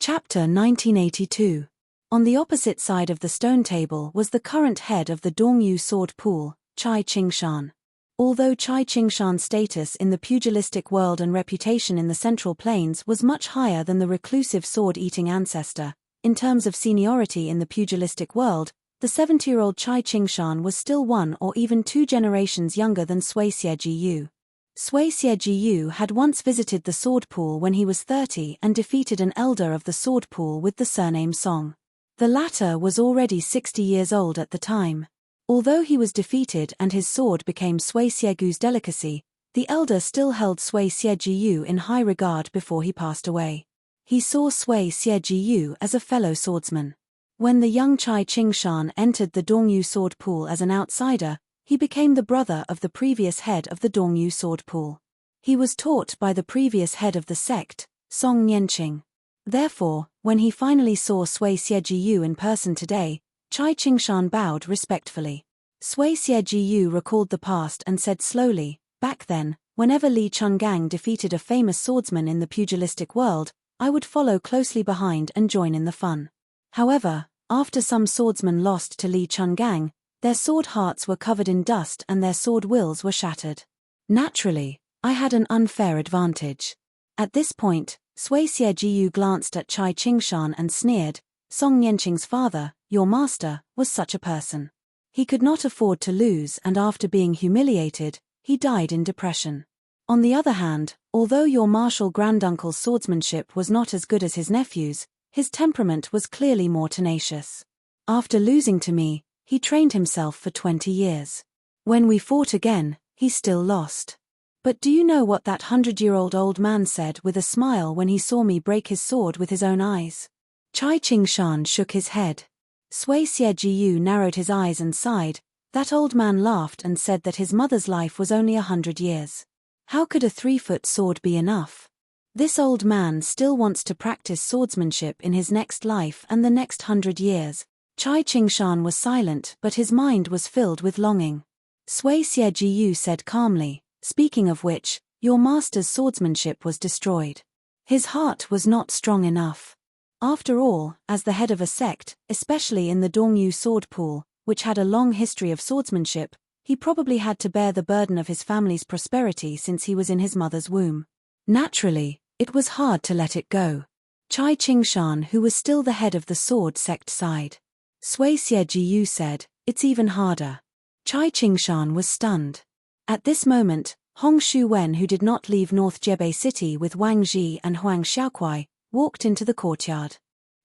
Chapter 1982. On the opposite side of the stone table was the current head of the Dongyu sword pool, Chai Qingshan. Although Chai Qingshan's status in the pugilistic world and reputation in the Central Plains was much higher than the reclusive sword-eating ancestor, in terms of seniority in the pugilistic world, the 70-year-old Chai Qingshan was still one or even two generations younger than Sui Xiejiyu. Sui Xiejiyu had once visited the sword pool when he was 30 and defeated an elder of the sword pool with the surname Song. The latter was already 60 years old at the time. Although he was defeated and his sword became Sui Xieguyu's delicacy, the elder still held Sui Xiejiyu in high regard before he passed away. He saw Sui Xiejiyu as a fellow swordsman. When the young Chai Qingshan entered the Dongyu sword pool as an outsider, he became the brother of the previous head of the Dongyu sword pool. He was taught by the previous head of the sect, Song Nianqing. Therefore, when he finally saw Sui Xiejiyu in person today, Chai Qingshan bowed respectfully. Sui Xiejiyu recalled the past and said slowly, "Back then, whenever Li Chungang defeated a famous swordsman in the pugilistic world, I would follow closely behind and join in the fun. However, after some swordsmen lost to Li Chungang, their sword hearts were covered in dust and their sword wills were shattered. Naturally, I had an unfair advantage." At this point, Sui Xiejiyu glanced at Chai Qingshan and sneered, "Song Nianqing's father, your master, was such a person. He could not afford to lose and after being humiliated, he died in depression. On the other hand, although your martial granduncle's swordsmanship was not as good as his nephew's, his temperament was clearly more tenacious. After losing to me, he trained himself for 20 years. When we fought again, he still lost. But do you know what that 100-year-old old man said with a smile when he saw me break his sword with his own eyes?" Chai Qingshan shook his head. Sui Xiejiyu narrowed his eyes and sighed. That old man laughed and said that his mother's life was only 100 years. How could a 3-foot sword be enough? This old man still wants to practice swordsmanship in his next life and the next 100 years. Chai Qingshan was silent but his mind was filled with longing. Sui Xiejiyu said calmly, "Speaking of which, your master's swordsmanship was destroyed. His heart was not strong enough. After all, as the head of a sect, especially in the Dongyu sword pool, which had a long history of swordsmanship, he probably had to bear the burden of his family's prosperity since he was in his mother's womb. Naturally, it was hard to let it go." Chai Qingshan, who was still the head of the sword sect, sighed. Sui Xiejiyu said, "It's even harder." Chai Qingshan was stunned. At this moment, Hong Shuwen, who did not leave North Jebei City with Wang Ji and Huang Xiaokuai, walked into the courtyard.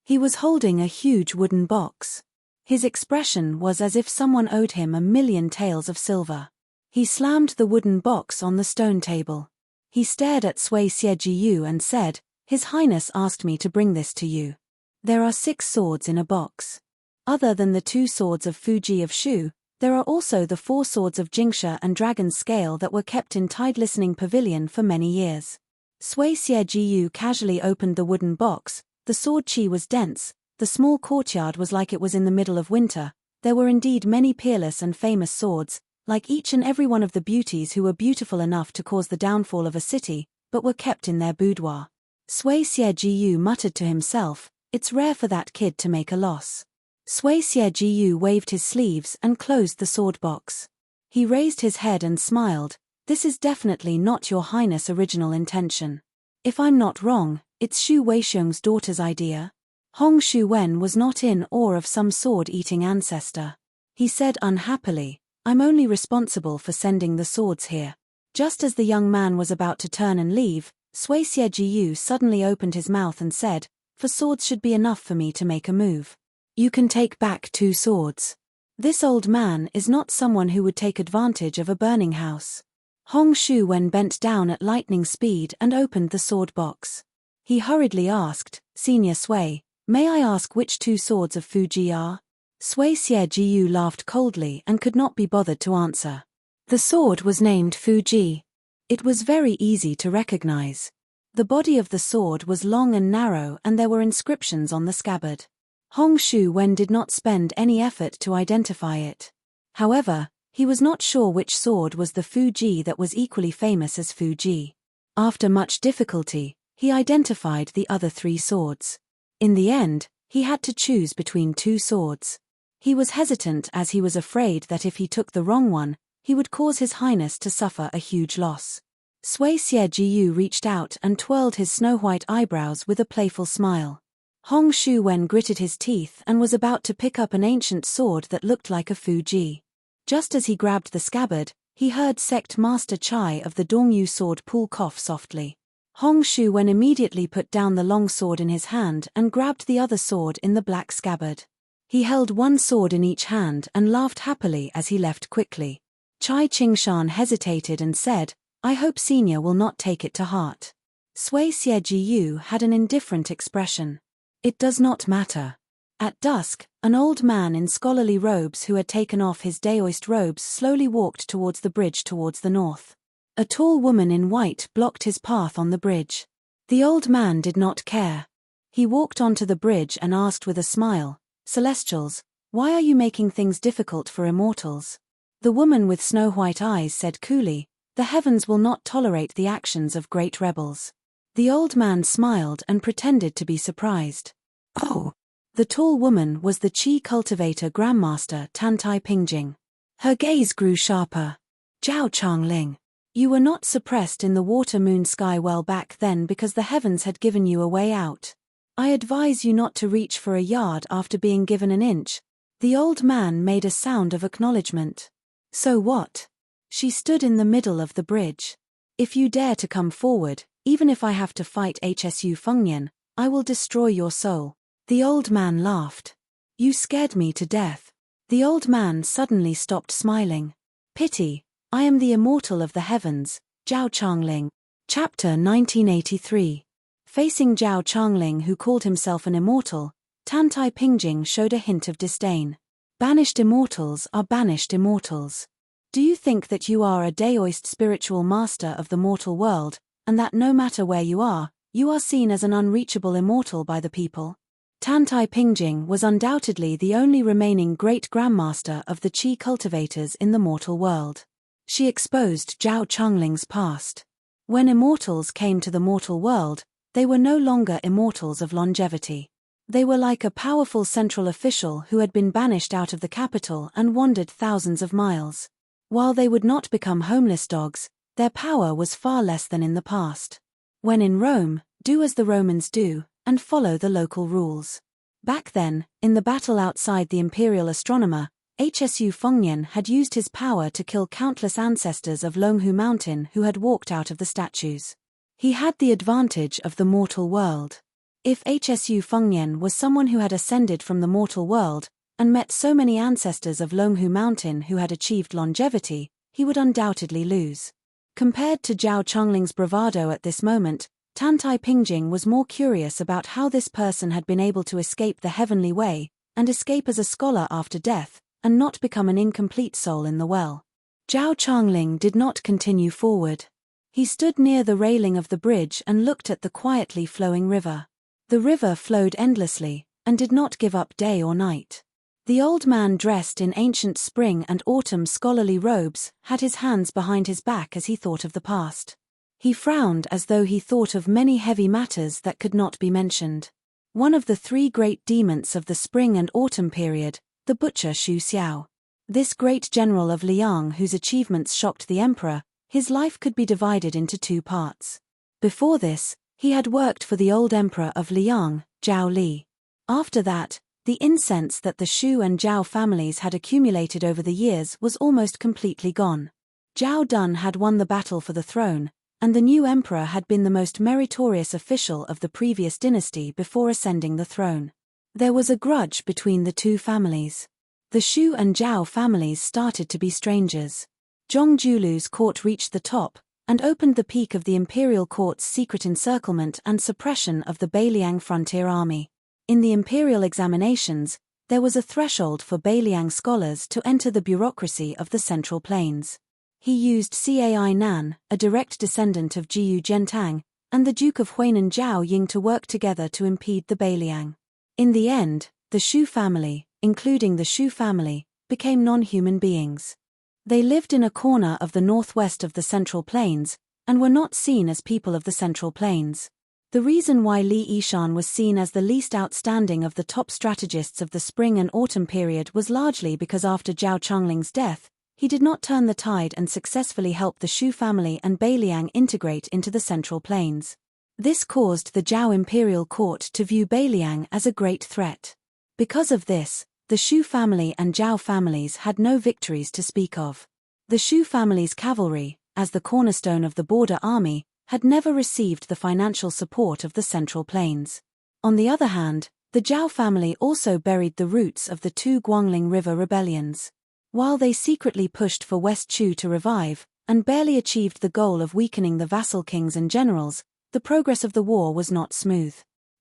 He was holding a huge wooden box. His expression was as if someone owed him 1,000,000 taels of silver. He slammed the wooden box on the stone table. He stared at Sui Xiejiyu and said, "His Highness asked me to bring this to you. There are 6 swords in a box. Other than the 2 swords of Fuji of Shu, there are also the 4 swords of Jingsha and Dragon's Scale that were kept in Tide Listening Pavilion for many years." Sui Xiejiyu casually opened the wooden box. The sword chi was dense, the small courtyard was like it was in the middle of winter. There were indeed many peerless and famous swords, like each and every one of the beauties who were beautiful enough to cause the downfall of a city, but were kept in their boudoir. Sui Xiejiyu muttered to himself, "It's rare for that kid to make a loss." Sui Xiejiyu waved his sleeves and closed the sword box. He raised his head and smiled. "This is definitely not your Highness' original intention. If I'm not wrong, it's Xu Weixiong's daughter's idea." Hong Shuwen was not in awe of some sword-eating ancestor. He said unhappily, "I'm only responsible for sending the swords here." Just as the young man was about to turn and leave, Sui Xiejiyu suddenly opened his mouth and said, "For swords should be enough for me to make a move. You can take back 2 swords. This old man is not someone who would take advantage of a burning house." Hong Shuwen bent down at lightning speed and opened the sword box. He hurriedly asked, "Senior Sui, may I ask which 2 swords of Fuji are?" Sui Xiejiyu laughed coldly and could not be bothered to answer. The sword was named Fuji. It was very easy to recognize. The body of the sword was long and narrow and there were inscriptions on the scabbard. Hong Shuwen did not spend any effort to identify it. However, he was not sure which sword was the Fuji that was equally famous as Fuji. After much difficulty, he identified the other 3 swords. In the end, he had to choose between two swords. He was hesitant as he was afraid that if he took the wrong one, he would cause His Highness to suffer a huge loss. Sui Xie Jiyu reached out and twirled his snow-white eyebrows with a playful smile. Hong Shu Wen gritted his teeth and was about to pick up an ancient sword that looked like a Fu Ji. Just as he grabbed the scabbard, he heard Sect Master Chai of the Dongyu sword pool cough softly. Hong Shu Wen immediately put down the long sword in his hand and grabbed the other sword in the black scabbard. He held one sword in each hand and laughed happily as he left quickly. Chai Qingshan hesitated and said, "I hope Senior will not take it to heart." Sui Xie Jiyu had an indifferent expression. "It does not matter." At dusk, an old man in scholarly robes who had taken off his Daoist robes slowly walked towards the bridge towards the north. A tall woman in white blocked his path on the bridge. The old man did not care. He walked onto the bridge and asked with a smile, "Celestials, why are you making things difficult for immortals?" The woman with snow-white eyes said coolly, "The heavens will not tolerate the actions of great rebels." The old man smiled and pretended to be surprised. "Oh." The tall woman was the Qi cultivator Grandmaster Tantai Pingjing. Her gaze grew sharper. "Zhao Changling, you were not suppressed in the water-moon sky well back then because the heavens had given you a way out. I advise you not to reach for a yard after being given an inch." The old man made a sound of acknowledgement. "So what?" She stood in the middle of the bridge. "If you dare to come forward, even if I have to fight Hsu Fengnian, I will destroy your soul." The old man laughed. "You scared me to death." The old man suddenly stopped smiling. "Pity, I am the immortal of the heavens, Zhao Changling." Chapter 1983. Facing Zhao Changling, who called himself an immortal, Tantai Pingjing showed a hint of disdain. "Banished immortals are banished immortals. Do you think that you are a Daoist spiritual master of the mortal world, and that no matter where you are seen as an unreachable immortal by the people?" Tantai Pingjing was undoubtedly the only remaining great grandmaster of the Qi cultivators in the mortal world. She exposed Zhao Changling's past. When immortals came to the mortal world, they were no longer immortals of longevity. They were like a powerful central official who had been banished out of the capital and wandered thousands of miles. While they would not become homeless dogs, their power was far less than in the past. When in Rome, do as the Romans do, and follow the local rules. Back then, in the battle outside the Imperial Astronomer, Hsu Fengnian had used his power to kill countless ancestors of Longhu Mountain who had walked out of the statues. He had the advantage of the mortal world. If Hsu Fengnian was someone who had ascended from the mortal world, and met so many ancestors of Longhu Mountain who had achieved longevity, he would undoubtedly lose. Compared to Zhao Changling's bravado at this moment, Tantai Pingjing was more curious about how this person had been able to escape the heavenly way, and escape as a scholar after death, and not become an incomplete soul in the well. Zhao Changling did not continue forward. He stood near the railing of the bridge and looked at the quietly flowing river. The river flowed endlessly, and did not give up day or night. The old man, dressed in ancient spring and autumn scholarly robes, had his hands behind his back as he thought of the past. He frowned as though he thought of many heavy matters that could not be mentioned. One of the three great demons of the spring and autumn period, the butcher Xu Xiao. This great general of Liang, whose achievements shocked the emperor, his life could be divided into two parts. Before this, he had worked for the old emperor of Liang, Zhao Li. After that, the incense that the Shu and Zhao families had accumulated over the years was almost completely gone. Zhao Dun had won the battle for the throne, and the new emperor had been the most meritorious official of the previous dynasty before ascending the throne. There was a grudge between the two families. The Shu and Zhao families started to be strangers. Zhong Julu's court reached the top, and opened the peak of the imperial court's secret encirclement and suppression of the Beiliang frontier army. In the imperial examinations, there was a threshold for Beiliang scholars to enter the bureaucracy of the Central Plains. He used Cai Nan, a direct descendant of Jiyu Zhentang, and the Duke of Huainan Zhao Ying to work together to impede the Beiliang. In the end, the Shu family, including the Shu family, became non-human beings. They lived in a corner of the northwest of the Central Plains, and were not seen as people of the Central Plains. The reason why Li Yishan was seen as the least outstanding of the top strategists of the spring and autumn period was largely because after Zhao Changling's death, he did not turn the tide and successfully help the Shu family and Beiliang integrate into the Central Plains. This caused the Zhao imperial court to view Beiliang as a great threat. Because of this, the Shu family and Zhao families had no victories to speak of. The Shu family's cavalry, as the cornerstone of the border army, had never received the financial support of the Central Plains. On the other hand, the Zhao family also buried the roots of the two Guangling River rebellions. While they secretly pushed for West Chu to revive, and barely achieved the goal of weakening the vassal kings and generals, the progress of the war was not smooth.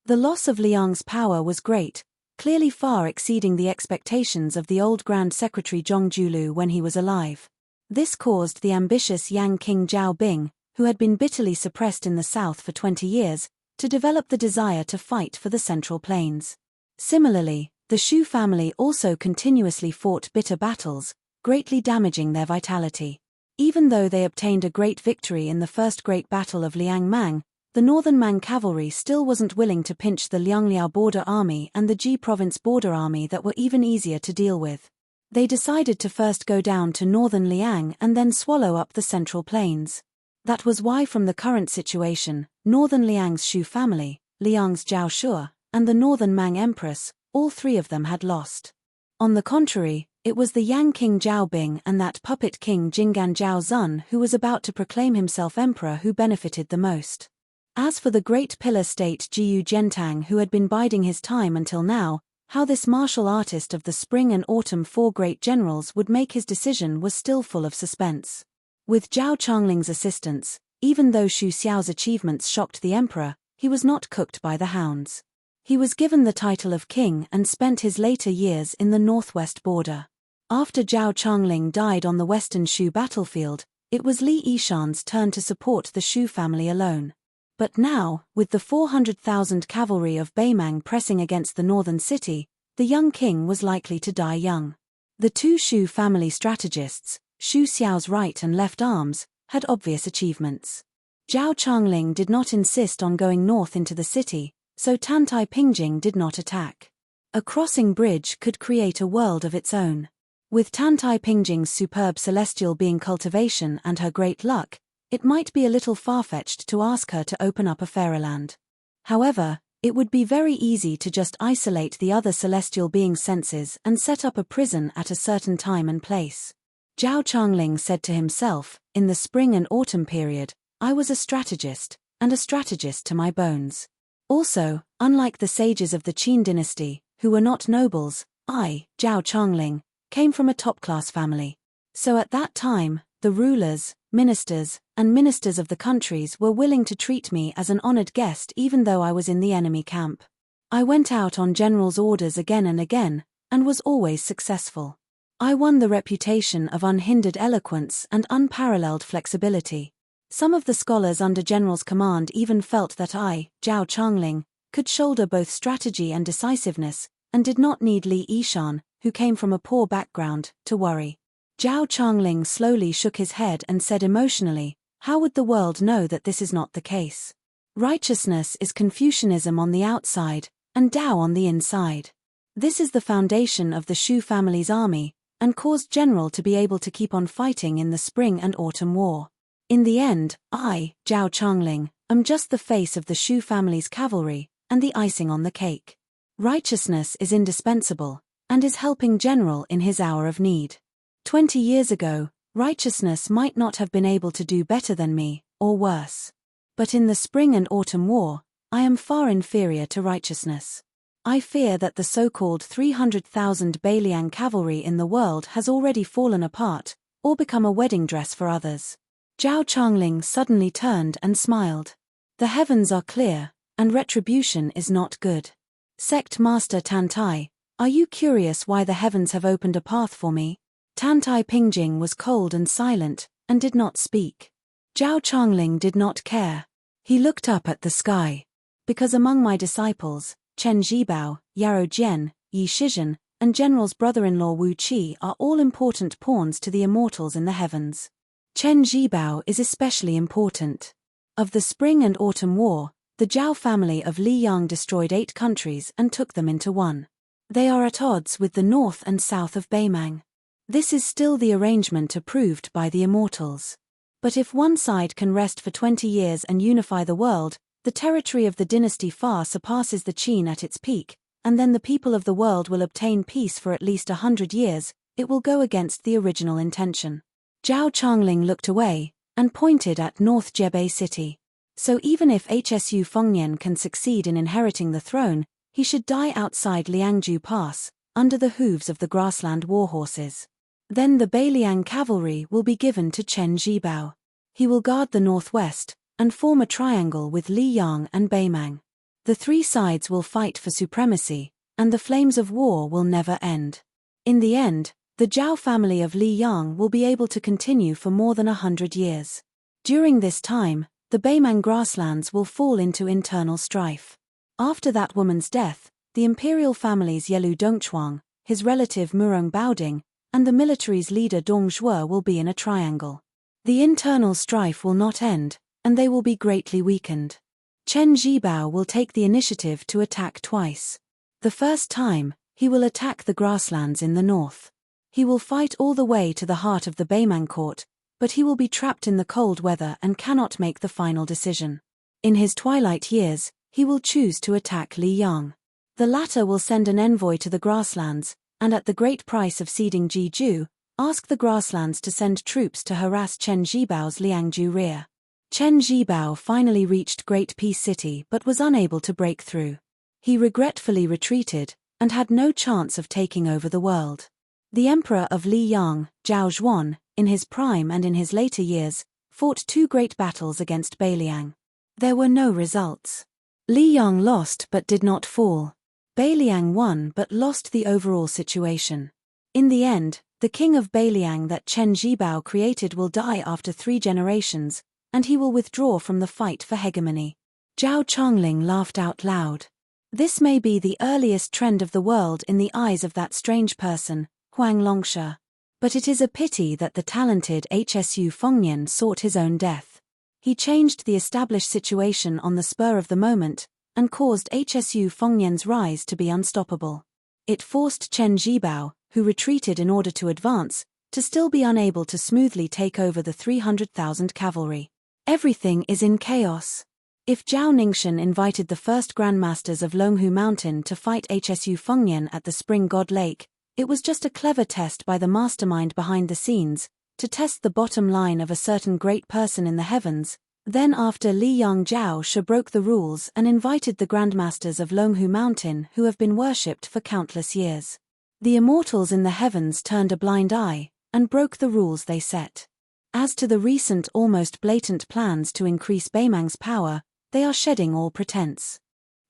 The loss of Liang's power was great, clearly far exceeding the expectations of the old Grand Secretary Zhong Julu when he was alive. This caused the ambitious Yang King Zhao Bing, who had been bitterly suppressed in the south for 20 years, to develop the desire to fight for the Central Plains. Similarly, the Shu family also continuously fought bitter battles, greatly damaging their vitality. Even though they obtained a great victory in the First Great Battle of Liang Mang, the Northern Mang cavalry still wasn't willing to pinch the Liangliao border army and the Ji province border army that were even easier to deal with. They decided to first go down to northern Liang and then swallow up the Central Plains. That was why from the current situation, northern Liang's Shu family, Liang's Zhao Shua, and the northern Mang Empress, all three of them had lost. On the contrary, it was the Yang King Zhao Bing and that puppet king Jinggan Zhao Zun who was about to proclaim himself emperor who benefited the most. As for the great pillar state Jiyu Zhentang who had been biding his time until now, how this martial artist of the spring and autumn four great generals would make his decision was still full of suspense. With Zhao Changling's assistance, even though Xu Xiao's achievements shocked the emperor, he was not cooked by the hounds. He was given the title of king and spent his later years in the northwest border. After Zhao Changling died on the western Shu battlefield, it was Li Yishan's turn to support the Shu family alone. But now, with the 400,000 cavalry of Beimang pressing against the northern city, the young king was likely to die young. The two Shu family strategists, Xu Xiao's right and left arms, had obvious achievements. Zhao Changling did not insist on going north into the city, so Tantai Pingjing did not attack. A crossing bridge could create a world of its own. With Tantai Pingjing's superb celestial being cultivation and her great luck, it might be a little far-fetched to ask her to open up a fairyland. However, it would be very easy to just isolate the other celestial being's senses and set up a prison at a certain time and place. Zhao Changling said to himself, in the spring and autumn period, I was a strategist, and a strategist to my bones. Also, unlike the sages of the Qin dynasty, who were not nobles, I, Zhao Changling, came from a top-class family. So at that time, the rulers, ministers, and ministers of the countries were willing to treat me as an honored guest even though I was in the enemy camp. I went out on generals' orders again and again, and was always successful. I won the reputation of unhindered eloquence and unparalleled flexibility. Some of the scholars under general's command even felt that I, Zhao Changling, could shoulder both strategy and decisiveness, and did not need Li Yishan, who came from a poor background, to worry. Zhao Changling slowly shook his head and said emotionally, how would the world know that this is not the case? Righteousness is Confucianism on the outside, and Tao on the inside. This is the foundation of the Shu family's army, and caused General to be able to keep on fighting in the spring and autumn war. In the end, I, Zhao Changling, am just the face of the Shu family's cavalry, and the icing on the cake. Righteousness is indispensable, and is helping General in his hour of need. 20 years ago, righteousness might not have been able to do better than me, or worse. But in the spring and autumn war, I am far inferior to righteousness. I fear that the so-called 300,000 Beiliang cavalry in the world has already fallen apart, or become a wedding dress for others. Zhao Changling suddenly turned and smiled. The heavens are clear, and retribution is not good. Sect Master Tantai, are you curious why the heavens have opened a path for me? Tantai Pingjing was cold and silent, and did not speak. Zhao Changling did not care. He looked up at the sky. Because among my disciples, Chen Zhibao, Yarou Jian, Yi Shizhen, and General's brother-in-law Wu Qi are all important pawns to the immortals in the heavens. Chen Zhibao is especially important. Of the spring and autumn war, The Zhao family of Li Yang destroyed 8 countries and took them into one. They are at odds with the north and south of Beimang. This is still the arrangement approved by the immortals. But if one side can rest for 20 years and unify the world, the territory of the dynasty far surpasses the Qin at its peak, and then the people of the world will obtain peace for at least 100 years. It will go against the original intention. Zhao Changling looked away and pointed at North Jebei City. So even if Hsu Fengnian can succeed in inheriting the throne, he should die outside Liangju Pass, under the hooves of the grassland warhorses. Then the Beiliang cavalry will be given to Chen Zhibao. He will guard the northwest, and form a triangle with Li Yang and Beimang. The 3 sides will fight for supremacy, and the flames of war will never end. In the end, the Zhao family of Li Yang will be able to continue for more than 100 years. During this time, the Beimang grasslands will fall into internal strife. After that woman's death, the imperial families Yelu Dongchuang, his relative Murong Baoding, and the military's leader Dong Zhuo will be in a triangle. The internal strife will not end, and they will be greatly weakened. Chen Zhibao will take the initiative to attack twice. The first time, he will attack the grasslands in the north. He will fight all the way to the heart of the Beimang court, but he will be trapped in the cold weather and cannot make the final decision. In his twilight years, he will choose to attack Li Yang. The latter will send an envoy to the grasslands, and at the great price of ceding Jiju, ask the grasslands to send troops to harass Chen Zhibao's Liangju rear. Chen Zhibao finally reached Great Peace City but was unable to break through. He regretfully retreated, and had no chance of taking over the world. The emperor of Li Yang, Zhao Zhuan, in his prime and in his later years, fought 2 great battles against Beiliang. There were no results. Li Yang lost but did not fall. Beiliang won but lost the overall situation. In the end, the king of Beiliang that Chen Zhibao created will die after 3 generations, and he will withdraw from the fight for hegemony. Zhao Changling laughed out loud. This may be the earliest trend of the world in the eyes of that strange person, Huang Longsha. But it is a pity that the talented Hsu Fengnian sought his own death. He changed the established situation on the spur of the moment, and caused Hsu Fengnian's rise to be unstoppable. It forced Chen Zhibao, who retreated in order to advance, to still be unable to smoothly take over the 300,000 cavalry. Everything is in chaos. If Zhao Ningxian invited the first grandmasters of Longhu Mountain to fight Hsu Fengnian at the Spring God Lake, it was just a clever test by the mastermind behind the scenes, to test the bottom line of a certain great person in the heavens. Then after Li Yang Zhao broke the rules and invited the grandmasters of Longhu Mountain who have been worshipped for countless years. The immortals in the heavens turned a blind eye, and broke the rules they set. As to the recent almost blatant plans to increase Beimang's power, they are shedding all pretense.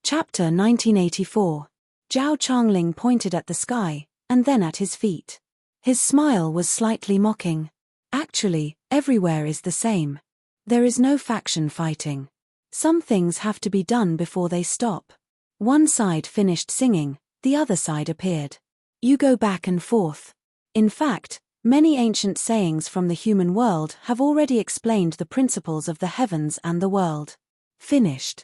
Chapter 1984. Zhao Changling pointed at the sky, and then at his feet. His smile was slightly mocking. Actually, everywhere is the same. There is no faction fighting. Some things have to be done before they stop. One side finished singing, the other side appeared. You go back and forth. In fact, many ancient sayings from the human world have already explained the principles of the heavens and the world. Finished.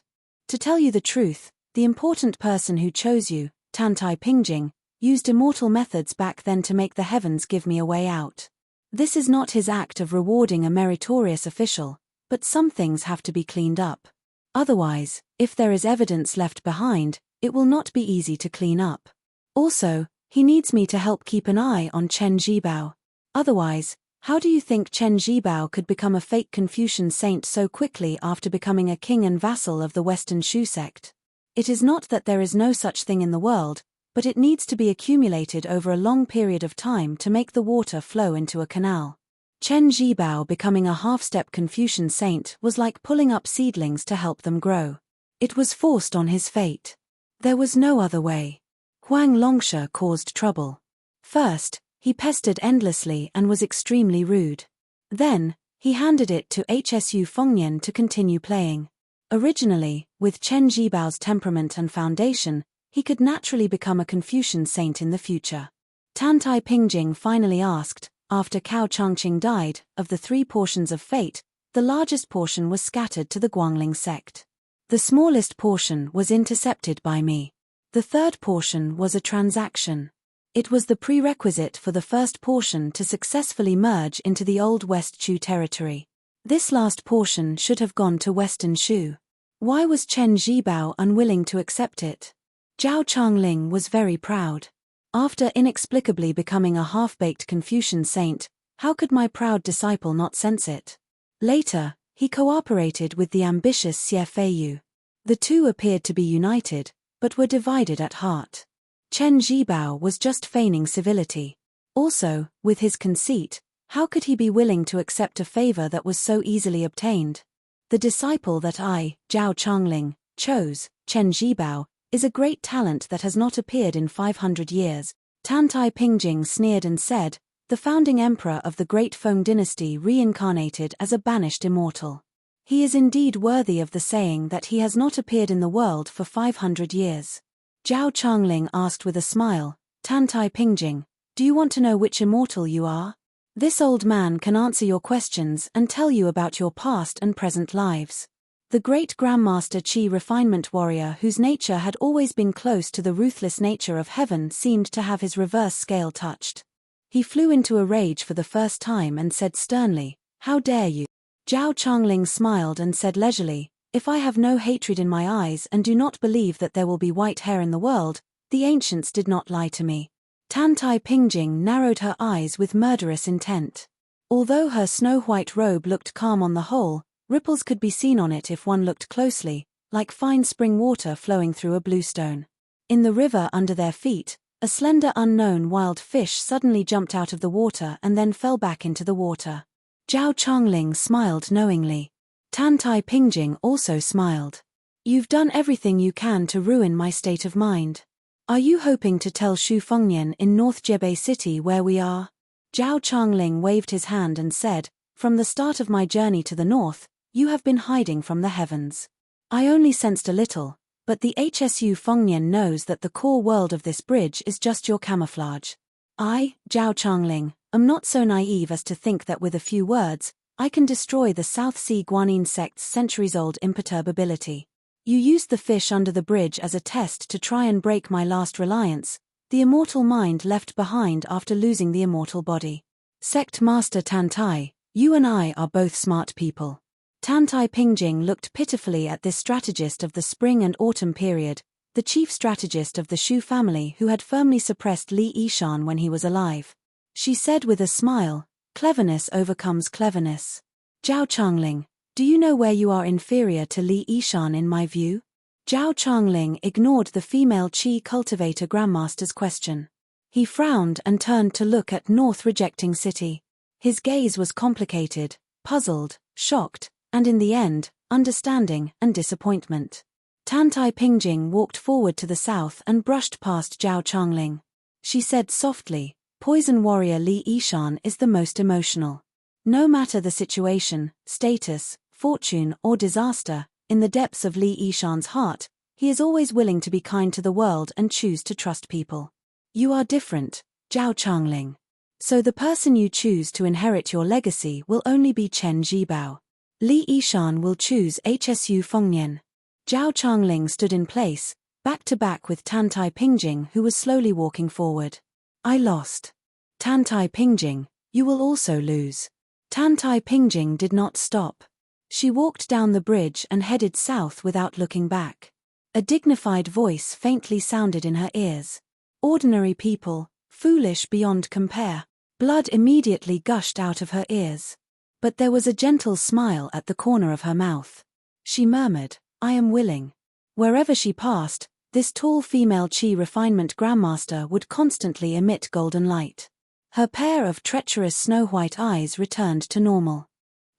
To tell you the truth, the important person who chose you, Tantai Pingjing, used immortal methods back then to make the heavens give me a way out. This is not his act of rewarding a meritorious official, but some things have to be cleaned up. Otherwise, if there is evidence left behind, it will not be easy to clean up. Also, he needs me to help keep an eye on Chen Zhibao. Otherwise, how do you think Chen Zhibao could become a fake Confucian saint so quickly after becoming a king and vassal of the Western Shu sect? It is not that there is no such thing in the world, but it needs to be accumulated over a long period of time to make the water flow into a canal. Chen Zhibao becoming a half-step Confucian saint was like pulling up seedlings to help them grow. It was forced on his fate. There was no other way. Huang Longsha caused trouble. First, he pestered endlessly and was extremely rude. Then, he handed it to Hsu Fengnian to continue playing. Originally, with Chen Zhibao's temperament and foundation, he could naturally become a Confucian saint in the future. Tantai Pingjing finally asked, after Cao Changqing died, of the 3 portions of fate, the largest portion was scattered to the Guangling sect. The smallest portion was intercepted by me. The third portion was a transaction. It was the prerequisite for the first portion to successfully merge into the Old West Shu territory. This last portion should have gone to Western Shu. Why was Chen Zhibao unwilling to accept it? Zhao Changling was very proud. After inexplicably becoming a half-baked Confucian saint, how could my proud disciple not sense it? Later, he cooperated with the ambitious Xie Feiyu. The two appeared to be united, but were divided at heart. Chen Zhibao was just feigning civility. Also, with his conceit, how could he be willing to accept a favor that was so easily obtained? The disciple that I, Zhao Changling, chose, Chen Zhibao, is a great talent that has not appeared in 500 years. Tantai Pingjing sneered and said, the founding emperor of the Great Feng dynasty reincarnated as a banished immortal. He is indeed worthy of the saying that he has not appeared in the world for 500 years. Zhao Changling asked with a smile, Tantai Pingjing, do you want to know which immortal you are? This old man can answer your questions and tell you about your past and present lives. The great Grandmaster Qi refinement warrior whose nature had always been close to the ruthless nature of heaven seemed to have his reverse scale touched. He flew into a rage for the first time and said sternly, how dare you? Zhao Changling smiled and said leisurely, if I have no hatred in my eyes and do not believe that there will be white hair in the world, the ancients did not lie to me. Tantai Pingjing narrowed her eyes with murderous intent. Although her snow-white robe looked calm on the whole, ripples could be seen on it if one looked closely, like fine spring water flowing through a bluestone. In the river under their feet, a slender unknown wild fish suddenly jumped out of the water and then fell back into the water. Zhao Changling smiled knowingly. Tantai Pingjing also smiled. You've done everything you can to ruin my state of mind. Are you hoping to tell Shu Fengnian in North Jebei City where we are? Zhao Changling waved his hand and said, from the start of my journey to the north, you have been hiding from the heavens. I only sensed a little, but the HSU Fengnian knows that the core world of this bridge is just your camouflage. I, Zhao Changling, am not so naive as to think that with a few words, I can destroy the South Sea Guanyin sect's centuries-old imperturbability. You used the fish under the bridge as a test to try and break my last reliance, the immortal mind left behind after losing the immortal body. Sect Master Tantai, you and I are both smart people. Tantai Pingjing looked pitifully at this strategist of the spring and autumn period, the chief strategist of the Shu family who had firmly suppressed Li Yishan when he was alive. She said with a smile, cleverness overcomes cleverness. Zhao Changling, do you know where you are inferior to Li Yishan in my view? Zhao Changling ignored the female Qi cultivator grandmaster's question. He frowned and turned to look at North Rejecting City. His gaze was complicated, puzzled, shocked, and in the end, understanding and disappointment. Tantai Pingjing walked forward to the south and brushed past Zhao Changling. She said softly, Poison warrior Li Yishan is the most emotional. No matter the situation, status, fortune or disaster, in the depths of Li Yishan's heart, he is always willing to be kind to the world and choose to trust people. You are different, Zhao Changling. So the person you choose to inherit your legacy will only be Chen Zhibao. Li Yishan will choose HSU Fengnian. Zhao Changling stood in place, back to back with Tantai Pingjing who was slowly walking forward. I lost. Tantai Pingjing, you will also lose. Tantai Pingjing did not stop. She walked down the bridge and headed south without looking back. A dignified voice faintly sounded in her ears. Ordinary people, foolish beyond compare. Blood immediately gushed out of her ears. But there was a gentle smile at the corner of her mouth. She murmured, I am willing. Wherever she passed, this tall female Qi refinement grandmaster would constantly emit golden light. Her pair of treacherous snow-white eyes returned to normal.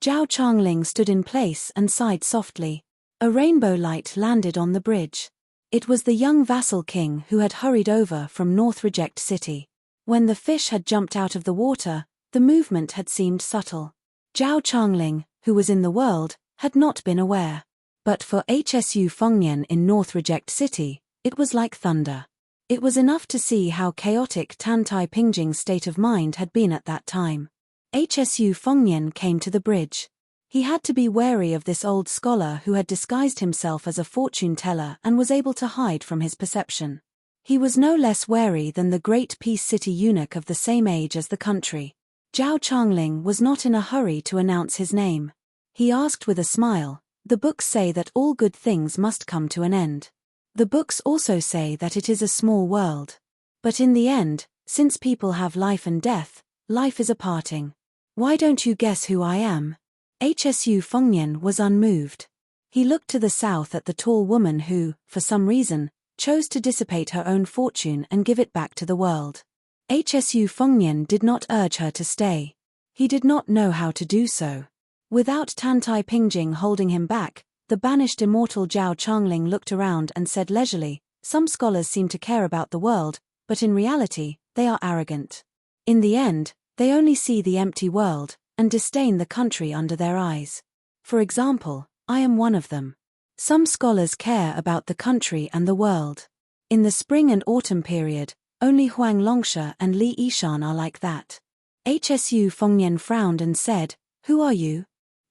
Zhao Changling stood in place and sighed softly. A rainbow light landed on the bridge. It was the young vassal king who had hurried over from North Reject City. When the fish had jumped out of the water, the movement had seemed subtle. Zhao Changling, who was in the world, had not been aware. But for HSU Fengnian in North Reject City, it was like thunder. It was enough to see how chaotic Tantai Pingjing's state of mind had been at that time. HSU Fengnian came to the bridge. He had to be wary of this old scholar who had disguised himself as a fortune-teller and was able to hide from his perception. He was no less wary than the great peace city eunuch of the same age as the country. Zhao Changling was not in a hurry to announce his name. He asked with a smile, "The books say that all good things must come to an end. The books also say that it is a small world. But in the end, since people have life and death, life is a parting. Why don't you guess who I am?" Hsu Fengnian was unmoved. He looked to the south at the tall woman who, for some reason, chose to dissipate her own fortune and give it back to the world. Hsu Fengnian did not urge her to stay. He did not know how to do so. Without Tantai Pingjing holding him back, the banished immortal Zhao Changling looked around and said leisurely, "Some scholars seem to care about the world, but in reality, they are arrogant. In the end, they only see the empty world, and disdain the country under their eyes. For example, I am one of them. Some scholars care about the country and the world. In the spring and autumn period, only Huang Longsha and Li Yishan are like that." Hsu Fengnian frowned and said, "Who are you?"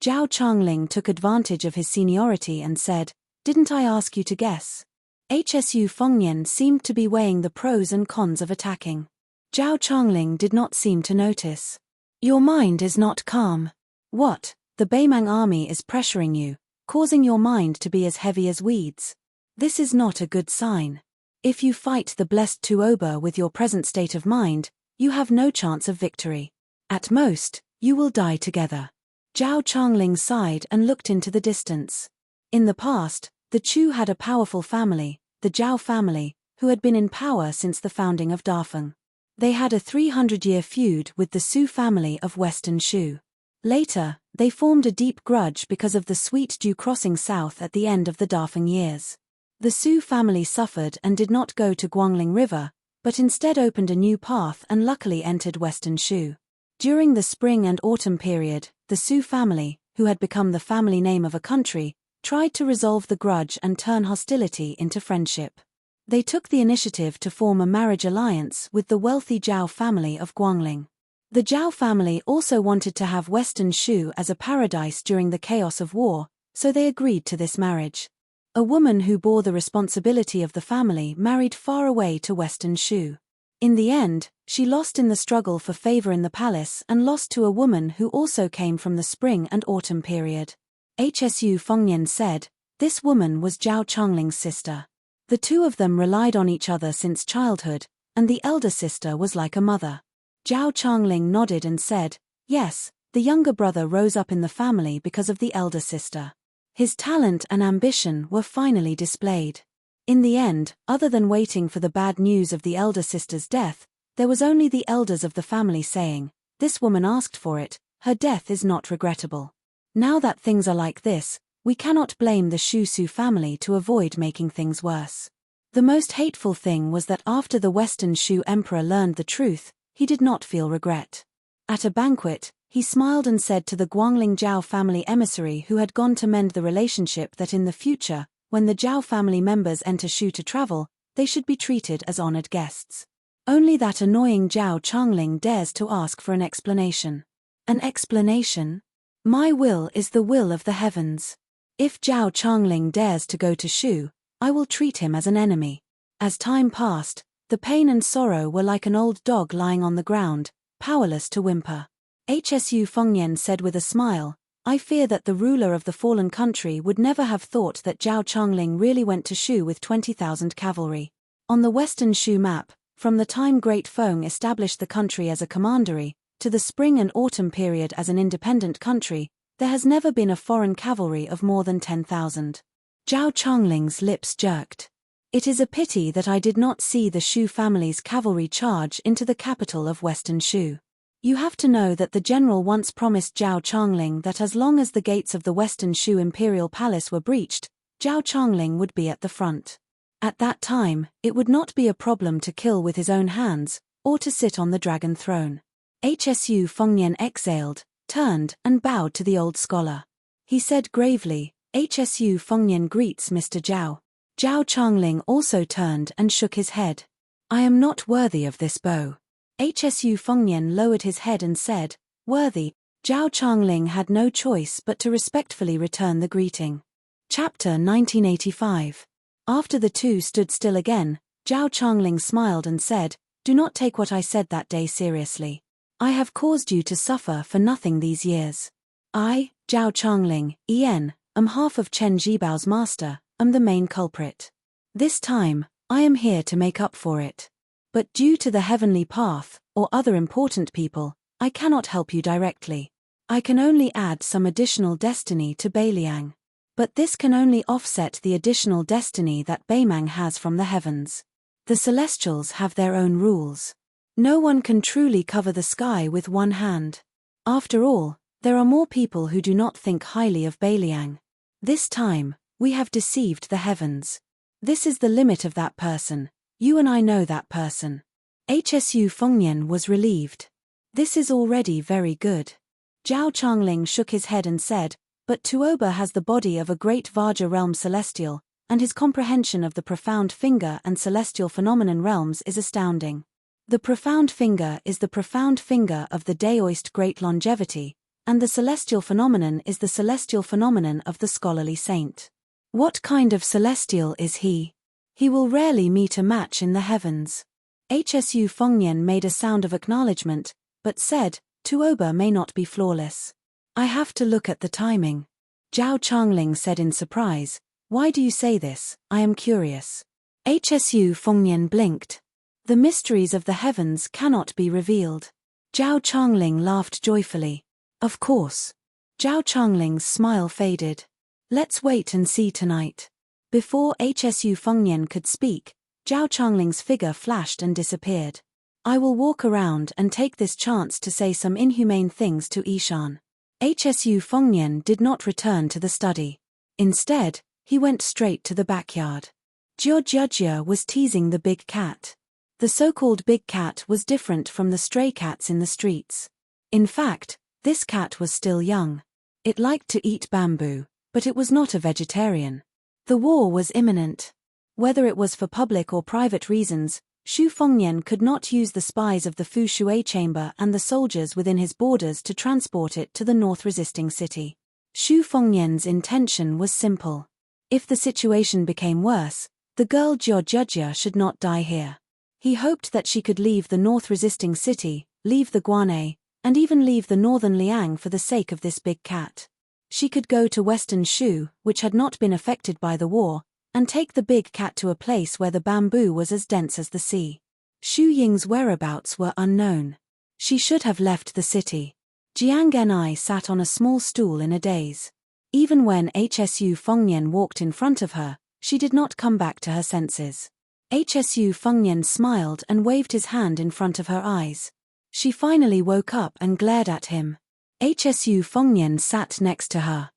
Zhao Changling took advantage of his seniority and said, "Didn't I ask you to guess?" Hsu Fengnian seemed to be weighing the pros and cons of attacking. Zhao Changling did not seem to notice. "Your mind is not calm. What? The Beimang army is pressuring you, causing your mind to be as heavy as weeds. This is not a good sign. If you fight the blessed Tuoba with your present state of mind, you have no chance of victory. At most, you will die together." Zhao Changling sighed and looked into the distance. In the past, the Chu had a powerful family, the Zhao family, who had been in power since the founding of Dafeng. They had a 300-year feud with the Su family of Western Shu. Later, they formed a deep grudge because of the Sweet Dew crossing south at the end of the Dafeng years. The Su family suffered and did not go to Guangling River, but instead opened a new path and luckily entered Western Shu. During the spring and autumn period, the Su family, who had become the family name of a country, tried to resolve the grudge and turn hostility into friendship. They took the initiative to form a marriage alliance with the wealthy Zhao family of Guangling. The Zhao family also wanted to have Western Shu as a paradise during the chaos of war, so they agreed to this marriage. A woman who bore the responsibility of the family married far away to Western Shu. In the end, she lost in the struggle for favor in the palace and lost to a woman who also came from the spring and autumn period. Hsu Fengnian said, "This woman was Zhao Changling's sister. The two of them relied on each other since childhood, and the elder sister was like a mother." Zhao Changling nodded and said, "Yes, the younger brother rose up in the family because of the elder sister. His talent and ambition were finally displayed. In the end, other than waiting for the bad news of the elder sister's death, there was only the elders of the family saying, 'This woman asked for it, her death is not regrettable.' Now that things are like this, we cannot blame the Shu Su family to avoid making things worse. The most hateful thing was that after the Western Shu emperor learned the truth, he did not feel regret. At a banquet, he smiled and said to the Guangling Zhao family emissary who had gone to mend the relationship that in the future, when the Zhao family members enter Shu to travel, they should be treated as honored guests. Only that annoying Zhao Changling dares to ask for an explanation. An explanation? My will is the will of the heavens. If Zhao Changling dares to go to Shu, I will treat him as an enemy." As time passed, the pain and sorrow were like an old dog lying on the ground, powerless to whimper. Hsu Fengnian said with a smile, "I fear that the ruler of the fallen country would never have thought that Zhao Changling really went to Shu with 20,000 cavalry. On the Western Shu map, from the time Great Feng established the country as a commandery, to the spring and autumn period as an independent country, there has never been a foreign cavalry of more than 10,000. Zhao Changling's lips jerked. "It is a pity that I did not see the Shu family's cavalry charge into the capital of Western Shu. You have to know that the general once promised Zhao Changling that as long as the gates of the Western Shu imperial palace were breached, Zhao Changling would be at the front. At that time, it would not be a problem to kill with his own hands, or to sit on the dragon throne." Hsu Fengnian exhaled, turned and bowed to the old scholar. He said gravely, "Hsu Fengnian greets Mr. Zhao." Zhao Changling also turned and shook his head. "I am not worthy of this bow." Hsu Fengnian lowered his head and said, "Worthy, Zhao Changling had no choice but to respectfully return the greeting. Chapter 1985. After the two stood still again, Zhao Changling smiled and said, "Do not take what I said that day seriously. I have caused you to suffer for nothing these years. I, Zhao Changling, am half of Chen Jibao's master, am the main culprit. This time, I am here to make up for it. But due to the heavenly path, or other important people, I cannot help you directly. I can only add some additional destiny to Beiliang. But this can only offset the additional destiny that Beimang has from the heavens. The celestials have their own rules. No one can truly cover the sky with one hand. After all, there are more people who do not think highly of Beiliang. This time, we have deceived the heavens. This is the limit of that person. You and I know that person." Hsu Fengnian was relieved. "This is already very good." Zhao Changling shook his head and said, "But Tuoba has the body of a great Vajra realm celestial, and his comprehension of the profound finger and celestial phenomenon realms is astounding. The profound finger is the profound finger of the Daoist great longevity, and the celestial phenomenon is the celestial phenomenon of the scholarly saint. What kind of celestial is he? He will rarely meet a match in the heavens." Hsu Fengnian made a sound of acknowledgement, but said, "Tuoba may not be flawless. I have to look at the timing." Zhao Changling said in surprise, "Why do you say this? I am curious." Hsu Fengnian blinked. "The mysteries of the heavens cannot be revealed." Zhao Changling laughed joyfully. "Of course." Zhao Changling's smile faded. "Let's wait and see tonight." Before Hsu Fengnian could speak, Zhao Changling's figure flashed and disappeared. "I will walk around and take this chance to say some inhumane things to Ishan." Hsu Fengnian did not return to the study. Instead, he went straight to the backyard. Jiao was teasing the big cat. The so-called big cat was different from the stray cats in the streets. In fact, this cat was still young. It liked to eat bamboo, but it was not a vegetarian. The war was imminent. Whether it was for public or private reasons, Xu Fengnian could not use the spies of the Fu Shui chamber and the soldiers within his borders to transport it to the north-resisting city. Xu Fengnian's intention was simple. If the situation became worse, the girl Jiao should not die here. He hoped that she could leave the north-resisting city, leave the Guanay, and even leave the northern Liang for the sake of this big cat. She could go to western Shu, which had not been affected by the war, and take the big cat to a place where the bamboo was as dense as the sea. Xu Ying's whereabouts were unknown. She should have left the city. Jiang Ni sat on a small stool in a daze. Even when Hsu Fengnian walked in front of her, she did not come back to her senses. Hsu Fengnian smiled and waved his hand in front of her eyes. She finally woke up and glared at him. Hsu Fengnian sat next to her.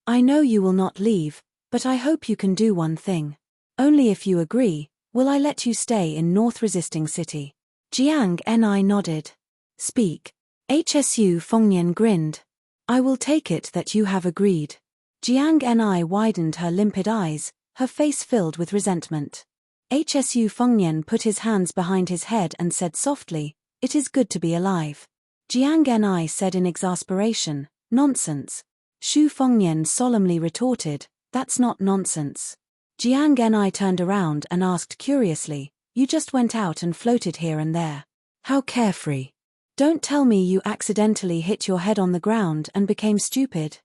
"I know you will not leave, but I hope you can do one thing. Only if you agree, will I let you stay in north-resisting city." Jiang Ni nodded. "Speak." Hsu Fengnian grinned. "I will take it that you have agreed." Jiang Ni widened her limpid eyes, her face filled with resentment. Hsu Fengnian put his hands behind his head and said softly, "It is good to be alive." Jiang Ni said in exasperation, "Nonsense." Xu Fengnian solemnly retorted, "That's not nonsense." Jiang Ni turned around and asked curiously, "You just went out and floated here and there. How carefree. Don't tell me you accidentally hit your head on the ground and became stupid."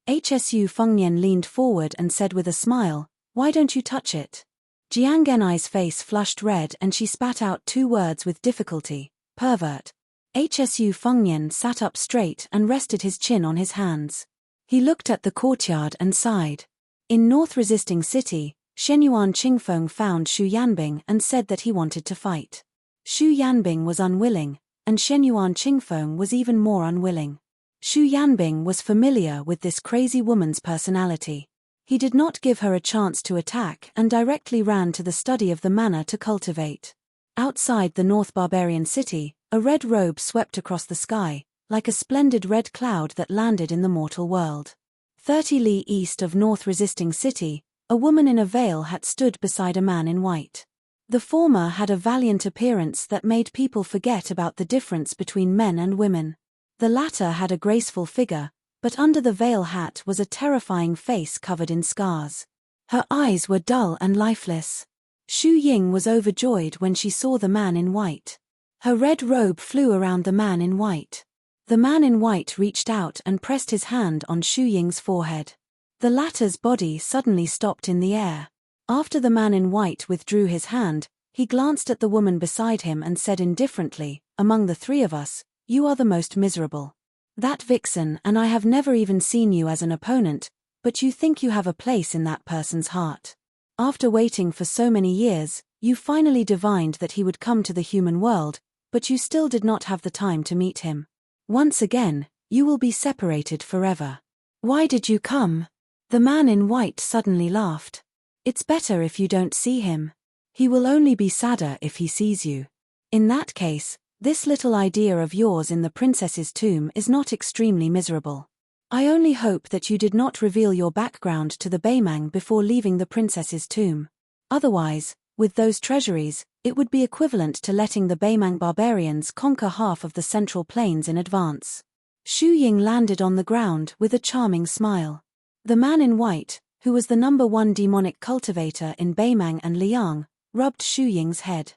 Hsu Fengnian leaned forward and said with a smile, "Why don't you touch it?" Jiang Ni's face flushed red and she spat out two words with difficulty, "Pervert." Hsu Fengnian sat up straight and rested his chin on his hands. He looked at the courtyard and sighed. In north-resisting city, Shenyuan Qingfeng found Xu Yanbing and said that he wanted to fight. Xu Yanbing was unwilling, and Shenyuan Qingfeng was even more unwilling. Xu Yanbing was familiar with this crazy woman's personality. He did not give her a chance to attack and directly ran to the study of the manner to cultivate. Outside the North Barbarian city, a red robe swept across the sky, like a splendid red cloud that landed in the mortal world. 30 li east of north-resisting city, a woman in a veil had stood beside a man in white. The former had a valiant appearance that made people forget about the difference between men and women. The latter had a graceful figure, but under the veil hat was a terrifying face covered in scars. Her eyes were dull and lifeless. Xu Ying was overjoyed when she saw the man in white. Her red robe flew around the man in white. The man in white reached out and pressed his hand on Xu Ying's forehead. The latter's body suddenly stopped in the air. After the man in white withdrew his hand, he glanced at the woman beside him and said indifferently, "Among the three of us, you are the most miserable. That vixen and I have never even seen you as an opponent, but you think you have a place in that person's heart. After waiting for so many years, you finally divined that he would come to the human world, but you still did not have the time to meet him. Once again, you will be separated forever. Why did you come?" The man in white suddenly laughed. "It's better if you don't see him. He will only be sadder if he sees you. In that case, this little idea of yours in the princess's tomb is not extremely miserable. I only hope that you did not reveal your background to the Baimang before leaving the princess's tomb. Otherwise, with those treasuries, it would be equivalent to letting the Baimang barbarians conquer half of the Central Plains in advance." Xu Ying landed on the ground with a charming smile. The man in white, who was the #1 demonic cultivator in Baimang and Liang, rubbed Xu Ying's head.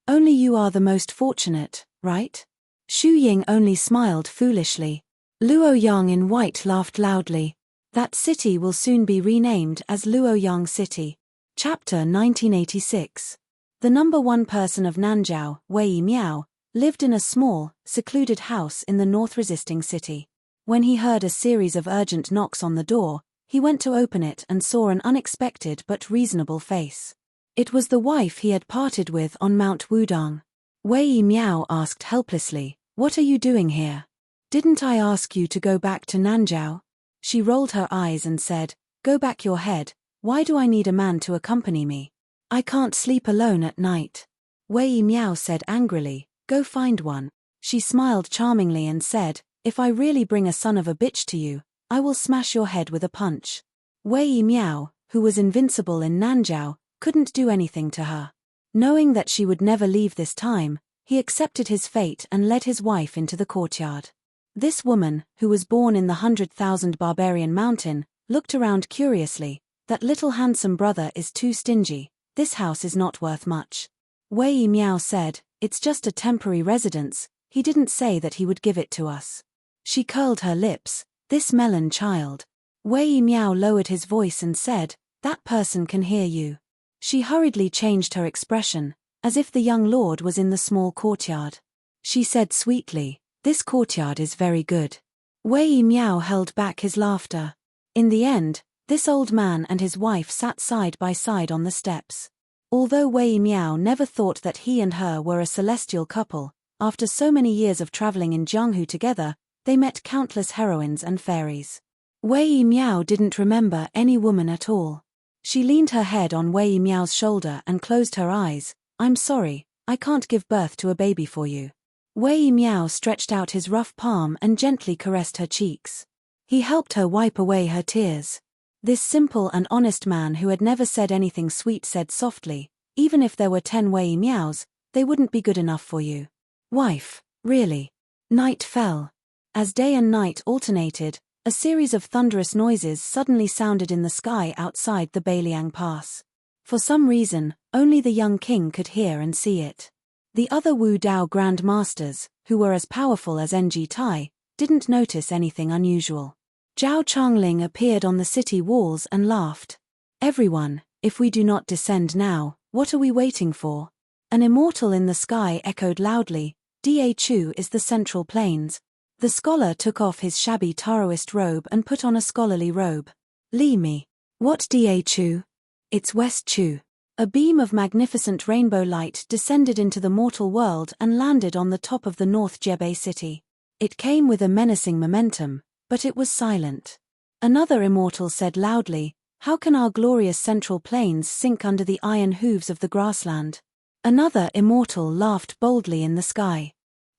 "Only you are the most fortunate, right?" Xu Ying only smiled foolishly. Luoyang in white laughed loudly. "That city will soon be renamed as Luoyang City." Chapter 1986. The #1 person of Nanzhao, Wei Miao, lived in a small, secluded house in the north-resisting city. When he heard a series of urgent knocks on the door, he went to open it and saw an unexpected but reasonable face. It was the wife he had parted with on Mount Wudang. Wei Miao asked helplessly, "What are you doing here? Didn't I ask you to go back to Nanzhao?" She rolled her eyes and said, "Go back your head, why do I need a man to accompany me? I can't sleep alone at night." Wei Miao said angrily, "Go find one." She smiled charmingly and said, "If I really bring a son of a bitch to you, I will smash your head with a punch." Wei Miao, who was invincible in Nanzhao, couldn't do anything to her. Knowing that she would never leave this time, he accepted his fate and led his wife into the courtyard. This woman, who was born in the 100,000 Barbarian Mountain, looked around curiously. "That little handsome brother is too stingy, this house is not worth much." Wei Miao said, "It's just a temporary residence, he didn't say that he would give it to us." She curled her lips. "This melon child." Wei Miao lowered his voice and said, "That person can hear you." She hurriedly changed her expression, as if the young lord was in the small courtyard. She said sweetly, "This courtyard is very good." Wei Miao held back his laughter. In the end, this old man and his wife sat side by side on the steps. Although Wei Miao never thought that he and her were a celestial couple, after so many years of traveling in Jianghu together, they met countless heroines and fairies. Wei Miao didn't remember any woman at all. She leaned her head on Wei Miao's shoulder and closed her eyes. "I'm sorry, I can't give birth to a baby for you." Wei Miao stretched out his rough palm and gently caressed her cheeks. He helped her wipe away her tears. This simple and honest man who had never said anything sweet said softly, "Even if there were 10 Wei Miaos, they wouldn't be good enough for you. Wife, really." Night fell. As day and night alternated, a series of thunderous noises suddenly sounded in the sky outside the Beiliang Pass. For some reason, only the young king could hear and see it. The other Wu Dao Grand Masters, who were as powerful as Ng Tai, didn't notice anything unusual. Zhao Changling appeared on the city walls and laughed. "Everyone, if we do not descend now, what are we waiting for?" An immortal in the sky echoed loudly, "Da Chu is the Central Plains." The scholar took off his shabby Taoist robe and put on a scholarly robe. "Li Mi. What Da Chu?" "It's West Chu." A beam of magnificent rainbow light descended into the mortal world and landed on the top of the North Jebei city. It came with a menacing momentum, but it was silent. Another immortal said loudly, "How can our glorious Central Plains sink under the iron hooves of the grassland?" Another immortal laughed boldly in the sky.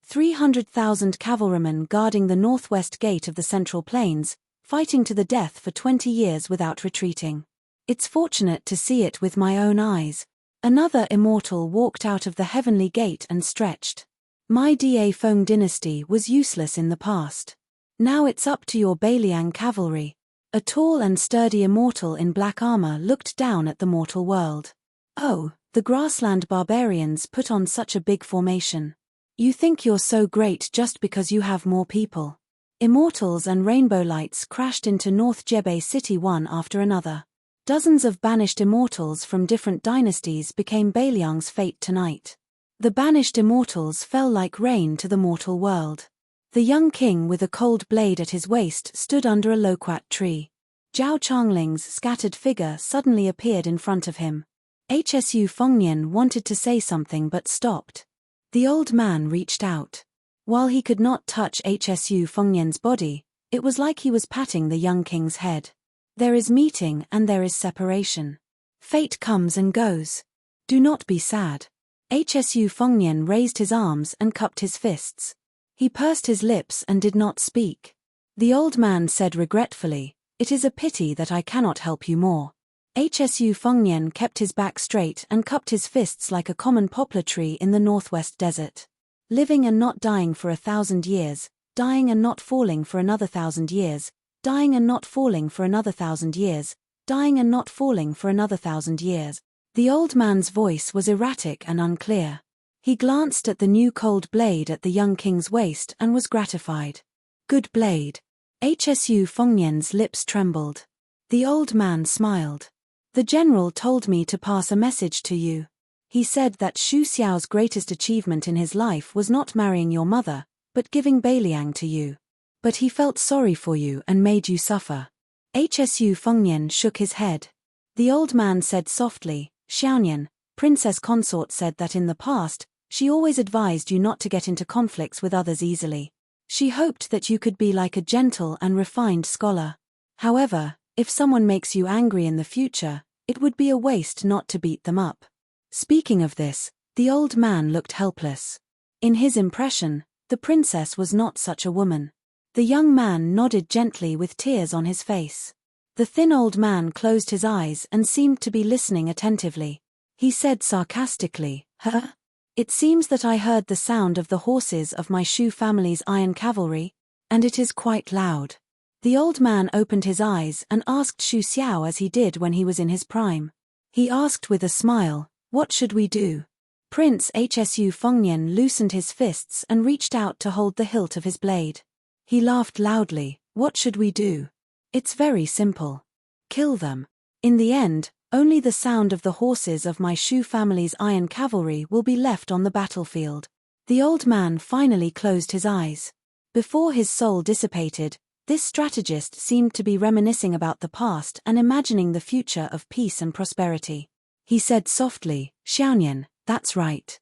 300,000 cavalrymen guarding the northwest gate of the Central Plains, fighting to the death for 20 years without retreating. It's fortunate to see it with my own eyes. Another immortal walked out of the heavenly gate and stretched. My Da Feng dynasty was useless in the past. Now it's up to your Beiliang cavalry. A tall and sturdy immortal in black armor looked down at the mortal world. Oh, the grassland barbarians put on such a big formation. You think you're so great just because you have more people. Immortals and rainbow lights crashed into North Jebei City one after another. Dozens of banished immortals from different dynasties became Beiliang's fate tonight. The banished immortals fell like rain to the mortal world. The young king with a cold blade at his waist stood under a loquat tree. Zhao Changling's scattered figure suddenly appeared in front of him. Hsu Fengnian wanted to say something but stopped. The old man reached out. While he could not touch Hsu Fengnian's body, it was like he was patting the young king's head. There is meeting and there is separation. Fate comes and goes. Do not be sad. Hsu Fengnian raised his arms and cupped his fists. He pursed his lips and did not speak. The old man said regretfully, "It is a pity that I cannot help you more." Hsu Fengnian kept his back straight and cupped his fists like a common poplar tree in the northwest desert. Living and not dying for 1,000 years, dying and not falling for another 1,000 years, dying and not falling for another 1,000 years, dying and not falling for another 1,000 years. The old man's voice was erratic and unclear. He glanced at the new cold blade at the young king's waist and was gratified. Good blade. Hsu Fengnian's lips trembled. The old man smiled. The general told me to pass a message to you. He said that Xu Xiao's greatest achievement in his life was not marrying your mother, but giving Beiliang to you. But he felt sorry for you and made you suffer. Hsu Fengnian shook his head. The old man said softly, "Xiaonian, Princess Consort said that in the past, she always advised you not to get into conflicts with others easily. She hoped that you could be like a gentle and refined scholar. However, if someone makes you angry in the future, it would be a waste not to beat them up." Speaking of this, the old man looked helpless. In his impression, the princess was not such a woman. The young man nodded gently with tears on his face. The thin old man closed his eyes and seemed to be listening attentively. He said sarcastically, "Huh? It seems that I heard the sound of the horses of my Shu family's iron cavalry, and it is quite loud." The old man opened his eyes and asked Xu Xiao as he did when he was in his prime. He asked with a smile, "What should we do?" Prince Hsu Fengnian loosened his fists and reached out to hold the hilt of his blade. He laughed loudly, "What should we do? It's very simple. Kill them. In the end, only the sound of the horses of my Shu family's iron cavalry will be left on the battlefield." The old man finally closed his eyes. Before his soul dissipated, this strategist seemed to be reminiscing about the past and imagining the future of peace and prosperity. He said softly, "Xiaonian, that's right."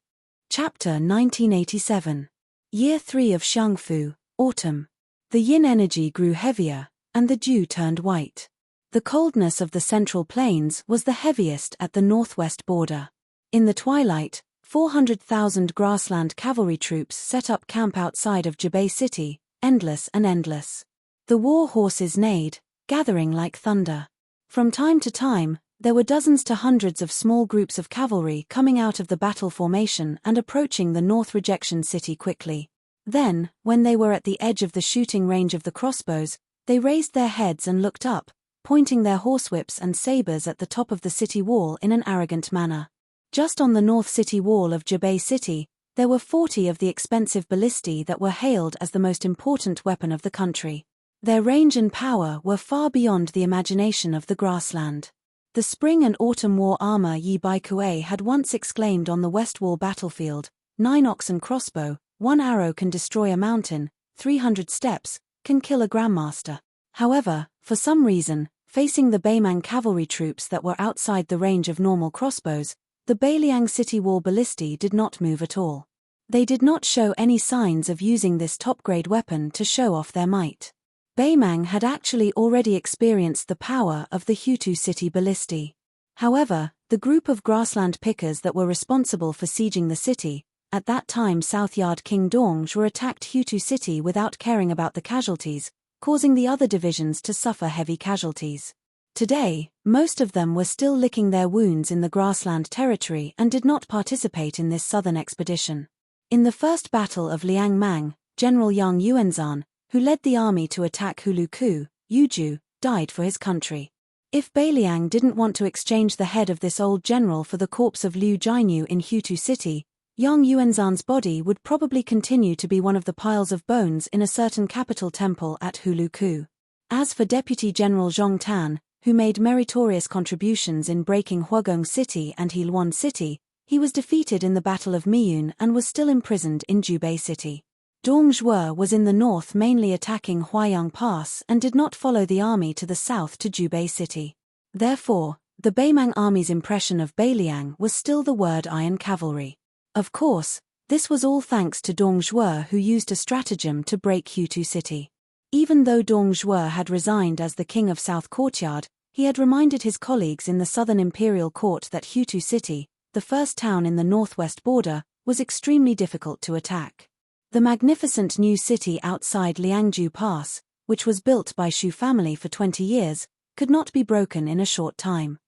Chapter 1987. Year 3 of Xiangfu, Autumn. The yin energy grew heavier, and the dew turned white. The coldness of the central plains was the heaviest at the northwest border. In the twilight, 400,000 grassland cavalry troops set up camp outside of Jebei City, endless and endless. The war horses neighed, gathering like thunder. From time to time, there were dozens to hundreds of small groups of cavalry coming out of the battle formation and approaching the North Rejection City quickly. Then, when they were at the edge of the shooting range of the crossbows, they raised their heads and looked up, pointing their horsewhips and sabers at the top of the city wall in an arrogant manner. Just on the north city wall of Jebei City, there were 40 of the expensive ballistae that were hailed as the most important weapon of the country. Their range and power were far beyond the imagination of the grassland. The spring and autumn war armor Yi Baikue had once exclaimed on the west wall battlefield, 9 oxen crossbow, 1 arrow can destroy a mountain, 300 steps, can kill a grandmaster. However, for some reason, facing the Beimang cavalry troops that were outside the range of normal crossbows, the Beiliang city wall ballistae did not move at all. They did not show any signs of using this top-grade weapon to show off their might. Beimang had actually already experienced the power of the Hutu city ballistae. However, the group of grassland pickers that were responsible for sieging the city, at that time South Yard King Dongzhi, attacked Hutu city without caring about the casualties, causing the other divisions to suffer heavy casualties. Today, most of them were still licking their wounds in the grassland territory and did not participate in this southern expedition. In the First Battle of Liang Mang, General Yang Yuanzhan, who led the army to attack Huluku, Yuju, died for his country. If Beiliang didn't want to exchange the head of this old general for the corpse of Liu Jianyu in Hutu City, Yang Yuanzhan's body would probably continue to be one of the piles of bones in a certain capital temple at Huluku. As for Deputy General Zhong Tan, who made meritorious contributions in breaking Huagong City and Heilwan City, he was defeated in the Battle of Miyun and was still imprisoned in Jubei City. Dong Zhuo was in the north mainly attacking Huayang Pass and did not follow the army to the south to Jubei City. Therefore, the Beimang army's impression of Beiliang was still the word iron cavalry. Of course, this was all thanks to Dong Zhuo, who used a stratagem to break Hutu City. Even though Dong Zhuo had resigned as the king of South Courtyard, he had reminded his colleagues in the southern imperial court that Hutu City, the first town in the northwest border, was extremely difficult to attack. The magnificent new city outside Liangju Pass, which was built by Shu family for 20 years, could not be broken in a short time.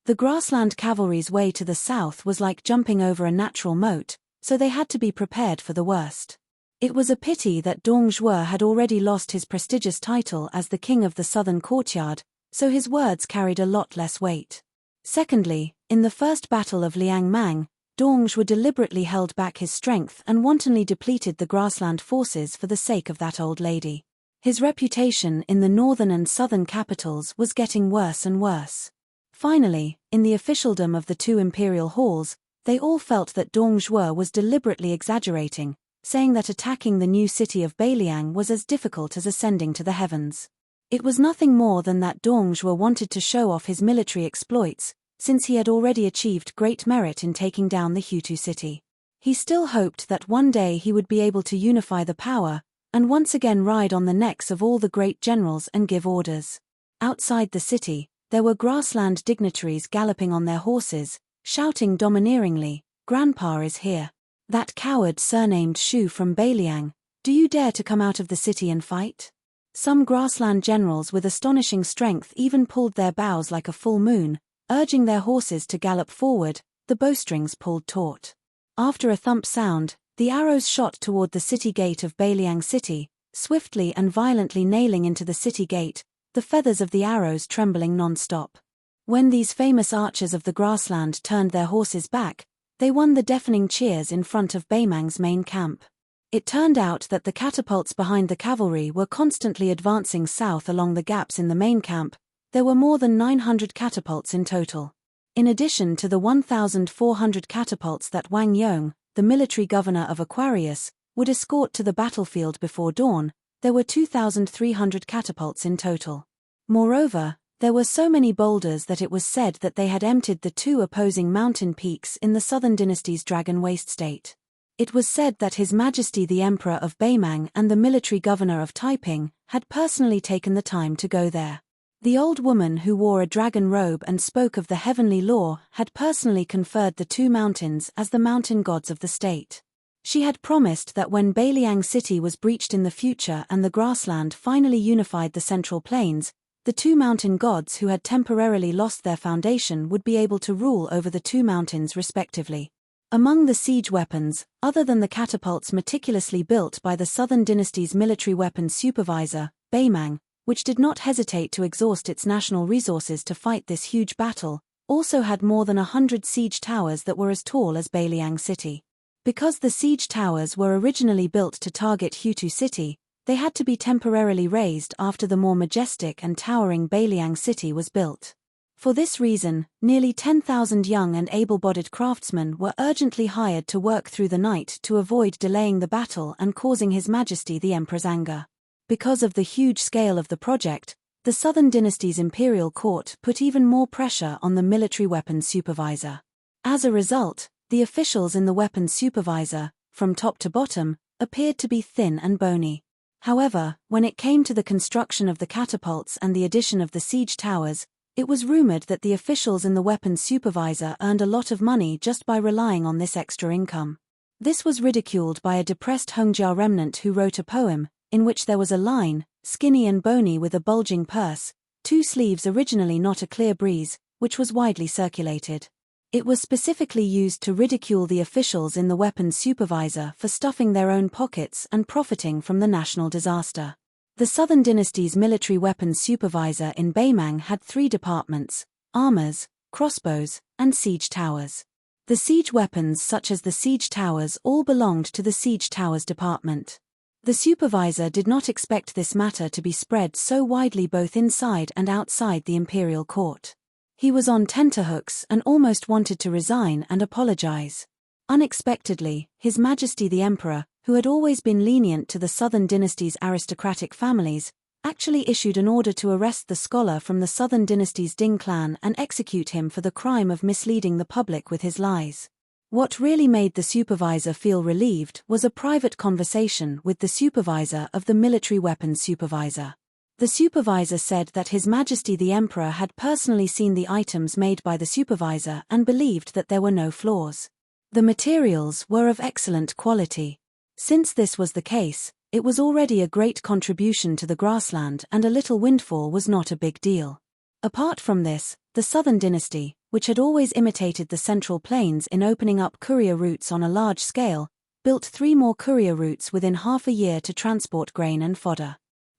The grassland cavalry's way to the south was like jumping over a natural moat, so they had to be prepared for the worst. It was a pity that Dong Zhuo had already lost his prestigious title as the king of the southern courtyard, so his words carried a lot less weight. Secondly, in the first battle of Liang Mang, Dong Zhuo deliberately held back his strength and wantonly depleted the grassland forces for the sake of that old lady. His reputation in the northern and southern capitals was getting worse and worse. Finally, in the officialdom of the two imperial halls, they all felt that Dong Zhuo was deliberately exaggerating, saying that attacking the new city of Beiliang was as difficult as ascending to the heavens. It was nothing more than that Dong Zhuo wanted to show off his military exploits, since he had already achieved great merit in taking down the Hutu city. He still hoped that one day he would be able to unify the power, and once again ride on the necks of all the great generals and give orders. Outside the city, there were grassland dignitaries galloping on their horses, shouting domineeringly, "Grandpa is here. That coward surnamed Shu from Beiliang, do you dare to come out of the city and fight?" Some grassland generals with astonishing strength even pulled their bows like a full moon, urging their horses to gallop forward, the bowstrings pulled taut. After a thump sound, the arrows shot toward the city gate of Beiliang City, swiftly and violently nailing into the city gate, the feathers of the arrows trembling non-stop. When these famous archers of the grassland turned their horses back, they won the deafening cheers in front of Beimang's main camp. It turned out that the catapults behind the cavalry were constantly advancing south along the gaps in the main camp. There were more than 900 catapults in total. In addition to the 1,400 catapults that Wang Yong, the military governor of Aquarius, would escort to the battlefield before dawn, there were 2,300 catapults in total. Moreover, there were so many boulders that it was said that they had emptied the two opposing mountain peaks in the Southern Dynasty's Dragon Waste State. It was said that His Majesty the Emperor of Beimang and the military governor of Taiping had personally taken the time to go there. The old woman who wore a dragon robe and spoke of the heavenly law had personally conferred the two mountains as the mountain gods of the state. She had promised that when Beiliang City was breached in the future and the grassland finally unified the Central Plains, the two mountain gods who had temporarily lost their foundation would be able to rule over the two mountains respectively. Among the siege weapons, other than the catapults meticulously built by the Southern Dynasty's military weapons supervisor, Beimang, which did not hesitate to exhaust its national resources to fight this huge battle, also had more than 100 siege towers that were as tall as Beiliang City. Because the siege towers were originally built to target Hutu City, they had to be temporarily raised after the more majestic and towering Beiliang City was built. For this reason, nearly 10,000 young and able-bodied craftsmen were urgently hired to work through the night to avoid delaying the battle and causing His Majesty the Emperor's anger. Because of the huge scale of the project, the Southern Dynasty's imperial court put even more pressure on the military weapons supervisor. As a result, the officials in the weapons supervisor, from top to bottom, appeared to be thin and bony. However, when it came to the construction of the catapults and the addition of the siege towers, it was rumored that the officials in the weapons supervisor earned a lot of money just by relying on this extra income. This was ridiculed by a depressed Hongjia remnant who wrote a poem, in which there was a line, "Skinny and bony with a bulging purse, two sleeves originally not a clear breeze," which was widely circulated. It was specifically used to ridicule the officials in the weapons supervisor for stuffing their own pockets and profiting from the national disaster. The Southern Dynasty's military weapons supervisor in Baimang had 3 departments: armors, crossbows, and siege towers. The siege weapons such as the siege towers all belonged to the siege towers department. The supervisor did not expect this matter to be spread so widely both inside and outside the imperial court. He was on tenterhooks and almost wanted to resign and apologize. Unexpectedly, His Majesty the Emperor, who had always been lenient to the Southern Dynasty's aristocratic families, actually issued an order to arrest the scholar from the Southern Dynasty's Ding clan and execute him for the crime of misleading the public with his lies. What really made the supervisor feel relieved was a private conversation with the supervisor of the military weapons supervisor. The supervisor said that His Majesty the Emperor had personally seen the items made by the supervisor and believed that there were no flaws. The materials were of excellent quality. Since this was the case, it was already a great contribution to the grassland and a little windfall was not a big deal. Apart from this, the Southern Dynasty, which had always imitated the Central Plains in opening up courier routes on a large scale, built 3 more courier routes within half a year to transport grain and fodder.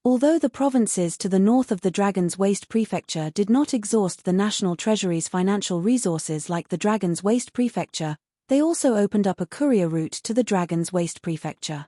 Although the provinces to the north of the Dragon's Waste Prefecture did not exhaust the National Treasury's financial resources like the Dragon's Waste Prefecture, they also opened up a courier route to the Dragon's Waste Prefecture.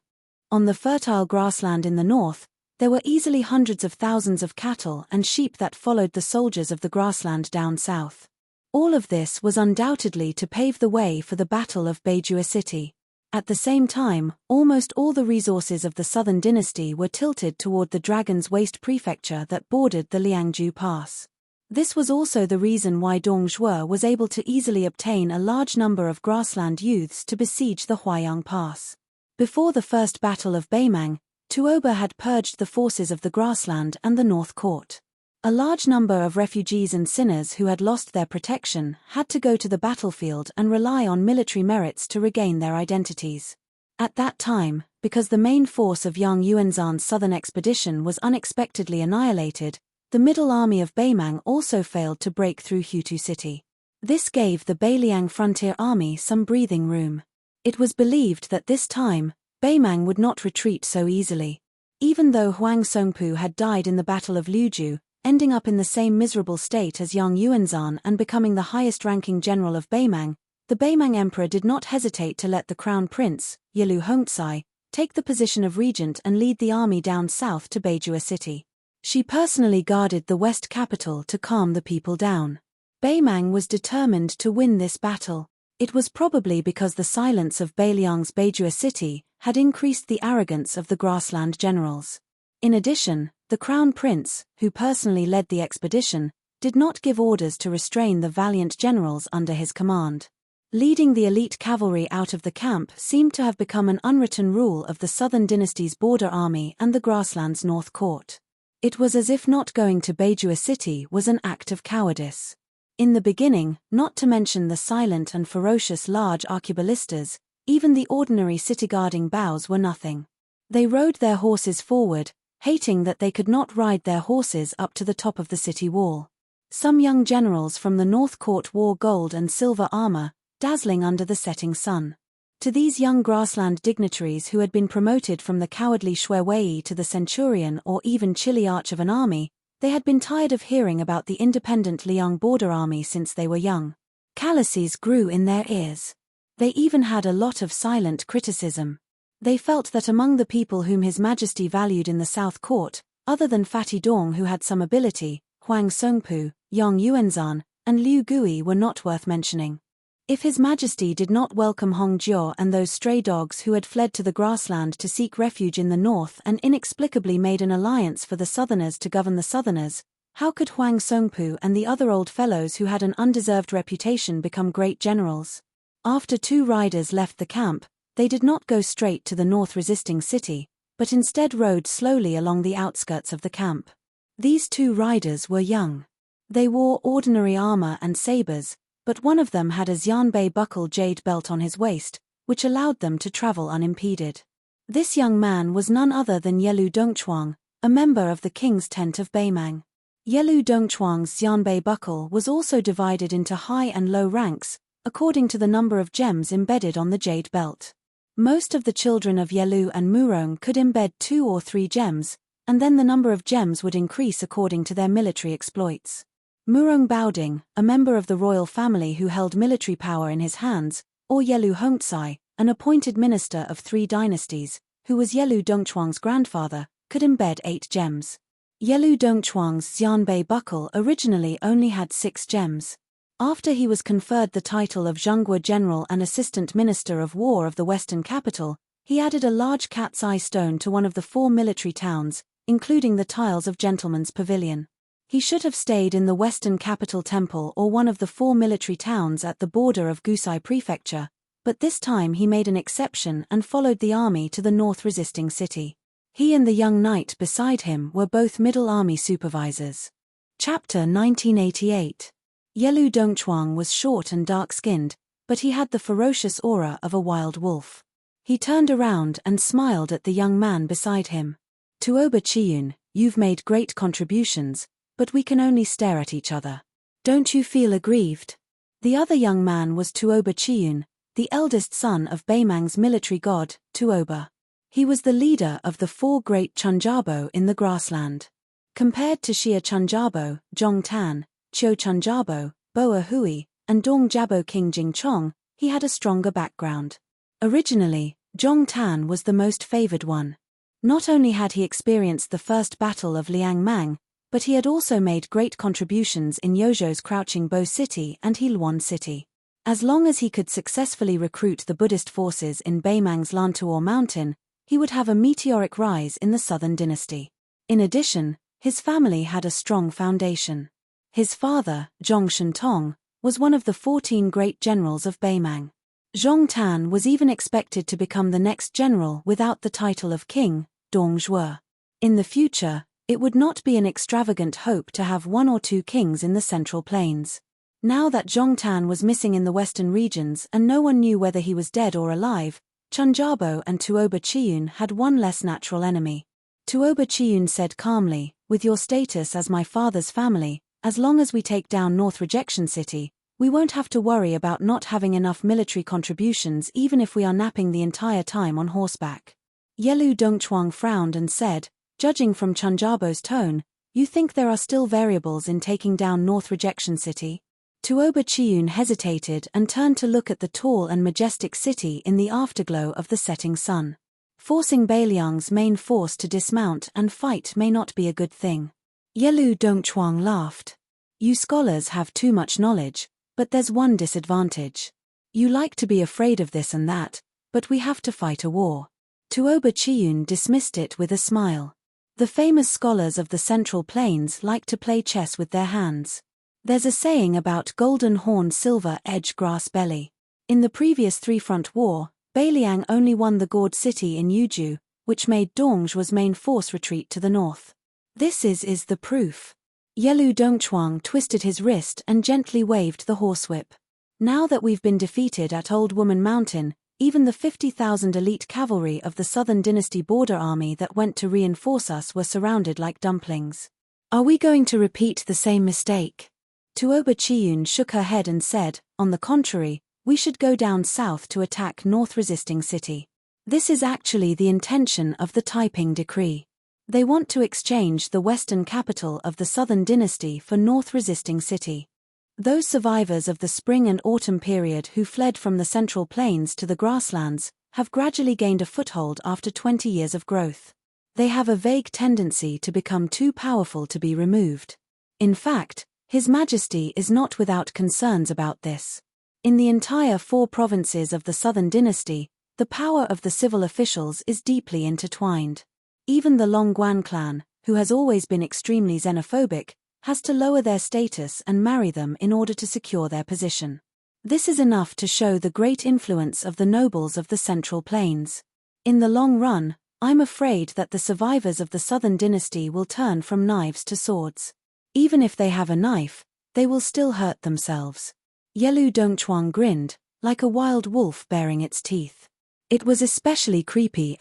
On the fertile grassland in the north, there were easily hundreds of thousands of cattle and sheep that followed the soldiers of the grassland down south. All of this was undoubtedly to pave the way for the Battle of Beijua City. At the same time, almost all the resources of the Southern Dynasty were tilted toward the Dragon's Waste Prefecture that bordered the Liangju Pass. This was also the reason why Dong Zhuo was able to easily obtain a large number of grassland youths to besiege the Huayang Pass. Before the First Battle of Baimang, Tuoba had purged the forces of the grassland and the North Court. A large number of refugees and sinners who had lost their protection had to go to the battlefield and rely on military merits to regain their identities. At that time, because the main force of Yang Yuanzhan's southern expedition was unexpectedly annihilated, the middle army of Baimang also failed to break through Hutu City. This gave the Beiliang frontier army some breathing room. It was believed that this time, Baimang would not retreat so easily. Even though Huang Songpu had died in the Battle of Liuju, ending up in the same miserable state as Yang Yuanzhan and becoming the highest-ranking general of Baimang, the Baimang emperor did not hesitate to let the crown prince, Yilu Hongzai, take the position of regent and lead the army down south to Beijua City. She personally guarded the west capital to calm the people down. Baimang was determined to win this battle. It was probably because the silence of Beiliang's Beijua City had increased the arrogance of the grassland generals. In addition, the crown prince, who personally led the expedition, did not give orders to restrain the valiant generals under his command. Leading the elite cavalry out of the camp seemed to have become an unwritten rule of the Southern Dynasty's border army and the grassland's North Court. It was as if not going to Beijua City was an act of cowardice. In the beginning, not to mention the silent and ferocious large arquebulistas, even the ordinary city-guarding bows were nothing. They rode their horses forward, hating that they could not ride their horses up to the top of the city wall. Some young generals from the North Court wore gold and silver armor, dazzling under the setting sun. To these young grassland dignitaries who had been promoted from the cowardly Shuewei to the centurion or even chilly arch of an army, they had been tired of hearing about the independent Liang border army since they were young. Calluses grew in their ears. They even had a lot of silent criticism. They felt that among the people whom His Majesty valued in the South Court, other than Fatty Dong who had some ability, Huang Songpu, Yang Yuanzhan, and Liu Gui were not worth mentioning. If His Majesty did not welcome Hong Jiao and those stray dogs who had fled to the grassland to seek refuge in the north and inexplicably made an alliance for the Southerners to govern the Southerners, how could Huang Songpu and the other old fellows who had an undeserved reputation become great generals? After 2 riders left the camp, they did not go straight to the north resisting city, but instead rode slowly along the outskirts of the camp. These 2 riders were young. They wore ordinary armor and sabers, but one of them had a Xianbei buckle jade belt on his waist, which allowed them to travel unimpeded. This young man was none other than Yelu Dongchuang, a member of the king's tent of Baimang. Yelu Dongchuang's Xianbei buckle was also divided into high and low ranks, according to the number of gems embedded on the jade belt. Most of the children of Yelu and Murong could embed 2 or 3 gems, and then the number of gems would increase according to their military exploits. Murong Baoding, a member of the royal family who held military power in his hands, or Yelu Hongzai, an appointed minister of 3 dynasties, who was Yelu Dongchuang's grandfather, could embed 8 gems. Yelu Dongchuang's Xianbei buckle originally only had 6 gems. After he was conferred the title of Zhengguo General and Assistant Minister of War of the Western Capital, he added a large cat's eye stone to one of the 4 military towns, including the tiles of Gentleman's Pavilion. He should have stayed in the Western Capital Temple or one of the 4 military towns at the border of Gusai Prefecture, but this time he made an exception and followed the army to the north resisting city. He and the young knight beside him were both middle army supervisors. Chapter 1988. Yelu Dongchuang was short and dark-skinned, but he had the ferocious aura of a wild wolf. He turned around and smiled at the young man beside him. Tuoba Chiyun, you've made great contributions, but we can only stare at each other. Don't you feel aggrieved? The other young man was Tuoba Chiyun, the eldest son of Beimang's military god, Tuoba. He was the leader of the 4 great Chunjabo in the grassland. Compared to Xia Chunjabo, Zhong Tan, Qiu Chunjabo, Boa Hui, and Dong Jabo King Jing Chong, he had a stronger background. Originally, Zhong Tan was the most favored one. Not only had he experienced the first battle of Liang Mang, but he had also made great contributions in Yozhou's Crouching Bow City and Heilwan City. As long as he could successfully recruit the Buddhist forces in Beimang's Lantuo Mountain, he would have a meteoric rise in the Southern Dynasty. In addition, his family had a strong foundation. His father, Zhong Shentong, was one of the 14 great generals of Beimang. Zhong Tan was even expected to become the next general without the title of king, Dong Zhuo. In the future, it would not be an extravagant hope to have 1 or 2 kings in the Central Plains. Now that Zhong Tan was missing in the western regions and no one knew whether he was dead or alive, Chunjabo and Tuoba Chiyun had one less natural enemy. Tuoba Chiyun said calmly, with your status as my father's family, as long as we take down North Rejection City, we won't have to worry about not having enough military contributions even if we are napping the entire time on horseback. Yelu Dongchuang frowned and said, judging from Chunjabo's tone, you think there are still variables in taking down North Rejection City? Tuoba Chiyun hesitated and turned to look at the tall and majestic city in the afterglow of the setting sun. Forcing Beiliang's main force to dismount and fight may not be a good thing. Yelu Dongchuang laughed. You scholars have too much knowledge, but there's one disadvantage. You like to be afraid of this and that, but we have to fight a war. Tuoba Chiyun dismissed it with a smile. The famous scholars of the Central Plains like to play chess with their hands. There's a saying about golden horn silver edge grass belly. In the previous 3-front war, Beiliang only won the Gourd city in Yuju, which made Dongzhuo's main force retreat to the north. This is the proof. Yelu Dongchuang twisted his wrist and gently waved the horsewhip. Now that we've been defeated at Old Woman Mountain, even the 50,000 elite cavalry of the Southern Dynasty border army that went to reinforce us were surrounded like dumplings. Are we going to repeat the same mistake? Tuoba Chiyun shook her head and said, on the contrary, we should go down south to attack North Resisting City. This is actually the intention of the Taiping Decree. They want to exchange the western capital of the Southern Dynasty for North Resisting City. Those survivors of the spring and autumn period who fled from the Central Plains to the grasslands have gradually gained a foothold after 20 years of growth. They have a vague tendency to become too powerful to be removed. In fact, His Majesty is not without concerns about this. In the entire 4 provinces of the Southern Dynasty, the power of the civil officials is deeply intertwined. Even the Longguan clan, who has always been extremely xenophobic, has to lower their status and marry them in order to secure their position. This is enough to show the great influence of the nobles of the Central Plains. In the long run, I'm afraid that the survivors of the Southern Dynasty will turn from knives to swords. Even if they have a knife, they will still hurt themselves. Yelu Dongchuang grinned, like a wild wolf baring its teeth. It was especially creepy.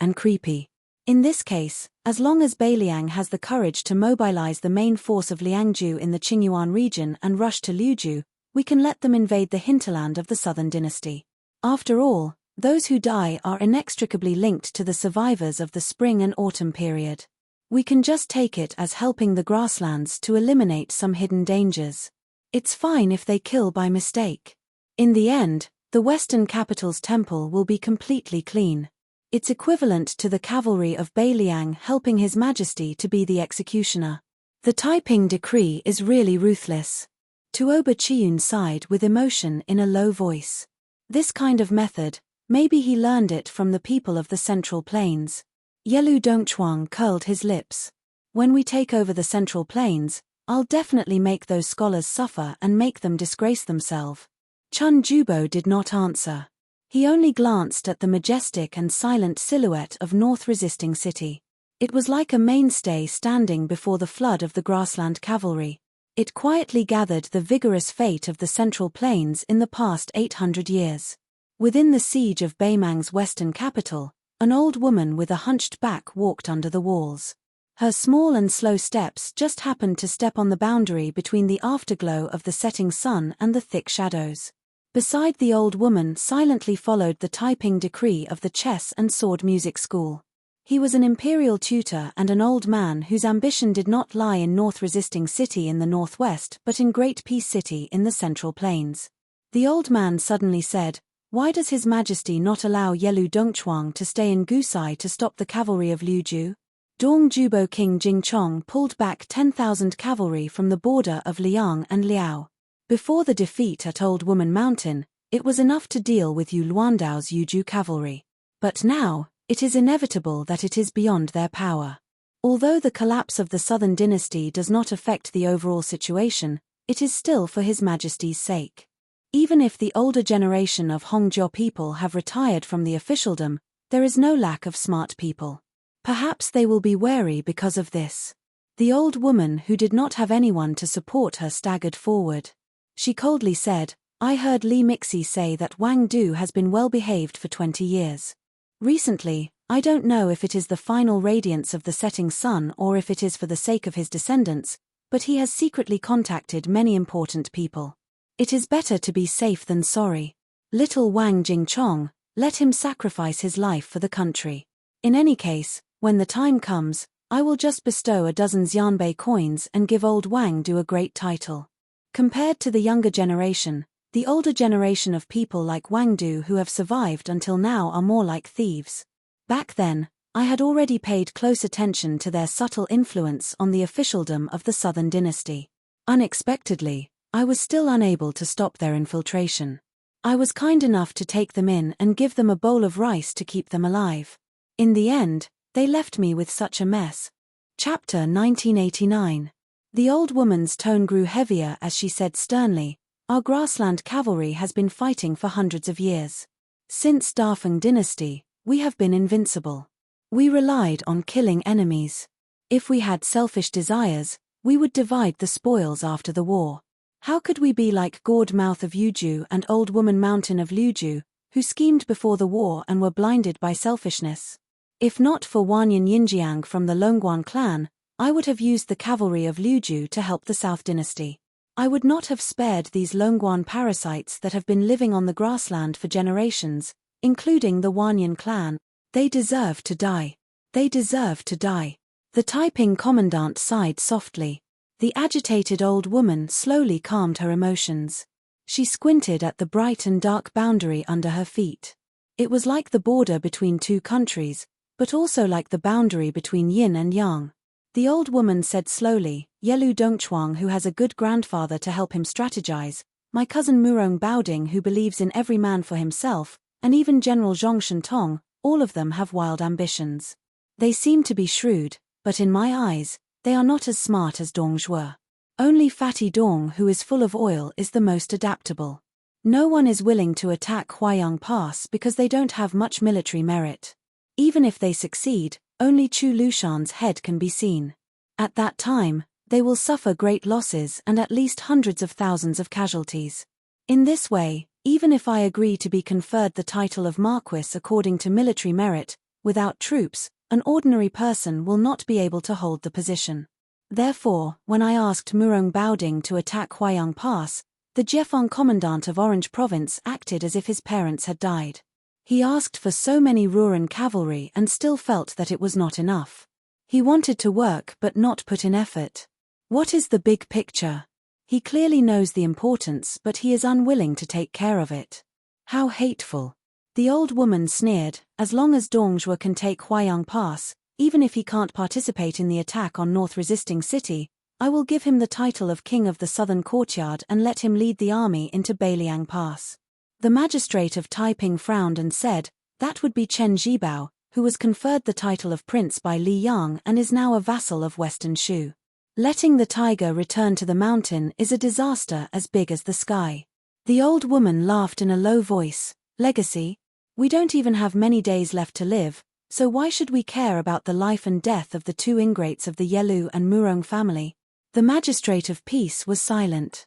In this case, as long as Beiliang has the courage to mobilize the main force of Liangju in the Qingyuan region and rush to Liuju, we can let them invade the hinterland of the Southern Dynasty. After all, those who die are inextricably linked to the survivors of the spring and autumn period. We can just take it as helping the grasslands to eliminate some hidden dangers. It's fine if they kill by mistake. In the end, the Western capital's temple will be completely clean. It's equivalent to the cavalry of Beiliang helping His Majesty to be the executioner. The Taiping decree is really ruthless. Tuoba Chiyun sighed with emotion in a low voice. This kind of method, maybe he learned it from the people of the Central Plains. Yelu Dongchuang curled his lips. When we take over the Central Plains, I'll definitely make those scholars suffer and make them disgrace themselves. Chun Jubo did not answer. He only glanced at the majestic and silent silhouette of North Resisting City. It was like a mainstay standing before the flood of the grassland cavalry. It quietly gathered the vigorous fate of the Central Plains in the past 800 years. Within the siege of Beimang's western capital, an old woman with a hunched back walked under the walls. Her small and slow steps just happened to step on the boundary between the afterglow of the setting sun and the thick shadows. Beside the old woman silently followed the Taiping decree of the chess and sword music school. He was an imperial tutor and an old man whose ambition did not lie in North Resisting City in the northwest but in Great Peace City in the Central Plains. The old man suddenly said, "Why does His Majesty not allow Yelu Dongchuang to stay in Gusai to stop the cavalry of Liuju?" Dong Jubo King Jingchong pulled back 10,000 cavalry from the border of Liang and Liao. Before the defeat at Old Woman Mountain, it was enough to deal with Yu Luandao's Yuju cavalry. But now, it is inevitable that it is beyond their power. Although the collapse of the Southern Dynasty does not affect the overall situation, it is still for His Majesty's sake. Even if the older generation of Hongjiao people have retired from the officialdom, there is no lack of smart people. Perhaps they will be wary because of this. The old woman who did not have anyone to support her staggered forward. She coldly said, "I heard Li Mixi say that Wang Du has been well behaved for 20 years. Recently, I don't know if it is the final radiance of the setting sun or if it is for the sake of his descendants, but he has secretly contacted many important people. It is better to be safe than sorry. Little Wang Jingchong, let him sacrifice his life for the country. In any case, when the time comes, I will just bestow a dozen Xianbei coins and give old Wang Du a great title." Compared to the younger generation, the older generation of people like Wang Du who have survived until now are more like thieves. Back then, I had already paid close attention to their subtle influence on the officialdom of the Southern Dynasty. Unexpectedly, I was still unable to stop their infiltration. I was kind enough to take them in and give them a bowl of rice to keep them alive. In the end, they left me with such a mess. Chapter 1989. The old woman's tone grew heavier as she said sternly, "Our grassland cavalry has been fighting for hundreds of years. Since Dafeng Dynasty, we have been invincible. We relied on killing enemies. If we had selfish desires, we would divide the spoils after the war. How could we be like Gourd Mouth of Yuju and Old Woman Mountain of Liuju, who schemed before the war and were blinded by selfishness? If not for Wanyan Yinjiang from the Longguan clan, I would have used the cavalry of Liuju to help the South Dynasty. I would not have spared these Longguan parasites that have been living on the grassland for generations, including the Wanyan clan. They deserve to die. They deserve to die." The Taiping commandant sighed softly. The agitated old woman slowly calmed her emotions. She squinted at the bright and dark boundary under her feet. It was like the border between two countries, but also like the boundary between yin and yang. The old woman said slowly, "Yelu Dongchuang who has a good grandfather to help him strategize, my cousin Murong Baoding who believes in every man for himself, and even General Zhong Shentong, all of them have wild ambitions. They seem to be shrewd, but in my eyes, they are not as smart as Dong Zhuo. Only Fatty Dong who is full of oil is the most adaptable. No one is willing to attack Huayang Pass because they don't have much military merit. Even if they succeed, only Chu Lushan's head can be seen. At that time, they will suffer great losses and at least hundreds of thousands of casualties. In this way, even if I agree to be conferred the title of Marquis according to military merit, without troops, an ordinary person will not be able to hold the position. Therefore, when I asked Murong Baoding to attack Huayang Pass, The Jiefeng commandant of Orange Province acted as if his parents had died. He asked for so many Ruran cavalry and still felt that it was not enough. He wanted to work but not put in effort. What is the big picture? He clearly knows the importance but he is unwilling to take care of it. How hateful. The old woman sneered, as long as Dongzhuo can take Huayang Pass, even if he can't participate in the attack on North Resisting City, I will give him the title of King of the Southern Courtyard and let him lead the army into Beiliang Pass. The magistrate of Taiping frowned and said, that would be Chen Zhibao, who was conferred the title of prince by Li Yang and is now a vassal of Western Shu. Letting the tiger return to the mountain is a disaster as big as the sky. The old woman laughed in a low voice. Legacy? We don't even have many days left to live, so why should we care about the life and death of the two ingrates of the Yelu and Murong family? The magistrate of peace was silent.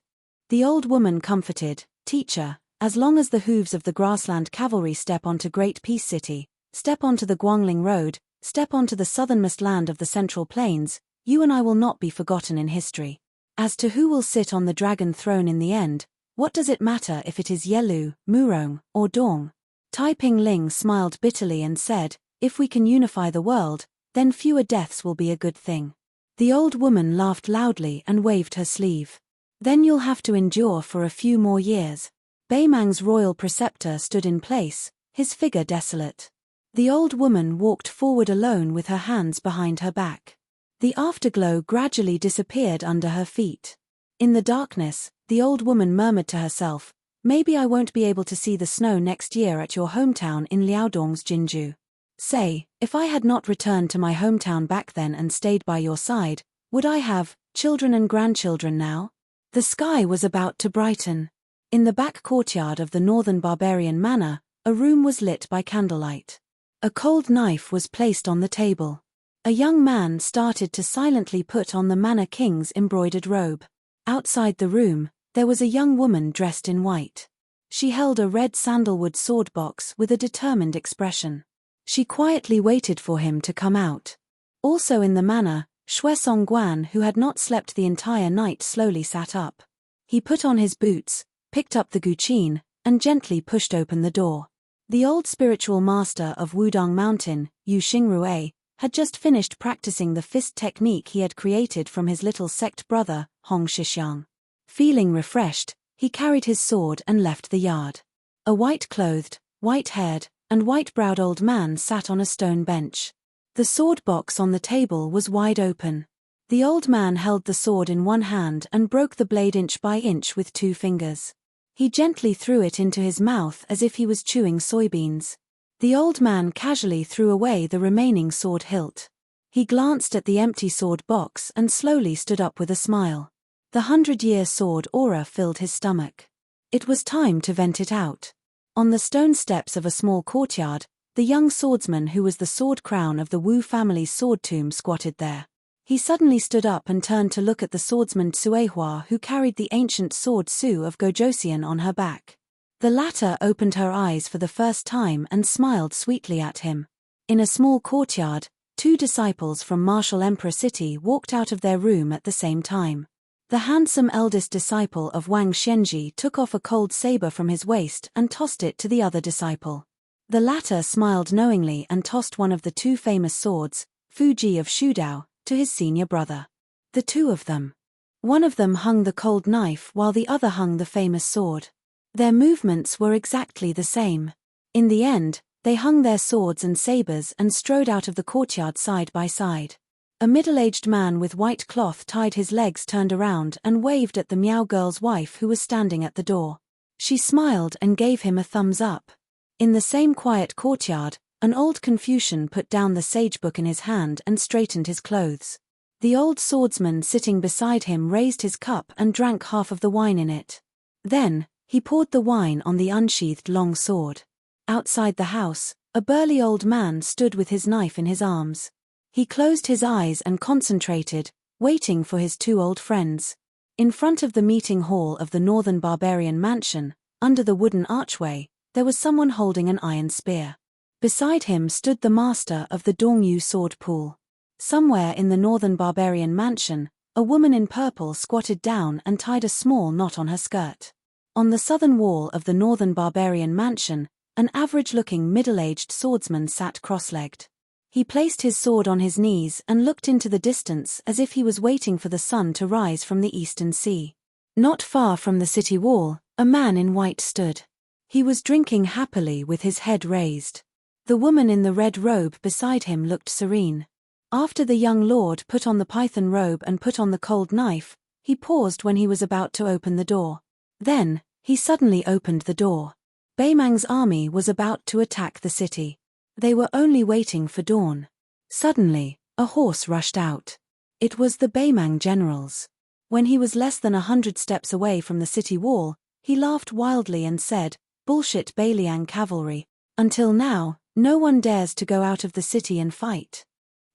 The old woman comforted, Teacher, as long as the hooves of the grassland cavalry step onto Great Peace City, step onto the Guangling Road, step onto the southernmost land of the Central Plains, you and I will not be forgotten in history. As to who will sit on the dragon throne in the end, what does it matter if it is Yelu, Murong, or Dong? Taiping Ling smiled bitterly and said, if we can unify the world, then fewer deaths will be a good thing. The old woman laughed loudly and waved her sleeve. Then you'll have to endure for a few more years. Beimang's royal preceptor stood in place, his figure desolate. The old woman walked forward alone with her hands behind her back. The afterglow gradually disappeared under her feet. In the darkness, the old woman murmured to herself, maybe I won't be able to see the snow next year at your hometown in Liaodong's Jinju. Say, if I had not returned to my hometown back then and stayed by your side, would I have children and grandchildren now? The sky was about to brighten. In the back courtyard of the northern barbarian manor, a room was lit by candlelight. A cold knife was placed on the table. A young man started to silently put on the manor king's embroidered robe. Outside the room, there was a young woman dressed in white. She held a red sandalwood sword box with a determined expression. She quietly waited for him to come out. Also in the manor, Shui Songguan, who had not slept the entire night, slowly sat up. He put on his boots, picked up the guqin, and gently pushed open the door. The old spiritual master of Wudong Mountain, Yu Xingrue, had just finished practicing the fist technique he had created from his little sect brother, Hong Shixiang. Feeling refreshed, he carried his sword and left the yard. A white-clothed, white-haired, and white-browed old man sat on a stone bench. The sword box on the table was wide open. The old man held the sword in one hand and broke the blade inch by inch with 2 fingers. He gently threw it into his mouth as if he was chewing soybeans. The old man casually threw away the remaining sword hilt. He glanced at the empty sword box and slowly stood up with a smile. The 100-year sword aura filled his stomach. It was time to vent it out. On the stone steps of a small courtyard, the young swordsman who was the sword crown of the Wu family's sword tomb squatted there. He suddenly stood up and turned to look at the swordsman Cuehua, who carried the ancient sword Su of Gojosian on her back. The latter opened her eyes for the first time and smiled sweetly at him. In a small courtyard, 2 disciples from Martial Emperor City walked out of their room at the same time. The handsome eldest disciple of Wang Xianji took off a cold saber from his waist and tossed it to the other disciple. The latter smiled knowingly and tossed one of the 2 famous swords, Fuji of Shudao, to his senior brother. The 2 of them. One of them hung the cold knife while the other hung the famous sword. Their movements were exactly the same. In the end, they hung their swords and sabers and strode out of the courtyard side by side. A middle-aged man with white cloth tied his legs turned around and waved at the Miao girl's wife who was standing at the door. She smiled and gave him a thumbs up. In the same quiet courtyard, an old Confucian put down the sage book in his hand and straightened his clothes. The old swordsman sitting beside him raised his cup and drank half of the wine in it. Then, he poured the wine on the unsheathed long sword. Outside the house, a burly old man stood with his knife in his arms. He closed his eyes and concentrated, waiting for his 2 old friends. In front of the meeting hall of the northern barbarian mansion, under the wooden archway, there was someone holding an iron spear. Beside him stood the master of the Dongyu sword pool. Somewhere in the northern barbarian mansion, a woman in purple squatted down and tied a small knot on her skirt. On the southern wall of the northern barbarian mansion, an average-looking middle-aged swordsman sat cross-legged. He placed his sword on his knees and looked into the distance as if he was waiting for the sun to rise from the eastern sea. Not far from the city wall, a man in white stood. He was drinking happily with his head raised. The woman in the red robe beside him looked serene. After the young lord put on the python robe and put on the cold knife, he paused when he was about to open the door. Then, he suddenly opened the door. Baimang's army was about to attack the city. They were only waiting for dawn. Suddenly, a horse rushed out. It was the Baimang generals. When he was less than 100 steps away from the city wall, he laughed wildly and said, "Bullshit Bailiang cavalry. Until now, no one dares to go out of the city and fight."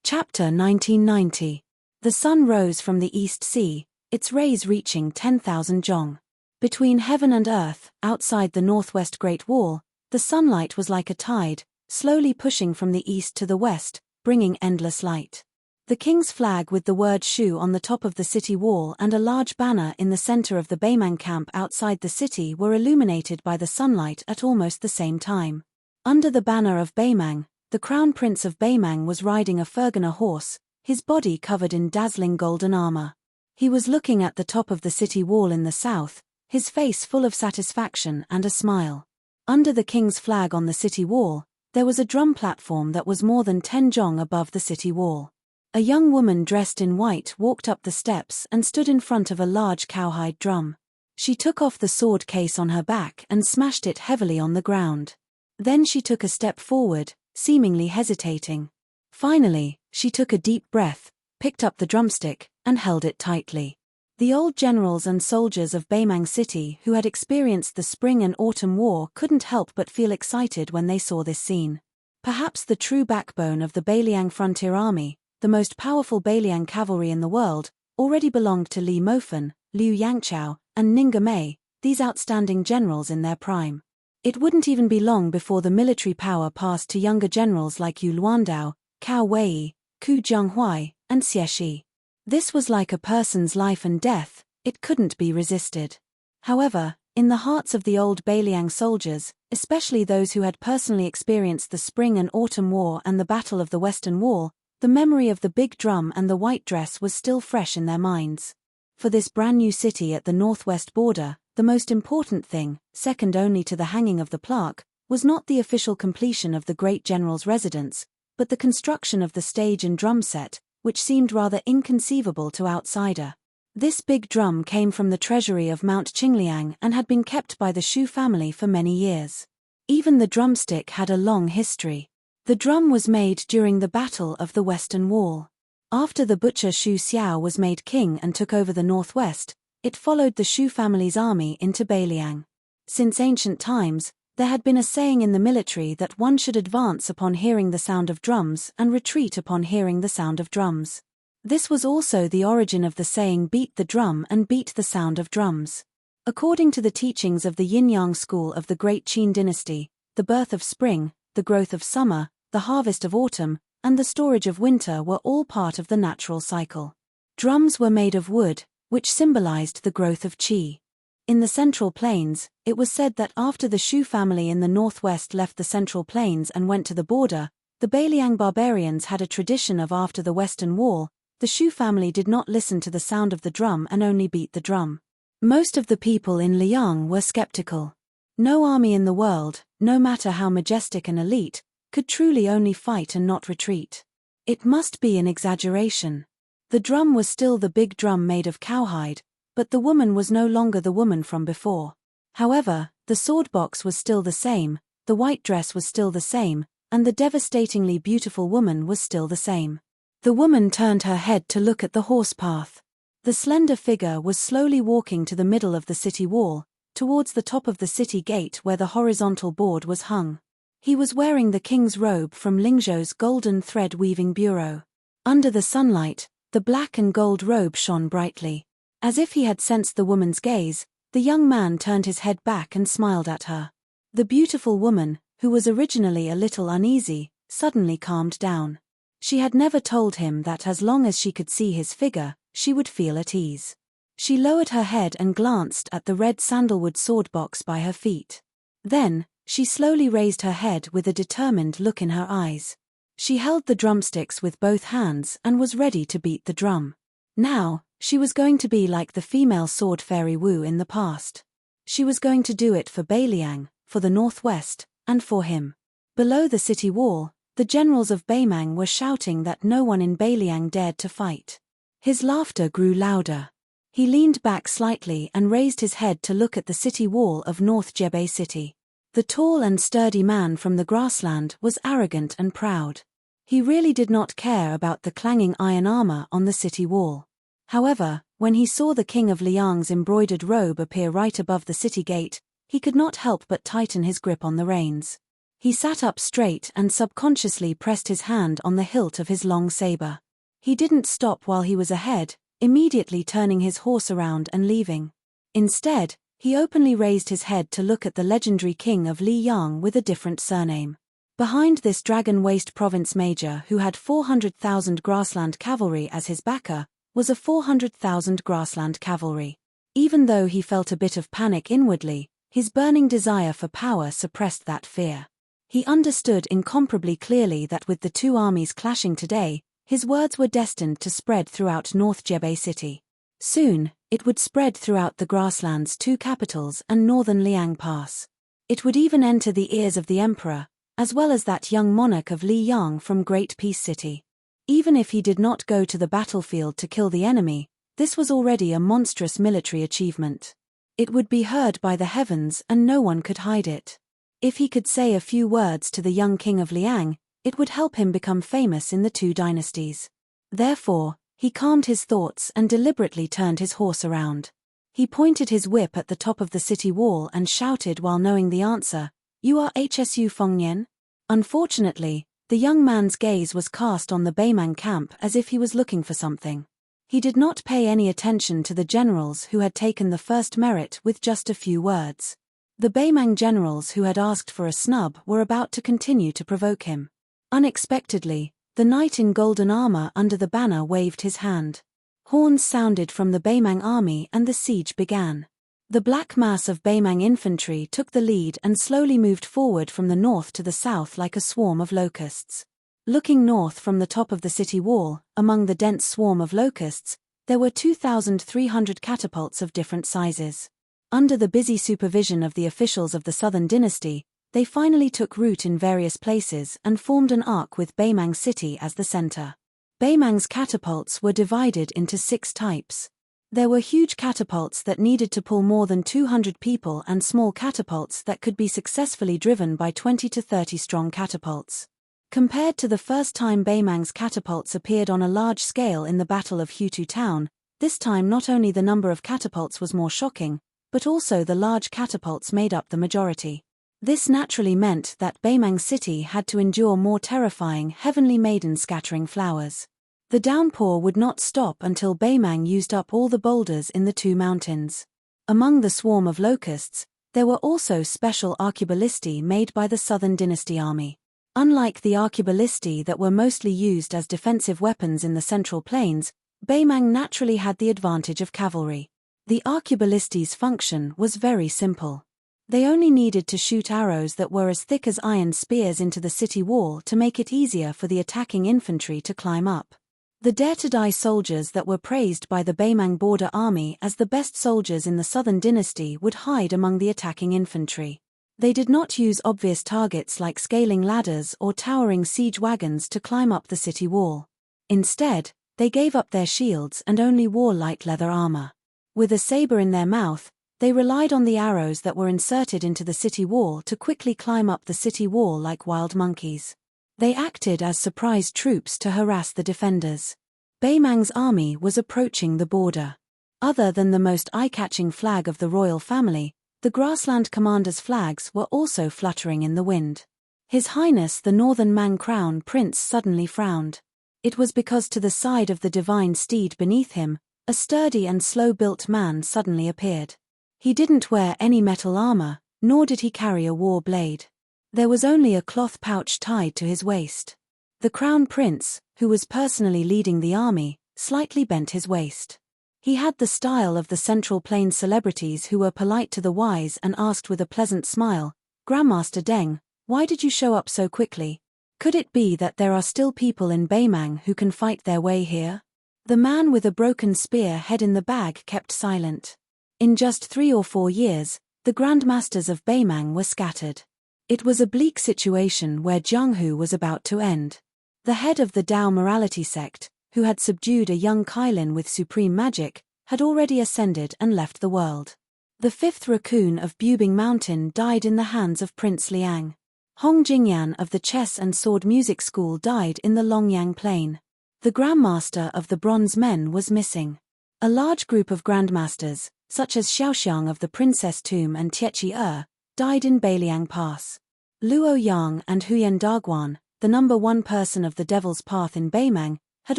Chapter 1990. The sun rose from the East Sea, its rays reaching 10,000 jong. Between heaven and earth, outside the northwest Great Wall, the sunlight was like a tide, slowly pushing from the east to the west, bringing endless light. The king's flag with the word Shu on the top of the city wall and a large banner in the center of the Baimang camp outside the city were illuminated by the sunlight at almost the same time. Under the banner of Baimang, the crown prince of Baimang was riding a Fergana horse, his body covered in dazzling golden armor. He was looking at the top of the city wall in the south, his face full of satisfaction and a smile. Under the king's flag on the city wall, there was a drum platform that was more than 10 jong above the city wall. A young woman dressed in white walked up the steps and stood in front of a large cowhide drum. She took off the sword case on her back and smashed it heavily on the ground. Then she took a step forward, seemingly hesitating. Finally, she took a deep breath, picked up the drumstick, and held it tightly. The old generals and soldiers of Baimang City who had experienced the Spring and Autumn War couldn't help but feel excited when they saw this scene. Perhaps the true backbone of the Bailiang Frontier Army, the most powerful Bailiang cavalry in the world, already belonged to Li Mofen, Liu Yangchao, and Ninga Mei, these outstanding generals in their prime. It wouldn't even be long before the military power passed to younger generals like Yu Luandao, Cao Wei, Ku Jianghuai, and Xie Shi. This was like a person's life and death, it couldn't be resisted. However, in the hearts of the old Bailiang soldiers, especially those who had personally experienced the Spring and Autumn War and the Battle of the Western Wall, the memory of the big drum and the white dress was still fresh in their minds. For this brand new city at the northwest border, the most important thing, second only to the hanging of the plaque, was not the official completion of the great general's residence, but the construction of the stage and drum set, which seemed rather inconceivable to outsider. This big drum came from the treasury of Mount Qingliang and had been kept by the Shu family for many years. Even the drumstick had a long history. The drum was made during the Battle of the Western Wall. After the butcher Shu Xiao was made king and took over the northwest, it followed the Shu family's army into Bailiang. Since ancient times, there had been a saying in the military that one should advance upon hearing the sound of drums and retreat upon hearing the sound of drums. This was also the origin of the saying beat the drum and beat the sound of drums. According to the teachings of the Yin-Yang school of the Great Qin dynasty, the birth of spring, the growth of summer, the harvest of autumn, and the storage of winter were all part of the natural cycle. Drums were made of wood, which symbolized the growth of qi. In the Central Plains, it was said that after the Shu family in the northwest left the Central Plains and went to the border, the Bailiang barbarians had a tradition of after the Western Wall, the Shu family did not listen to the sound of the drum and only beat the drum. Most of the people in Liang were skeptical. No army in the world, no matter how majestic and elite, could truly only fight and not retreat. It must be an exaggeration. The drum was still the big drum made of cowhide, but the woman was no longer the woman from before. However, the sword box was still the same, the white dress was still the same, and the devastatingly beautiful woman was still the same. The woman turned her head to look at the horse path. The slender figure was slowly walking to the middle of the city wall, towards the top of the city gate where the horizontal board was hung. He was wearing the king's robe from Lingzhou's golden thread weaving bureau. Under the sunlight, the black and gold robe shone brightly. As if he had sensed the woman's gaze, the young man turned his head back and smiled at her. The beautiful woman, who was originally a little uneasy, suddenly calmed down. She had never told him that as long as she could see his figure, she would feel at ease. She lowered her head and glanced at the red sandalwood sword box by her feet. Then, she slowly raised her head with a determined look in her eyes. She held the drumsticks with both hands and was ready to beat the drum. Now, she was going to be like the female sword fairy Wu in the past. She was going to do it for Beiliang, for the northwest, and for him. Below the city wall, the generals of Beimang were shouting that no one in Beiliang dared to fight. His laughter grew louder. He leaned back slightly and raised his head to look at the city wall of North Jebei City. The tall and sturdy man from the grassland was arrogant and proud. He really did not care about the clanging iron armor on the city wall. However, when he saw the king of Liang's embroidered robe appear right above the city gate, he could not help but tighten his grip on the reins. He sat up straight and subconsciously pressed his hand on the hilt of his long saber. He didn't stop while he was ahead, immediately turning his horse around and leaving. Instead, he openly raised his head to look at the legendary king of Liyang with a different surname. Behind this dragon waste province major who had 400,000 grassland cavalry as his backer, was a 400,000 grassland cavalry. Even though he felt a bit of panic inwardly, his burning desire for power suppressed that fear. He understood incomparably clearly that with the two armies clashing today, his words were destined to spread throughout North Jebei City. Soon, it would spread throughout the grassland's two capitals and northern Liang Pass. It would even enter the ears of the emperor, as well as that young monarch of Liyang from Great Peace City. Even if he did not go to the battlefield to kill the enemy, this was already a monstrous military achievement. It would be heard by the heavens and no one could hide it. If he could say a few words to the young king of Liang, it would help him become famous in the two dynasties. Therefore, he calmed his thoughts and deliberately turned his horse around. He pointed his whip at the top of the city wall and shouted while knowing the answer, "You are Hsu Fengnian?" Unfortunately, the young man's gaze was cast on the Beimang camp as if he was looking for something. He did not pay any attention to the generals who had taken the first merit with just a few words. The Beimang generals who had asked for a snub were about to continue to provoke him. Unexpectedly, the knight in golden armor under the banner waved his hand. Horns sounded from the Beimang army and the siege began. The black mass of Beimang infantry took the lead and slowly moved forward from the north to the south like a swarm of locusts. Looking north from the top of the city wall, among the dense swarm of locusts, there were 2,300 catapults of different sizes. Under the busy supervision of the officials of the Southern Dynasty, they finally took root in various places and formed an arc with Beimang City as the center. Beimang's catapults were divided into 6 types. There were huge catapults that needed to pull more than 200 people and small catapults that could be successfully driven by 20 to 30 strong catapults. Compared to the first time Beimang's catapults appeared on a large scale in the Battle of Hutu Town, this time not only the number of catapults was more shocking, but also the large catapults made up the majority. This naturally meant that Beimang City had to endure more terrifying heavenly maiden scattering flowers. The downpour would not stop until Beimang used up all the boulders in the two mountains. Among the swarm of locusts, there were also special arqueballistae made by the Southern Dynasty army. Unlike the arqueballistae that were mostly used as defensive weapons in the Central Plains, Beimang naturally had the advantage of cavalry. The arqueballistae's function was very simple. They only needed to shoot arrows that were as thick as iron spears into the city wall to make it easier for the attacking infantry to climb up. The dare-to-die soldiers that were praised by the Beimang border army as the best soldiers in the Southern Dynasty would hide among the attacking infantry. They did not use obvious targets like scaling ladders or towering siege wagons to climb up the city wall. Instead, they gave up their shields and only wore light leather armor. With a saber in their mouth, they relied on the arrows that were inserted into the city wall to quickly climb up the city wall like wild monkeys. They acted as surprise troops to harass the defenders. Beimang's army was approaching the border. Other than the most eye-catching flag of the royal family, the grassland commander's flags were also fluttering in the wind. His Highness the Northern Mang Crown Prince suddenly frowned. It was because to the side of the divine steed beneath him, a sturdy and slow-built man suddenly appeared. He didn't wear any metal armor, nor did he carry a war blade. There was only a cloth pouch tied to his waist. The Crown Prince, who was personally leading the army, slightly bent his waist. He had the style of the Central Plains celebrities who were polite to the wise and asked with a pleasant smile, "Grandmaster Deng, why did you show up so quickly? Could it be that there are still people in Beimang who can fight their way here?" The man with a broken spear head in the bag kept silent. In just 3 or 4 years, the grandmasters of Beimang were scattered. It was a bleak situation where Jianghu was about to end. The head of the Tao morality sect, who had subdued a young Kailin with supreme magic, had already ascended and left the world. The 5th raccoon of Bubing Mountain died in the hands of Prince Liang. Hong Jingyan of the chess and sword music school died in the Longyang Plain. The grandmaster of the Bronze Men was missing. A large group of grandmasters, such as Xiaoxiang of the Princess Tomb and Tietchi died in Beiliang Pass. Luo Yang and Huyen Daguan, the #1 person of the Devil's Path in Beimang, had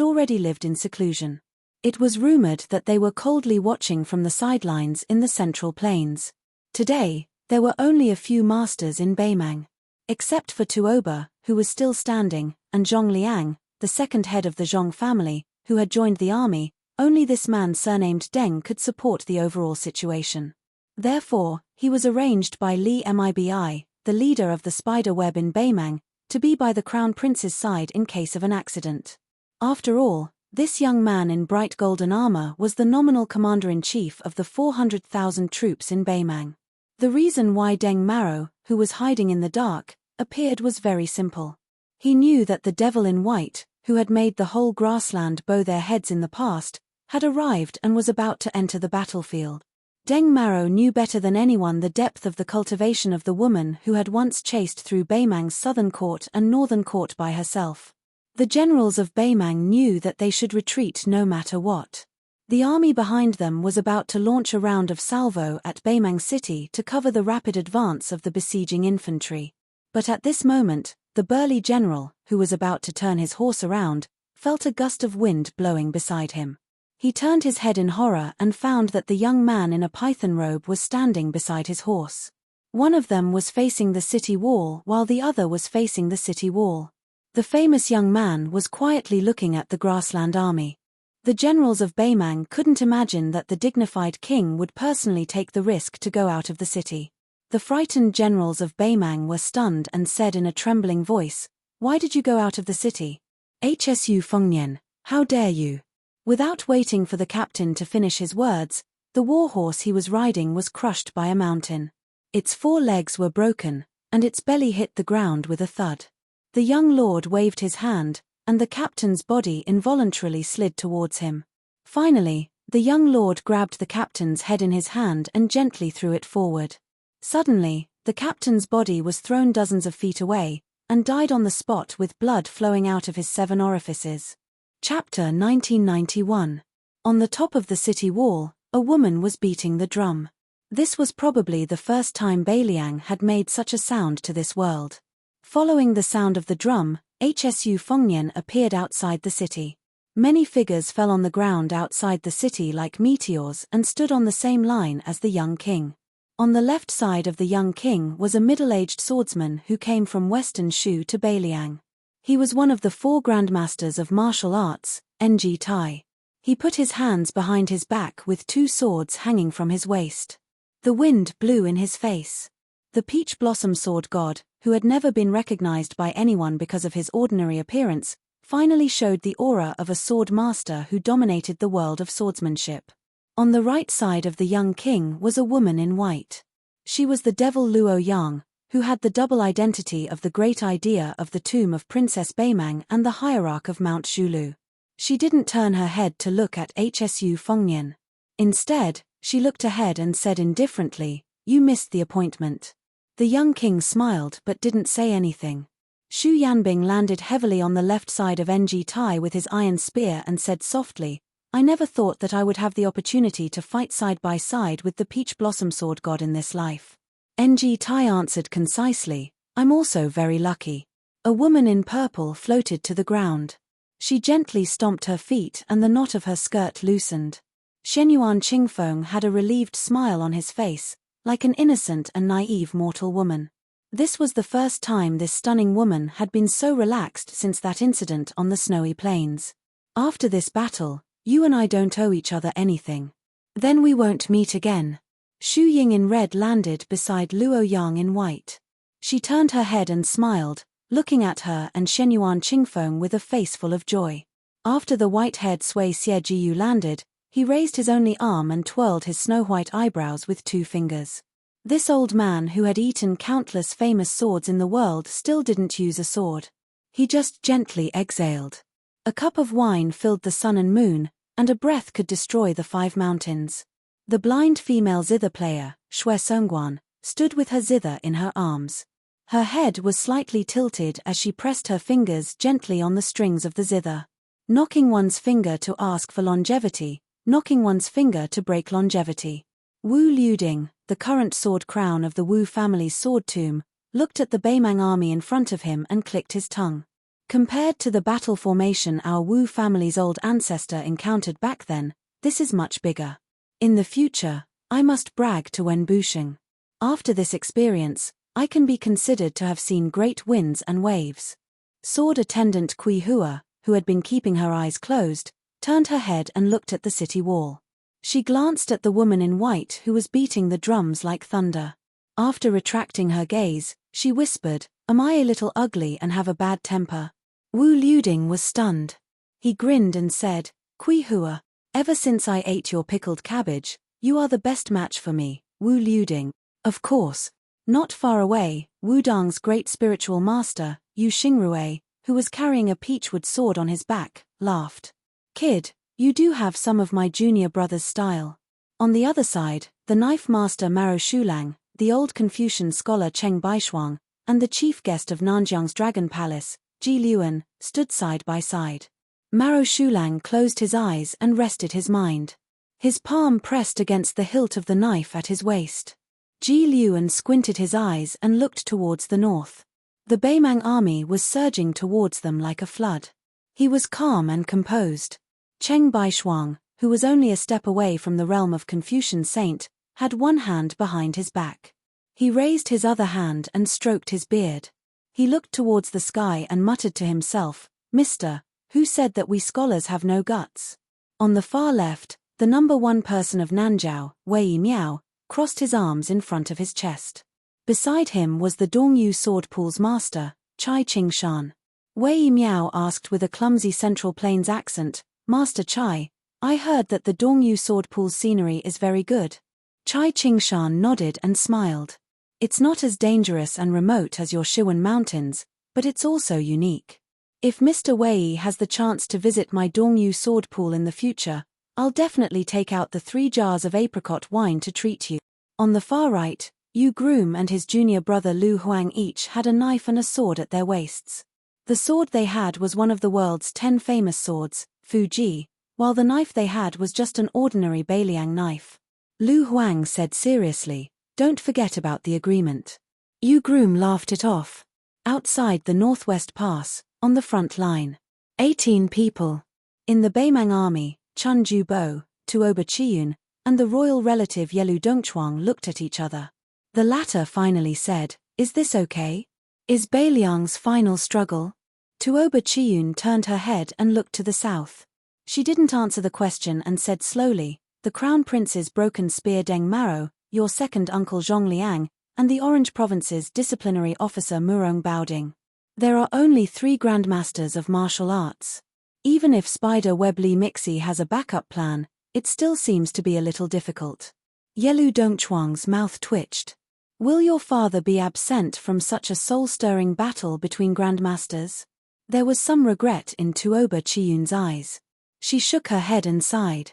already lived in seclusion. It was rumored that they were coldly watching from the sidelines in the Central Plains. Today, there were only a few masters in Beimang. Except for Tuoba, who was still standing, and Zhong Liang, the second head of the Zhong family, who had joined the army, only this man surnamed Deng could support the overall situation. Therefore, he was arranged by Li Mibi, the leader of the spider web in Beimang, to be by the crown prince's side in case of an accident. After all, this young man in bright golden armor was the nominal commander-in-chief of the 400,000 troops in Beimang. The reason why Deng Maro, who was hiding in the dark, appeared was very simple. He knew that the devil in white, who had made the whole grassland bow their heads in the past, had arrived and was about to enter the battlefield. Deng Maro knew better than anyone the depth of the cultivation of the woman who had once chased through Beimang's southern court and northern court by herself. The generals of Beimang knew that they should retreat no matter what. The army behind them was about to launch a round of salvo at Beimang City to cover the rapid advance of the besieging infantry. But at this moment, the burly general, who was about to turn his horse around, felt a gust of wind blowing beside him. He turned his head in horror and found that the young man in a python robe was standing beside his horse. One of them was facing the city wall while the other was facing the city wall. The famous young man was quietly looking at the grassland army. The generals of Beimang couldn't imagine that the dignified king would personally take the risk to go out of the city. The frightened generals of Beimang were stunned and said in a trembling voice, "Why did you go out of the city? Hsu Fengnian, how dare you?" Without waiting for the captain to finish his words, the warhorse he was riding was crushed by a mountain. Its 4 legs were broken, and its belly hit the ground with a thud. The young lord waved his hand, and the captain's body involuntarily slid towards him. Finally, the young lord grabbed the captain's head in his hand and gently threw it forward. Suddenly, the captain's body was thrown dozens of feet away, and died on the spot with blood flowing out of his 7 orifices. Chapter 1991. On the top of the city wall, a woman was beating the drum. This was probably the first time Beiliang had made such a sound to this world. Following the sound of the drum, Hsu Fengnian appeared outside the city. Many figures fell on the ground outside the city like meteors and stood on the same line as the young king. On the left side of the young king was a middle-aged swordsman who came from Western Shu to Beiliang. He was one of the 4 grandmasters of martial arts, Ng Tai. He put his hands behind his back with 2 swords hanging from his waist. The wind blew in his face. The peach blossom sword god, who had never been recognized by anyone because of his ordinary appearance, finally showed the aura of a sword master who dominated the world of swordsmanship. On the right side of the young king was a woman in white. She was the devil Luo Yang, who had the double identity of the great idea of the tomb of Princess Beimang and the hierarch of Mount Shulu. She didn't turn her head to look at Hsu Fengnian. Instead, she looked ahead and said indifferently, "You missed the appointment." The young king smiled but didn't say anything. Xu Yanbing landed heavily on the left side of Ng Tai with his iron spear and said softly, "I never thought that I would have the opportunity to fight side by side with the peach blossom sword god in this life." Ng Tai answered concisely, "I'm also very lucky." A woman in purple floated to the ground. She gently stomped her feet and the knot of her skirt loosened. Shenyuan Qingfeng had a relieved smile on his face, like an innocent and naive mortal woman. This was the first time this stunning woman had been so relaxed since that incident on the snowy plains. After this battle, You and I don't owe each other anything. Then we won't meet again. Xu Ying in red landed beside Luo Yang in white. She turned her head and smiled, looking at her and Shenyuan Qingfeng with a face full of joy. After the white-haired Sui Xie Jiyu landed, he raised his only arm and twirled his snow-white eyebrows with 2 fingers. This old man who had eaten countless famous swords in the world still didn't use a sword. He just gently exhaled. A cup of wine filled the sun and moon, and a breath could destroy the 5 mountains. The blind female zither player, Xue Songguan, stood with her zither in her arms. Her head was slightly tilted as she pressed her fingers gently on the strings of the zither. Knocking one's finger to ask for longevity, knocking one's finger to break longevity. Wu Liuding, the current sword crown of the Wu family's sword tomb, looked at the Beimang army in front of him and clicked his tongue. Compared to the battle formation our Wu family's old ancestor encountered back then, this is much bigger. In the future, I must brag to Wen Busheng. After this experience, I can be considered to have seen great winds and waves. Sword attendant Kui Hua, who had been keeping her eyes closed, turned her head and looked at the city wall. She glanced at the woman in white who was beating the drums like thunder. After retracting her gaze, she whispered, "Am I a little ugly and have a bad temper?" Wu Liuding was stunned. He grinned and said, "Kui Hua, ever since I ate your pickled cabbage, you are the best match for me, Wu Liuding." Of course. Not far away, Wudang's great spiritual master, Yu Xingrui, who was carrying a peachwood sword on his back, laughed. "Kid, you do have some of my junior brother's style." On the other side, the knife master Maro Shulang, the old Confucian scholar Cheng Baishuang, and the chief guest of Nanjiang's Dragon Palace, Ji Liuan, stood side by side. Maro Shulang closed his eyes and rested his mind. His palm pressed against the hilt of the knife at his waist. Ji Liuan squinted his eyes and looked towards the north. The Beimang army was surging towards them like a flood. He was calm and composed. Cheng Baishuang, who was only a step away from the realm of Confucian saint, had one hand behind his back. He raised his other hand and stroked his beard. He looked towards the sky and muttered to himself, "Mister, who said that we scholars have no guts?" On the far left, the number 1 person of Nanjiao, Wei Miao, crossed his arms in front of his chest. Beside him was the Dongyu sword pool's master, Chai Qingshan. Wei Miao asked with a clumsy Central Plains accent, "Master Chai, I heard that the Dongyu sword pool's scenery is very good." Chai Qingshan nodded and smiled. "It's not as dangerous and remote as your Shiwen Mountains, but it's also unique. If Mr. Wei has the chance to visit my Dongyu sword pool in the future, I'll definitely take out the 3 jars of apricot wine to treat you." On the far right, Yu Groom and his junior brother Lu Huang each had a knife and a sword at their waists. The sword they had was one of the world's 10 famous swords, Fu Ji, while the knife they had was just an ordinary Beiliang knife. Lu Huang said seriously, "Don't forget about the agreement." Yu Groom laughed it off. Outside the Northwest Pass, on the front line, 18 people. In the Beimang army, Chun Jubo, Tuoba Chiyun, and the royal relative Yelu Dongchuang looked at each other. The latter finally said, "Is this okay? Is Beiliang's final struggle?" Tuoba Chiyun turned her head and looked to the south. She didn't answer the question and said slowly, "The Crown Prince's broken spear Deng Maro, your second uncle Zhong Liang, and the Orange Province's disciplinary officer Murong Baoding. There are only 3 grandmasters of martial arts. Even if Spider Web Li Mixi has a backup plan, it still seems to be a little difficult." Yelu Dongchuang's mouth twitched. "Will your father be absent from such a soul-stirring battle between grandmasters?" There was some regret in Tuoba Chiyun's eyes. She shook her head and sighed.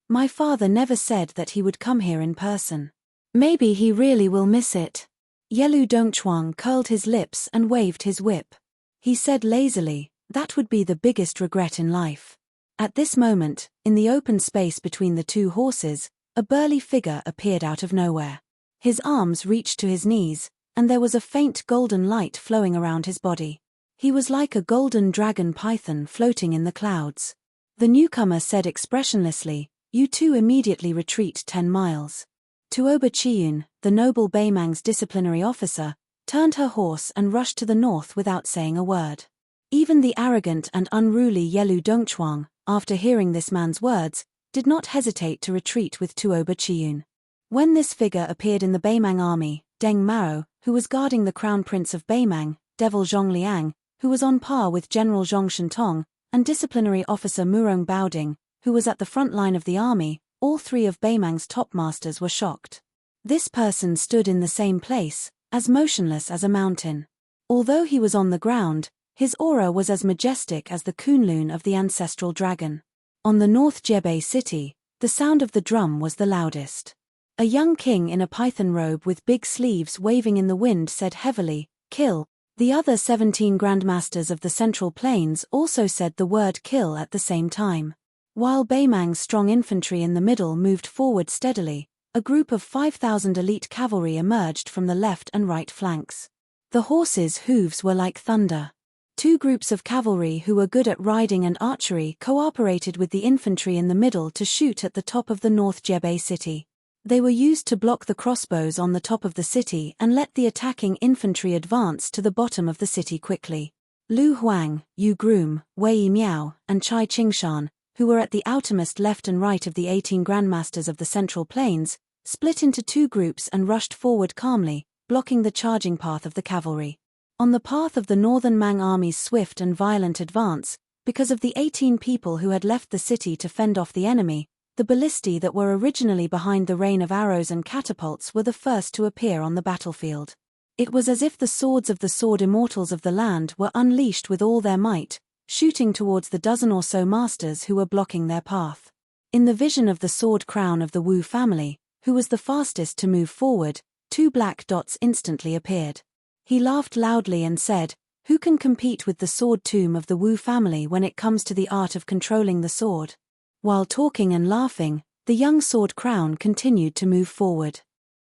"My father never said that he would come here in person. Maybe he really will miss it." Yelu Dongchuang curled his lips and waved his whip. He said lazily, "That would be the biggest regret in life." At this moment, in the open space between the 2 horses, a burly figure appeared out of nowhere. His arms reached to his knees, and there was a faint golden light flowing around his body. He was like a golden dragon python floating in the clouds. The newcomer said expressionlessly, "You 2 immediately retreat 10 miles. Tuoba Chiyun, the noble Beimang's disciplinary officer, turned her horse and rushed to the north without saying a word. Even the arrogant and unruly Yelu Dongchuang, after hearing this man's words, did not hesitate to retreat with Tuoba Chiyun. When this figure appeared in the Beimang army, Deng Mao, who was guarding the crown prince of Beimang, Devil Zhongliang, who was on par with General Zhong Shentong, and disciplinary officer Murong Baoding, who was at the front line of the army, all three of Beimang's top masters were shocked. This person stood in the same place, as motionless as a mountain. Although he was on the ground, his aura was as majestic as the Kunlun of the ancestral dragon. On the North Jebei city, the sound of the drum was the loudest. A young king in a python robe with big sleeves waving in the wind said heavily, "Kill." The other 17 grandmasters of the Central Plains also said the word kill at the same time. While Beimang's strong infantry in the middle moved forward steadily, a group of 5,000 elite cavalry emerged from the left and right flanks. The horses' hooves were like thunder. Two groups of cavalry who were good at riding and archery cooperated with the infantry in the middle to shoot at the top of the North Jebei city. They were used to block the crossbows on the top of the city and let the attacking infantry advance to the bottom of the city quickly. Lu Huang, Yu Groom, Wei Miao, and Chai Qingshan, who were at the outermost left and right of the 18 grandmasters of the Central Plains, split into two groups and rushed forward calmly, blocking the charging path of the cavalry. On the path of the northern Mang army's swift and violent advance, because of the 18 people who had left the city to fend off the enemy, the ballistae that were originally behind the rain of arrows and catapults were the first to appear on the battlefield. It was as if the swords of the sword immortals of the land were unleashed with all their might, shooting towards the dozen or so masters who were blocking their path. In the vision of the sword crown of the Wu family, who was the fastest to move forward, two black dots instantly appeared. He laughed loudly and said, "Who can compete with the sword tomb of the Wu family when it comes to the art of controlling the sword?" While talking and laughing, the young sword crown continued to move forward.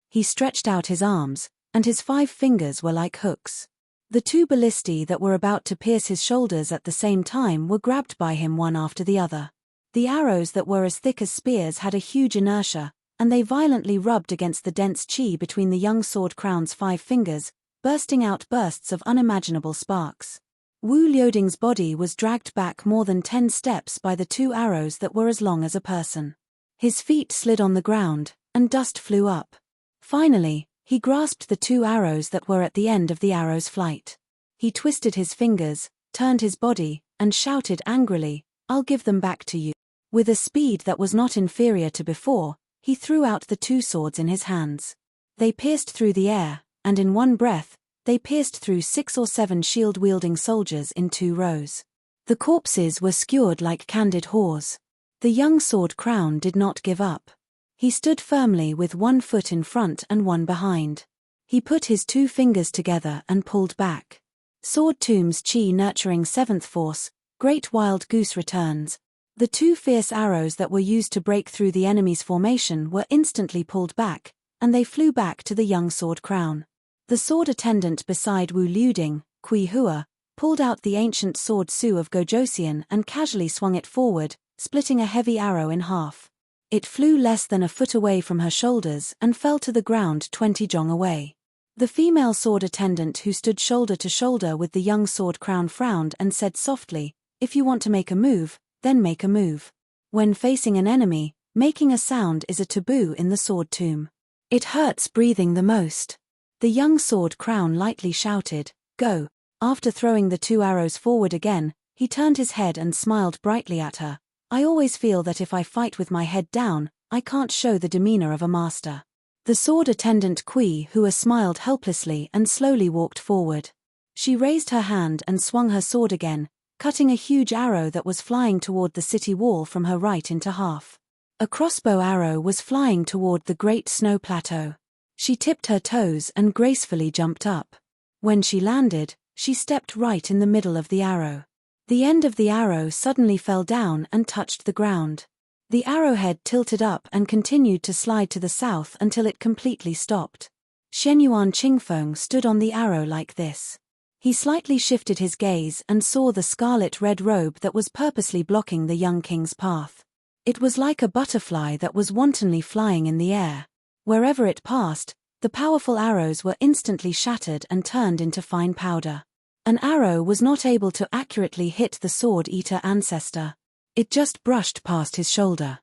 He stretched out his arms, and his 5 fingers were like hooks. The two ballistae that were about to pierce his shoulders at the same time were grabbed by him one after the other. The arrows that were as thick as spears had a huge inertia, and they violently rubbed against the dense qi between the young sword crown's 5 fingers, bursting out bursts of unimaginable sparks. Wu Liuding's body was dragged back more than 10 steps by the 2 arrows that were as long as a person. His feet slid on the ground, and dust flew up. Finally, he grasped the 2 arrows that were at the end of the arrow's flight. He twisted his fingers, turned his body, and shouted angrily, "I'll give them back to you." With a speed that was not inferior to before, he threw out the 2 swords in his hands. They pierced through the air, and in one breath, they pierced through 6 or 7 shield-wielding soldiers in 2 rows. The corpses were skewered like candied haws. The young sword crown did not give up. He stood firmly with 1 foot in front and 1 behind. He put his 2 fingers together and pulled back. Sword Tomb's chi nurturing 7th force, Great Wild Goose returns. The 2 fierce arrows that were used to break through the enemy's formation were instantly pulled back, and they flew back to the young sword crown. The sword attendant beside Wu Liuding, Kui Hua, pulled out the ancient sword Su of Gojosian and casually swung it forward, splitting a heavy arrow in half. It flew less than a foot away from her shoulders and fell to the ground 20 jong away. The female sword attendant who stood shoulder to shoulder with the young sword crown frowned and said softly, "If you want to make a move, then make a move. When facing an enemy, making a sound is a taboo in the sword tomb. It hurts breathing the most." The young sword crown lightly shouted, "Go." After throwing the 2 arrows forward again, he turned his head and smiled brightly at her. "I always feel that if I fight with my head down, I can't show the demeanor of a master." The sword attendant Kui Hua smiled helplessly and slowly walked forward. She raised her hand and swung her sword again, cutting a huge arrow that was flying toward the city wall from her right into half. A crossbow arrow was flying toward the great snow plateau. She tipped her toes and gracefully jumped up. When she landed, she stepped right in the middle of the arrow. The end of the arrow suddenly fell down and touched the ground. The arrowhead tilted up and continued to slide to the south until it completely stopped. Shenyuan Qingfeng stood on the arrow like this. He slightly shifted his gaze and saw the scarlet-red robe that was purposely blocking the young king's path. It was like a butterfly that was wantonly flying in the air. Wherever it passed, the powerful arrows were instantly shattered and turned into fine powder. An arrow was not able to accurately hit the sword-eater ancestor. It just brushed past his shoulder.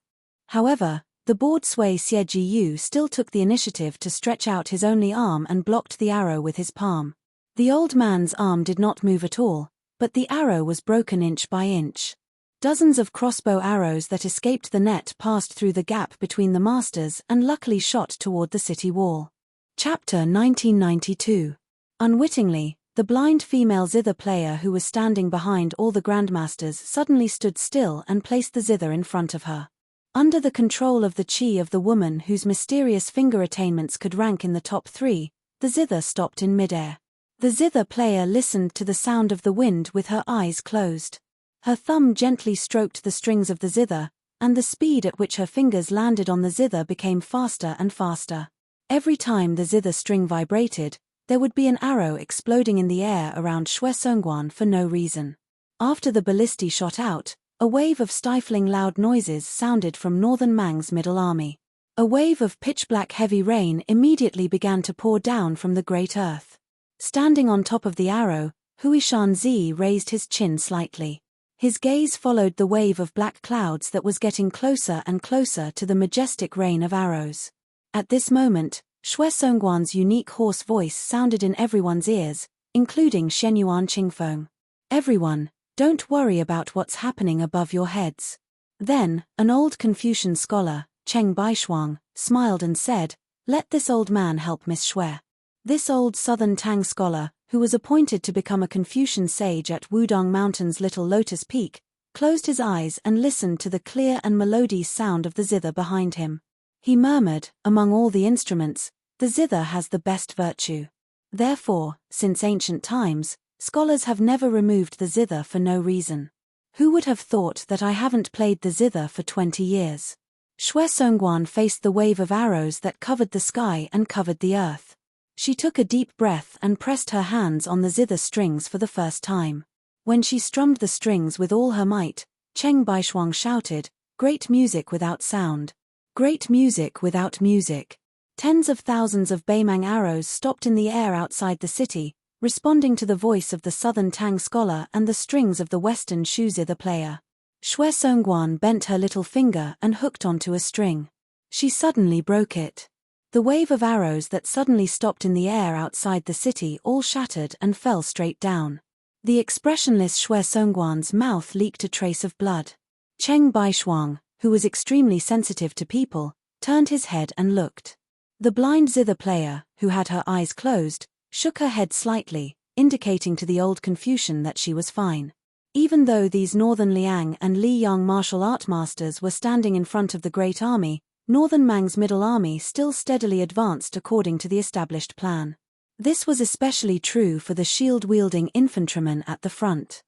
However, the bored Sui Xieji Yu still took the initiative to stretch out his only arm and blocked the arrow with his palm. The old man's arm did not move at all, but the arrow was broken inch by inch. Dozens of crossbow arrows that escaped the net passed through the gap between the masters and luckily shot toward the city wall. Chapter 1992. Unwittingly, the blind female zither player who was standing behind all the grandmasters suddenly stood still and placed the zither in front of her. Under the control of the chi of the woman whose mysterious finger attainments could rank in the top 3, the zither stopped in midair. The zither player listened to the sound of the wind with her eyes closed. Her thumb gently stroked the strings of the zither, and the speed at which her fingers landed on the zither became faster and faster. Every time the zither string vibrated, there would be an arrow exploding in the air around Xue Songguan for no reason. After the ballistae shot out, a wave of stifling loud noises sounded from northern Mang's middle army. A wave of pitch-black heavy rain immediately began to pour down from the great earth. Standing on top of the arrow, Huishan Zi raised his chin slightly. His gaze followed the wave of black clouds that was getting closer and closer to the majestic rain of arrows. At this moment, Xue Songguan's unique hoarse voice sounded in everyone's ears, including Shenyuan Qingfeng. "Everyone, don't worry about what's happening above your heads." Then, an old Confucian scholar, Cheng Baishuang, smiled and said, "Let this old man help Miss Xue." This old southern Tang scholar, who was appointed to become a Confucian sage at Wudong Mountain's Little Lotus Peak, closed his eyes and listened to the clear and melodious sound of the zither behind him. He murmured, "Among all the instruments, the zither has the best virtue. Therefore, since ancient times, scholars have never removed the zither for no reason. Who would have thought that I haven't played the zither for 20 years? Xue Songguan faced the wave of arrows that covered the sky and covered the earth. She took a deep breath and pressed her hands on the zither strings for the first time. When she strummed the strings with all her might, Cheng Baishuang shouted, "Great music without sound. Great music without music." Tens of thousands of Beimang arrows stopped in the air outside the city, responding to the voice of the southern Tang scholar and the strings of the western Shu zither player. Xue Songguan bent her little finger and hooked onto a string. She suddenly broke it. The wave of arrows that suddenly stopped in the air outside the city all shattered and fell straight down. The expressionless Xue Songguan's mouth leaked a trace of blood. Cheng Baishuang, who was extremely sensitive to people, turned his head and looked. The blind zither player, who had her eyes closed, shook her head slightly, indicating to the old Confucian that she was fine. Even though these northern Liang and Li Yang martial art masters were standing in front of the great army, northern Mang's middle army still steadily advanced according to the established plan. This was especially true for the shield-wielding infantrymen at the front.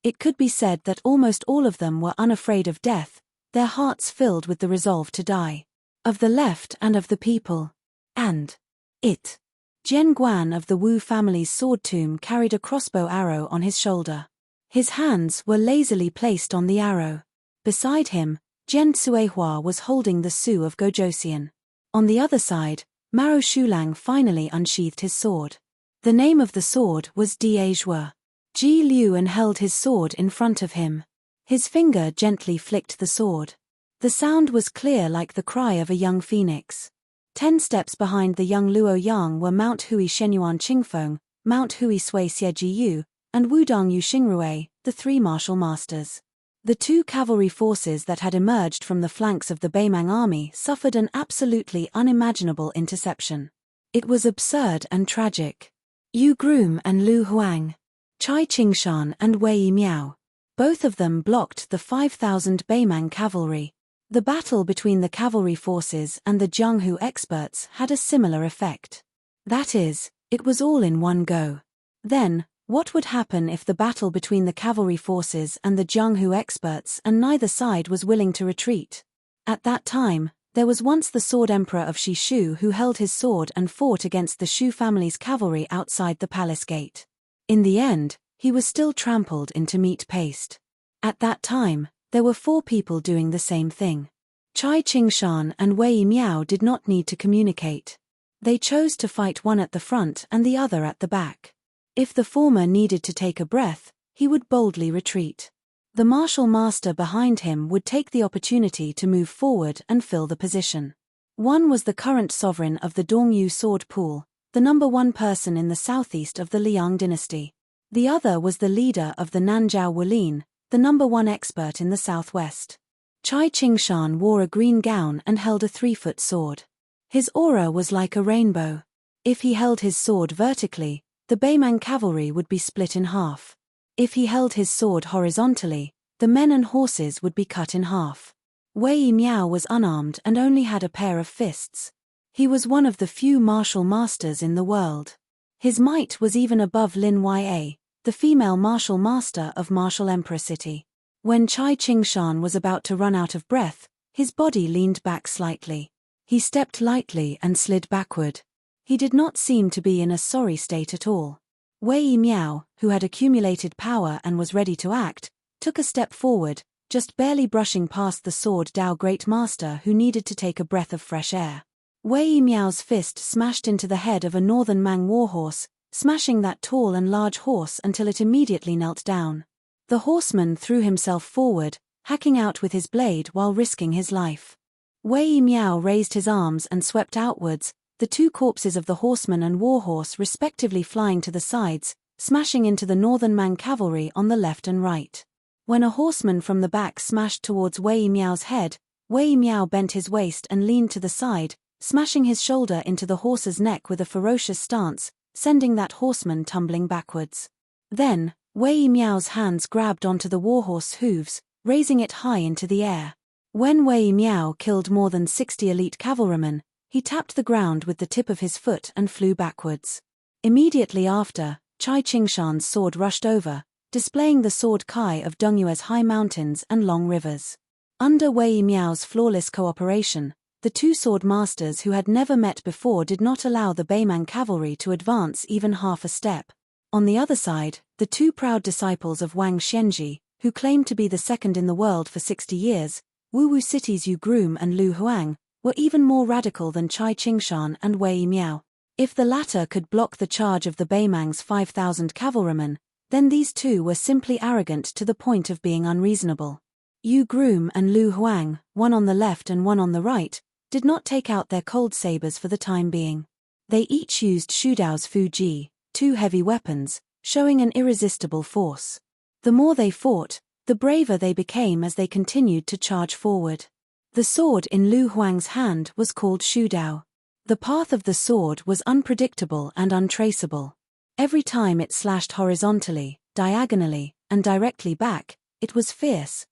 It could be said that almost all of them were unafraid of death, their hearts filled with the resolve to die. Of the left and of the people. And it. Jian Guan of the Wu family's sword tomb carried a crossbow arrow on his shoulder. His hands were lazily placed on the arrow. Beside him, Jian Cuehua was holding the Su of Gojosian. On the other side, Maro Shulang finally unsheathed his sword. The name of the sword was Diezhua. Ji Liuan held his sword in front of him. His finger gently flicked the sword. The sound was clear like the cry of a young phoenix. 10 steps behind the young Luo Yang were Mount Hui Shenyuan Qingfeng, Mount Hui Sui Xieji Yu, and Wudong Yu Xingrui, the 3 martial masters. The 2 cavalry forces that had emerged from the flanks of the Beimang army suffered an absolutely unimaginable interception. It was absurd and tragic. Yu Groom and Lu Huang, Chai Qingshan and Wei Miao. Both of them blocked the 5,000 Beimang cavalry. The battle between the cavalry forces and the Jianghu experts had a similar effect. That is, it was all in one go. Then, what would happen if the battle between the cavalry forces and the Jianghu experts and neither side was willing to retreat? At that time, there was once the sword emperor of Shishu who held his sword and fought against the Shu family's cavalry outside the palace gate. In the end, he was still trampled into meat paste. At that time, there were 4 people doing the same thing. Chai Qingshan and Wei Miao did not need to communicate. They chose to fight one at the front and the other at the back. If the former needed to take a breath, he would boldly retreat. The martial master behind him would take the opportunity to move forward and fill the position. One was the current sovereign of the Dongyu sword pool, the number one person in the southeast of the Liang dynasty. The other was the leader of the Nanjiao Wulin, the number one expert in the southwest. Chai Qingshan wore a green gown and held a 3-foot sword. His aura was like a rainbow. If he held his sword vertically, the Beimang cavalry would be split in half. If he held his sword horizontally, the men and horses would be cut in half. Wei Miao was unarmed and only had a pair of fists. He was one of the few martial masters in the world. His might was even above Lin Ya, the female martial master of Martial Emperor City. When Chai Qingshan was about to run out of breath, his body leaned back slightly. He stepped lightly and slid backward. He did not seem to be in a sorry state at all. Wei Miao, who had accumulated power and was ready to act, took a step forward, just barely brushing past the sword Dao Great Master who needed to take a breath of fresh air. Wei Miao's fist smashed into the head of a northern Mang warhorse, smashing that tall and large horse until it immediately knelt down. The horseman threw himself forward, hacking out with his blade while risking his life. Wei Miao raised his arms and swept outwards, the two corpses of the horseman and warhorse respectively flying to the sides, smashing into the northern Mang cavalry on the left and right. When a horseman from the back smashed towards Wei Miao's head, Wei Miao bent his waist and leaned to the side, smashing his shoulder into the horse's neck with a ferocious stance, sending that horseman tumbling backwards. Then, Wei Miao's hands grabbed onto the warhorse's hooves, raising it high into the air. When Wei Miao killed more than 60 elite cavalrymen, he tapped the ground with the tip of his foot and flew backwards. Immediately after, Chai Qingshan's sword rushed over, displaying the sword Kai of Dongyue's high mountains and long rivers. Under Wei Miao's flawless cooperation, the two sword masters who had never met before did not allow the Beimang cavalry to advance even half a step. On the other side, the two proud disciples of Wang Xianji, who claimed to be the second in the world for 60 years, Wuwu City's Yu Groom and Lu Huang, were even more radical than Chai Qingshan and Wei Miao. If the latter could block the charge of the Beimang's 5,000 cavalrymen, then these two were simply arrogant to the point of being unreasonable. Yu Groom and Lu Huang, one on the left and one on the right, did not take out their cold sabers for the time being. They each used Shudao's Fuji, 2 heavy weapons, showing an irresistible force. The more they fought, the braver they became as they continued to charge forward. The sword in Lu Huang's hand was called Shudao. The path of the sword was unpredictable and untraceable. Every time it slashed horizontally, diagonally, and directly back, it was fierce,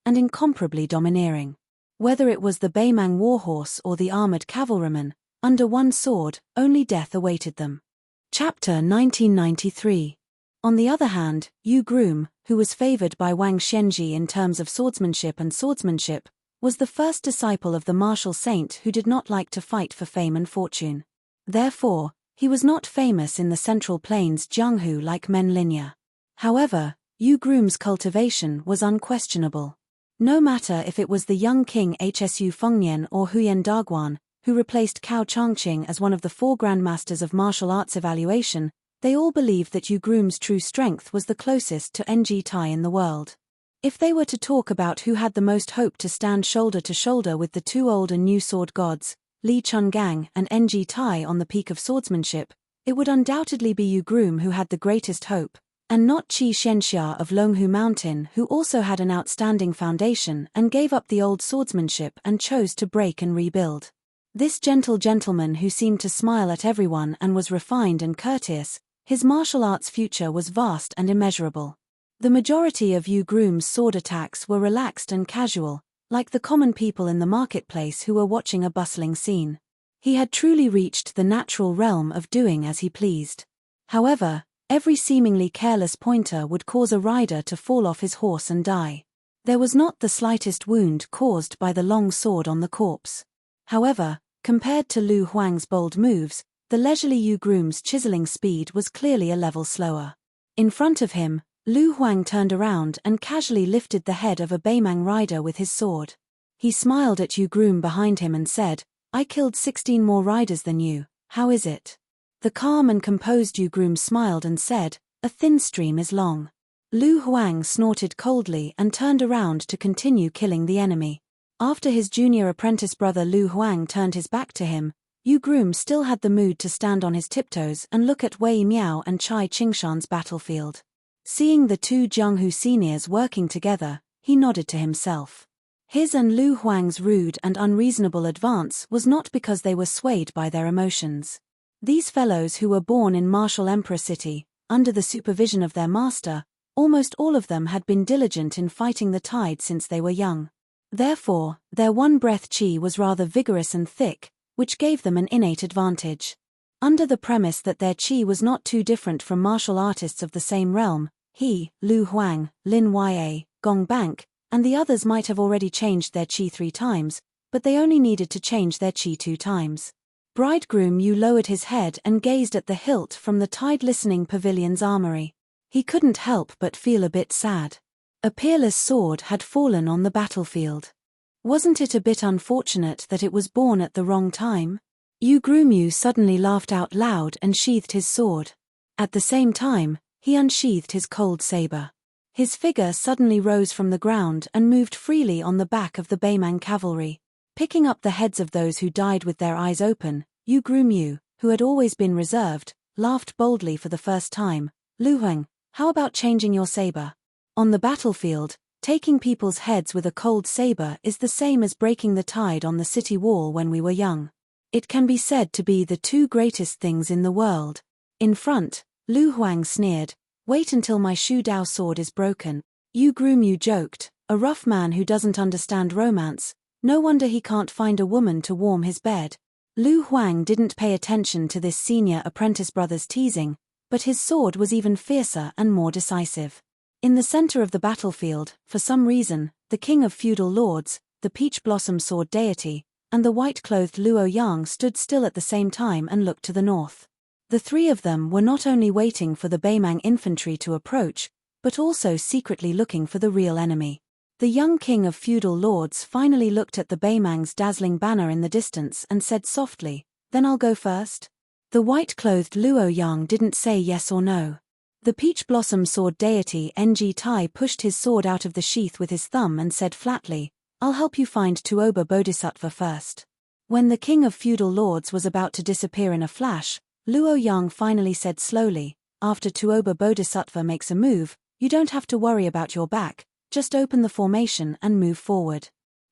and incomparably domineering. Whether it was the Beimang warhorse or the armored cavalryman, under one sword, only death awaited them. Chapter 1993. On the other hand, Yu Groom, who was favored by Wang Xianji in terms of swordsmanship, was the first disciple of the martial saint who did not like to fight for fame and fortune. Therefore, he was not famous in the Central Plains Jianghu like Men Linya. However, Yu Groom's cultivation was unquestionable. No matter if it was the young king Hsu Fengnian or Huyen Daguan, who replaced Cao Changqing as one of the 4 grandmasters of martial arts evaluation, they all believed that Yu Groom's true strength was the closest to NG Tai in the world. If they were to talk about who had the most hope to stand shoulder to shoulder with the 2 old and new sword gods, Li Chungang and NG Tai on the peak of swordsmanship, it would undoubtedly be Yu Groom who had the greatest hope, and not Qi Xianxia of Longhu Mountain, who also had an outstanding foundation and gave up the old swordsmanship and chose to break and rebuild. This gentle gentleman who seemed to smile at everyone and was refined and courteous, his martial arts future was vast and immeasurable. The majority of Yu Groom's sword attacks were relaxed and casual, like the common people in the marketplace who were watching a bustling scene. He had truly reached the natural realm of doing as he pleased. However, every seemingly careless pointer would cause a rider to fall off his horse and die. There was not the slightest wound caused by the long sword on the corpse. However, compared to Lu Huang's bold moves, the leisurely Yu Groom's chiseling speed was clearly a level slower. In front of him, Lu Huang turned around and casually lifted the head of a Beimang rider with his sword. He smiled at Yu Groom behind him and said, "I killed 16 more riders than you, how is it?" The calm and composed Yu Groom smiled and said, "A thin stream is long." Lu Huang snorted coldly and turned around to continue killing the enemy. After his junior apprentice brother Lu Huang turned his back to him, Yu Groom still had the mood to stand on his tiptoes and look at Wei Miao and Chai Qingshan's battlefield. Seeing the two Jianghu seniors working together, he nodded to himself. His and Lu Huang's rude and unreasonable advance was not because they were swayed by their emotions. These fellows who were born in martial emperor city, under the supervision of their master, almost all of them had been diligent in fighting the tide since they were young. Therefore, their one-breath qi was rather vigorous and thick, which gave them an innate advantage. Under the premise that their qi was not too different from martial artists of the same realm, he, Lu Huang, Lin Ya, Gong Bank, and the others might have already changed their qi 3 times, but they only needed to change their qi 2 times. Bridegroom Yu lowered his head and gazed at the hilt from the tide-listening pavilion's armory. He couldn't help but feel a bit sad. A peerless sword had fallen on the battlefield. Wasn't it a bit unfortunate that it was born at the wrong time? Yu Groomyu suddenly laughed out loud and sheathed his sword. At the same time, he unsheathed his cold saber. His figure suddenly rose from the ground and moved freely on the back of the Beimang cavalry. Picking up the heads of those who died with their eyes open, Yu Groomyu, who had always been reserved, laughed boldly for the first time. Lu Huang, how about changing your saber? On the battlefield, taking people's heads with a cold saber is the same as breaking the tide on the city wall when we were young. It can be said to be the 2 greatest things in the world. In front, Lu Huang sneered, wait until my Shu Dao sword is broken. Yu Groomyu joked, a rough man who doesn't understand romance, no wonder he can't find a woman to warm his bed. Lu Huang didn't pay attention to this senior apprentice brother's teasing, but his sword was even fiercer and more decisive. In the center of the battlefield, for some reason, the king of feudal lords, the peach blossom sword deity, and the white-clothed Luo Yang stood still at the same time and looked to the north. The 3 of them were not only waiting for the Beimang infantry to approach, but also secretly looking for the real enemy. The young king of feudal lords finally looked at the Beimang's dazzling banner in the distance and said softly, then I'll go first. The white-clothed Luo Yang didn't say yes or no. The peach blossom sword deity Ng Tai pushed his sword out of the sheath with his thumb and said flatly, I'll help you find Tuoba Bodhisattva first. When the king of feudal lords was about to disappear in a flash, Luo Yang finally said slowly, after Tuoba Bodhisattva makes a move, you don't have to worry about your back, just open the formation and move forward.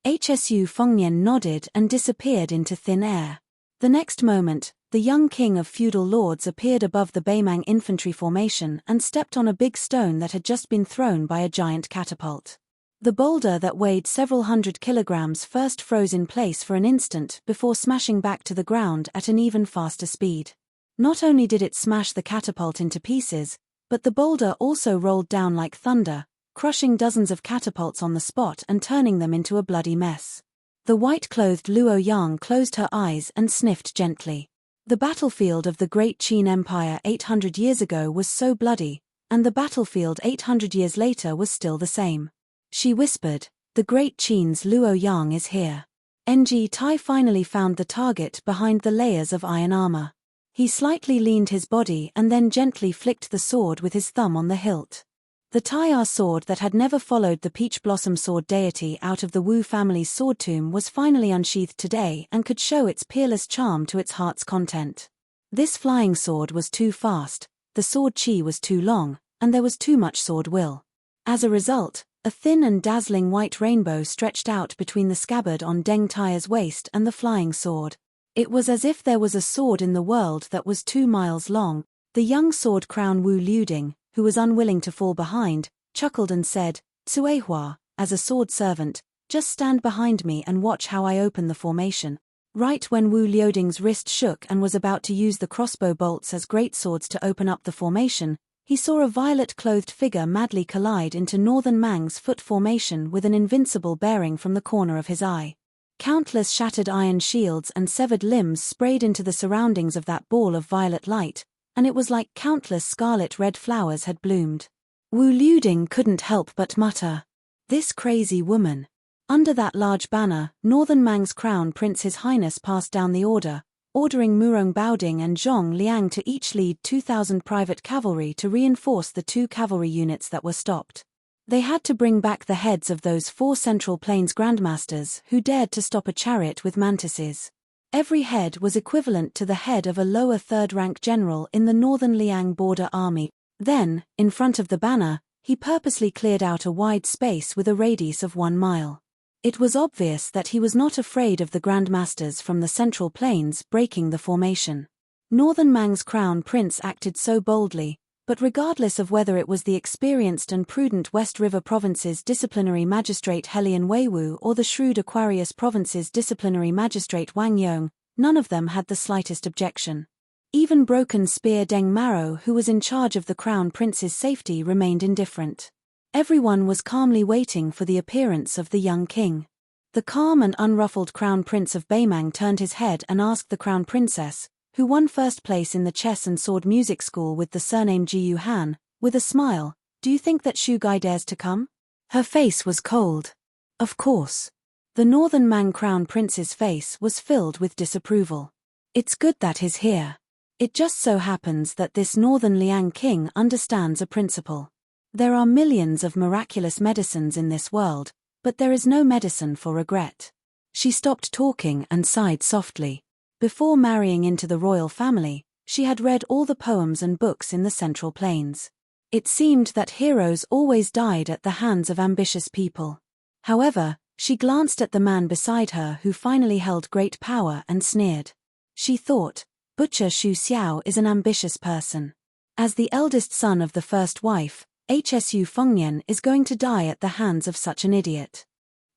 Hsu Fengnian nodded and disappeared into thin air. The next moment, the young king of feudal lords appeared above the Beimang infantry formation and stepped on a big stone that had just been thrown by a giant catapult. The boulder that weighed several hundred kilograms first froze in place for an instant before smashing back to the ground at an even faster speed. Not only did it smash the catapult into pieces, but the boulder also rolled down like thunder, crushing dozens of catapults on the spot and turning them into a bloody mess. The white-clothed Luo Yang closed her eyes and sniffed gently. The battlefield of the Great Qin Empire 800 years ago was so bloody, and the battlefield 800 years later was still the same. She whispered, the Great Qin's Luo Yang is here. Ng Tai finally found the target behind the layers of iron armor. He slightly leaned his body and then gently flicked the sword with his thumb on the hilt. The Tai sword that had never followed the peach blossom sword deity out of the Wu family's sword tomb was finally unsheathed today and could show its peerless charm to its heart's content. This flying sword was too fast, the sword chi was too long, and there was too much sword will. As a result, a thin and dazzling white rainbow stretched out between the scabbard on Deng Tai's waist and the flying sword. It was as if there was a sword in the world that was 2 miles long. The young sword crown Wu Liuding, who was unwilling to fall behind, chuckled and said, Tsuehua, as a sword servant, just stand behind me and watch how I open the formation. Right when Wu Liuding's wrist shook and was about to use the crossbow bolts as great swords to open up the formation, he saw a violet-clothed figure madly collide into Northern Mang's foot formation with an invincible bearing from the corner of his eye. Countless shattered iron shields and severed limbs sprayed into the surroundings of that ball of violet light, and it was like countless scarlet-red flowers had bloomed. Wu Liuding couldn't help but mutter, this crazy woman. Under that large banner, Northern Mang's crown prince His Highness passed down the order ordering Murong Baoding and Zhong Liang to each lead 2,000 private cavalry to reinforce the 2 cavalry units that were stopped. They had to bring back the heads of those 4 Central Plains grandmasters who dared to stop a chariot with mantises. Every head was equivalent to the head of a lower third-rank general in the Northern Liang border army. Then, in front of the banner, he purposely cleared out a wide space with a radius of 1 mile. It was obvious that he was not afraid of the grandmasters from the Central Plains breaking the formation. Northern Mang's crown prince acted so boldly, but regardless of whether it was the experienced and prudent West River Province's disciplinary magistrate Helian Weiwu or the shrewd Aquarius Province's disciplinary magistrate Wang Yong, none of them had the slightest objection. Even Broken Spear Deng Maro, who was in charge of the crown prince's safety, remained indifferent. Everyone was calmly waiting for the appearance of the young king. The calm and unruffled crown prince of Beimang turned his head and asked the crown princess, who won first place in the chess and sword music school with the surname Jiyu Han, with a smile, "Do you think that Shu Gai dares to come?" Her face was cold. Of course. The Northern Mang crown prince's face was filled with disapproval. It's good that he's here. It just so happens that this Northern Liang king understands a principle. There are millions of miraculous medicines in this world, but there is no medicine for regret. She stopped talking and sighed softly. Before marrying into the royal family, she had read all the poems and books in the Central Plains. It seemed that heroes always died at the hands of ambitious people. However, she glanced at the man beside her who finally held great power and sneered. She thought, Butcher Xu Xiao is an ambitious person. As the eldest son of the first wife, Hsu Fengnian is going to die at the hands of such an idiot.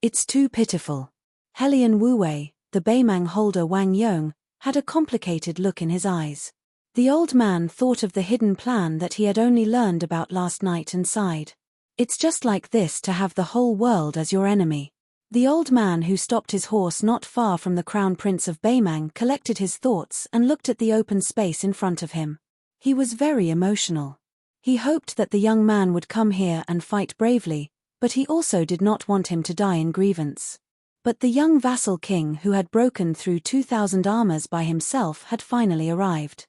It's too pitiful. Helian Wuwei, the Beimang holder Wang Yong, had a complicated look in his eyes. The old man thought of the hidden plan that he had only learned about last night and sighed. It's just like this to have the whole world as your enemy. The old man who stopped his horse not far from the crown prince of Beimang collected his thoughts and looked at the open space in front of him. He was very emotional. He hoped that the young man would come here and fight bravely, but he also did not want him to die in grievance. But the young vassal king who had broken through 2,000 armors by himself had finally arrived.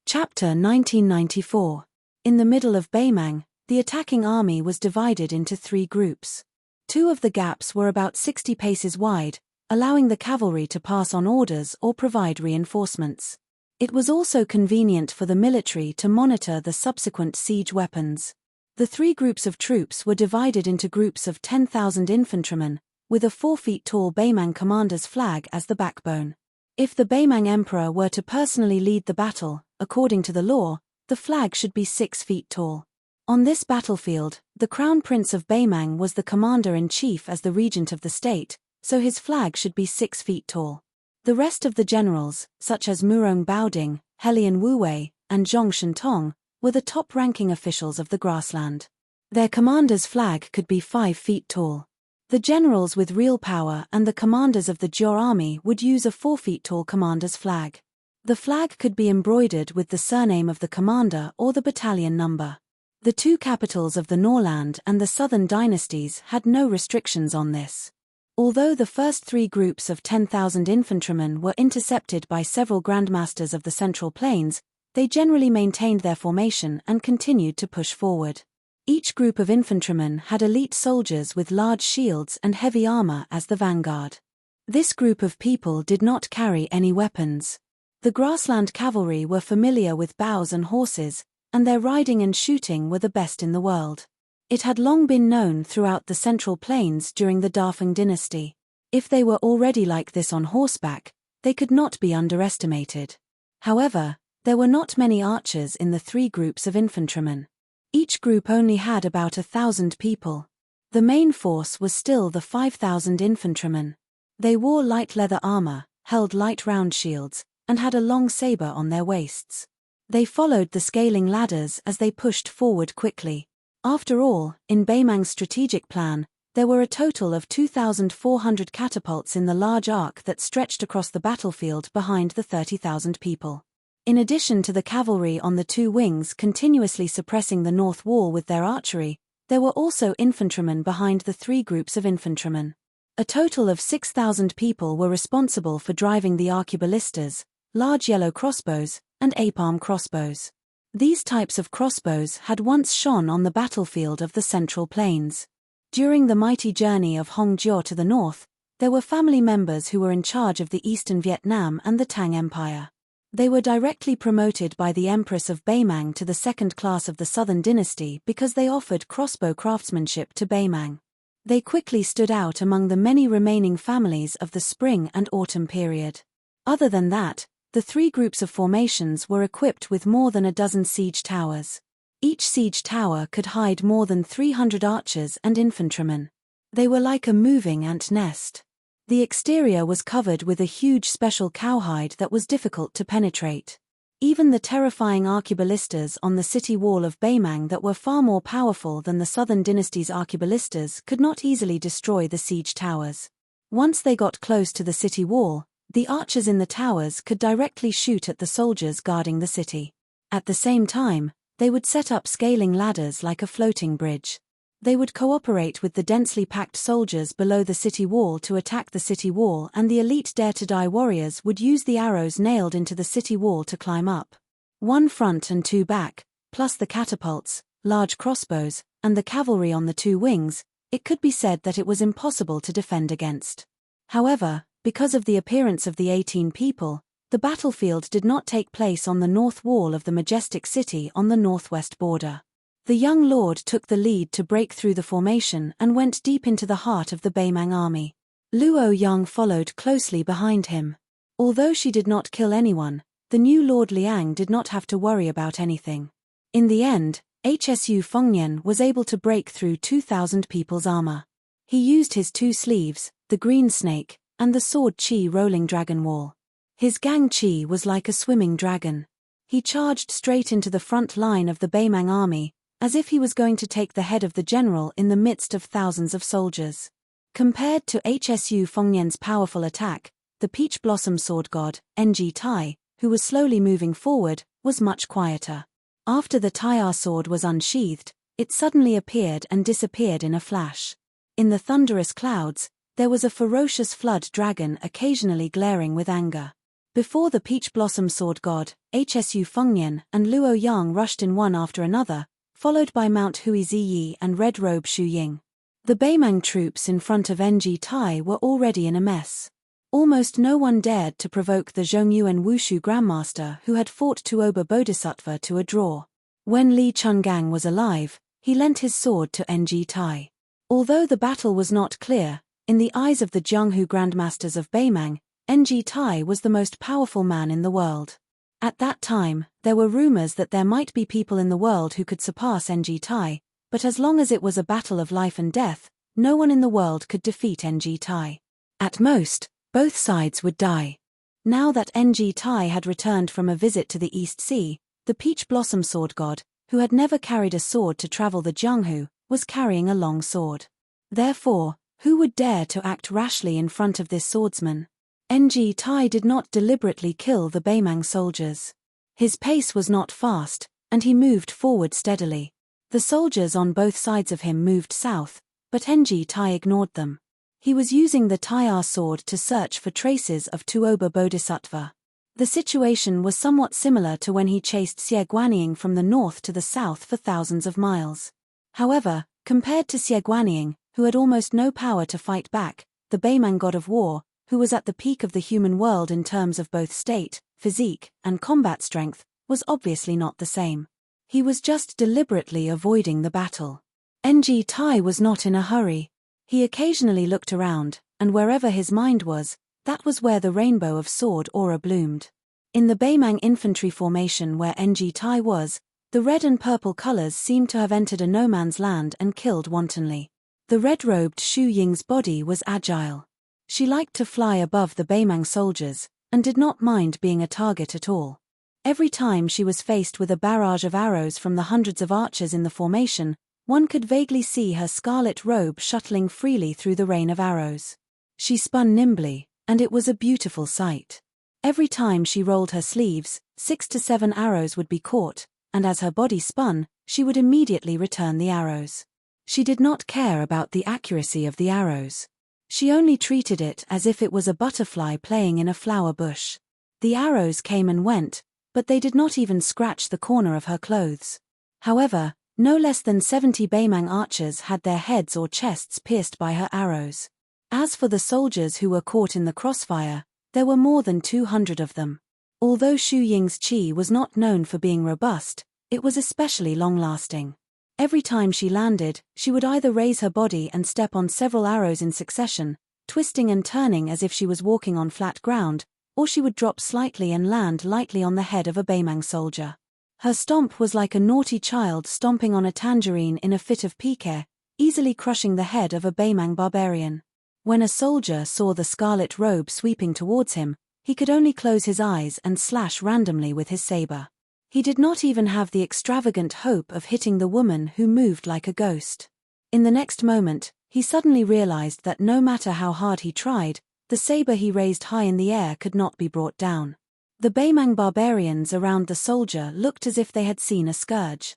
Chapter 1994. In the middle of Beimang, the attacking army was divided into 3 groups. 2 of the gaps were about 60 paces wide, allowing the cavalry to pass on orders or provide reinforcements. It was also convenient for the military to monitor the subsequent siege weapons. The 3 groups of troops were divided into groups of 10,000 infantrymen, with a 4-feet-tall Beimang commander's flag as the backbone. If the Beimang emperor were to personally lead the battle, according to the law, the flag should be 6 feet tall. On this battlefield, the crown prince of Beimang was the commander-in-chief as the regent of the state, so his flag should be 6 feet tall. The rest of the generals, such as Murong Baoding, Helian Wuwei, and Zhong Shentong, were the top-ranking officials of the grassland. Their commander's flag could be 5 feet tall. The generals with real power and the commanders of the Jiao army would use a 4-feet-tall commander's flag. The flag could be embroidered with the surname of the commander or the battalion number. The 2 capitals of the Norland and the southern dynasties had no restrictions on this. Although the first 3 groups of 10,000 infantrymen were intercepted by several grandmasters of the Central Plains, they generally maintained their formation and continued to push forward. Each group of infantrymen had elite soldiers with large shields and heavy armor as the vanguard. This group of people did not carry any weapons. The grassland cavalry were familiar with bows and horses, and their riding and shooting were the best in the world. It had long been known throughout the Central Plains during the Dafeng dynasty. If they were already like this on horseback, they could not be underestimated. However, there were not many archers in the 3 groups of infantrymen. Each group only had about 1,000 people. The main force was still the 5,000 infantrymen. They wore light leather armor, held light round shields, and had a long saber on their waists. They followed the scaling ladders as they pushed forward quickly. After all, in Beimang's strategic plan, there were a total of 2,400 catapults in the large arc that stretched across the battlefield behind the 30,000 people. In addition to the cavalry on the 2 wings continuously suppressing the north wall with their archery, there were also infantrymen behind the 3 groups of infantrymen. A total of 6,000 people were responsible for driving the arqueballistas, large yellow crossbows, and ape-arm crossbows. These types of crossbows had once shone on the battlefield of the Central Plains. During the mighty journey of Hong Jiao to the north, there were family members who were in charge of the eastern Vietnam and the Tang Empire. They were directly promoted by the Empress of Beimang to the second class of the Southern Dynasty because they offered crossbow craftsmanship to Beimang. They quickly stood out among the many remaining families of the spring and autumn period. Other than that, the three groups of formations were equipped with more than a dozen siege towers. Each siege tower could hide more than 300 archers and infantrymen. They were like a moving ant nest. The exterior was covered with a huge special cowhide that was difficult to penetrate. Even the terrifying arqueballistas on the city wall of Beimang that were far more powerful than the Southern Dynasty's arqueballistas could not easily destroy the siege towers. Once they got close to the city wall, the archers in the towers could directly shoot at the soldiers guarding the city. At the same time, they would set up scaling ladders like a floating bridge. They would cooperate with the densely packed soldiers below the city wall to attack the city wall, and the elite dare-to-die warriors would use the arrows nailed into the city wall to climb up. One front and two back, plus the catapults, large crossbows, and the cavalry on the two wings, it could be said that it was impossible to defend against. However, because of the appearance of the 18 people, the battlefield did not take place on the north wall of the majestic city on the northwest border. The young lord took the lead to break through the formation and went deep into the heart of the Beimang army. Luo Yang followed closely behind him. Although she did not kill anyone, the new Lord Liang did not have to worry about anything. In the end, Hsu Fengnian was able to break through 2,000 people's armor. He used his two sleeves, the green snake, and the sword Qi rolling dragon wall. His gang Qi was like a swimming dragon. He charged straight into the front line of the Beimang army, as if he was going to take the head of the general in the midst of thousands of soldiers. Compared to Hsu Fengnian's powerful attack, the peach blossom sword god, Ng Tai, who was slowly moving forward, was much quieter. After the Tai'er sword was unsheathed, it suddenly appeared and disappeared in a flash. In the thunderous clouds, there was a ferocious flood dragon occasionally glaring with anger. Before the peach blossom sword god, Hsu Fengnian and Luo Yang rushed in one after another, followed by Mount Hui Ziyi and Red Robe Shu Ying. The Beimang troops in front of Ng Tai were already in a mess. Almost no one dared to provoke the Zhongyuan Wushu Grandmaster who had fought Tuoba Bodhisattva to a draw. When Li Chungang was alive, he lent his sword to Ng Tai. Although the battle was not clear, in the eyes of the Jianghu Grandmasters of Beimang, Ng Tai was the most powerful man in the world. At that time, there were rumors that there might be people in the world who could surpass Ng Tai, but as long as it was a battle of life and death, no one in the world could defeat Ng Tai. At most, both sides would die. Now that Ng Tai had returned from a visit to the East Sea, the peach blossom sword god, who had never carried a sword to travel the Jianghu, was carrying a long sword. Therefore, who would dare to act rashly in front of this swordsman? Ng Tai did not deliberately kill the Beimang soldiers. His pace was not fast, and he moved forward steadily. The soldiers on both sides of him moved south, but Ng Tai ignored them. He was using the Tai'er sword to search for traces of Tuoba Bodhisattva. The situation was somewhat similar to when he chased Xie Guanying from the north to the south for thousands of miles. However, compared to Xie Guanying, who had almost no power to fight back, the Beimang god of war, who was at the peak of the human world in terms of both state, physique, and combat strength, was obviously not the same. He was just deliberately avoiding the battle. Ng Tai was not in a hurry. He occasionally looked around, and wherever his mind was, that was where the rainbow of sword aura bloomed. In the Beimang infantry formation where Ng Tai was, the red and purple colors seemed to have entered a no-man's land and killed wantonly. The red-robed Shu Ying's body was agile. She liked to fly above the Beimang soldiers, and did not mind being a target at all. Every time she was faced with a barrage of arrows from the hundreds of archers in the formation, one could vaguely see her scarlet robe shuttling freely through the rain of arrows. She spun nimbly, and it was a beautiful sight. Every time she rolled her sleeves, 6 to 7 arrows would be caught, and as her body spun, she would immediately return the arrows. She did not care about the accuracy of the arrows. She only treated it as if it was a butterfly playing in a flower bush. The arrows came and went, but they did not even scratch the corner of her clothes. However, no less than 70 Baimang archers had their heads or chests pierced by her arrows. As for the soldiers who were caught in the crossfire, there were more than 200 of them. Although Xu Ying's qi was not known for being robust, it was especially long-lasting. Every time she landed, she would either raise her body and step on several arrows in succession, twisting and turning as if she was walking on flat ground, or she would drop slightly and land lightly on the head of a Baimang soldier. Her stomp was like a naughty child stomping on a tangerine in a fit of pique, easily crushing the head of a Baimang barbarian. When a soldier saw the scarlet robe sweeping towards him, he could only close his eyes and slash randomly with his saber. He did not even have the extravagant hope of hitting the woman who moved like a ghost. In the next moment, he suddenly realized that no matter how hard he tried, the saber he raised high in the air could not be brought down. The Baimang barbarians around the soldier looked as if they had seen a scourge.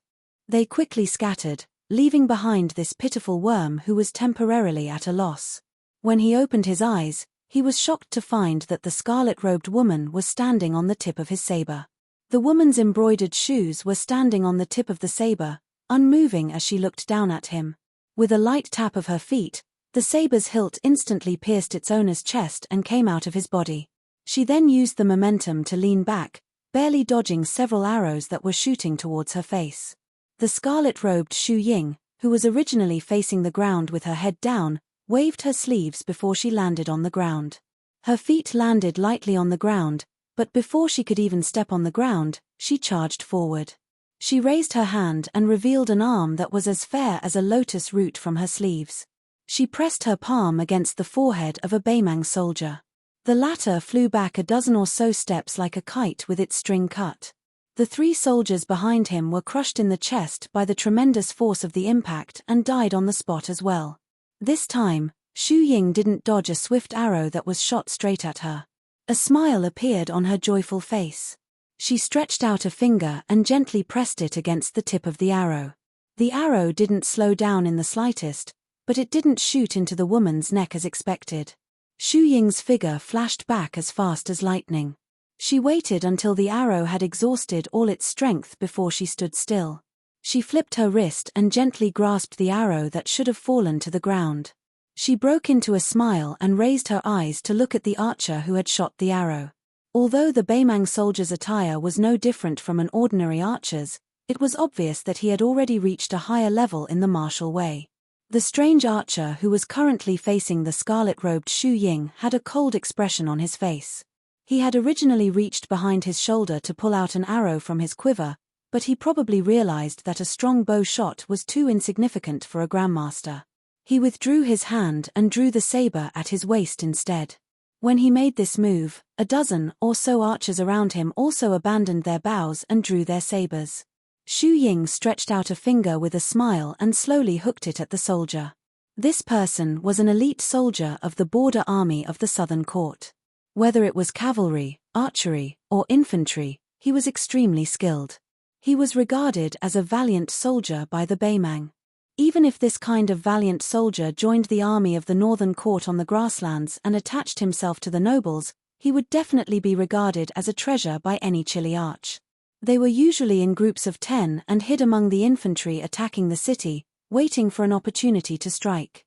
They quickly scattered, leaving behind this pitiful worm who was temporarily at a loss. When he opened his eyes, he was shocked to find that the scarlet-robed woman was standing on the tip of his saber. The woman's embroidered shoes were standing on the tip of the saber, unmoving as she looked down at him. With a light tap of her feet, the saber's hilt instantly pierced its owner's chest and came out of his body. She then used the momentum to lean back, barely dodging several arrows that were shooting towards her face. The scarlet-robed Xu Ying, who was originally facing the ground with her head down, waved her sleeves before she landed on the ground. Her feet landed lightly on the ground, but before she could even step on the ground, she charged forward. She raised her hand and revealed an arm that was as fair as a lotus root from her sleeves. She pressed her palm against the forehead of a Baimang soldier. The latter flew back a dozen or so steps like a kite with its string cut. The 3 soldiers behind him were crushed in the chest by the tremendous force of the impact and died on the spot as well. This time, Xu Ying didn't dodge a swift arrow that was shot straight at her. A smile appeared on her joyful face. She stretched out a finger and gently pressed it against the tip of the arrow. The arrow didn't slow down in the slightest, but it didn't shoot into the woman's neck as expected. Xu Ying's figure flashed back as fast as lightning. She waited until the arrow had exhausted all its strength before she stood still. She flipped her wrist and gently grasped the arrow that should have fallen to the ground. She broke into a smile and raised her eyes to look at the archer who had shot the arrow. Although the Baimang soldier's attire was no different from an ordinary archer's, it was obvious that he had already reached a higher level in the martial way. The strange archer who was currently facing the scarlet-robed Xu Ying had a cold expression on his face. He had originally reached behind his shoulder to pull out an arrow from his quiver, but he probably realized that a strong bow shot was too insignificant for a grandmaster. He withdrew his hand and drew the saber at his waist instead. When he made this move, a dozen or so archers around him also abandoned their bows and drew their sabers. Xu Ying stretched out a finger with a smile and slowly hooked it at the soldier. This person was an elite soldier of the border army of the Southern Court. Whether it was cavalry, archery, or infantry, he was extremely skilled. He was regarded as a valiant soldier by the Baimang. Even if this kind of valiant soldier joined the army of the Northern Court on the grasslands and attached himself to the nobles, he would definitely be regarded as a treasure by any Chile arch. They were usually in groups of 10 and hid among the infantry attacking the city, waiting for an opportunity to strike.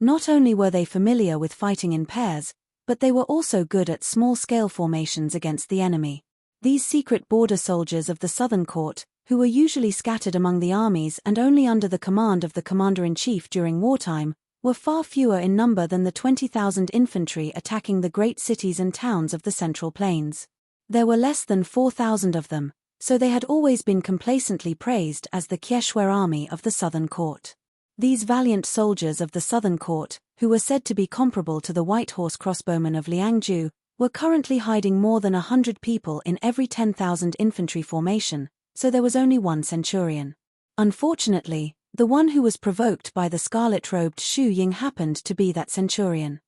Not only were they familiar with fighting in pairs, but they were also good at small-scale formations against the enemy. These secret border soldiers of the Southern Court, who were usually scattered among the armies and only under the command of the commander-in-chief during wartime, were far fewer in number than the 20,000 infantry attacking the great cities and towns of the Central Plains. There were less than 4,000 of them, so they had always been complacently praised as the Kieshwer army of the Southern Court. These valiant soldiers of the Southern Court, who were said to be comparable to the White Horse crossbowmen of Liangju, were currently hiding more than 100 people in every 10,000 infantry formation, so there was only one centurion. Unfortunately, the one who was provoked by the scarlet-robed Xu Ying happened to be that centurion.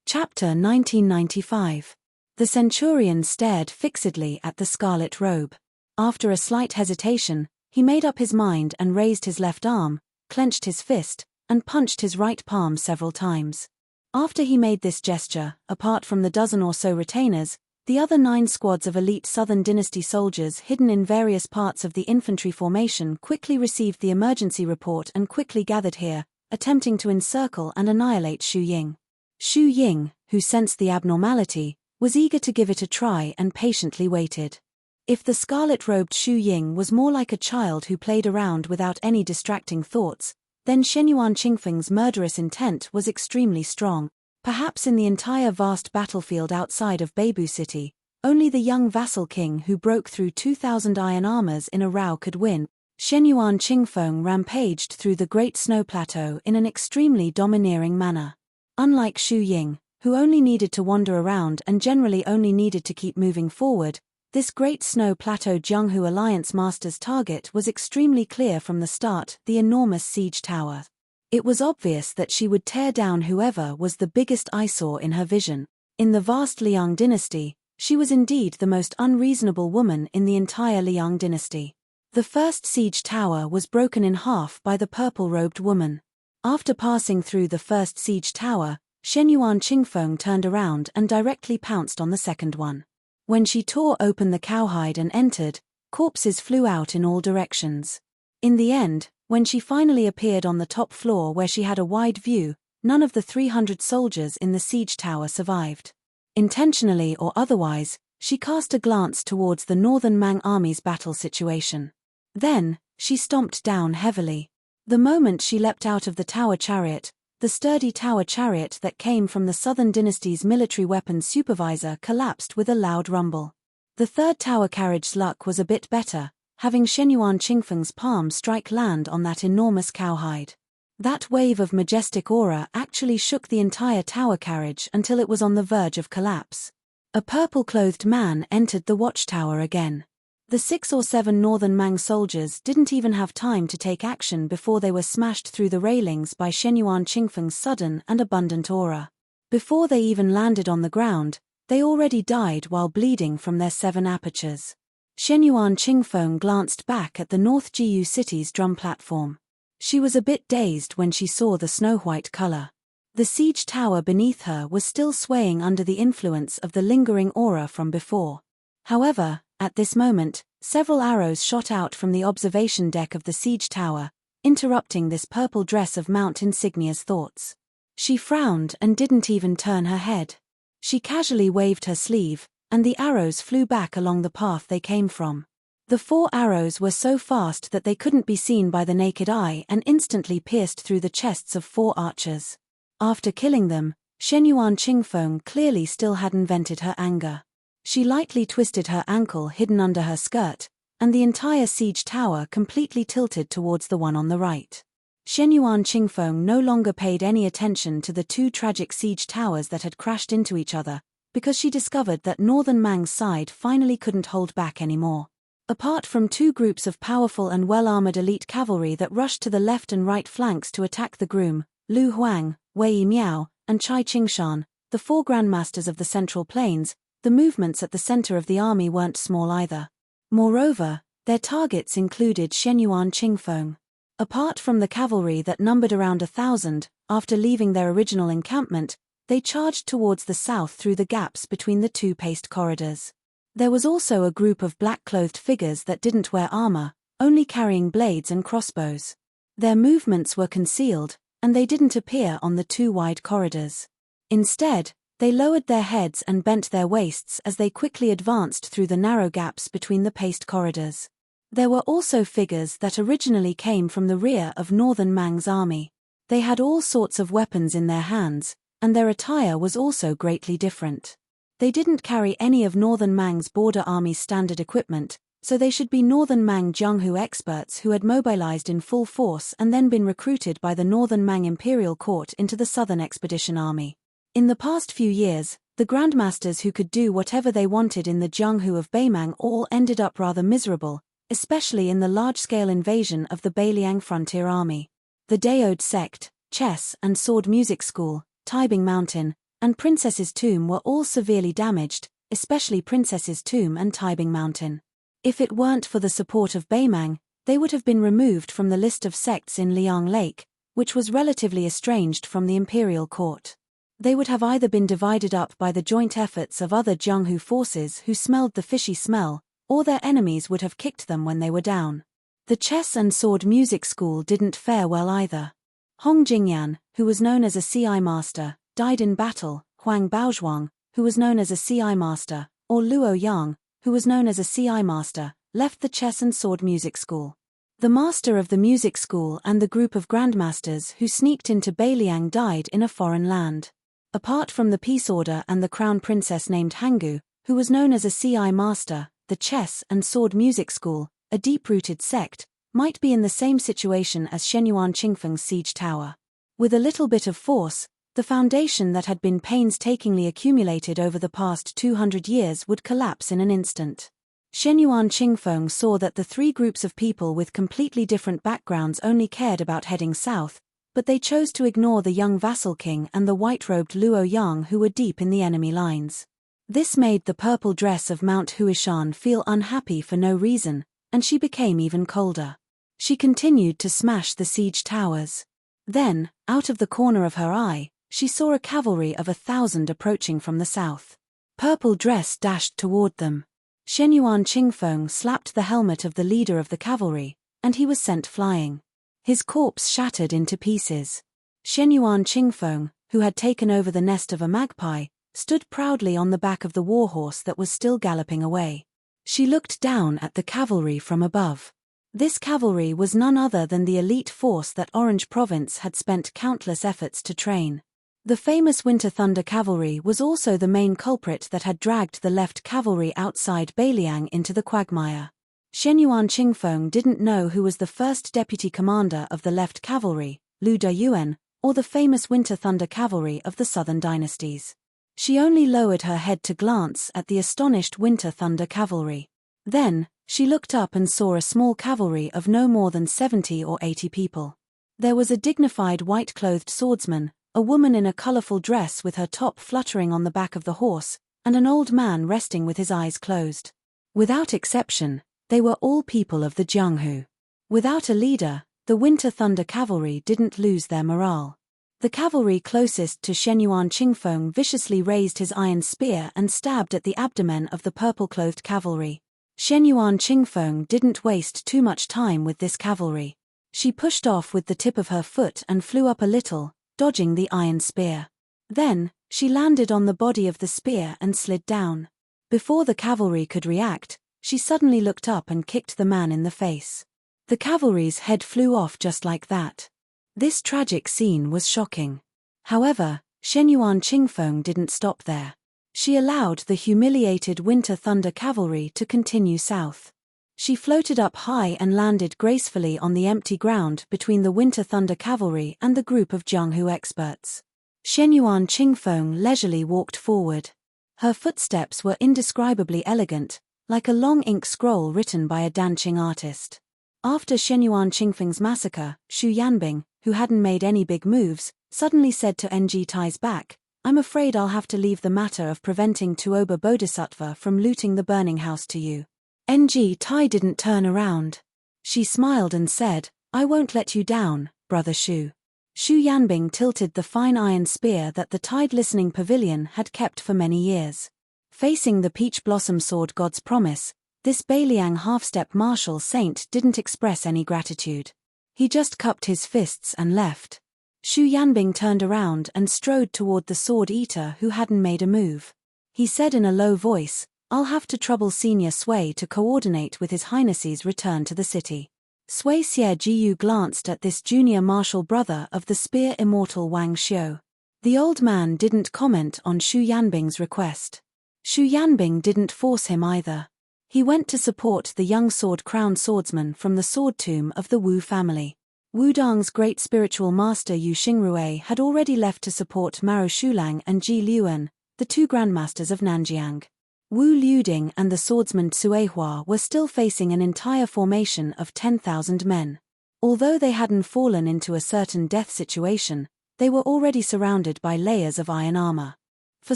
Chapter 1995. The centurion stared fixedly at the scarlet robe. After a slight hesitation, he made up his mind and raised his left arm, clenched his fist, and punched his right palm several times. After he made this gesture, apart from the dozen or so retainers, The other 9 squads of elite Southern Dynasty soldiers hidden in various parts of the infantry formation quickly received the emergency report and quickly gathered here, attempting to encircle and annihilate Xu Ying. Xu Ying, who sensed the abnormality, was eager to give it a try and patiently waited. If the scarlet-robed Xu Ying was more like a child who played around without any distracting thoughts, then Shenyuan Qingfeng's murderous intent was extremely strong. Perhaps in the entire vast battlefield outside of Beibu City, only the young vassal king who broke through 2,000 iron armors in a row could win. Shenyuan Qingfeng rampaged through the Great Snow Plateau in an extremely domineering manner. Unlike Xu Ying, who only needed to wander around and generally only needed to keep moving forward, this Great Snow Plateau Jianghu Alliance master's target was extremely clear from the start: the enormous siege tower. It was obvious that she would tear down whoever was the biggest eyesore in her vision. In the vast Liang dynasty, she was indeed the most unreasonable woman in the entire Liang dynasty. The first siege tower was broken in half by the purple-robed woman. After passing through the first siege tower, Shenyuan Qingfeng turned around and directly pounced on the second one. When she tore open the cowhide and entered, corpses flew out in all directions. In the end, when she finally appeared on the top floor where she had a wide view, none of the 300 soldiers in the siege tower survived. Intentionally or otherwise, she cast a glance towards the Northern Mang army's battle situation. Then, she stomped down heavily. The moment she leapt out of the tower chariot, the sturdy tower chariot that came from the Southern Dynasty's military weapons supervisor collapsed with a loud rumble. The third tower carriage's luck was a bit better, having Shenyuan Qingfeng's palm strike land on that enormous cowhide. That wave of majestic aura actually shook the entire tower carriage until it was on the verge of collapse. A purple-clothed man entered the watchtower again. The 6 or 7 Northern Mang soldiers didn't even have time to take action before they were smashed through the railings by Shenyuan Qingfeng's sudden and abundant aura. Before they even landed on the ground, they already died while bleeding from their 7 apertures. Shenyuan Qingfeng glanced back at the North Jiyu city's drum platform. She was a bit dazed when she saw the snow-white color. The siege tower beneath her was still swaying under the influence of the lingering aura from before. However, at this moment, several arrows shot out from the observation deck of the siege tower, interrupting this purple dress of Mount Insignia's thoughts. She frowned and didn't even turn her head. She casually waved her sleeve, and the arrows flew back along the path they came from. The 4 arrows were so fast that they couldn't be seen by the naked eye and instantly pierced through the chests of 4 archers. After killing them, Shenyuan Qingfeng clearly still hadn't vented her anger. She lightly twisted her ankle hidden under her skirt, and the entire siege tower completely tilted towards the one on the right. Shenyuan Qingfeng no longer paid any attention to the 2 tragic siege towers that had crashed into each other, because she discovered that Northern Mang's side finally couldn't hold back anymore. Apart from 2 groups of powerful and well-armored elite cavalry that rushed to the left and right flanks to attack the groom, Lu Huang, Wei Miao, and Chai Qingshan, the 4 grandmasters of the Central Plains, the movements at the center of the army weren't small either. Moreover, their targets included Shenyuan Qingfeng. Apart from the cavalry that numbered around 1,000, after leaving their original encampment, they charged towards the south through the gaps between the 2 paced corridors. There was also a group of black-clothed figures that didn't wear armor, only carrying blades and crossbows. Their movements were concealed, and they didn't appear on the 2 wide corridors. Instead, they lowered their heads and bent their waists as they quickly advanced through the narrow gaps between the paced corridors. There were also figures that originally came from the rear of Northern Mang's army. They had all sorts of weapons in their hands, and their attire was also greatly different. They didn't carry any of Northern Mang's border army's standard equipment, so they should be Northern Mang Jianghu experts who had mobilized in full force and then been recruited by the Northern Mang Imperial Court into the Southern Expedition Army. In the past few years, the grandmasters who could do whatever they wanted in the Jianghu of Beimang all ended up rather miserable, especially in the large-scale invasion of the Beiliang frontier army. The Daode sect, chess and sword music school, Taibing Mountain, and Princess's Tomb were all severely damaged, especially Princess's Tomb and Taibing Mountain. If it weren't for the support of Beimang, they would have been removed from the list of sects in Liang Lake, which was relatively estranged from the imperial court. They would have either been divided up by the joint efforts of other Jianghu forces who smelled the fishy smell, or their enemies would have kicked them when they were down. The chess and sword music school didn't fare well either. Hong Jingyan, who was known as a CI master, died in battle. Huang Baozhuang, who was known as a CI master, or Luo Yang, who was known as a CI master, left the chess and sword music school. The master of the music school and the group of grandmasters who sneaked into Beiliang died in a foreign land. Apart from the peace order and the crown princess named Hangu, who was known as a CI master, the chess and sword music school, a deep-rooted sect, might be in the same situation as Shenyuan Qingfeng's siege tower. With a little bit of force, the foundation that had been painstakingly accumulated over the past 200 years would collapse in an instant. Shenyuan Qingfeng saw that the three groups of people with completely different backgrounds only cared about heading south, but they chose to ignore the young vassal king and the white-robed Luo Yang who were deep in the enemy lines. This made the purple dress of Mount Huishan feel unhappy for no reason, and she became even colder. She continued to smash the siege towers. Then, out of the corner of her eye, she saw a cavalry of 1,000 approaching from the south. Purple Dress dashed toward them. Shenyuan Qingfeng slapped the helmet of the leader of the cavalry, and he was sent flying. His corpse shattered into pieces. Shenyuan Qingfeng, who had taken over the nest of a magpie, stood proudly on the back of the warhorse that was still galloping away. She looked down at the cavalry from above. This cavalry was none other than the elite force that Orange Province had spent countless efforts to train. The famous Winter Thunder Cavalry was also the main culprit that had dragged the left cavalry outside Beiliang into the quagmire. Shenyuan Qingfeng didn't know who was the first deputy commander of the left cavalry, Lu Deyuan, or the famous Winter Thunder Cavalry of the southern dynasties. She only lowered her head to glance at the astonished Winter Thunder Cavalry. Then, she looked up and saw a small cavalry of no more than 70 or 80 people. There was a dignified white-clothed swordsman, a woman in a colorful dress with her top fluttering on the back of the horse, and an old man resting with his eyes closed. Without exception, they were all people of the Jianghu. Without a leader, the Winter Thunder Cavalry didn't lose their morale. The cavalry closest to Shenyuan Qingfeng viciously raised his iron spear and stabbed at the abdomen of the purple-clothed cavalry. Shenyuan Qingfeng didn't waste too much time with this cavalry. She pushed off with the tip of her foot and flew up a little, dodging the iron spear. Then, she landed on the body of the spear and slid down. Before the cavalry could react, she suddenly looked up and kicked the man in the face. The cavalry's head flew off just like that. This tragic scene was shocking. However, Shenyuan Qingfeng didn't stop there. She allowed the humiliated Winter Thunder Cavalry to continue south. She floated up high and landed gracefully on the empty ground between the Winter Thunder Cavalry and the group of Jianghu experts. Shenyuan Qingfeng leisurely walked forward. Her footsteps were indescribably elegant, like a long ink scroll written by a dancing artist. After Shenyuan Qingfeng's massacre, Xu Yanbing, who hadn't made any big moves, suddenly said to NG Tai's back, "I'm afraid I'll have to leave the matter of preventing Tuoba Bodhisattva from looting the burning house to you." NG Tai didn't turn around. She smiled and said, "I won't let you down, brother Xu." Xu Yanbing tilted the fine iron spear that the Tide Listening Pavilion had kept for many years. Facing the Peach Blossom Sword God's promise, this Beiliang half-step martial saint didn't express any gratitude. He just cupped his fists and left. Xu Yanbing turned around and strode toward the Sword Eater who hadn't made a move. He said in a low voice, "I'll have to trouble Senior Sui to coordinate with His Highness's return to the city." Sui Xie Jiyu glanced at this junior martial brother of the spear immortal Wang Xiu. The old man didn't comment on Xu Yanbing's request. Xu Yanbing didn't force him either. He went to support the young sword-crowned swordsman from the sword tomb of the Wu family. Wudang's great spiritual master Yu Xingrui had already left to support Maro Shulang and Ji Liuan, the two grandmasters of Nanjiang. Wu Liuding and the swordsman Cuehua were still facing an entire formation of 10,000 men. Although they hadn't fallen into a certain death situation, they were already surrounded by layers of iron armor. For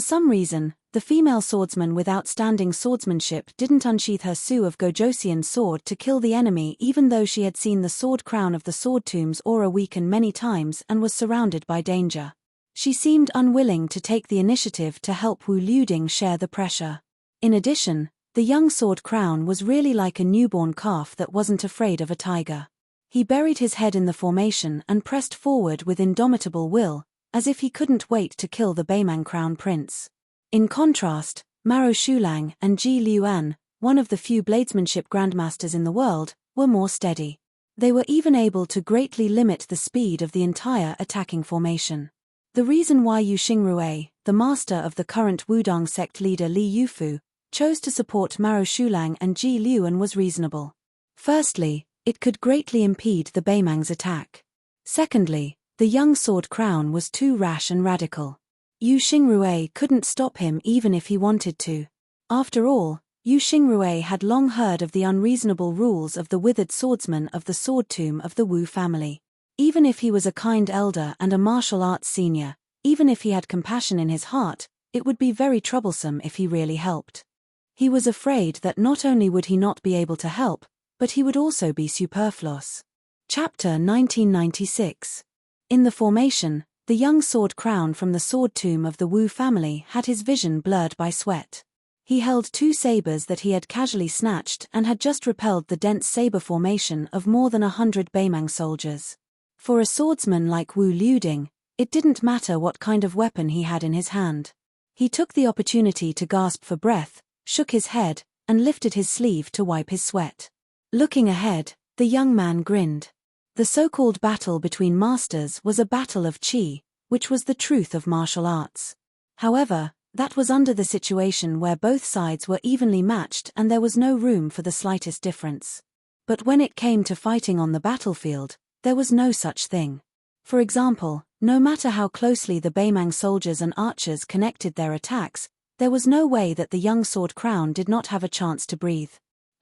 some reason, the female swordsman with outstanding swordsmanship didn't unsheath her Su of Gojosian's sword to kill the enemy even though she had seen the sword crown of the sword tomb's aura weaken many times and was surrounded by danger. She seemed unwilling to take the initiative to help Wu Liuding share the pressure. In addition, the young sword crown was really like a newborn calf that wasn't afraid of a tiger. He buried his head in the formation and pressed forward with indomitable will, as if he couldn't wait to kill the Beimang crown prince. In contrast, Maro Shulang and Ji Liuan, one of the few bladesmanship grandmasters in the world, were more steady. They were even able to greatly limit the speed of the entire attacking formation. The reason why Yu Xingrui, the master of the current Wudong sect leader Li Yufu, chose to support Maro Shulang and Ji Liuan was reasonable. Firstly, it could greatly impede the Beimang's attack. Secondly, the young sword crown was too rash and radical. Yu Xingrui couldn't stop him even if he wanted to. After all, Yu Xingrui had long heard of the unreasonable rules of the withered swordsman of the sword tomb of the Wu family. Even if he was a kind elder and a martial arts senior, even if he had compassion in his heart, it would be very troublesome if he really helped. He was afraid that not only would he not be able to help, but he would also be superfluous. Chapter 1996. In the formation, the young sword crown from the sword tomb of the Wu family had his vision blurred by sweat. He held two sabers that he had casually snatched and had just repelled the dense saber formation of more than 100 Beimang soldiers. For a swordsman like Wu Liuding, it didn't matter what kind of weapon he had in his hand. He took the opportunity to gasp for breath, shook his head, and lifted his sleeve to wipe his sweat. Looking ahead, the young man grinned. The so-called battle between masters was a battle of qi, which was the truth of martial arts. However, that was under the situation where both sides were evenly matched and there was no room for the slightest difference. But when it came to fighting on the battlefield, there was no such thing. For example, no matter how closely the Beimang soldiers and archers connected their attacks, there was no way that the young sword crown did not have a chance to breathe.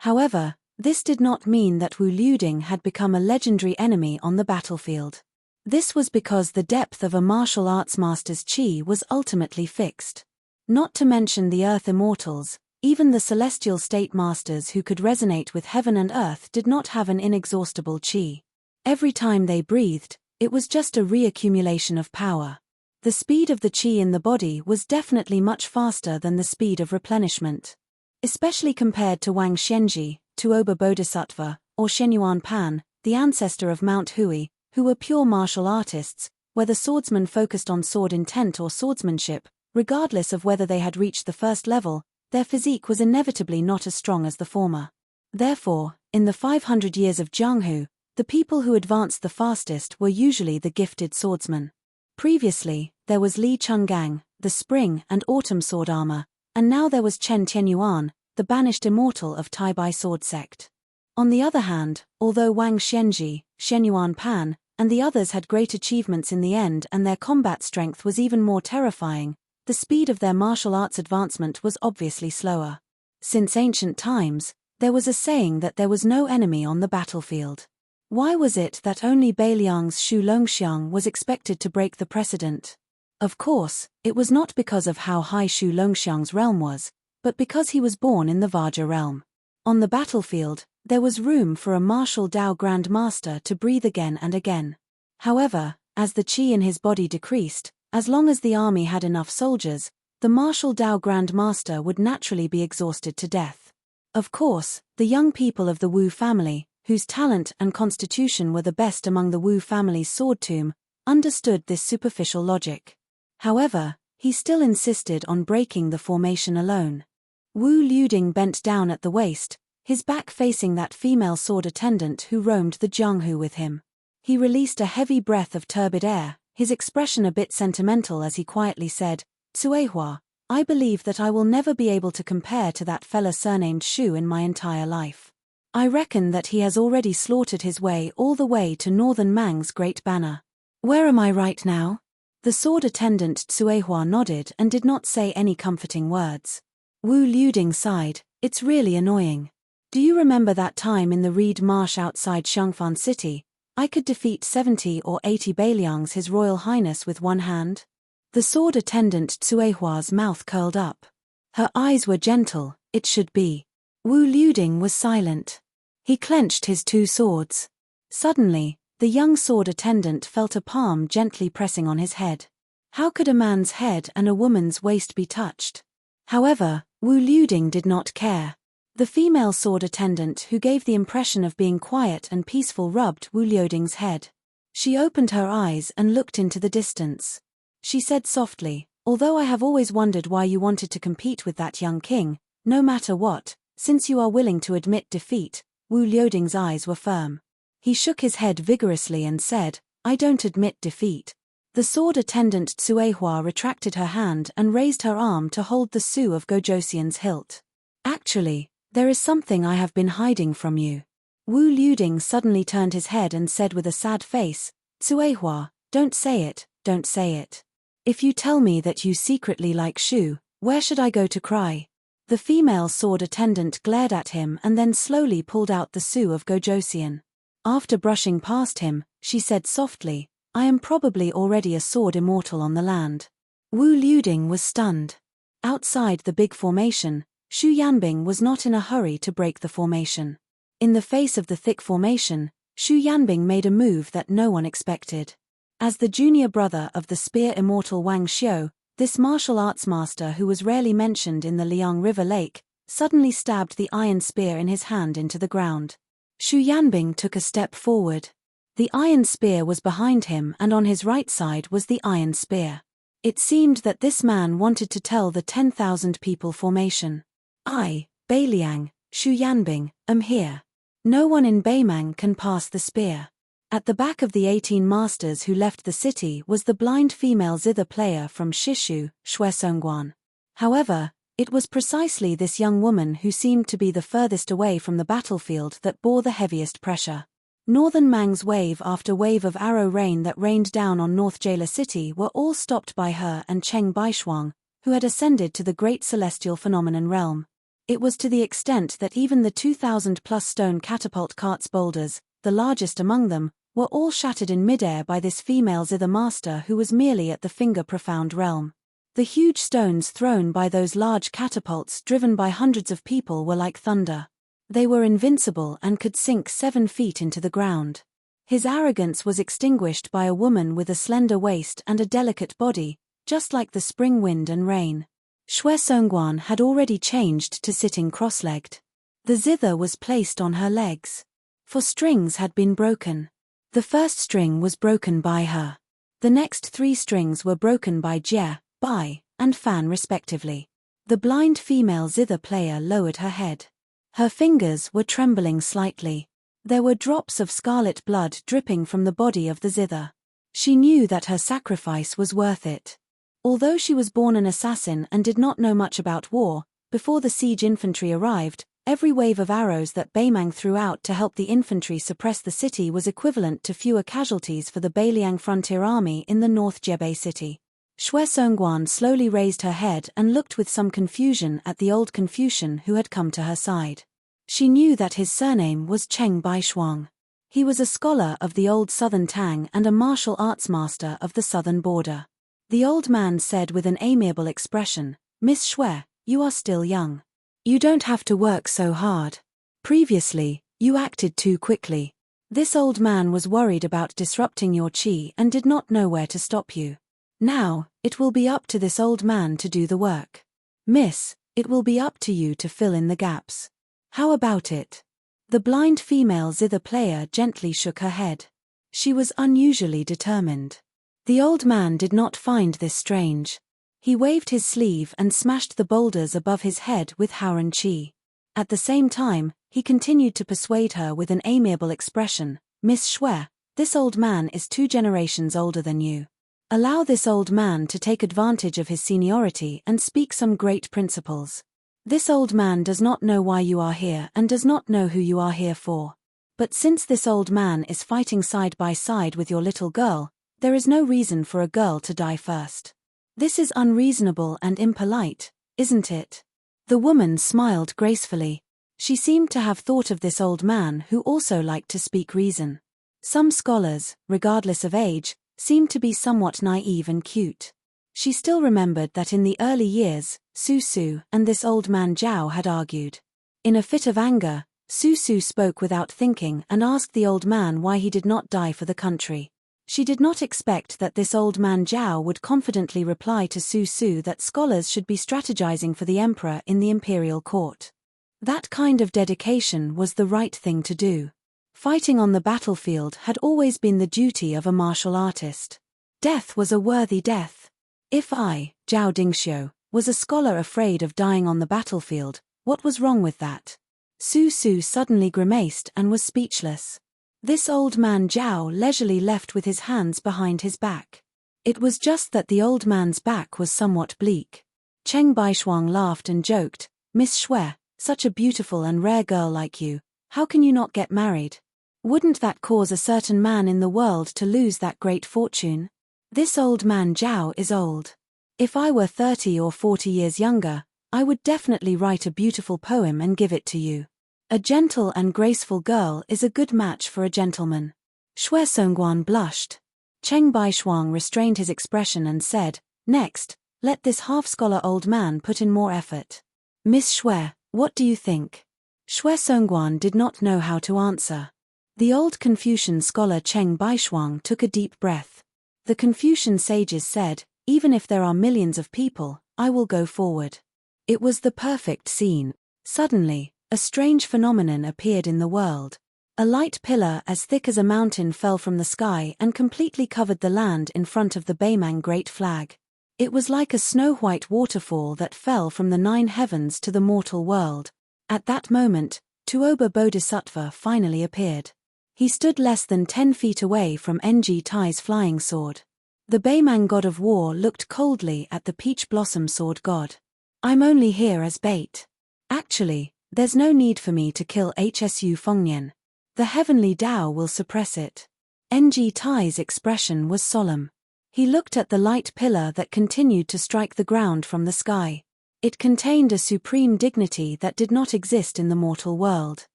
However, this did not mean that Wu Liuding had become a legendary enemy on the battlefield. This was because the depth of a martial arts master's qi was ultimately fixed. Not to mention the earth immortals, even the celestial state masters who could resonate with heaven and earth did not have an inexhaustible qi. Every time they breathed, it was just a reaccumulation of power. The speed of the qi in the body was definitely much faster than the speed of replenishment. Especially compared to Wang Xianji, Tuoba Bodhisattva, or Shenyuan Pan, the ancestor of Mount Hui, who were pure martial artists, whether swordsmen focused on sword intent or swordsmanship, regardless of whether they had reached the first level, their physique was inevitably not as strong as the former. Therefore, in the 500 years of Jianghu, the people who advanced the fastest were usually the gifted swordsmen. Previously, there was Li Chenggang, the spring and autumn sword armor, and now there was Chen Tianyuan, the banished immortal of Taibai sword sect. On the other hand, although Wang Xianji, Shenyuan Pan, and the others had great achievements in the end and their combat strength was even more terrifying, the speed of their martial arts advancement was obviously slower. Since ancient times, there was a saying that there was no enemy on the battlefield. Why was it that only Beiliang's Shu Longxiang was expected to break the precedent? Of course, it was not because of how high Shu Longxiang's realm was, but because he was born in the Vajra realm. On the battlefield, there was room for a martial Dao Grand Master to breathe again and again. However, as the qi in his body decreased, as long as the army had enough soldiers, the martial Dao Grand Master would naturally be exhausted to death. Of course, the young people of the Wu family, whose talent and constitution were the best among the Wu family's sword tomb, understood this superficial logic. However, he still insisted on breaking the formation alone. Wu Liuding bent down at the waist, his back facing that female sword attendant who roamed the Jianghu with him. He released a heavy breath of turbid air, his expression a bit sentimental as he quietly said, "Cuehua, I believe that I will never be able to compare to that fella surnamed Shu in my entire life. I reckon that he has already slaughtered his way all the way to Northern Mang's great banner. Where am I right now?" The sword attendant Cuehua nodded and did not say any comforting words. Wu Liuding sighed, "It's really annoying. Do you remember that time in the Reed Marsh outside Xiangfan City? I could defeat 70 or 80 Beiliangs His Royal Highness with one hand." The sword attendant Cuehua's mouth curled up. Her eyes were gentle, it should be. Wu Liuding was silent. He clenched his two swords. Suddenly, the young sword attendant felt a palm gently pressing on his head. How could a man's head and a woman's waist be touched? However, Wu Liuding did not care. The female sword attendant who gave the impression of being quiet and peaceful rubbed Wu Liuding's head. She opened her eyes and looked into the distance. She said softly, "Although I have always wondered why you wanted to compete with that young king, no matter what, since you are willing to admit defeat." Wu Liuding's eyes were firm. He shook his head vigorously and said, "I don't admit defeat." The sword attendant Tsuehua retracted her hand and raised her arm to hold the Su of Gojosian's hilt. "Actually, there is something I have been hiding from you." Wu Liuding suddenly turned his head and said with a sad face, "Tsuehua, don't say it, don't say it. If you tell me that you secretly like Shu, where should I go to cry?" The female sword attendant glared at him and then slowly pulled out the Su of Gojosian. After brushing past him, she said softly, "I am probably already a sword immortal on the land." Wu Liuding was stunned. Outside the big formation, Shu Yanbing was not in a hurry to break the formation. In the face of the thick formation, Shu Yanbing made a move that no one expected. As the junior brother of the spear immortal Wang Xiu, this martial arts master who was rarely mentioned in the Liang River Lake, suddenly stabbed the iron spear in his hand into the ground. Shu Yanbing took a step forward. The iron spear was behind him and on his right side was the iron spear. It seemed that this man wanted to tell the 10,000 people formation. "I, Beiliang, Shu Yanbing, am here. No one in Beimang can pass the spear." At the back of the 18 masters who left the city was the blind female zither player from Shishu, Shuesongguan. However, it was precisely this young woman who seemed to be the furthest away from the battlefield that bore the heaviest pressure. Northern Mang's wave after wave of arrow rain that rained down on North Jailer City were all stopped by her and Cheng Baishuang, who had ascended to the great celestial phenomenon realm. It was to the extent that even the 2,000-plus stone catapult cart's boulders, the largest among them, were all shattered in midair by this female zither master who was merely at the finger-profound realm. The huge stones thrown by those large catapults driven by hundreds of people were like thunder. They were invincible and could sink 7 feet into the ground. His arrogance was extinguished by a woman with a slender waist and a delicate body, just like the spring wind and rain. Shuesongguan had already changed to sitting cross-legged. The zither was placed on her legs. For strings had been broken. The first string was broken by her. The next 3 strings were broken by Jie, Bai, and Fan respectively. The blind female zither player lowered her head. Her fingers were trembling slightly. There were drops of scarlet blood dripping from the body of the zither. She knew that her sacrifice was worth it. Although she was born an assassin and did not know much about war, before the siege infantry arrived, every wave of arrows that Beimang threw out to help the infantry suppress the city was equivalent to fewer casualties for the Beiliang frontier army in the North Jebei city. Shuesongguan slowly raised her head and looked with some confusion at the old Confucian who had come to her side. She knew that his surname was Cheng Baishuang. He was a scholar of the old Southern Tang and a martial arts master of the southern border. The old man said with an amiable expression, "Miss Shue, you are still young. You don't have to work so hard. Previously, you acted too quickly." This old man was worried about disrupting your qi and did not know where to stop you. Now, it will be up to this old man to do the work. Miss, it will be up to you to fill in the gaps. How about it? The blind female zither player gently shook her head. She was unusually determined. The old man did not find this strange. He waved his sleeve and smashed the boulders above his head with Howren Chi. At the same time, he continued to persuade her with an amiable expression, "Miss Shue, this old man is 2 generations older than you. Allow this old man to take advantage of his seniority and speak some great principles. This old man does not know why you are here and does not know who you are here for. But since this old man is fighting side by side with your little girl, there is no reason for a girl to die first. This is unreasonable and impolite, isn't it?" The woman smiled gracefully. She seemed to have thought of this old man who also liked to speak reason. Some scholars, regardless of age, seemed to be somewhat naive and cute. She still remembered that in the early years, Su Su and this old man Zhao had argued. In a fit of anger, Su Su spoke without thinking and asked the old man why he did not die for the country. She did not expect that this old man Zhao would confidently reply to Su Su that scholars should be strategizing for the emperor in the imperial court. That kind of dedication was the right thing to do. Fighting on the battlefield had always been the duty of a martial artist. Death was a worthy death. If I, Zhao Dingxiu, was a scholar afraid of dying on the battlefield, what was wrong with that? Su Su suddenly grimaced and was speechless. This old man Zhao leisurely left with his hands behind his back. It was just that the old man's back was somewhat bleak. Cheng Baishuang laughed and joked, "Miss Xue, such a beautiful and rare girl like you, how can you not get married? Wouldn't that cause a certain man in the world to lose that great fortune? This old man Zhao is old. If I were 30 or 40 years younger, I would definitely write a beautiful poem and give it to you. A gentle and graceful girl is a good match for a gentleman." Xue Songguan blushed. Cheng Baishuang restrained his expression and said, "Next, let this half-scholar old man put in more effort. Miss Xue, what do you think?" Xue Songguan did not know how to answer. The old Confucian scholar Cheng Baishuang took a deep breath. The Confucian sages said, "Even if there are millions of people, I will go forward." It was the perfect scene. Suddenly, a strange phenomenon appeared in the world. A light pillar as thick as a mountain fell from the sky and completely covered the land in front of the Beimang Great Flag. It was like a snow-white waterfall that fell from the 9 heavens to the mortal world. At that moment, Tuoba Bodhisattva finally appeared. He stood less than 10 feet away from Ng Tai's flying sword. The Beimang god of war looked coldly at the peach blossom sword god. "I'm only here as bait. Actually, there's no need for me to kill Hsu Fengnian. The heavenly Tao will suppress it." Ng Tai's expression was solemn. He looked at the light pillar that continued to strike the ground from the sky. It contained a supreme dignity that did not exist in the mortal world.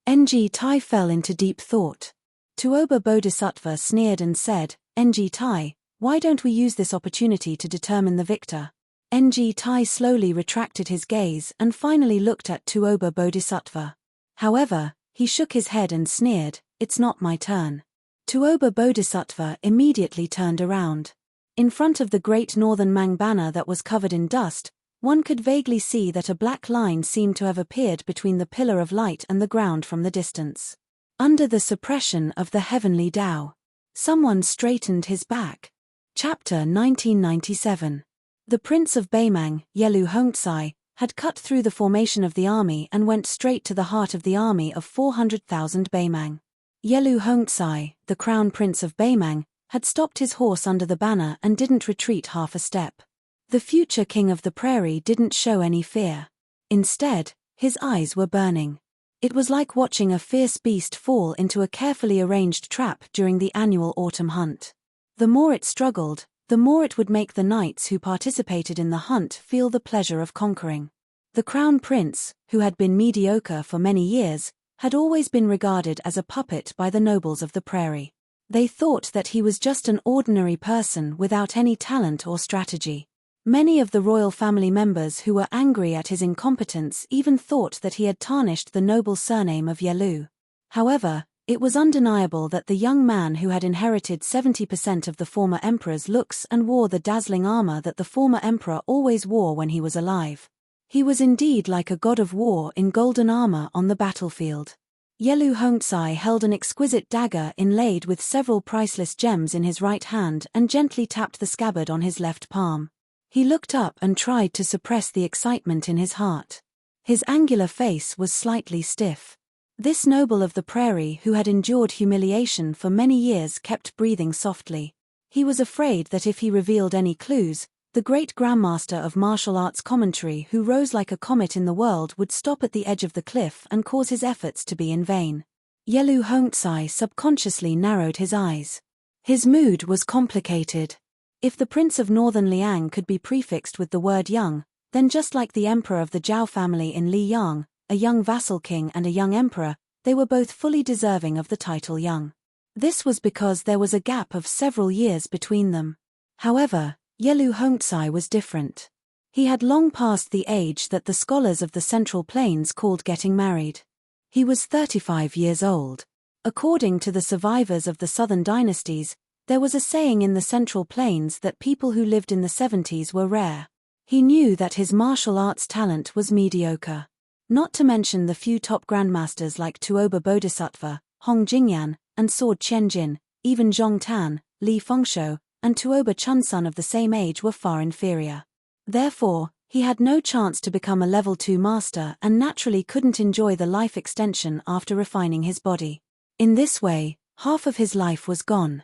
Ng Tai fell into deep thought. Tuoba Bodhisattva sneered and said, "Ng Tai, why don't we use this opportunity to determine the victor?" Ng Tai slowly retracted his gaze and finally looked at Tuoba Bodhisattva. However, he shook his head and sneered, "It's not my turn." Tuoba Bodhisattva immediately turned around. In front of the great northern Mang banner that was covered in dust, one could vaguely see that a black line seemed to have appeared between the pillar of light and the ground from the distance. Under the suppression of the heavenly Tao, someone straightened his back. Chapter 1997. The Prince of Beimang, Yelu Hongzai, had cut through the formation of the army and went straight to the heart of the army of 400,000 Beimang. Yelu Hongzai, the crown prince of Beimang, had stopped his horse under the banner and didn't retreat half a step. The future king of the prairie didn't show any fear. Instead, his eyes were burning. It was like watching a fierce beast fall into a carefully arranged trap during the annual autumn hunt. The more it struggled, the more it would make the knights who participated in the hunt feel the pleasure of conquering. The crown prince, who had been mediocre for many years, had always been regarded as a puppet by the nobles of the prairie. They thought that he was just an ordinary person without any talent or strategy. Many of the royal family members who were angry at his incompetence even thought that he had tarnished the noble surname of Yelu. However, it was undeniable that the young man who had inherited 70% of the former emperor's looks and wore the dazzling armor that the former emperor always wore when he was alive. He was indeed like a god of war in golden armor on the battlefield. Yelu Hongzai held an exquisite dagger inlaid with several priceless gems in his right hand and gently tapped the scabbard on his left palm. He looked up and tried to suppress the excitement in his heart. His angular face was slightly stiff. This noble of the prairie who had endured humiliation for many years kept breathing softly. He was afraid that if he revealed any clues, the great grandmaster of martial arts commentary who rose like a comet in the world would stop at the edge of the cliff and cause his efforts to be in vain. Yelu Hongzai subconsciously narrowed his eyes. His mood was complicated. If the prince of northern Liang could be prefixed with the word young, then just like the emperor of the Zhao family in Liyang, a young vassal king and a young emperor, they were both fully deserving of the title young. This was because there was a gap of several years between them. However, Yelu Hongzai was different. He had long passed the age that the scholars of the Central Plains called getting married. He was 35 years old. According to the survivors of the southern dynasties, There was a saying in the Central Plains that people who lived in the 70s were rare. He knew that his martial arts talent was mediocre. Not to mention the few top grandmasters like Tuoba Bodhisattva, Hong Jingyan, and Sword Qianjin, even Zhong Tan, Li Fengshou, and Tuoba Chunsun of the same age were far inferior. Therefore, he had no chance to become a level 2 master and naturally couldn't enjoy the life extension after refining his body. In this way, half of his life was gone.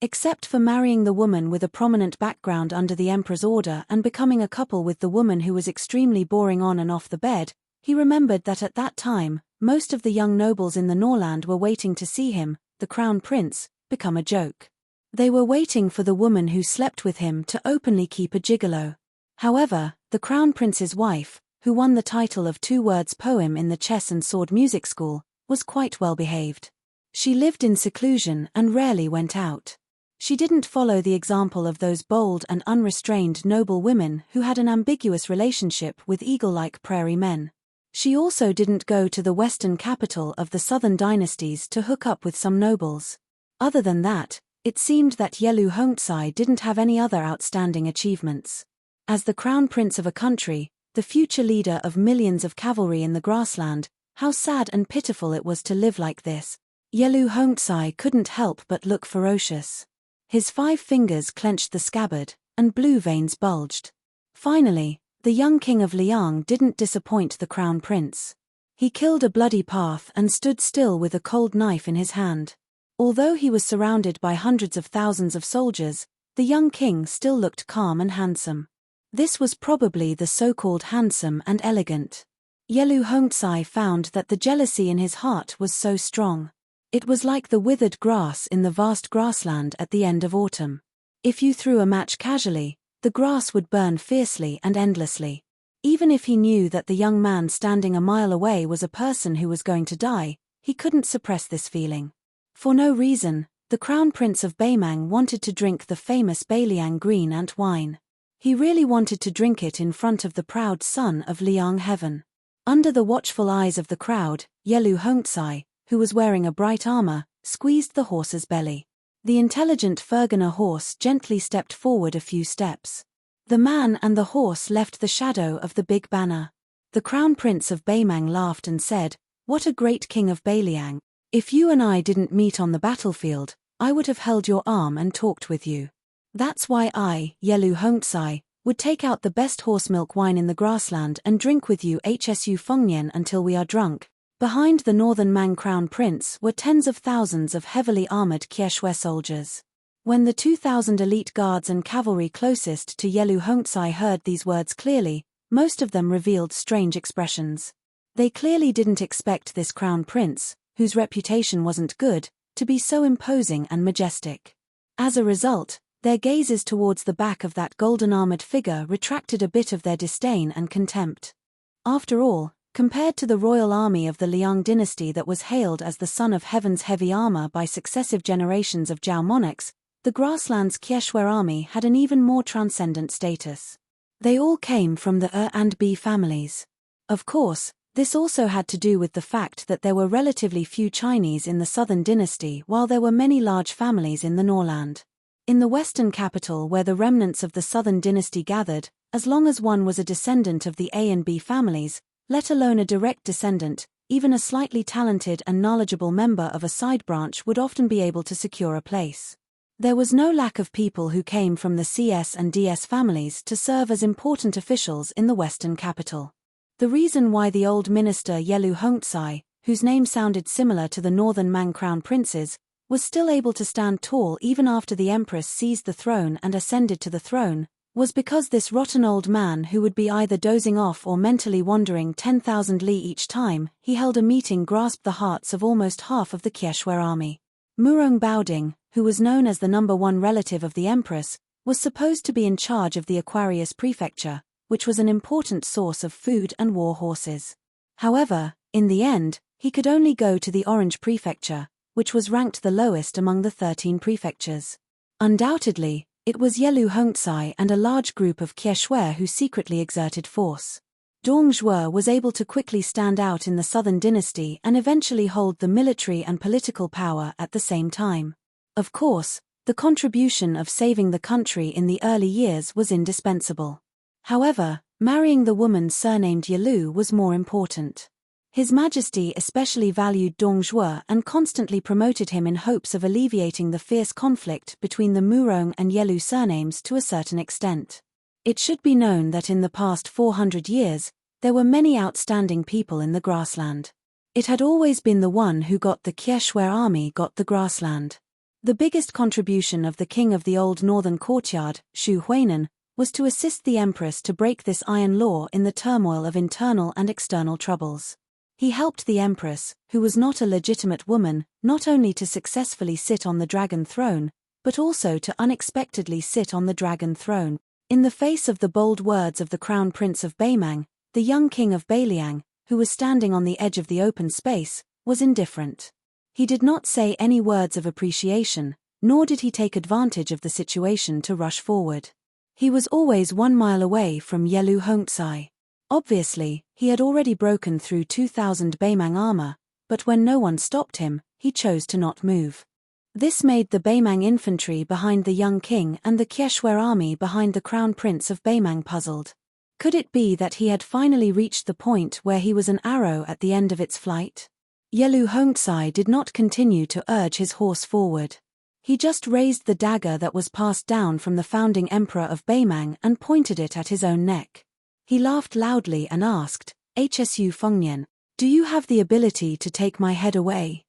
Except for marrying the woman with a prominent background under the emperor's order and becoming a couple with the woman who was extremely boring on and off the bed, he remembered that at that time, most of the young nobles in the Norland were waiting to see him, the crown prince, become a joke. They were waiting for the woman who slept with him to openly keep a gigolo. However, the crown prince's wife, who won the title of 2 words poem in the chess and sword music school, was quite well behaved. She lived in seclusion and rarely went out. She didn't follow the example of those bold and unrestrained noble women who had an ambiguous relationship with eagle-like prairie men. She also didn't go to the western capital of the southern dynasties to hook up with some nobles. Other than that, it seemed that Yelu Hongzai didn't have any other outstanding achievements. As the crown prince of a country, the future leader of millions of cavalry in the grassland, how sad and pitiful it was to live like this. Yelu Hongzai couldn't help but look ferocious. His 5 fingers clenched the scabbard, and blue veins bulged. Finally, the young king of Liang didn't disappoint the crown prince. He killed a bloody path and stood still with a cold knife in his hand. Although he was surrounded by hundreds of thousands of soldiers, the young king still looked calm and handsome. This was probably the so-called handsome and elegant. Yelu Hongzai found that the jealousy in his heart was so strong. It was like the withered grass in the vast grassland at the end of autumn. If you threw a match casually, the grass would burn fiercely and endlessly. Even if he knew that the young man standing a mile away was a person who was going to die, he couldn't suppress this feeling. For no reason, the crown prince of Beimang wanted to drink the famous Beiliang green ant wine. He really wanted to drink it in front of the proud son of Liang heaven. Under the watchful eyes of the crowd, Yelu Hongzai, who was wearing a bright armor, squeezed the horse's belly. The intelligent Fergana horse gently stepped forward a few steps. The man and the horse left the shadow of the big banner. The crown prince of Beimang laughed and said, "What a great king of Beiliang. If you and I didn't meet on the battlefield, I would have held your arm and talked with you. That's why I, Yelu Hongzai, would take out the best horse milk wine in the grassland and drink with you Hsu Fengnian until we are drunk." Behind the northern Mang crown prince were tens of thousands of heavily armored Qieshue soldiers. When the 2,000 elite guards and cavalry closest to Yelu Hongzai heard these words clearly, most of them revealed strange expressions. They clearly didn't expect this crown prince, whose reputation wasn't good, to be so imposing and majestic. As a result, their gazes towards the back of that golden-armored figure retracted a bit of their disdain and contempt. After all, compared to the royal army of the Liang dynasty that was hailed as the son of heaven's heavy armor by successive generations of Zhao monarchs, the grassland's Qieshue army had an even more transcendent status. They all came from the and B families. Of course, this also had to do with the fact that there were relatively few Chinese in the southern dynasty while there were many large families in the Norland. In the western capital where the remnants of the southern dynasty gathered, as long as one was a descendant of the A and B families, let alone a direct descendant, even a slightly talented and knowledgeable member of a side branch would often be able to secure a place. There was no lack of people who came from the CS and DS families to serve as important officials in the western capital. The reason why the old minister Yelu Hongzai, whose name sounded similar to the northern Mang crown princes, was still able to stand tall even after the empress seized the throne and ascended to the throne, was because this rotten old man who would be either dozing off or mentally wandering 10,000 li each time he held a meeting grasped the hearts of almost half of the Qieshue army. Murong Baoding, who was known as the number 1 relative of the empress, was supposed to be in charge of the Aquarius prefecture, which was an important source of food and war horses. However, in the end, he could only go to the Orange prefecture, which was ranked the lowest among the 13 prefectures. Undoubtedly, it was Yelu Hongzai and a large group of Qieshue who secretly exerted force. Dong Zhuo was able to quickly stand out in the southern dynasty and eventually hold the military and political power at the same time. Of course, The contribution of saving the country in the early years was indispensable. However, marrying the woman surnamed Yalu was more important. His Majesty especially valued Dong Zhuo and constantly promoted him in hopes of alleviating the fierce conflict between the Murong and Yelu surnames to a certain extent. It should be known that in the past 400 years, there were many outstanding people in the grassland. It had always been the one who got the Kieshwer army got the grassland. The biggest contribution of the king of the old northern courtyard, Xu Huainan, was to assist the empress to break this iron law in the turmoil of internal and external troubles. He helped the empress, who was not a legitimate woman, not only to successfully sit on the dragon throne, but also to unexpectedly sit on the dragon throne. In the face of the bold words of the crown prince of Beimang, the young king of Beiliang, who was standing on the edge of the open space, was indifferent. He did not say any words of appreciation, nor did he take advantage of the situation to rush forward. He was always 1 mile away from Yelu Hongzai. Obviously, he had already broken through 2,000 Beimang armor, but when no one stopped him, he chose to not move. This made the Beimang infantry behind the young king and the Kieshwer army behind the crown prince of Beimang puzzled. Could it be that he had finally reached the point where he was an arrow at the end of its flight? Yelu Hongzai did not continue to urge his horse forward. He just raised the dagger that was passed down from the founding emperor of Beimang and pointed it at his own neck. He laughed loudly and asked, "Hsu Fengnian, do you have the ability to take my head away?"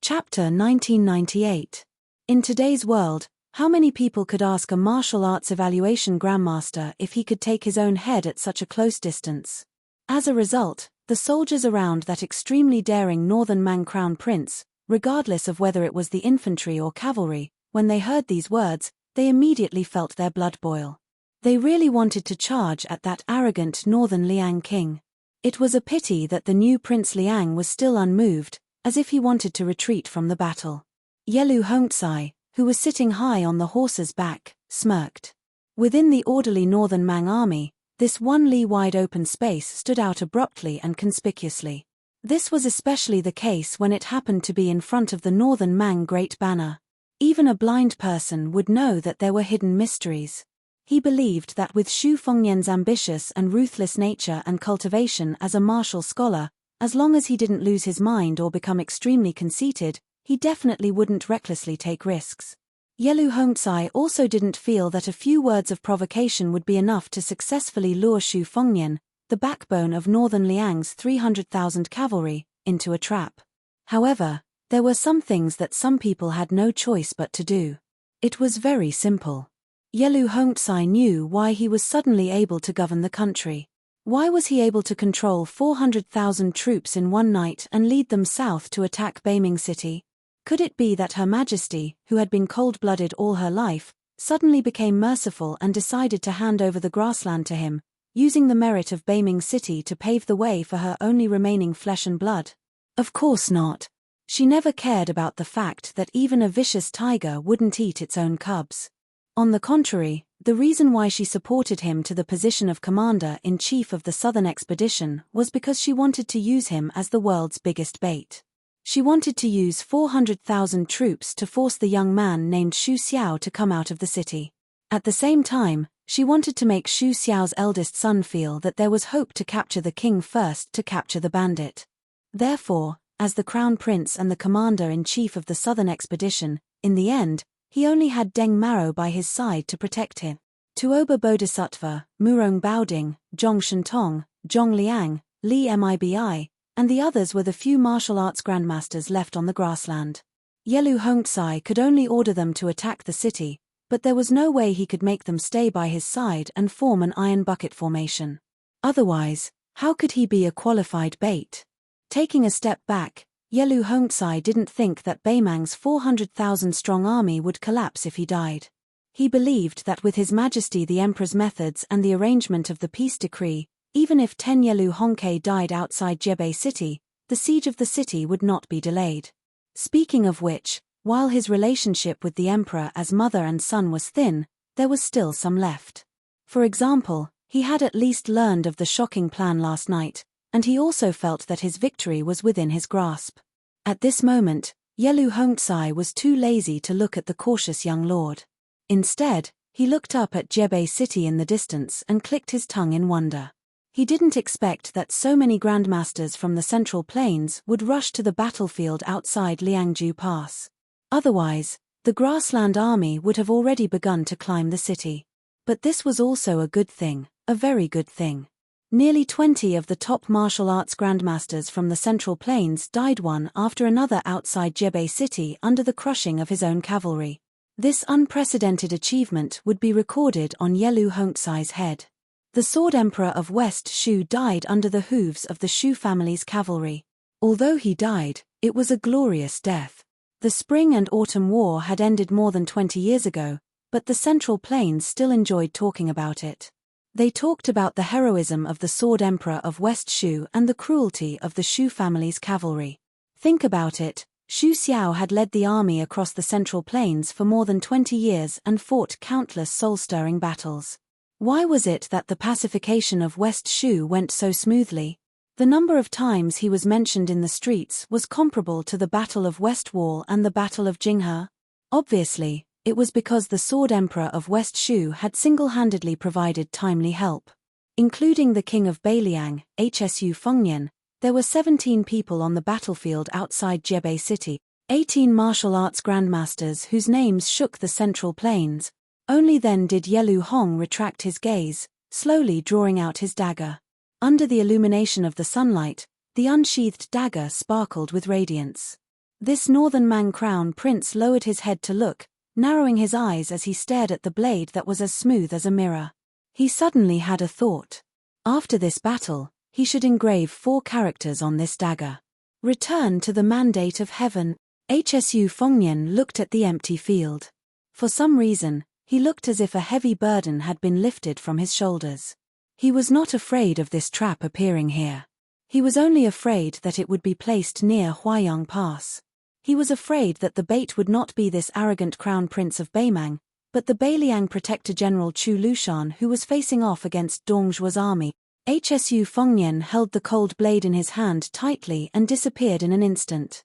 Chapter 1998. In today's world, how many people could ask a martial arts evaluation grandmaster if he could take his own head at such a close distance? As a result, the soldiers around that extremely daring northern Mang crown prince, regardless of whether it was the infantry or cavalry, when they heard these words, they immediately felt their blood boil. They really wanted to charge at that arrogant northern Liang king. It was a pity that the new Prince Liang was still unmoved, as if he wanted to retreat from the battle. Yelu Hongzai, who was sitting high on the horse's back, smirked. Within the orderly northern Mang army, this 1 li wide open space stood out abruptly and conspicuously. This was especially the case when it happened to be in front of the northern Mang Great Banner. Even a blind person would know that there were hidden mysteries. He believed that with Xu Fengnian's ambitious and ruthless nature and cultivation as a martial scholar, as long as he didn't lose his mind or become extremely conceited, he definitely wouldn't recklessly take risks. Yelu Hongzai also didn't feel that a few words of provocation would be enough to successfully lure Xu Fengnian, the backbone of northern Liang's 300,000 cavalry, into a trap. However, there were some things that some people had no choice but to do. It was very simple. Yelu Hongzai knew why he was suddenly able to govern the country. Why was he able to control 400,000 troops in one night and lead them south to attack Beiming City? Could it be that Her Majesty, who had been cold-blooded all her life, suddenly became merciful and decided to hand over the grassland to him, using the merit of Beiming City to pave the way for her only remaining flesh and blood? Of course not. She never cared about the fact that even a vicious tiger wouldn't eat its own cubs. On the contrary, the reason why she supported him to the position of commander-in-chief of the southern expedition was because she wanted to use him as the world's biggest bait. She wanted to use 400,000 troops to force the young man named Xu Xiao to come out of the city. At the same time, she wanted to make Xu Xiao's eldest son feel that there was hope to capture the king first to capture the bandit. Therefore, as the crown prince and the commander-in-chief of the southern expedition, in the end, he only had Deng Maro by his side to protect him. Tuoba Bodhisattva, Murong Baoding, Zhong Shentong, Zhong Liang, Li Mibi, and the others were the few martial arts grandmasters left on the grassland. Yelu Hongzai could only order them to attack the city, but there was no way he could make them stay by his side and form an iron bucket formation. Otherwise, how could he be a qualified bait? Taking a step back, Yelu Hongzai didn't think that Beimang's 400,000-strong army would collapse if he died. He believed that with His Majesty the Emperor's methods and the arrangement of the peace decree, even if 10 Yelu Hongke died outside Jebei City, the siege of the city would not be delayed. Speaking of which, while his relationship with the Emperor as mother and son was thin, there was still some left. For example, he had at least learned of the shocking plan last night, and he also felt that his victory was within his grasp. At this moment, Yelu Hongzai was too lazy to look at the cautious young lord. Instead, he looked up at Jebei City in the distance and clicked his tongue in wonder. He didn't expect that so many grandmasters from the Central Plains would rush to the battlefield outside Liangju Pass. Otherwise, the grassland army would have already begun to climb the city. But this was also a good thing, a very good thing. Nearly 20 of the top martial arts grandmasters from the Central Plains died one after another outside Jebei City under the crushing of his own cavalry. This unprecedented achievement would be recorded on Yelu Hongzai's head. The Sword Emperor of West Shu died under the hooves of the Shu family's cavalry. Although he died, it was a glorious death. The Spring and Autumn War had ended more than 20 years ago, but the Central Plains still enjoyed talking about it. They talked about the heroism of the Sword Emperor of West Shu and the cruelty of the Shu family's cavalry. Think about it, Xu Xiao had led the army across the Central Plains for more than 20 years and fought countless soul-stirring battles. Why was it that the pacification of West Shu went so smoothly? The number of times he was mentioned in the streets was comparable to the Battle of West Wall and the Battle of Jinghe. Obviously, it was because the Sword Emperor of West Shu had single-handedly provided timely help. Including the King of Beiliang, Hsu Fengnian, there were 17 people on the battlefield outside Jebei City, 18 martial arts grandmasters whose names shook the Central Plains. Only then did Yelu Hong retract his gaze, slowly drawing out his dagger. Under the illumination of the sunlight, the unsheathed dagger sparkled with radiance. This northern Mang crown prince lowered his head to look, narrowing his eyes as he stared at the blade that was as smooth as a mirror. He suddenly had a thought. After this battle, he should engrave 4 characters on this dagger. Return to the mandate of heaven. Hsu Fengnian looked at the empty field. For some reason, he looked as if a heavy burden had been lifted from his shoulders. He was not afraid of this trap appearing here. He was only afraid that it would be placed near Huayang Pass. He was afraid that the bait would not be this arrogant crown prince of Beimang, but the Beiliang protector general Chu Lushan who was facing off against Dongzhuo's army. Hsu Fengnian held the cold blade in his hand tightly and disappeared in an instant.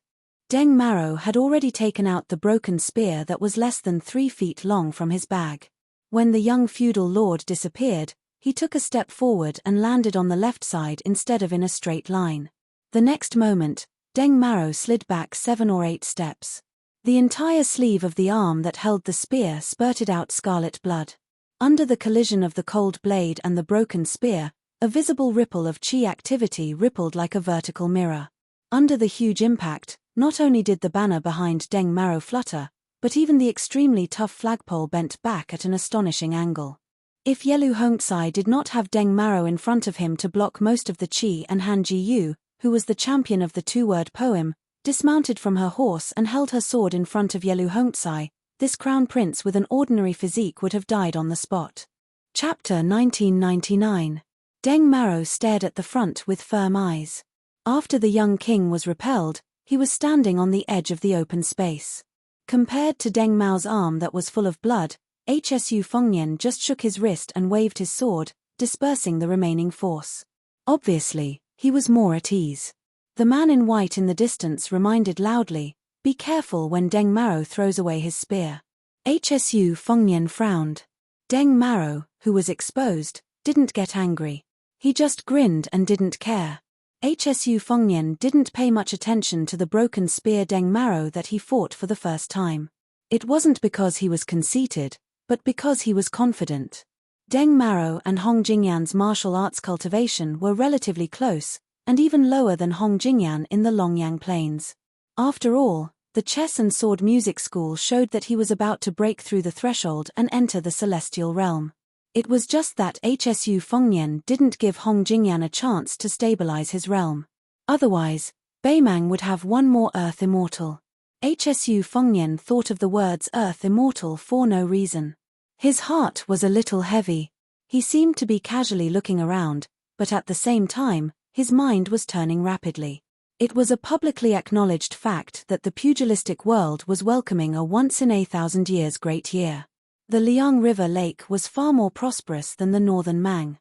Deng Maro had already taken out the broken spear that was less than 3 feet long from his bag. When the young feudal lord disappeared, he took a step forward and landed on the left side instead of in a straight line. The next moment, Deng Maro slid back 7 or 8 steps. The entire sleeve of the arm that held the spear spurted out scarlet blood. Under the collision of the cold blade and the broken spear, a visible ripple of chi activity rippled like a vertical mirror. Under the huge impact, not only did the banner behind Deng Maro flutter, but even the extremely tough flagpole bent back at an astonishing angle. If Yelu Hongzai did not have Deng Maro in front of him to block most of the chi, and Han Ji-yu, who was the champion of the 2-word poem, dismounted from her horse and held her sword in front of Yelu Hongzai, this crown prince with an ordinary physique would have died on the spot. Chapter 1999. Deng Maro stared at the front with firm eyes. After the young king was repelled, he was standing on the edge of the open space. Compared to Deng Mao's arm that was full of blood, Hsu Fengnian just shook his wrist and waved his sword, dispersing the remaining force. Obviously, he was more at ease. The man in white in the distance reminded loudly, "Be careful when Deng Maro throws away his spear." Hsu Fengnian frowned. Deng Maro, who was exposed, didn't get angry. He just grinned and didn't care. Hsu Fengnian didn't pay much attention to the broken spear Deng Maro that he fought for the first time. It wasn't because he was conceited, but because he was confident. Deng Maro and Hong Jingyan's martial arts cultivation were relatively close, and even lower than Hong Jingyan in the Longyang Plains. After all, the chess and sword music school showed that he was about to break through the threshold and enter the celestial realm. It was just that Hsu Fengnian didn't give Hong Jingyan a chance to stabilize his realm. Otherwise, Beimang would have one more Earth Immortal. Hsu Fengnian thought of the words Earth Immortal for no reason. His heart was a little heavy. He seemed to be casually looking around, but at the same time, his mind was turning rapidly. It was a publicly acknowledged fact that the pugilistic world was welcoming a once-in-a-thousand-years great year. The Liang River Lake was far more prosperous than the northern Mang.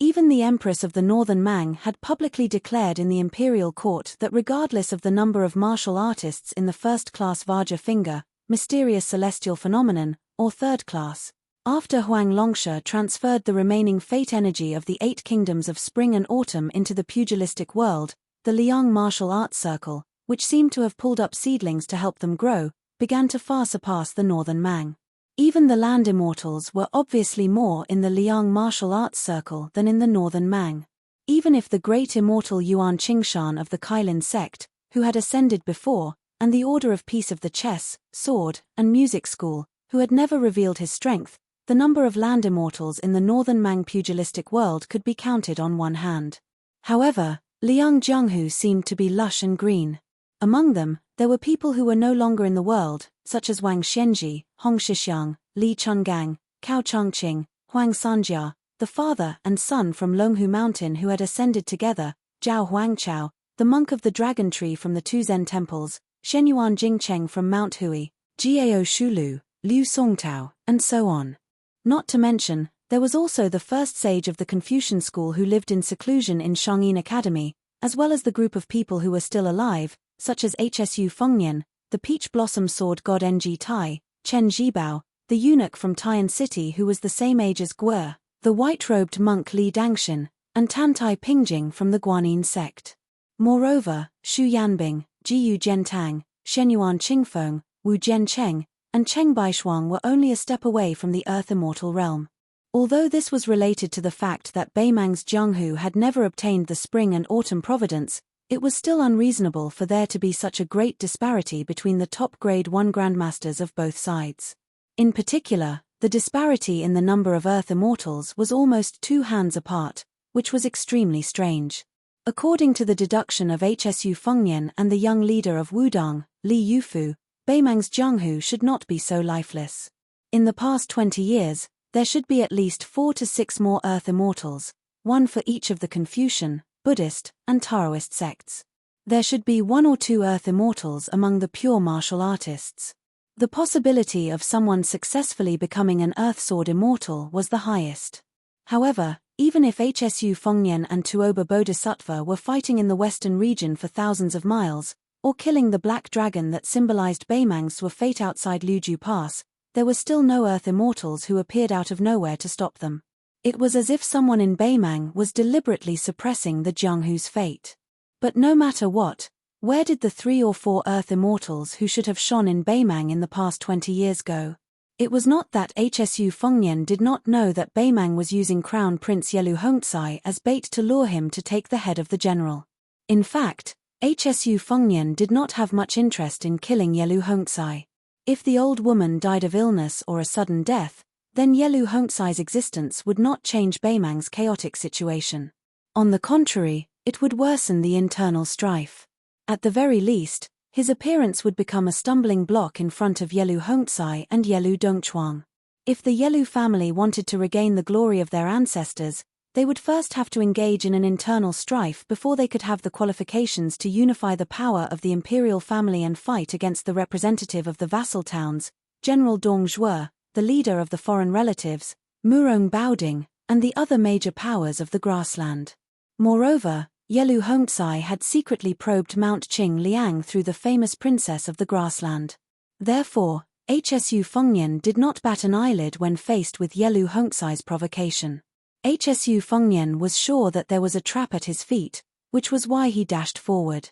Even the Empress of the Northern Mang had publicly declared in the imperial court that regardless of the number of martial artists in the first-class Vajra finger, mysterious celestial phenomenon, or third class, after Huang Longsha transferred the remaining fate energy of the 8 kingdoms of spring and autumn into the pugilistic world, the Liang martial arts circle, which seemed to have pulled up seedlings to help them grow, began to far surpass the Northern Mang. Even the land immortals were obviously more in the Liang martial arts circle than in the Northern Mang. Even if the great immortal Yuan Qingshan of the Kailin sect, who had ascended before, and the Order of Peace of the Chess, Sword, and Music School, who had never revealed his strength, the number of land immortals in the Northern Mang pugilistic world could be counted on one hand. However, Liang Jianghu seemed to be lush and green. Among them, there were people who were no longer in the world, such as Wang Xianji, Hong Shixiang, Li Chungang, Cao Changqing, Huang Sanjia, the father and son from Longhu Mountain who had ascended together, Zhao Huangchao, the monk of the dragon tree from the two Zen temples, Shenyuan Jingcheng from Mount Hui, Jiao Shulu, Liu Songtao, and so on. Not to mention, there was also the first sage of the Confucian school who lived in seclusion in Shangyin Academy, as well as the group of people who were still alive, such as Hsu Fengnian, the peach blossom sword god Ng Tai, Chen Zhibao, the eunuch from Tian City who was the same age as Guo, the white-robed monk Li Dangshan, and Tantai Pingjing from the Guanyin sect. Moreover, Xu Yanbing, Jiyu Zhentang, Shenyuan Qingfeng, Wu Zhencheng, and Cheng Baishuang were only a step away from the Earth Immortal realm. Although this was related to the fact that Beimang's Jianghu had never obtained the spring and autumn providence, it was still unreasonable for there to be such a great disparity between the top grade 1 grandmasters of both sides. In particular, the disparity in the number of Earth Immortals was almost 2 hands apart, which was extremely strange. According to the deduction of Hsu Fengnian and the young leader of Wudang, Li Yufu, Beimang's Jianghu should not be so lifeless. In the past 20 years, there should be at least 4 to 6 more Earth Immortals, 1 for each of the Confucian, Buddhist, and Taoist sects. There should be 1 or 2 Earth Immortals among the pure martial artists. The possibility of someone successfully becoming an Earth Sword Immortal was the highest. However, even if Hsu Fengnian and Tuoba Bodhisattva were fighting in the western region for thousands of miles, or killing the black dragon that symbolized Beimang's fate outside Liuju Pass, there were still no Earth Immortals who appeared out of nowhere to stop them. It was as if someone in Beimang was deliberately suppressing the Jianghu's fate. But no matter what, where did the 3 or 4 Earth Immortals who should have shone in Beimang in the past 20 years go? It was not that Hsu Fengnian did not know that Beimang was using Crown Prince Yelu Hongzai as bait to lure him to take the head of the general. In fact, Hsu Fengnian did not have much interest in killing Yelu Hongzai. If the old woman died of illness or a sudden death, then Yelu Hongzai's existence would not change Beimang's chaotic situation. On the contrary, it would worsen the internal strife. At the very least, his appearance would become a stumbling block in front of Yelu Hongzai and Yelu Dongchuang. If the Yelu family wanted to regain the glory of their ancestors, they would first have to engage in an internal strife before they could have the qualifications to unify the power of the imperial family and fight against the representative of the vassal towns, General Dong Zhuo, the leader of the foreign relatives, Murong Baoding, and the other major powers of the grassland. Moreover, Yelu Hongzai had secretly probed Mount Qing Liang through the famous princess of the grassland. Therefore, Hsu Fengnian did not bat an eyelid when faced with Yelu Hongzai's provocation. Hsu Fengnian was sure that there was a trap at his feet, which was why he dashed forward.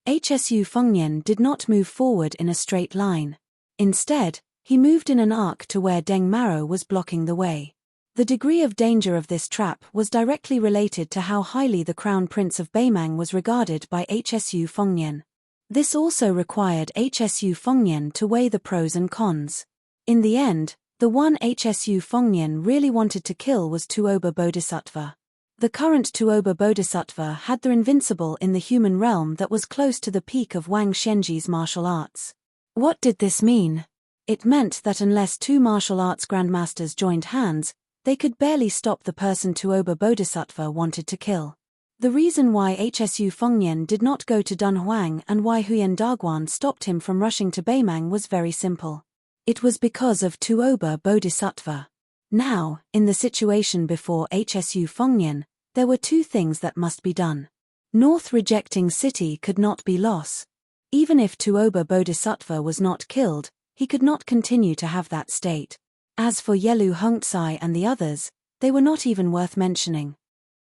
Hsu Fengnian did not move forward in a straight line. Instead, he moved in an arc to where Deng Maro was blocking the way. The degree of danger of this trap was directly related to how highly the Crown Prince of Beimang was regarded by Hsu Fengnian. This also required Hsu Fengnian to weigh the pros and cons. In the end, the one Hsu Fengnian really wanted to kill was Tuoba Bodhisattva. The current Tuoba Bodhisattva had the invincible in the human realm that was close to the peak of Wang Xianji's martial arts. What did this mean? It meant that unless 2 martial arts grandmasters joined hands, they could barely stop the person Tuoba Bodhisattva wanted to kill. The reason why Hsu Fengnian did not go to Dunhuang and why Huyan Daguan stopped him from rushing to Beimang was very simple. It was because of Tuoba Bodhisattva. Now, in the situation before Hsu Fengnian, There were two things that must be done. North rejecting city could not be lost. Even if Tuoba Bodhisattva was not killed, he could not continue to have that state. As for Yelu Hongtsai and the others, they were not even worth mentioning.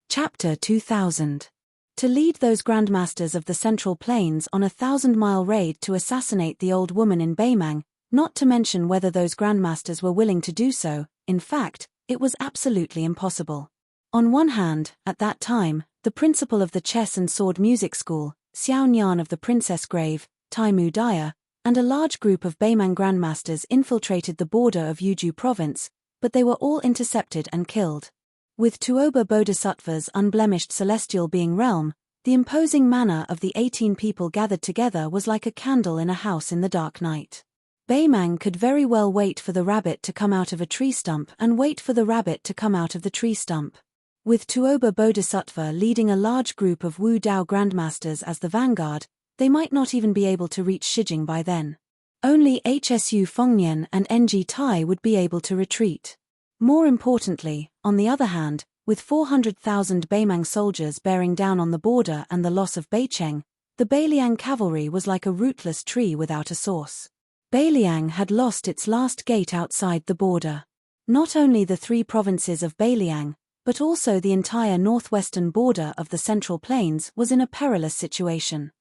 Chapter 2000. To lead those grandmasters of the Central Plains on a 1,000-mile raid to assassinate the old woman in Beimang, not to mention whether those grandmasters were willing to do so, in fact, it was absolutely impossible. On one hand, at that time, the principal of the chess and sword music school, Xiao Nian of the Princess Grave, Taimu Daya, and a large group of Beimang grandmasters infiltrated the border of Yuju province, but they were all intercepted and killed. With Tuoba Bodhisattva's unblemished celestial being realm, the imposing manner of the 18 people gathered together was like a candle in a house in the dark night. Beimang could very well wait for the rabbit to come out of a tree stump and wait for the rabbit to come out of the tree stump. With Tuoba Bodhisattva leading a large group of Wu Dao grandmasters as the vanguard, they might not even be able to reach Shijing by then. Only Hsu Fengnian and Ng Tai would be able to retreat. More importantly, on the other hand, with 400,000 Beimang soldiers bearing down on the border and the loss of Beicheng, the Beiliang cavalry was like a rootless tree without a source. Beiliang had lost its last gate outside the border. Not only the 3 provinces of Beiliang, but also the entire northwestern border of the Central Plains was in a perilous situation.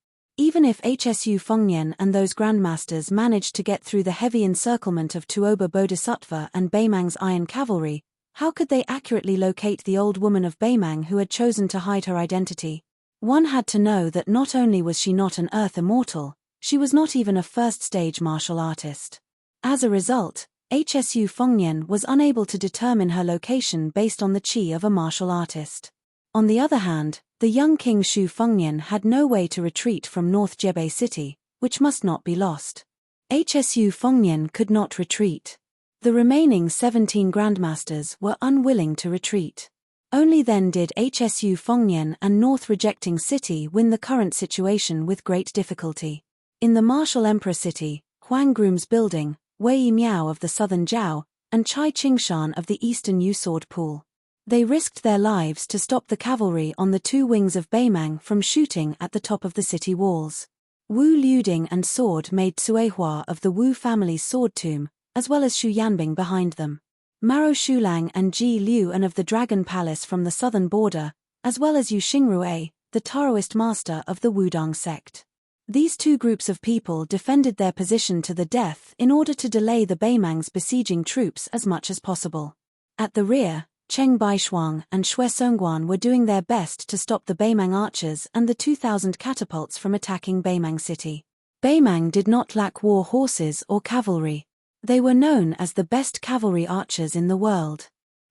Even if Hsu Fengnian and those grandmasters managed to get through the heavy encirclement of Tuoba Bodhisattva and Beimang's iron cavalry, how could they accurately locate the old woman of Beimang who had chosen to hide her identity? One had to know that not only was she not an earth immortal, she was not even a first-stage martial artist. As a result, Hsu Fengnian was unable to determine her location based on the chi of a martial artist. On the other hand, the young King Shu Fengnian had no way to retreat from North Jebei City, which must not be lost. Hsu Fengnian could not retreat. The remaining 17 grandmasters were unwilling to retreat. Only then did Hsu Fengnian and North rejecting city win the current situation with great difficulty. In the martial emperor city, Huang Groom's building, Wei Miao of the southern Zhao, and Chai Qingshan of the eastern Yu sword pool. They risked their lives to stop the cavalry on the 2 wings of Beimang from shooting at the top of the city walls. Wu Liuding and Sword made Cuehua of the Wu family's sword tomb, as well as Xu Yanbing behind them. Maro Shulang and Ji Liu and of the Dragon Palace from the southern border, as well as Yu Xingrue, the Taoist master of the Wudang sect. These 2 groups of people defended their position to the death in order to delay the Beimang's besieging troops as much as possible. At the rear, Cheng Baishuang and Xue Songguan were doing their best to stop the Beimang archers and the 2,000 catapults from attacking Beimang city. Beimang did not lack war horses or cavalry. They were known as the best cavalry archers in the world.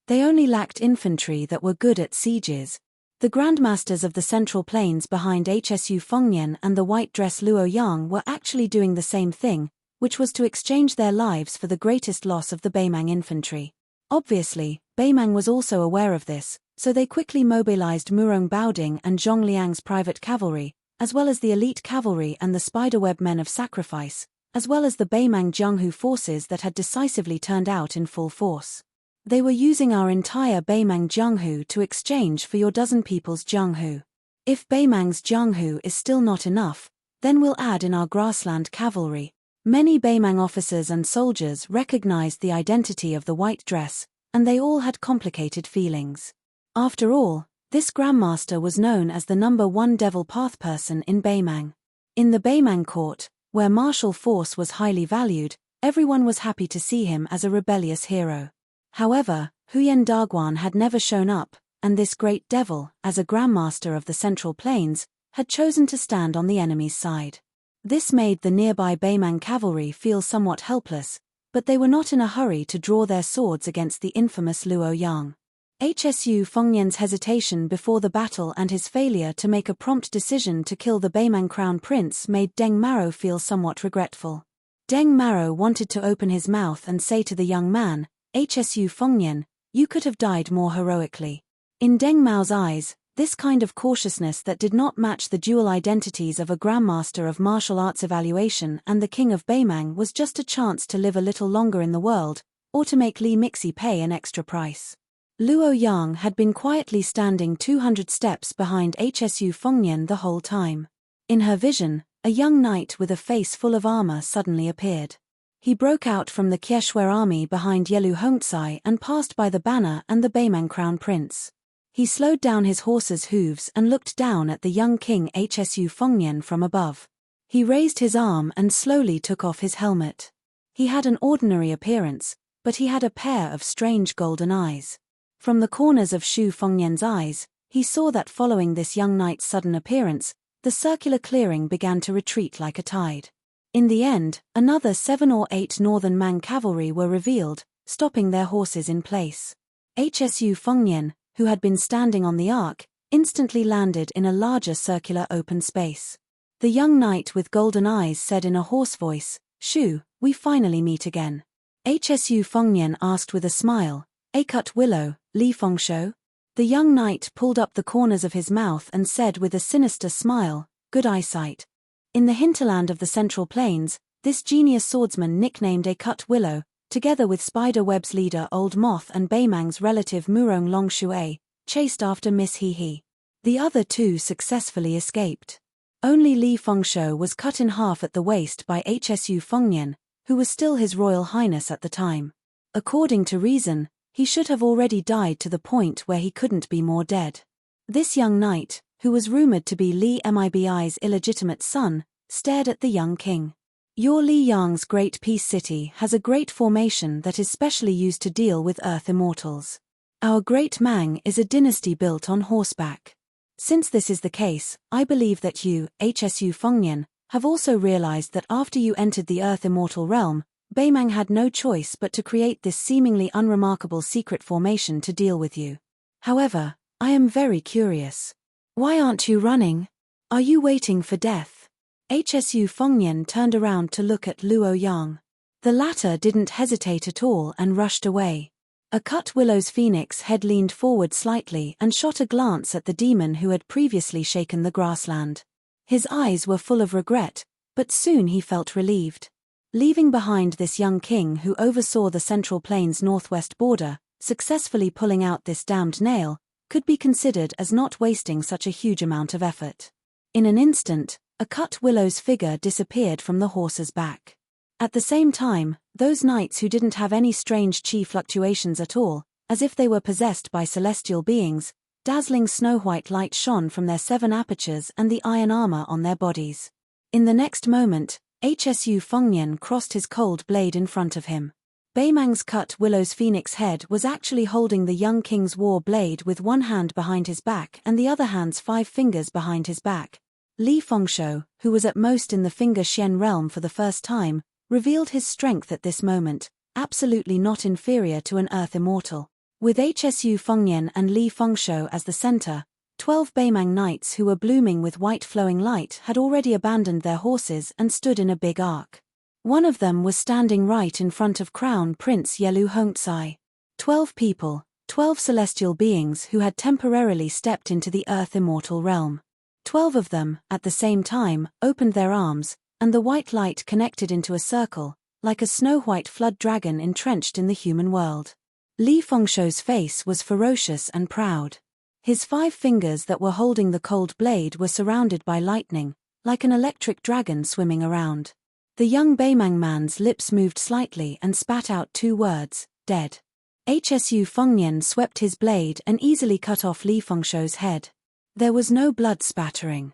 They only lacked infantry that were good at sieges. The grandmasters of the Central Plains behind Hsu Fengnian and the white dress Luo Yang were actually doing the same thing, which was to exchange their lives for the greatest loss of the Beimang infantry. Obviously, Beimang was also aware of this, so they quickly mobilized Murong Baoding and Zhong Liang's private cavalry, as well as the elite cavalry and the spiderweb men of sacrifice, as well as the Beimang Jianghu forces that had decisively turned out in full force. They were using our entire Beimang Jianghu to exchange for your dozen people's Jianghu. If Beimang's Jianghu is still not enough, then we'll add in our grassland cavalry. Many Beimang officers and soldiers recognized the identity of the white dress, and they all had complicated feelings. After all, this grandmaster was known as the #1 devil path person in Beimang. In the Beimang court, where martial force was highly valued, everyone was happy to see him as a rebellious hero. However, Huyen Daguan had never shown up, and this great devil, as a grandmaster of the Central Plains, had chosen to stand on the enemy's side. This made the nearby Beimang cavalry feel somewhat helpless, but they were not in a hurry to draw their swords against the infamous Luo Yang. Hsu Fengnian's hesitation before the battle and his failure to make a prompt decision to kill the Beimang crown prince made Deng Maro feel somewhat regretful. Deng Maro wanted to open his mouth and say to the young man, Hsu Fengnian, you could have died more heroically. In Deng Mao's eyes, this kind of cautiousness that did not match the dual identities of a grandmaster of martial arts evaluation and the king of Beimang was just a chance to live a little longer in the world, or to make Li Mixi pay an extra price. Luo Yang had been quietly standing 200 steps behind Hsu Fengnian the whole time. In her vision, a young knight with a face full of armor suddenly appeared. He broke out from the Qieshue army behind Yelu Hongcai and passed by the banner and the Beimang crown prince. He slowed down his horse's hooves and looked down at the young king Hsu Fengnian from above. He raised his arm and slowly took off his helmet. He had an ordinary appearance, but he had a pair of strange golden eyes. From the corners of Shu Fengnian's eyes, he saw that following this young knight's sudden appearance, the circular clearing began to retreat like a tide. In the end, another 7 or 8 northern Mang cavalry were revealed, stopping their horses in place. Hsu Fengnian, who had been standing on the ark, instantly landed in a larger circular open space. The young knight with golden eyes said in a hoarse voice, "Shu, we finally meet again." Hsu Fengnian asked with a smile, "A cut willow, Li Fengshuo?" The young knight pulled up the corners of his mouth and said with a sinister smile, "Good eyesight." In the hinterland of the Central Plains, this genius swordsman nicknamed A Cut Willow, together with Spider-Web's leader Old Moth and Beimang's relative Murong Longshui, chased after Miss He He. The other two successfully escaped. Only Li Fengshuo was cut in half at the waist by Hsu Fengnian, who was still His Royal Highness at the time. According to reason, he should have already died to the point where he couldn't be more dead. This young knight, who was rumored to be Li Mibi's illegitimate son, stared at the young king. "Your Li Yang's Great Peace City has a great formation that is specially used to deal with Earth Immortals. Our Great Mang is a dynasty built on horseback. Since this is the case, I believe that you, Hsu Fengnian, have also realized that after you entered the Earth Immortal realm, Beimang had no choice but to create this seemingly unremarkable secret formation to deal with you. However, I am very curious. Why aren't you running? Are you waiting for death?" Hsu Fengnian turned around to look at Luo Yang. The latter didn't hesitate at all and rushed away. A cut willow's phoenix head leaned forward slightly and shot a glance at the demon who had previously shaken the grassland. His eyes were full of regret, but soon he felt relieved. Leaving behind this young king who oversaw the Central Plains' northwest border, successfully pulling out this damned nail, could be considered as not wasting such a huge amount of effort. In an instant, a cut willow's figure disappeared from the horse's back. At the same time, those knights who didn't have any strange chi fluctuations at all, as if they were possessed by celestial beings, dazzling snow-white light shone from their 7 apertures and the iron armor on their bodies. In the next moment, Hsu Fengnian crossed his cold blade in front of him. Beimang's cut willow's phoenix head was actually holding the young king's war blade with one hand behind his back and the other hand's 5 fingers behind his back. Li Fengshuo, who was at most in the Finger Xian realm for the first time, revealed his strength at this moment, absolutely not inferior to an Earth Immortal. With Hsu Fengnian and Li Fengshuo as the center, 12 Beimang knights who were blooming with white flowing light had already abandoned their horses and stood in a big arc. One of them was standing right in front of Crown Prince Yelu Hongcai. 12 people, 12 celestial beings who had temporarily stepped into the Earth Immortal realm. 12 of them, at the same time, opened their arms, and the white light connected into a circle, like a snow-white flood dragon entrenched in the human world. Li Fengshuo's face was ferocious and proud. His 5 fingers that were holding the cold blade were surrounded by lightning, like an electric dragon swimming around. The young Beimang man's lips moved slightly and spat out 2 words, "Dead." Hsu Fengnian swept his blade and easily cut off Li Fengshuo's head. There was no blood spattering.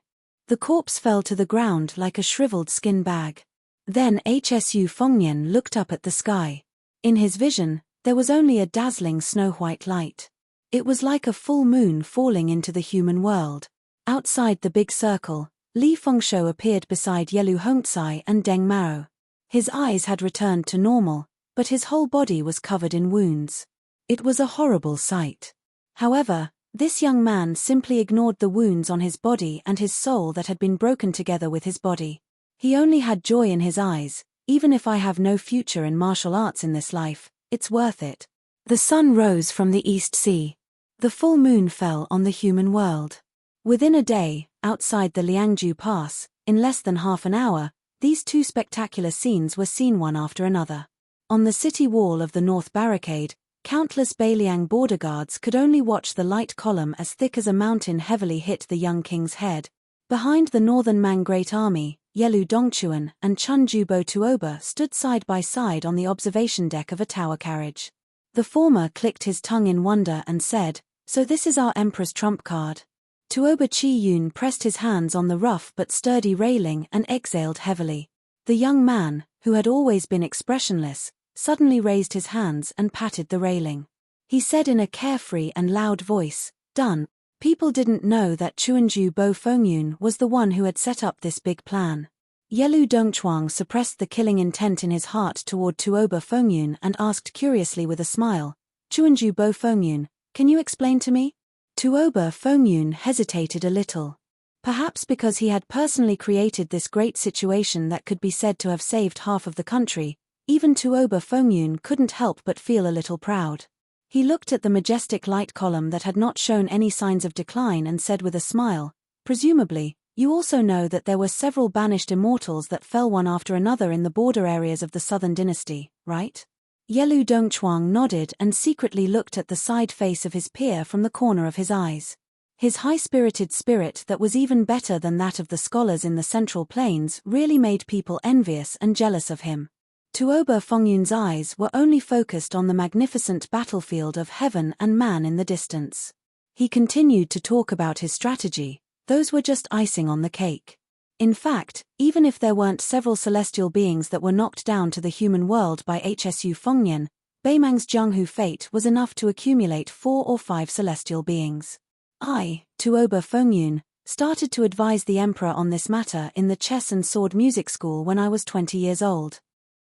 The corpse fell to the ground like a shriveled skin bag. Then Hsu Fengnian looked up at the sky. In his vision, there was only a dazzling snow-white light. It was like a full moon falling into the human world. Outside the big circle, Li Fengshuo appeared beside Yelu Hongcai and Deng Mao. His eyes had returned to normal, but his whole body was covered in wounds. It was a horrible sight. However, this young man simply ignored the wounds on his body and his soul that had been broken together with his body. He only had joy in his eyes. "Even if I have no future in martial arts in this life, it's worth it." The sun rose from the East Sea. The full moon fell on the human world. Within a day, outside the Liangju Pass, in less than half an hour, these 2 spectacular scenes were seen one after another. On the city wall of the North Barricade, Countless Beiliang border guards could only watch the light column as thick as a mountain heavily hit the young king's head. Behind the northern Mang Great Army, Yelu Dongchuan and Chun Jubo Tuoba stood side by side on the observation deck of a tower carriage. The former clicked his tongue in wonder and said, "So this is our Emperor's trump card." Tuoba Chi Yun pressed his hands on the rough but sturdy railing and exhaled heavily. The young man, who had always been expressionless, suddenly raised his hands and patted the railing. He said in a carefree and loud voice, "Done." People didn't know that Chuanju Bo Fengyun was the one who had set up this big plan. Yelu Dongchuang suppressed the killing intent in his heart toward Tuoba Fengyun and asked curiously with a smile, "Chuanju Bo Fengyun, can you explain to me?" Tuoba Fengyun hesitated a little. Perhaps because he had personally created this great situation that could be said to have saved half of the country, even Tuoba Fengyun couldn't help but feel a little proud. He looked at the majestic light column that had not shown any signs of decline and said with a smile, "Presumably, you also know that there were several banished immortals that fell one after another in the border areas of the southern dynasty, right?" Yelu Dongchuang nodded and secretly looked at the side face of his peer from the corner of his eyes. His high-spirited spirit that was even better than that of the scholars in the Central Plains really made people envious and jealous of him. Tuoba Fengyun's eyes were only focused on the magnificent battlefield of heaven and man in the distance. He continued to talk about his strategy. Those were just icing on the cake. In fact, even if there weren't several celestial beings that were knocked down to the human world by Hsu Fengnian, Beimang's Jianghu fate was enough to accumulate 4 or 5 celestial beings. I, Tuoba Fengyun, started to advise the emperor on this matter in the chess and sword music school when I was 20 years old.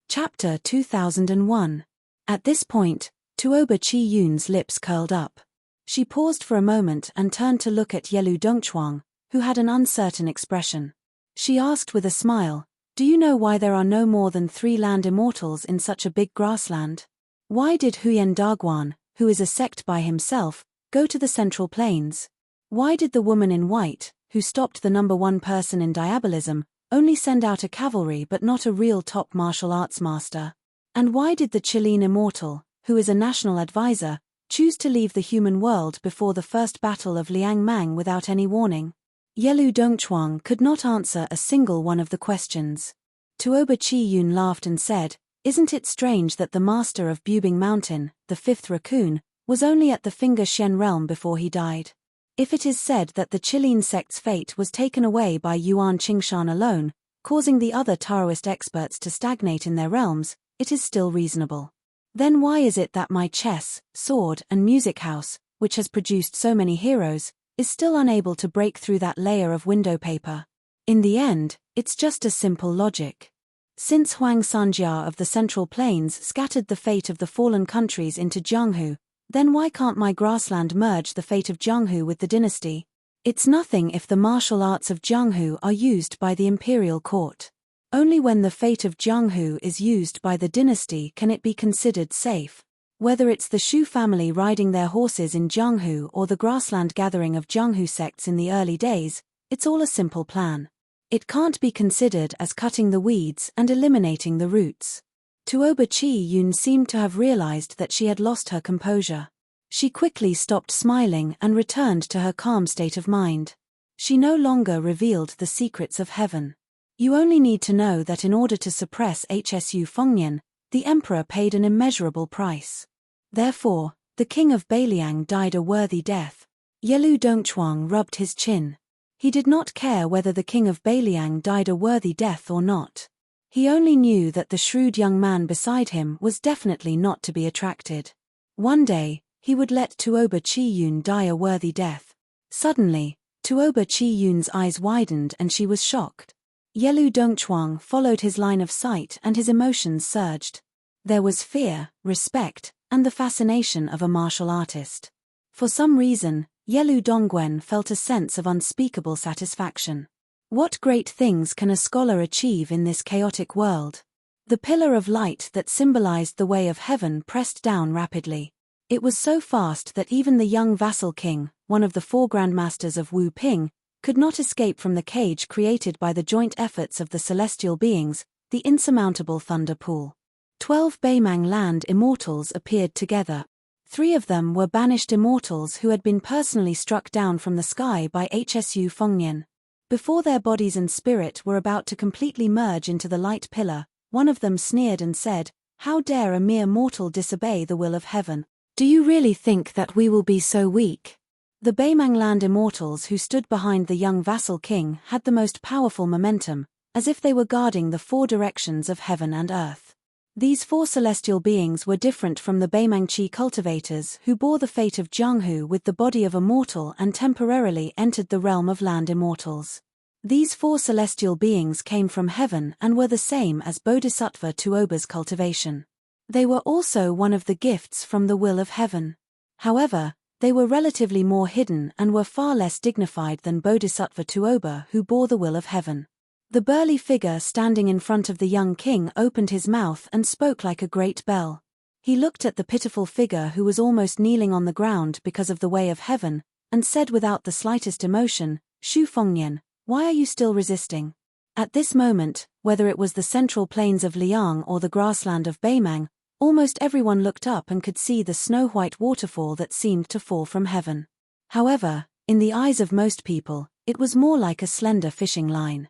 Chapter 2001. At this point, Tuoba Chi Yun's lips curled up. She paused for a moment and turned to look at Yelu Dongchuang, who had an uncertain expression. She asked with a smile, "Do you know why there are no more than 3 land immortals in such a big grassland? Why did Huyen Daguan, who is a sect by himself, go to the Central Plains? Why did the woman in white, who stopped the #1 person in diabolism, only send out a cavalry but not a real top martial arts master? And why did the Chilean immortal, who is a national advisor, choose to leave the human world before the first battle of Liang Mang without any warning?" Yelu Dongchuang could not answer a single one of the questions. Tuoba Chi Yun laughed and said, "Isn't it strange that the master of Bubing Mountain, the 5th raccoon, was only at the Finger Shen realm before he died? If it is said that the Chilean sect's fate was taken away by Yuan Qingshan alone, causing the other Taoist experts to stagnate in their realms, it is still reasonable. Then why is it that my chess, sword and music house, which has produced so many heroes, is still unable to break through that layer of window paper? In the end, it's just a simple logic. Since Huang Sanjia of the Central Plains scattered the fate of the fallen countries into Jianghu, then why can't my grassland merge the fate of Jianghu with the dynasty? It's nothing if the martial arts of Jianghu are used by the imperial court. Only when the fate of Jianghu is used by the dynasty can it be considered safe. Whether it's the Shu family riding their horses in Jianghu or the grassland gathering of Jianghu sects in the early days, it's all a simple plan. It can't be considered as cutting the weeds and eliminating the roots. Tuoba Chi Yun seemed to have realized that she had lost her composure. She quickly stopped smiling and returned to her calm state of mind. She no longer revealed the secrets of heaven. You only need to know that in order to suppress Hsu Fengnian, the emperor paid an immeasurable price. Therefore, the king of Beiliang died a worthy death. Yelu Dongchuang rubbed his chin. He did not care whether the king of Beiliang died a worthy death or not. He only knew that the shrewd young man beside him was definitely not to be attracted. One day, he would let Tuoba Chi Yun die a worthy death. Suddenly, Tuoba Chi Yun's eyes widened and she was shocked. Yelu Dongchuang followed his line of sight and his emotions surged. There was fear, respect, and the fascination of a martial artist. For some reason, Yelu Dongguan felt a sense of unspeakable satisfaction. What great things can a scholar achieve in this chaotic world? The pillar of light that symbolized the way of heaven pressed down rapidly. It was so fast that even the young vassal king, one of the 4 grandmasters of Wu Ping, could not escape from the cage created by the joint efforts of the celestial beings, the insurmountable thunder pool. 12 Beimang land immortals appeared together. 3 of them were banished immortals who had been personally struck down from the sky by Hsu Fengnian. Before their bodies and spirit were about to completely merge into the light pillar, one of them sneered and said, "How dare a mere mortal disobey the will of heaven? Do you really think that we will be so weak?" The Baimang land immortals who stood behind the young vassal king had the most powerful momentum, as if they were guarding the 4 directions of heaven and earth. These 4 celestial beings were different from the Baimang Qi cultivators who bore the fate of Jianghu with the body of a mortal and temporarily entered the realm of land immortals. These 4 celestial beings came from heaven and were the same as Bodhisattva Tuoba's cultivation. They were also one of the gifts from the will of heaven. However, they were relatively more hidden and were far less dignified than Bodhisattva Tuoba who bore the will of heaven. The burly figure standing in front of the young king opened his mouth and spoke like a great bell. He looked at the pitiful figure who was almost kneeling on the ground because of the way of heaven, and said without the slightest emotion, "Xu Fengnian, why are you still resisting?" At this moment, whether it was the central plains of Liang or the grassland of Baimang, almost everyone looked up and could see the snow-white waterfall that seemed to fall from heaven. However, in the eyes of most people, it was more like a slender fishing line.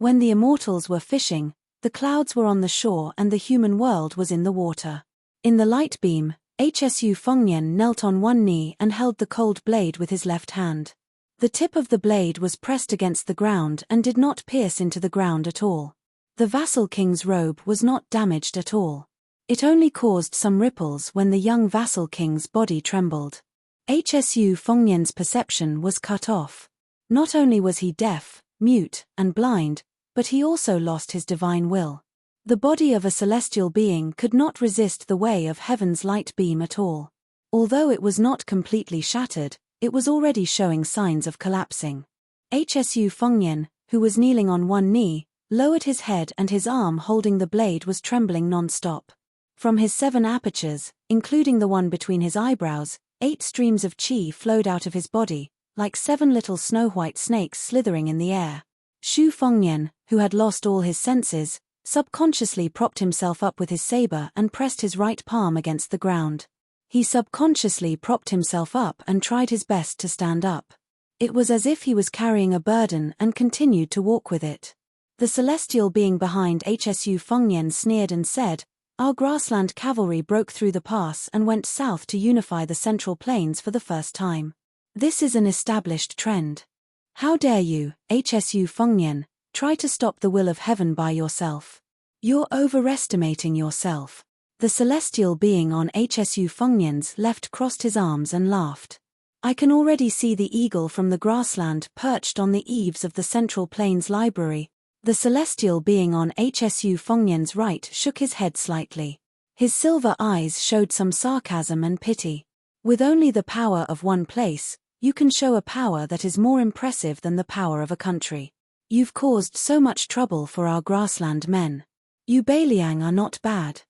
When the immortals were fishing, the clouds were on the shore and the human world was in the water. In the light beam, Hsu Fengnian knelt on one knee and held the cold blade with his left hand. The tip of the blade was pressed against the ground and did not pierce into the ground at all. The vassal king's robe was not damaged at all. It only caused some ripples when the young vassal king's body trembled. Hsu Fengnian's perception was cut off. Not only was he deaf, mute, and blind, but he also lost his divine will. The body of a celestial being could not resist the way of heaven's light beam at all. Although it was not completely shattered, it was already showing signs of collapsing. Hsu Fengnian, who was kneeling on one knee, lowered his head and his arm holding the blade was trembling non-stop. From his 7 apertures, including the one between his eyebrows, 8 streams of qi flowed out of his body, like 7 little snow-white snakes slithering in the air. Xu Fengnian, who had lost all his senses, subconsciously propped himself up with his saber and pressed his right palm against the ground. He subconsciously propped himself up and tried his best to stand up. It was as if he was carrying a burden and continued to walk with it. The celestial being behind Hsu Fengnian sneered and said, "Our grassland cavalry broke through the pass and went south to unify the central plains for the first time. This is an established trend. How dare you, Hsu Fengnian, try to stop the will of heaven by yourself? You're overestimating yourself." The celestial being on Hsu Fengnian's left crossed his arms and laughed. "I can already see the eagle from the grassland perched on the eaves of the Central Plains Library." The celestial being on Hsu Fengnian's right shook his head slightly. His silver eyes showed some sarcasm and pity. "With only the power of one place, you can show a power that is more impressive than the power of a country. You've caused so much trouble for our grassland men. You Bailiang are not bad."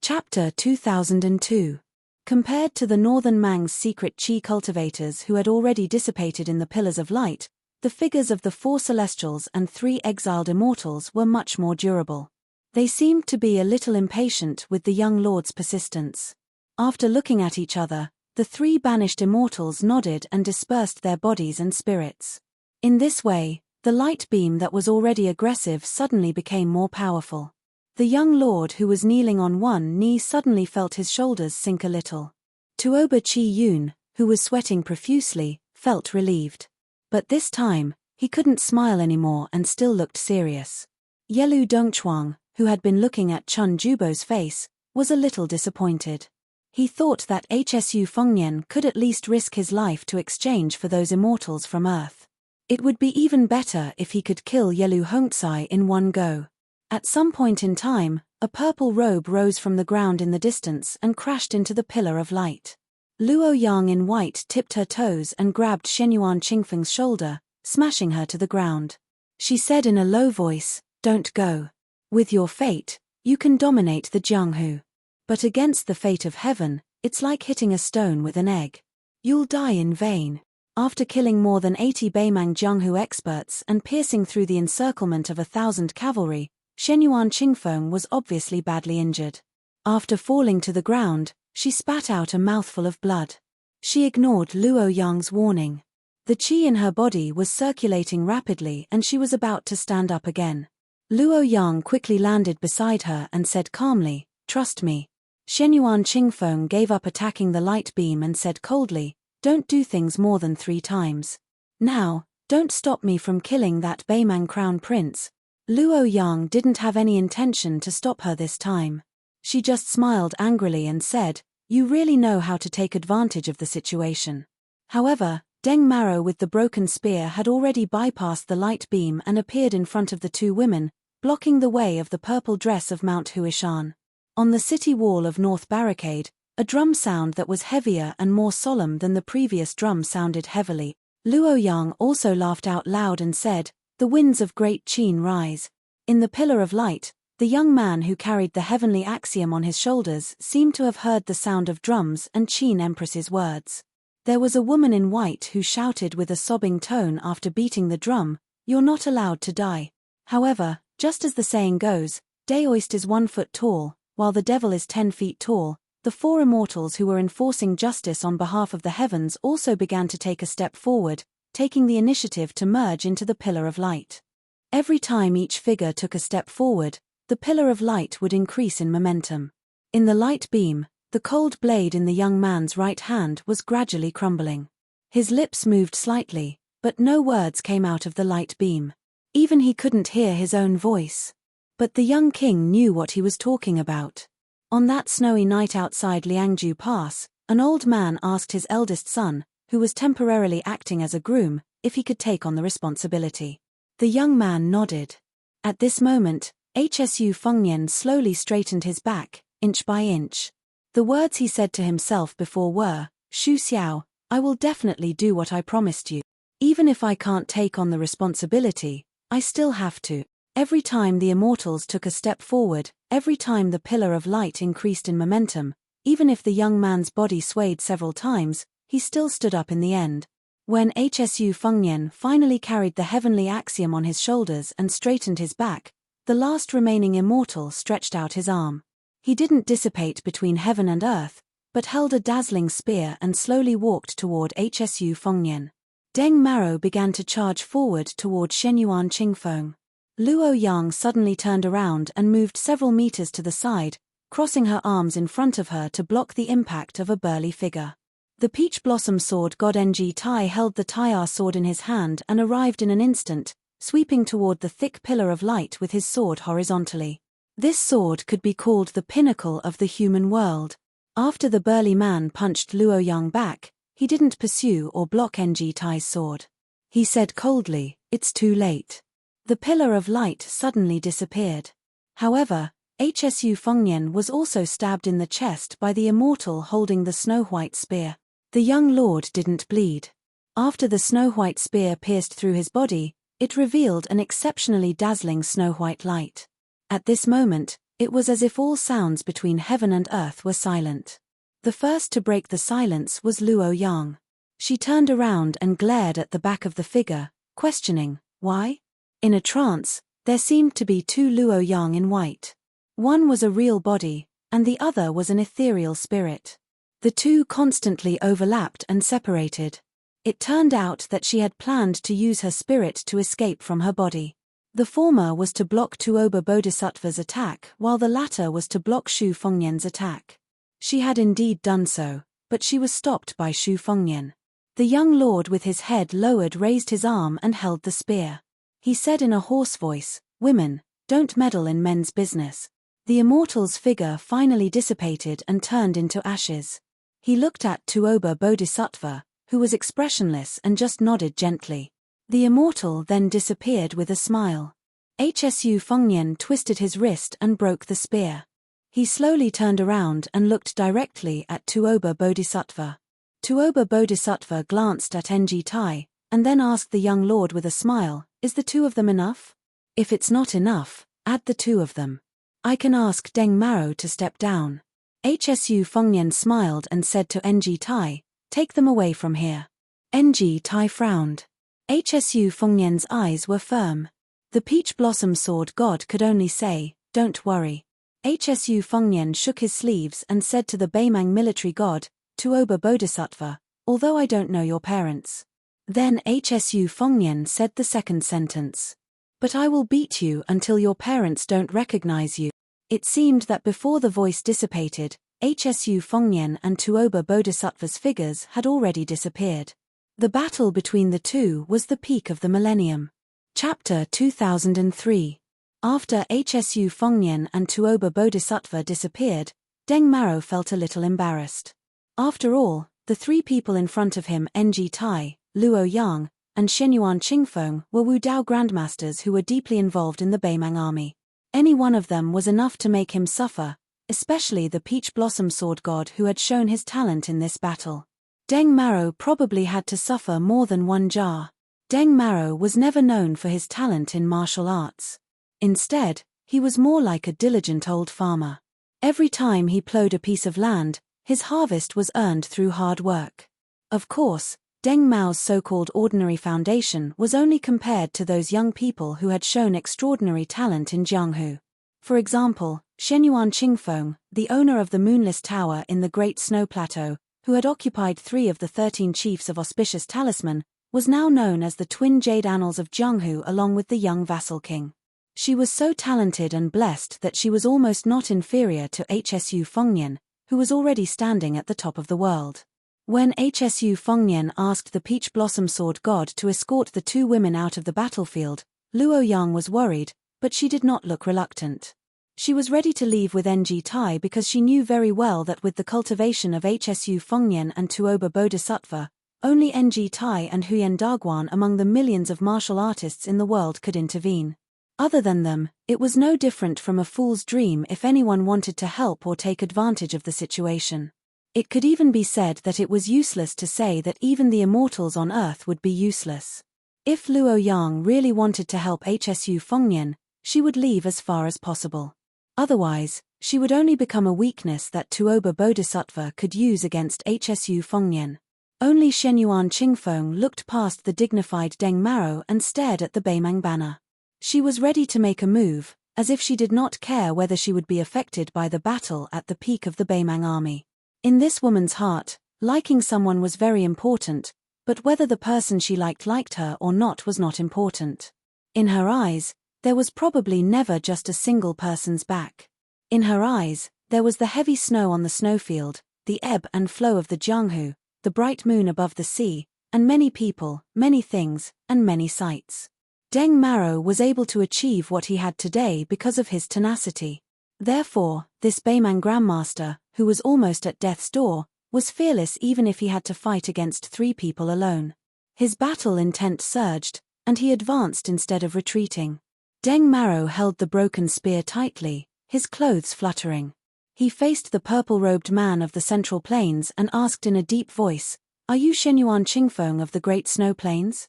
Chapter 2002. Compared to the northern Mang's secret qi cultivators who had already dissipated in the pillars of light, the figures of the 4 celestials and 3 exiled immortals were much more durable. They seemed to be a little impatient with the young lord's persistence. After looking at each other, the 3 banished immortals nodded and dispersed their bodies and spirits. In this way, the light beam that was already aggressive suddenly became more powerful. The young lord who was kneeling on one knee suddenly felt his shoulders sink a little. Tuoba Chi Yun, who was sweating profusely, felt relieved. But this time, he couldn't smile anymore and still looked serious. Yelu Dongchuang, who had been looking at Chun Jubo's face, was a little disappointed. He thought that Hsu Fengnian could at least risk his life to exchange for those immortals from Earth. It would be even better if he could kill Yelu Hongcai in one go. At some point in time, a purple robe rose from the ground in the distance and crashed into the pillar of light. Luo Yang in white tipped her toes and grabbed Shenyuan Qingfeng's shoulder, smashing her to the ground. She said in a low voice, "Don't go. With your fate, you can dominate the Jianghu. But against the fate of heaven, it's like hitting a stone with an egg. You'll die in vain." After killing more than 80 Baimang Jianghu experts and piercing through the encirclement of 1,000 cavalry, Shenyuan Qingfeng was obviously badly injured. After falling to the ground, She spat out a mouthful of blood. She ignored Luo Yang's warning. The qi in her body was circulating rapidly and she was about to stand up again. Luo Yang quickly landed beside her and said calmly, "Trust me." Shenyuan Qingfeng gave up attacking the light beam and said coldly, "Don't do things more than 3 times. Now, don't stop me from killing that Beimang crown prince." Luo Yang didn't have any intention to stop her this time. She just smiled angrily and said, "You really know how to take advantage of the situation." However, Deng Maro with the broken spear had already bypassed the light beam and appeared in front of the 2 women, blocking the way of the purple dress of Mount Huishan. On the city wall of North Barricade, a drum sound that was heavier and more solemn than the previous drum sounded heavily. Luo Yang also laughed out loud and said, "The winds of Great Qin rise." In the pillar of light, the young man who carried the heavenly axiom on his shoulders seemed to have heard the sound of drums and Qin Empress's words. There was a woman in white who shouted with a sobbing tone after beating the drum, "You're not allowed to die." However, just as the saying goes, Daoist is 1 foot tall, while the devil is 10 feet tall, the 4 immortals who were enforcing justice on behalf of the heavens also began to take a step forward, taking the initiative to merge into the pillar of light. Every time each figure took a step forward, the pillar of light would increase in momentum. In the light beam, the cold blade in the young man's right hand was gradually crumbling. His lips moved slightly, but no words came out of the light beam. Even he couldn't hear his own voice. But the young king knew what he was talking about. On that snowy night outside Liangju Pass, an old man asked his eldest son, who was temporarily acting as a groom, if he could take on the responsibility. The young man nodded. At this moment, Hsu Fengnian slowly straightened his back, inch by inch. The words he said to himself before were, "Xu Xiao, I will definitely do what I promised you. Even if I can't take on the responsibility, I still have to." Every time the immortals took a step forward, every time the pillar of light increased in momentum, even if the young man's body swayed several times, he still stood up in the end. When Hsu Fengnian finally carried the heavenly axiom on his shoulders and straightened his back, the last remaining immortal stretched out his arm. He didn't dissipate between heaven and earth, but held a dazzling spear and slowly walked toward Hsu Fengnian. Deng Maro began to charge forward toward Shenyuan Qingfeng. Luo Yang suddenly turned around and moved several meters to the side, crossing her arms in front of her to block the impact of a burly figure. The peach blossom sword god Ng Tai held the Tai'ar sword in his hand and arrived in an instant, sweeping toward the thick pillar of light with his sword horizontally. This sword could be called the pinnacle of the human world. After the burly man punched Luo Yang back, he didn't pursue or block Ng Tai's sword. He said coldly, "It's too late." The pillar of light suddenly disappeared. However, Hsu Fengnian was also stabbed in the chest by the immortal holding the snow-white spear. The young lord didn't bleed. After the snow-white spear pierced through his body, it revealed an exceptionally dazzling snow-white light. At this moment, it was as if all sounds between heaven and earth were silent. The first to break the silence was Luo Yang. She turned around and glared at the back of the figure, questioning, "Why?" In a trance, there seemed to be 2 Luo Yang in white. One was a real body, and the other was an ethereal spirit. The 2 constantly overlapped and separated. It turned out that she had planned to use her spirit to escape from her body. The former was to block Tuoba Bodhisattva's attack, while the latter was to block Xu Fengnian's attack. She had indeed done so, but she was stopped by Xu Fengnian. The young lord with his head lowered raised his arm and held the spear. He said in a hoarse voice, "Women, don't meddle in men's business." The immortal's figure finally dissipated and turned into ashes. He looked at Tuoba Bodhisattva, who was expressionless and just nodded gently. The immortal then disappeared with a smile. Hsu Fengnian twisted his wrist and broke the spear. He slowly turned around and looked directly at Tuoba Bodhisattva. Tuoba Bodhisattva glanced at Ng Tai, and then asked the young lord with a smile, "Is the 2 of them enough? If it's not enough, add the 2 of them. I can ask Deng Maro to step down." Hsu Fengnian smiled and said to Ng Tai, "Take them away from here." Ng Tai frowned. Hsu Fengnian's eyes were firm. The peach blossom sword god could only say, "Don't worry." Hsu Fengnian shook his sleeves and said to the Beimang military god, Tuoba Bodhisattva, although I don't know your parents. Then Hsu Fengnian said the second sentence. But I will beat you until your parents don't recognize you. It seemed that before the voice dissipated, Hsu Fengnian and Tuoba Bodhisattva's figures had already disappeared. The battle between the two was the peak of the millennium. Chapter 2003. After Hsu Fengnian and Tuoba Bodhisattva disappeared, Deng Maro felt a little embarrassed. After all, the three people in front of him, Ng Tai, Luo Yang, and Shenyuan Qingfeng, were Wu Dao grandmasters who were deeply involved in the Beimang army. Any one of them was enough to make him suffer, especially the Peach Blossom Sword God who had shown his talent in this battle. Deng Maro probably had to suffer more than one jar. Deng Maro was never known for his talent in martial arts. Instead, he was more like a diligent old farmer. Every time he plowed a piece of land, his harvest was earned through hard work. Of course, Deng Mao's so-called ordinary foundation was only compared to those young people who had shown extraordinary talent in Jianghu. For example, Shenyuan Qingfeng, the owner of the Moonless Tower in the Great Snow Plateau, who had occupied 3 of the 13 chiefs of Auspicious Talisman, was now known as the Twin Jade Annals of Jianghu along with the young vassal king. She was so talented and blessed that she was almost not inferior to Hsu Fengnian, who was already standing at the top of the world. When Hsu Fengnian asked the Peach Blossom Sword God to escort the 2 women out of the battlefield, Luo Yang was worried, but she did not look reluctant. She was ready to leave with Ng Tai because she knew very well that with the cultivation of Hsu Fengnian and Tuoba Bodhisattva, only Ng Tai and Huyen Daguan among the millions of martial artists in the world could intervene. Other than them, it was no different from a fool's dream if anyone wanted to help or take advantage of the situation. It could even be said that it was useless to say that even the immortals on Earth would be useless. If Luo Yang really wanted to help Hsu Fengnian, she would leave as far as possible. Otherwise, she would only become a weakness that Tuoba Bodhisattva could use against Hsu Fengnian. Only Shenyuan Qingfeng looked past the dignified Deng Maro and stared at the Beimang banner. She was ready to make a move, as if she did not care whether she would be affected by the battle at the peak of the Beimang army. In this woman's heart, liking someone was very important, but whether the person she liked her or not was not important. In her eyes, there was probably never just a single person's back. In her eyes, there was the heavy snow on the snowfield, the ebb and flow of the Jianghu, the bright moon above the sea, and many people, many things, and many sights. Deng Maro was able to achieve what he had today because of his tenacity. Therefore, this Beimang Grandmaster, who was almost at death's door, was fearless even if he had to fight against 3 people alone. His battle intent surged, and he advanced instead of retreating. Deng Maro held the broken spear tightly, his clothes fluttering. He faced the purple-robed man of the Central Plains and asked in a deep voice, "Are you Shenyuan Qingfeng of the Great Snow Plains?"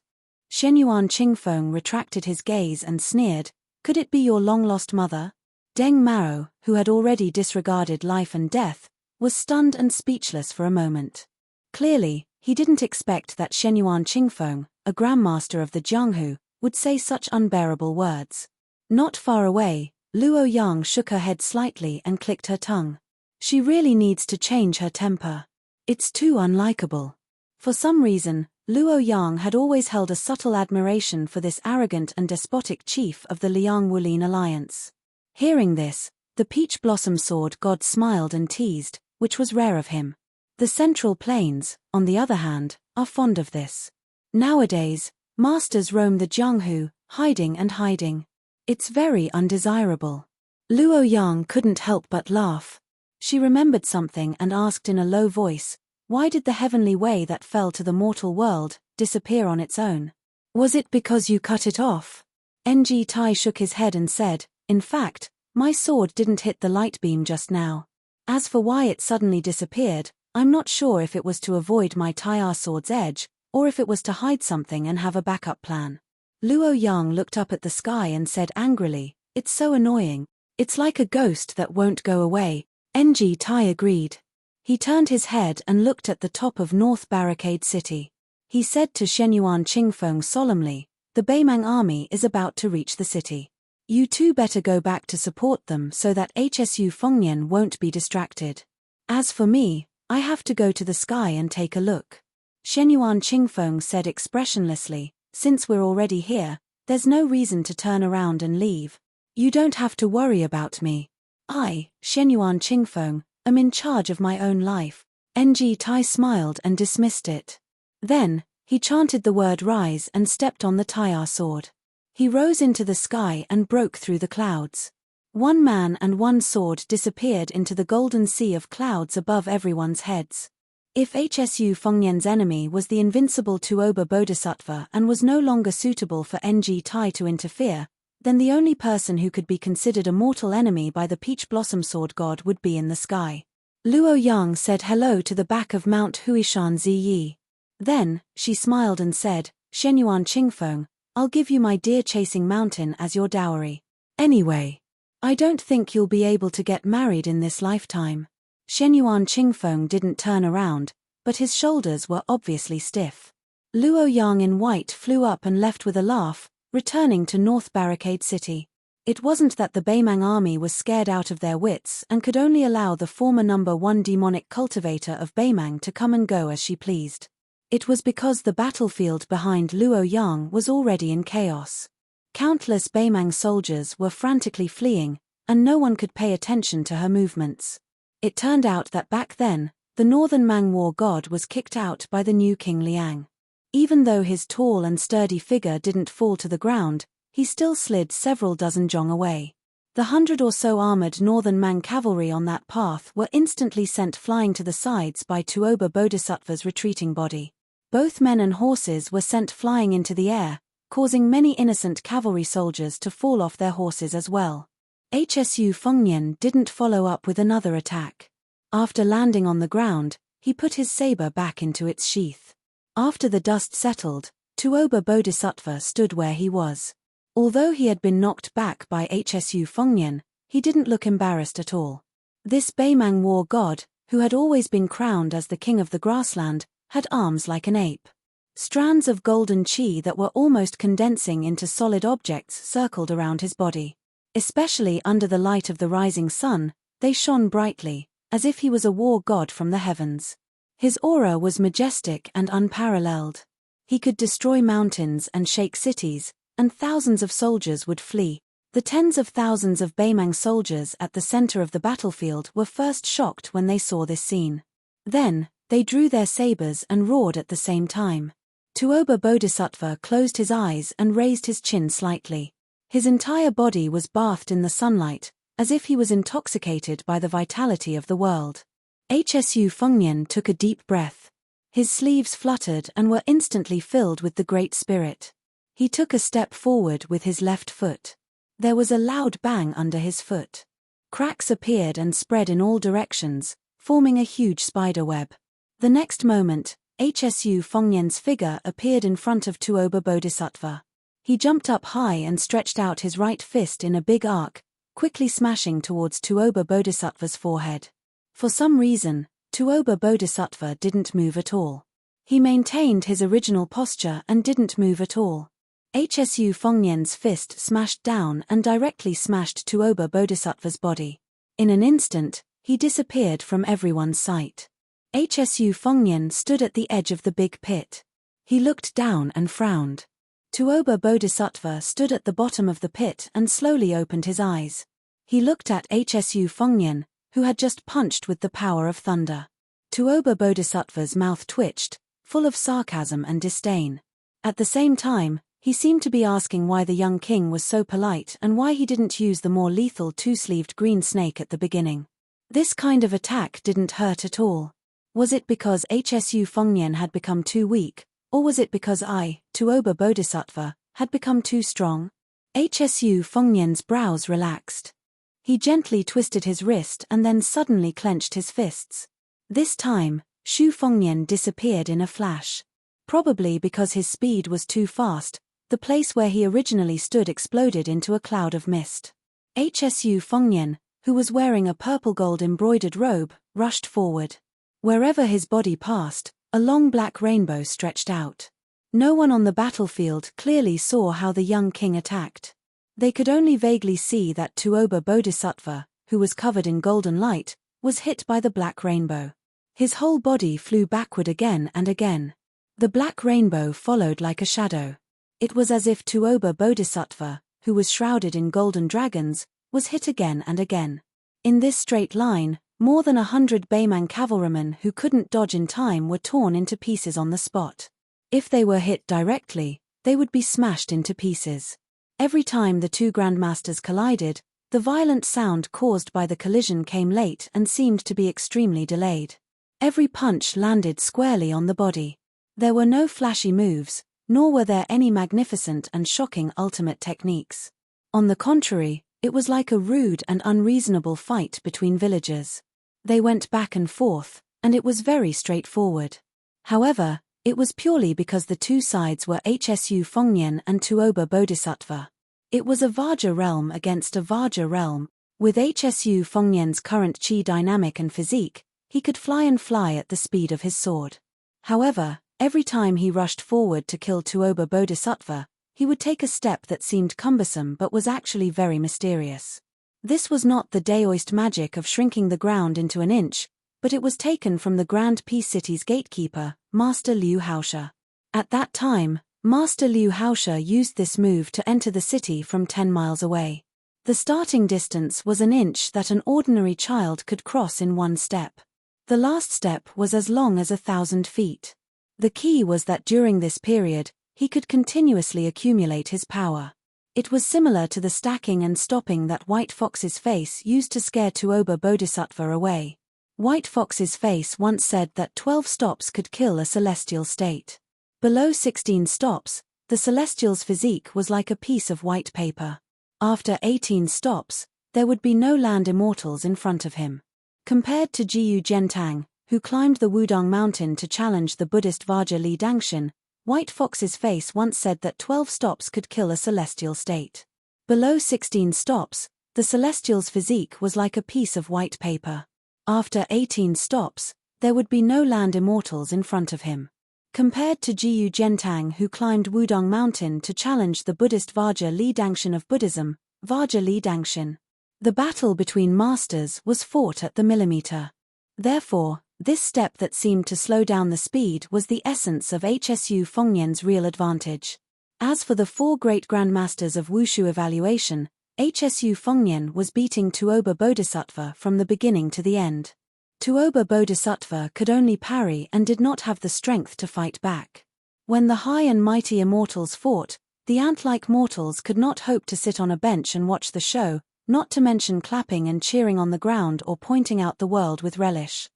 Shenyuan Qingfeng retracted his gaze and sneered, "Could it be your long-lost mother?" Deng Maro, who had already disregarded life and death, was stunned and speechless for a moment. Clearly, he didn't expect that Shenyuan Qingfeng, a grandmaster of the Jianghu, would say such unbearable words. Not far away, Luo Yang shook her head slightly and clicked her tongue. She really needs to change her temper. It's too unlikable. For some reason, Luo Yang had always held a subtle admiration for this arrogant and despotic chief of the Liang Wulin alliance. Hearing this, the Peach Blossom Sword God smiled and teased, which was rare of him. The Central Plains, on the other hand, are fond of this. Nowadays, masters roam the Jianghu, hiding and hiding. It's very undesirable. Luo Yang couldn't help but laugh. She remembered something and asked in a low voice, "Why did the heavenly way that fell to the mortal world disappear on its own? Was it because you cut it off?" Ng Tai shook his head and said, "In fact, my sword didn't hit the light beam just now. As for why it suddenly disappeared, I'm not sure if it was to avoid my Tai'er sword's edge, or if it was to hide something and have a backup plan." Luo Yang looked up at the sky and said angrily, "It's so annoying. It's like a ghost that won't go away." Ng Tai agreed. He turned his head and looked at the top of North Barricade City. He said to Shenyuan Qingfeng solemnly, "The Beimang army is about to reach the city. You two better go back to support them so that HSU Fengnian won't be distracted. As for me, I have to go to the sky and take a look. Shenyuan Qingfeng said expressionlessly, since we're already here, there's no reason to turn around and leave. You don't have to worry about me. I, Shenyuan Qingfeng, am in charge of my own life. NG Tai smiled and dismissed it. Then, he chanted the word rise and stepped on the Tai'er sword. He rose into the sky and broke through the clouds. One man and one sword disappeared into the golden sea of clouds above everyone's heads. If HSU Fengnian's enemy was the invincible Tuoba Bodhisattva and was no longer suitable for NG Tai to interfere, then the only person who could be considered a mortal enemy by the Peach Blossom Sword God would be in the sky. Luo Yang said hello to the back of Mount Huishan Ziyi. Then, she smiled and said, Shenyuan Qingfeng, I'll give you my deer-chasing mountain as your dowry. Anyway, I don't think you'll be able to get married in this lifetime. Shenyuan Qingfeng didn't turn around, but his shoulders were obviously stiff. Luo Yang in white flew up and left with a laugh, returning to North Barricade City. It wasn't that the Beimang army was scared out of their wits and could only allow the former number 1 demonic cultivator of Beimang to come and go as she pleased. It was because the battlefield behind Luo Yang was already in chaos. Countless Beimang soldiers were frantically fleeing, and no one could pay attention to her movements. It turned out that back then, the Northern Mang war god was kicked out by the new King Liang. Even though his tall and sturdy figure didn't fall to the ground, he still slid several dozen zhong away. The 100 or so armored Northern Mang cavalry on that path were instantly sent flying to the sides by Tuoba Bodhisattva's retreating body. Both men and horses were sent flying into the air, causing many innocent cavalry soldiers to fall off their horses as well. HSU Fengnian didn't follow up with another attack. After landing on the ground, he put his saber back into its sheath. After the dust settled, Tuoba Bodhisattva stood where he was. Although he had been knocked back by HSU Fengnian, he didn't look embarrassed at all. This Beimang war god, who had always been crowned as the king of the grassland, had arms like an ape. Strands of golden qi that were almost condensing into solid objects circled around his body. Especially under the light of the rising sun, they shone brightly, as if he was a war god from the heavens. His aura was majestic and unparalleled. He could destroy mountains and shake cities, and thousands of soldiers would flee. The tens of thousands of Beimang soldiers at the center of the battlefield were first shocked when they saw this scene. Then, they drew their sabers and roared at the same time. Tuoba Bodhisattva closed his eyes and raised his chin slightly. His entire body was bathed in the sunlight, as if he was intoxicated by the vitality of the world. HSU Fengnian took a deep breath. His sleeves fluttered and were instantly filled with the Great Spirit. He took a step forward with his left foot. There was a loud bang under his foot. Cracks appeared and spread in all directions, forming a huge spider web. The next moment, HSU Fengnian's figure appeared in front of Tuoba Bodhisattva. He jumped up high and stretched out his right fist in a big arc, quickly smashing towards Tuoba Bodhisattva's forehead. For some reason, Tuoba Bodhisattva didn't move at all. He maintained his original posture and didn't move at all. HSU Fengnian's fist smashed down and directly smashed Tuoba Bodhisattva's body. In an instant, he disappeared from everyone's sight. HSU Fengnian stood at the edge of the big pit. He looked down and frowned. Tuoba Bodhisattva stood at the bottom of the pit and slowly opened his eyes. He looked at HSU Fengnian, who had just punched with the power of thunder. Tuoba Bodhisattva's mouth twitched, full of sarcasm and disdain. At the same time, he seemed to be asking why the young king was so polite and why he didn't use the more lethal two-sleeved green snake at the beginning. This kind of attack didn't hurt at all. Was it because HSU Fengnian had become too weak, or was it because Tuoba Bodhisattva, had become too strong? HSU Fengnian's brows relaxed. He gently twisted his wrist and then suddenly clenched his fists. This time, Shu Fengnian disappeared in a flash. Probably because his speed was too fast, the place where he originally stood exploded into a cloud of mist. HSU Fengnian, who was wearing a purple-gold embroidered robe, rushed forward. Wherever his body passed, a long black rainbow stretched out. No one on the battlefield clearly saw how the young king attacked. They could only vaguely see that Tuoba Bodhisattva, who was covered in golden light, was hit by the black rainbow. His whole body flew backward again and again. The black rainbow followed like a shadow. It was as if Tuoba Bodhisattva, who was shrouded in golden dragons, was hit again and again. In this straight line, more than 100 Baemang cavalrymen who couldn't dodge in time were torn into pieces on the spot. If they were hit directly, they would be smashed into pieces. Every time the two grandmasters collided, the violent sound caused by the collision came late and seemed to be extremely delayed. Every punch landed squarely on the body. There were no flashy moves, nor were there any magnificent and shocking ultimate techniques. On the contrary, it was like a rude and unreasonable fight between villagers. They went back and forth, and it was very straightforward. However, it was purely because the two sides were Hsu Fengnian and Tuoba Bodhisattva. It was a Vajra realm against a Vajra realm. With Hsu Fengnian's current chi dynamic and physique, he could fly at the speed of his sword. However, every time he rushed forward to kill Tuoba Bodhisattva, he would take a step that seemed cumbersome but was actually very mysterious. This was not the Daoist magic of shrinking the ground into an inch, but it was taken from the Grand Peace City's gatekeeper, Master Liu Haosha. At that time, Master Liu Haosha used this move to enter the city from 10 miles away. The starting distance was an inch that an ordinary child could cross in one step. The last step was as long as 1,000 feet. The key was that during this period, he could continuously accumulate his power. It was similar to the stacking and stopping that White Fox's face used to scare Tuoba Bodhisattva away. White Fox's face once said that 12 stops could kill a celestial state. Below 16 stops, the celestial's physique was like a piece of white paper. After 18 stops, there would be no land immortals in front of him. Compared to Jiyu Gentang, who climbed the Wudong mountain to challenge the Buddhist Vajra Li Dangshan, White Fox's face once said that 12 stops could kill a celestial state. Below 16 stops, the celestial's physique was like a piece of white paper. After 18 stops, there would be no land immortals in front of him. Compared to Jiyu Gentang, who climbed Wudong mountain to challenge the Buddhist Vajra Li Dangshan of Buddhism, Vajra Li Dangshan, the battle between masters was fought at the millimeter. Therefore, this step that seemed to slow down the speed was the essence of Hsu Fengnian's real advantage. As for the four great grandmasters of Wushu evaluation, Hsu Fengnian was beating Tuoba Bodhisattva from the beginning to the end. Tuoba Bodhisattva could only parry and did not have the strength to fight back. When the high and mighty immortals fought, the ant-like mortals could not hope to sit on a bench and watch the show, not to mention clapping and cheering on the ground or pointing out the world with relish.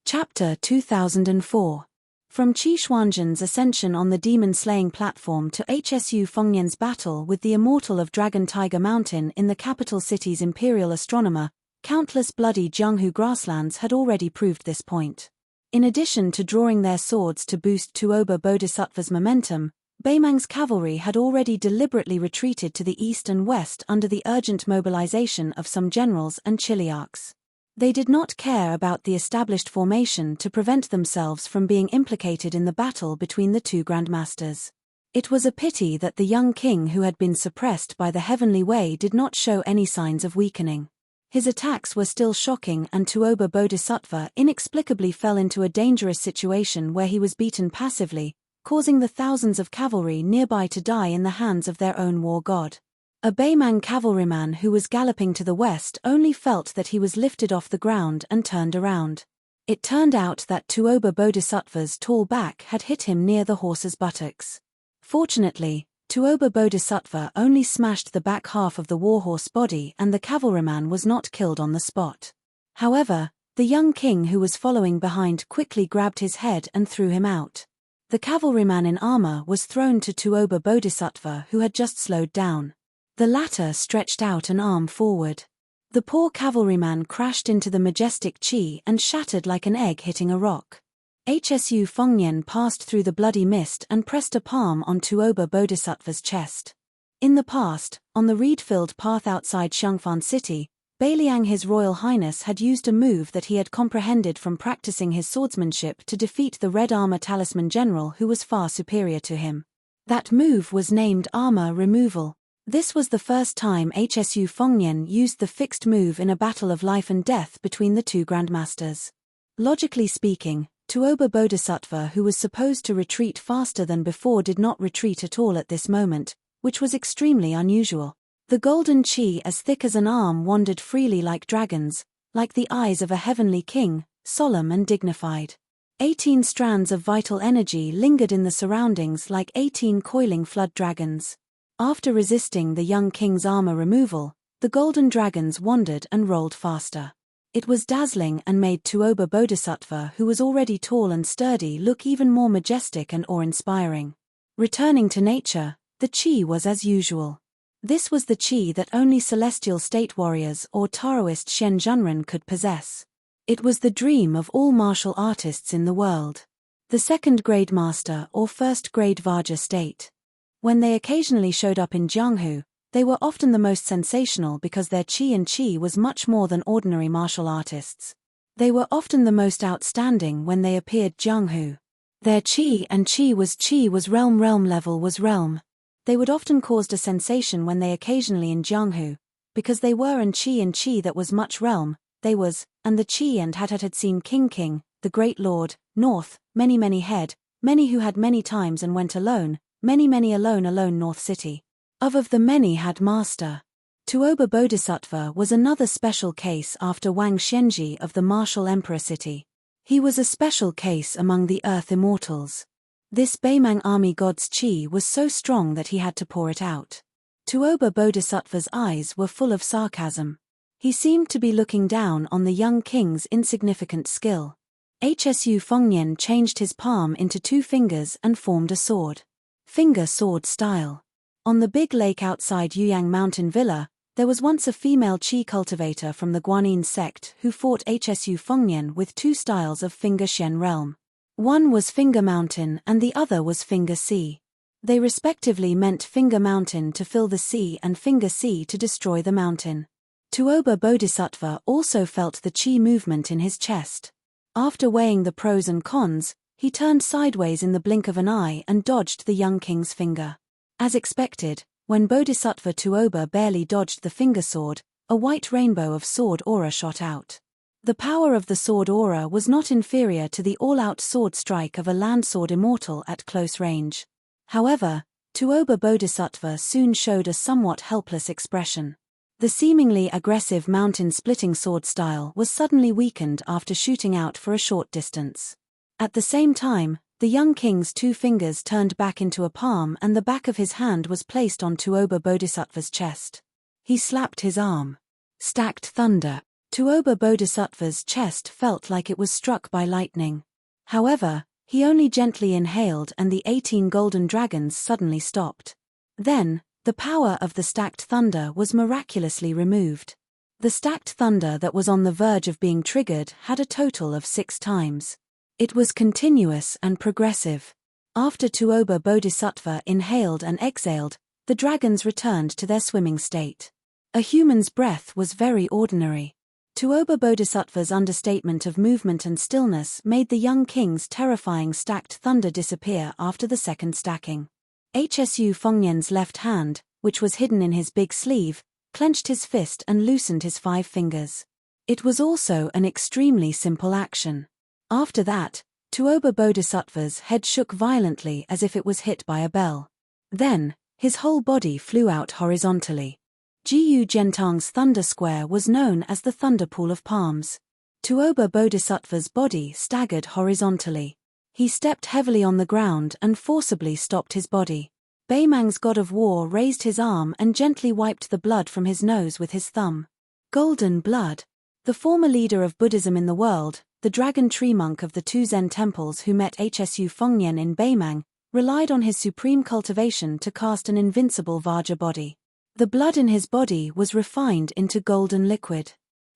Chapter 2004. From Qi Xuanzhen's ascension on the demon-slaying platform to Hsu Fengnian's battle with the immortal of Dragon Tiger Mountain in the capital city's imperial astronomer, countless bloody Jianghu grasslands had already proved this point. In addition to drawing their swords to boost Tuoba Bodhisattva's momentum, Baemang's cavalry had already deliberately retreated to the east and west under the urgent mobilization of some generals and chiliarchs. They did not care about the established formation to prevent themselves from being implicated in the battle between the two grandmasters. It was a pity that the young king who had been suppressed by the heavenly way did not show any signs of weakening. His attacks were still shocking and Tuoba Bodhisattva inexplicably fell into a dangerous situation where he was beaten passively, causing the thousands of cavalry nearby to die in the hands of their own war god. A Baemang cavalryman who was galloping to the west only felt that he was lifted off the ground and turned around. It turned out that Tuoba Bodhisattva's tall back had hit him near the horse's buttocks. Fortunately, Tuoba Bodhisattva only smashed the back half of the warhorse body and the cavalryman was not killed on the spot. However, the young king who was following behind quickly grabbed his head and threw him out. The cavalryman in armor was thrown to Tuoba Bodhisattva who had just slowed down. The latter stretched out an arm forward. The poor cavalryman crashed into the majestic Qi and shattered like an egg hitting a rock. Hsu Fengnian passed through the bloody mist and pressed a palm on Tuoba Bodhisattva's chest. In the past, on the reed-filled path outside Xiangfan City, Beiliang His Royal Highness had used a move that he had comprehended from practicing his swordsmanship to defeat the Red Armor Talisman General who was far superior to him. That move was named Armor Removal. This was the first time Hsu Fengnian used the fixed move in a battle of life and death between the two grandmasters. Logically speaking, Tuoba Bodhisattva, who was supposed to retreat faster than before, did not retreat at all at this moment, which was extremely unusual. The golden chi as thick as an arm wandered freely like dragons, like the eyes of a heavenly king, solemn and dignified. 18 strands of vital energy lingered in the surroundings like 18 coiling flood dragons. After resisting the young king's armor removal, the golden dragons wandered and rolled faster. It was dazzling and made Tuoba Bodhisattva, who was already tall and sturdy, look even more majestic and awe-inspiring. Returning to nature, the chi was as usual. This was the chi that only celestial state warriors or Taoist Shen Zhenren could possess. It was the dream of all martial artists in the world. The second-grade master or first-grade Vajra state. When they occasionally showed up in Jianghu, they were often the most sensational because their chi was much more than ordinary martial artists. They were often the most outstanding when they appeared Jianghu. Their chi was realm level was realm. They would often caused a sensation when they occasionally in Jianghu, because they were and chi that was much realm, they was, and the chi and had seen King, the great lord, north, many head, many who had many times and went alone, many alone north city. Of the many had master. Tuoba Bodhisattva was another special case after Wang Xianji of the martial emperor city. He was a special case among the earth immortals. This Beimang army god's chi was so strong that he had to pour it out. Tuoba Bodhisattva's eyes were full of sarcasm. He seemed to be looking down on the young king's insignificant skill. Hsu Fengnian changed his palm into 2 fingers and formed a sword. Finger-sword style. On the big lake outside Yuyang Mountain Villa, there was once a female chi cultivator from the Guanyin sect who fought Hsu Fengnian with 2 styles of finger Shen realm. One was Finger Mountain and the other was Finger Sea. They respectively meant Finger Mountain to fill the sea and Finger Sea to destroy the mountain. Tuoba Bodhisattva also felt the chi movement in his chest. After weighing the pros and cons, he turned sideways in the blink of an eye and dodged the young king's finger. As expected, when Bodhisattva Tuoba barely dodged the finger sword, a white rainbow of sword aura shot out. The power of the sword aura was not inferior to the all-out sword strike of a land sword immortal at close range. However, Tuoba Bodhisattva soon showed a somewhat helpless expression. The seemingly aggressive mountain-splitting sword style was suddenly weakened after shooting out for a short distance. At the same time, the young king's 2 fingers turned back into a palm and the back of his hand was placed on Tuoba Bodhisattva's chest. He slapped his arm. Stacked thunder. Tuoba Bodhisattva's chest felt like it was struck by lightning. However, he only gently inhaled and the 18 golden dragons suddenly stopped. Then, the power of the stacked thunder was miraculously removed. The stacked thunder that was on the verge of being triggered had a total of 6 times. It was continuous and progressive. After Tuoba Bodhisattva inhaled and exhaled, the dragons returned to their swimming state. A human's breath was very ordinary. Tuoba Bodhisattva's understatement of movement and stillness made the young king's terrifying stacked thunder disappear after the second stacking. Hsu Fengnian's left hand, which was hidden in his big sleeve, clenched his fist and loosened his 5 fingers. It was also an extremely simple action. After that, Tuoba Bodhisattva's head shook violently as if it was hit by a bell. Then, his whole body flew out horizontally. Jiyu Gentang's thunder square was known as the thunder pool of palms. Tuoba Bodhisattva's body staggered horizontally. He stepped heavily on the ground and forcibly stopped his body. Beimang's god of war raised his arm and gently wiped the blood from his nose with his thumb. Golden blood. The former leader of Buddhism in the world, the dragon tree monk of the 2 Zen temples who met Hsu Fengnian in Beimang, relied on his supreme cultivation to cast an invincible Vajra body. The blood in his body was refined into golden liquid.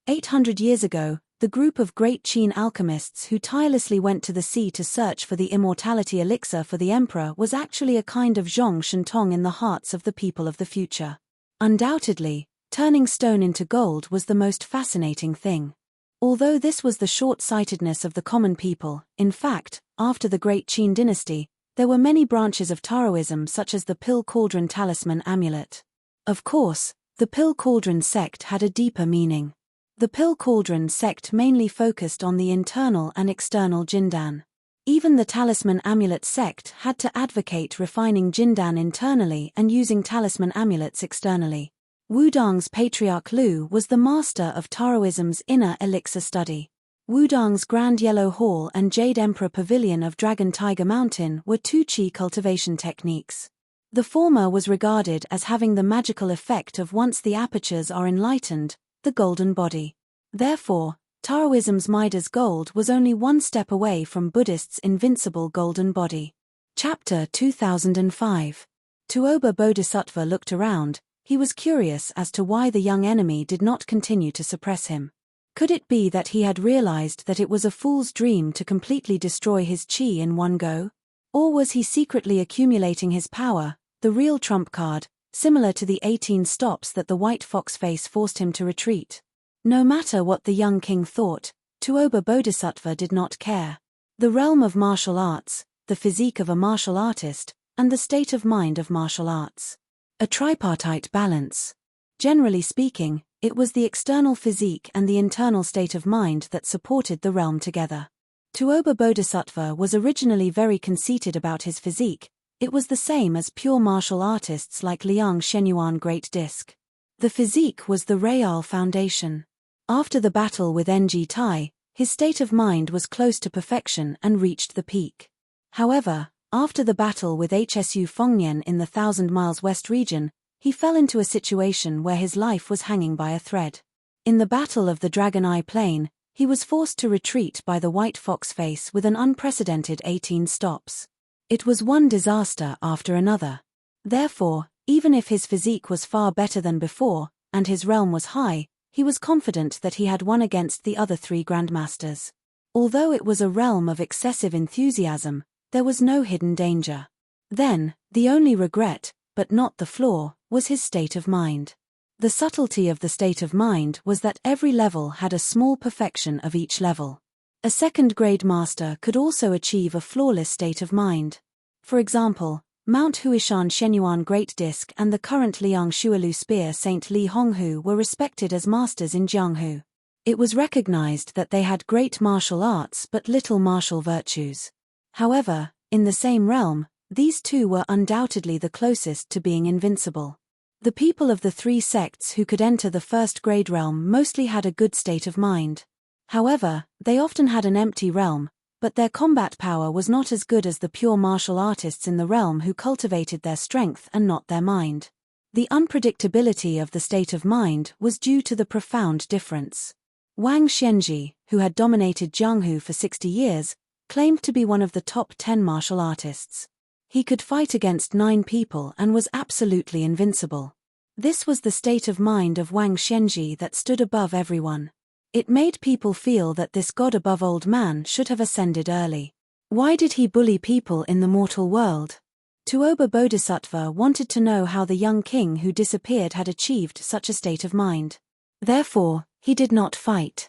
800 years ago, the group of great Qin alchemists who tirelessly went to the sea to search for the immortality elixir for the emperor was actually a kind of zhong shentong in the hearts of the people of the future. Undoubtedly, turning stone into gold was the most fascinating thing. Although this was the short-sightedness of the common people, in fact, after the great Qin dynasty, there were many branches of Taoism such as the pill cauldron talisman amulet. Of course, the Pill Cauldron sect had a deeper meaning. The Pill Cauldron sect mainly focused on the internal and external Jindan. Even the Talisman Amulet sect had to advocate refining Jindan internally and using talisman amulets externally. Wudang's patriarch Lu was the master of Taoism's inner elixir study. Wudang's Grand Yellow Hall and Jade Emperor Pavilion of Dragon Tiger Mountain were two qi cultivation techniques. The former was regarded as having the magical effect of once the apertures are enlightened, the golden body. Therefore, Taoism's Midas gold was only one step away from Buddhists' invincible golden body. Chapter 2005. Tuoba Bodhisattva looked around. He was curious as to why the young enemy did not continue to suppress him. Could it be that he had realized that it was a fool's dream to completely destroy his qi in one go? Or was he secretly accumulating his power, the real trump card, similar to the 18 stops that the white fox face forced him to retreat? No matter what the young king thought, Tuoba Bodhisattva did not care. The realm of martial arts, the physique of a martial artist, and the state of mind of martial arts. A tripartite balance. Generally speaking, it was the external physique and the internal state of mind that supported the realm together. Tuoba Bodhisattva was originally very conceited about his physique. It was the same as pure martial artists like Liang Shenyuan Great Disc. The physique was the real foundation. After the battle with Ng Tai, his state of mind was close to perfection and reached the peak. However, after the battle with Hsu Fengnian in the 1,000 Miles West region, he fell into a situation where his life was hanging by a thread. In the Battle of the Dragon Eye Plain, he was forced to retreat by the White Fox Face with an unprecedented 18 stops. It was one disaster after another. Therefore, even if his physique was far better than before, and his realm was high, he was confident that he had won against the other three grandmasters. Although it was a realm of excessive enthusiasm, there was no hidden danger. Then, the only regret, but not the flaw, was his state of mind. The subtlety of the state of mind was that every level had a small perfection of each level. A second-grade master could also achieve a flawless state of mind. For example, Mount Huishan Shenyuan Great Disc and the current Liang Shualu Spear Saint Li Honghu were respected as masters in Jianghu. It was recognized that they had great martial arts but little martial virtues. However, in the same realm, these two were undoubtedly the closest to being invincible. The people of the three sects who could enter the first-grade realm mostly had a good state of mind. However, they often had an empty realm, but their combat power was not as good as the pure martial artists in the realm who cultivated their strength and not their mind. The unpredictability of the state of mind was due to the profound difference. Wang Xianji, who had dominated Jianghu for 60 years, claimed to be one of the top 10 martial artists. He could fight against 9 people and was absolutely invincible. This was the state of mind of Wang Xianji that stood above everyone. It made people feel that this god-above-old man should have ascended early. Why did he bully people in the mortal world? Tuoba Bodhisattva wanted to know how the young king who disappeared had achieved such a state of mind. Therefore, he did not fight.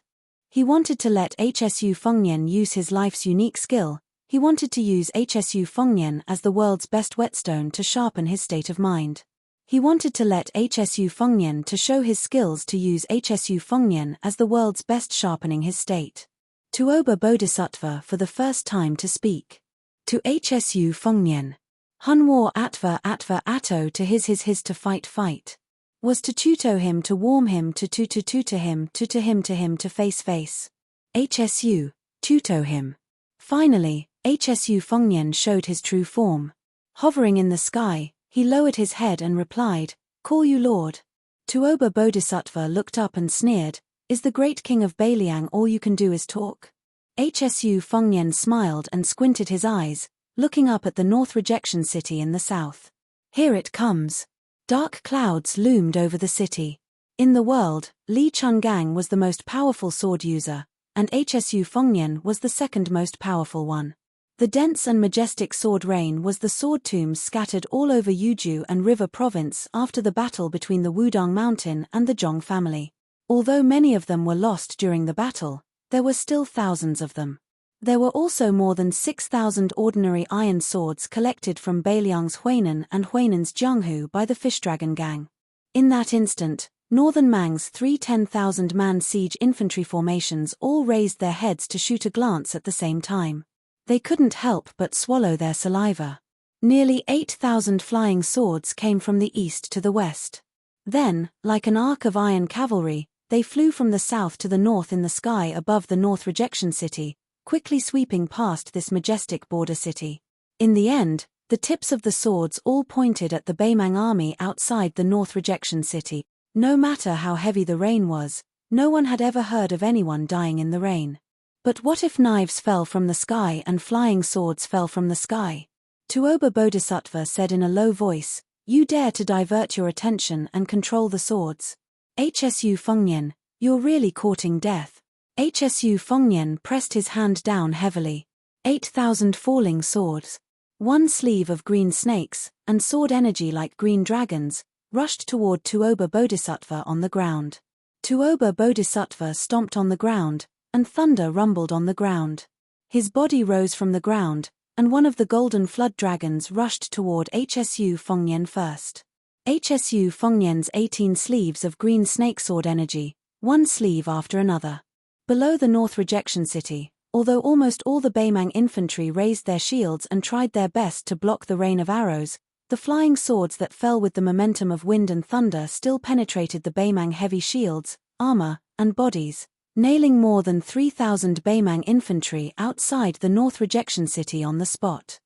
He wanted to let Hsu Fengnian use his life's unique skill. He wanted to use Hsu Fengnian as the world's best whetstone to sharpen his state of mind. He wanted to let Hsu Fengnian to show his skills to use Hsu Fengnian as the world's best sharpening his state. Tuoba Bodhisattva for the first time to speak. To Hsu Fengnian. Hunwo atva atto to his to fight. Was to tuto him to warm him to him to him to face. Hsu, tuto him. Finally, Hsu Fengnian showed his true form. Hovering in the sky, he lowered his head and replied, "Call you Lord." Tuoba Bodhisattva looked up and sneered, "Is the great king of Beiliang all you can do is talk?" Hsu Fengnian smiled and squinted his eyes, looking up at the North Rejection City in the south. Here it comes. Dark clouds loomed over the city. In the world, Li Chungang was the most powerful sword user, and Hsu Fengnian was the second most powerful one. The dense and majestic sword rain was the sword tombs scattered all over Yuju and River Province after the battle between the Wudang Mountain and the Zhong family. Although many of them were lost during the battle, there were still thousands of them. There were also more than 6,000 ordinary iron swords collected from Beiliang's Huainan and Huainan's Jianghu by the Fish Dragon Gang. In that instant, Northern Mang's 3 10,000-man siege infantry formations all raised their heads to shoot a glance at the same time. They couldn't help but swallow their saliva. Nearly 8,000 flying swords came from the east to the west. Then, like an arc of iron cavalry, they flew from the south to the north in the sky above the North Rejection City, quickly sweeping past this majestic border city. In the end, the tips of the swords all pointed at the Baimang army outside the North Rejection City. No matter how heavy the rain was, no one had ever heard of anyone dying in the rain. But what if knives fell from the sky and flying swords fell from the sky? Tuoba Bodhisattva said in a low voice, "You dare to divert your attention and control the swords. Hsu Fengnian, you're really courting death." Hsu Fengnian pressed his hand down heavily. 8,000 falling swords. One sleeve of green snakes, and sword energy like green dragons, rushed toward Tuoba Bodhisattva on the ground. Tuoba Bodhisattva stomped on the ground, and thunder rumbled on the ground. His body rose from the ground, and one of the golden flood dragons rushed toward Hsu Fengnian first. Hsu Fengnian's 18 sleeves of green snake sword energy, one sleeve after another. Below the North Rejection City, although almost all the Baimang infantry raised their shields and tried their best to block the rain of arrows, the flying swords that fell with the momentum of wind and thunder still penetrated the Baimang heavy shields, armor, and bodies, nailing more than 3,000 Baimang infantry outside the North Rejection City on the spot.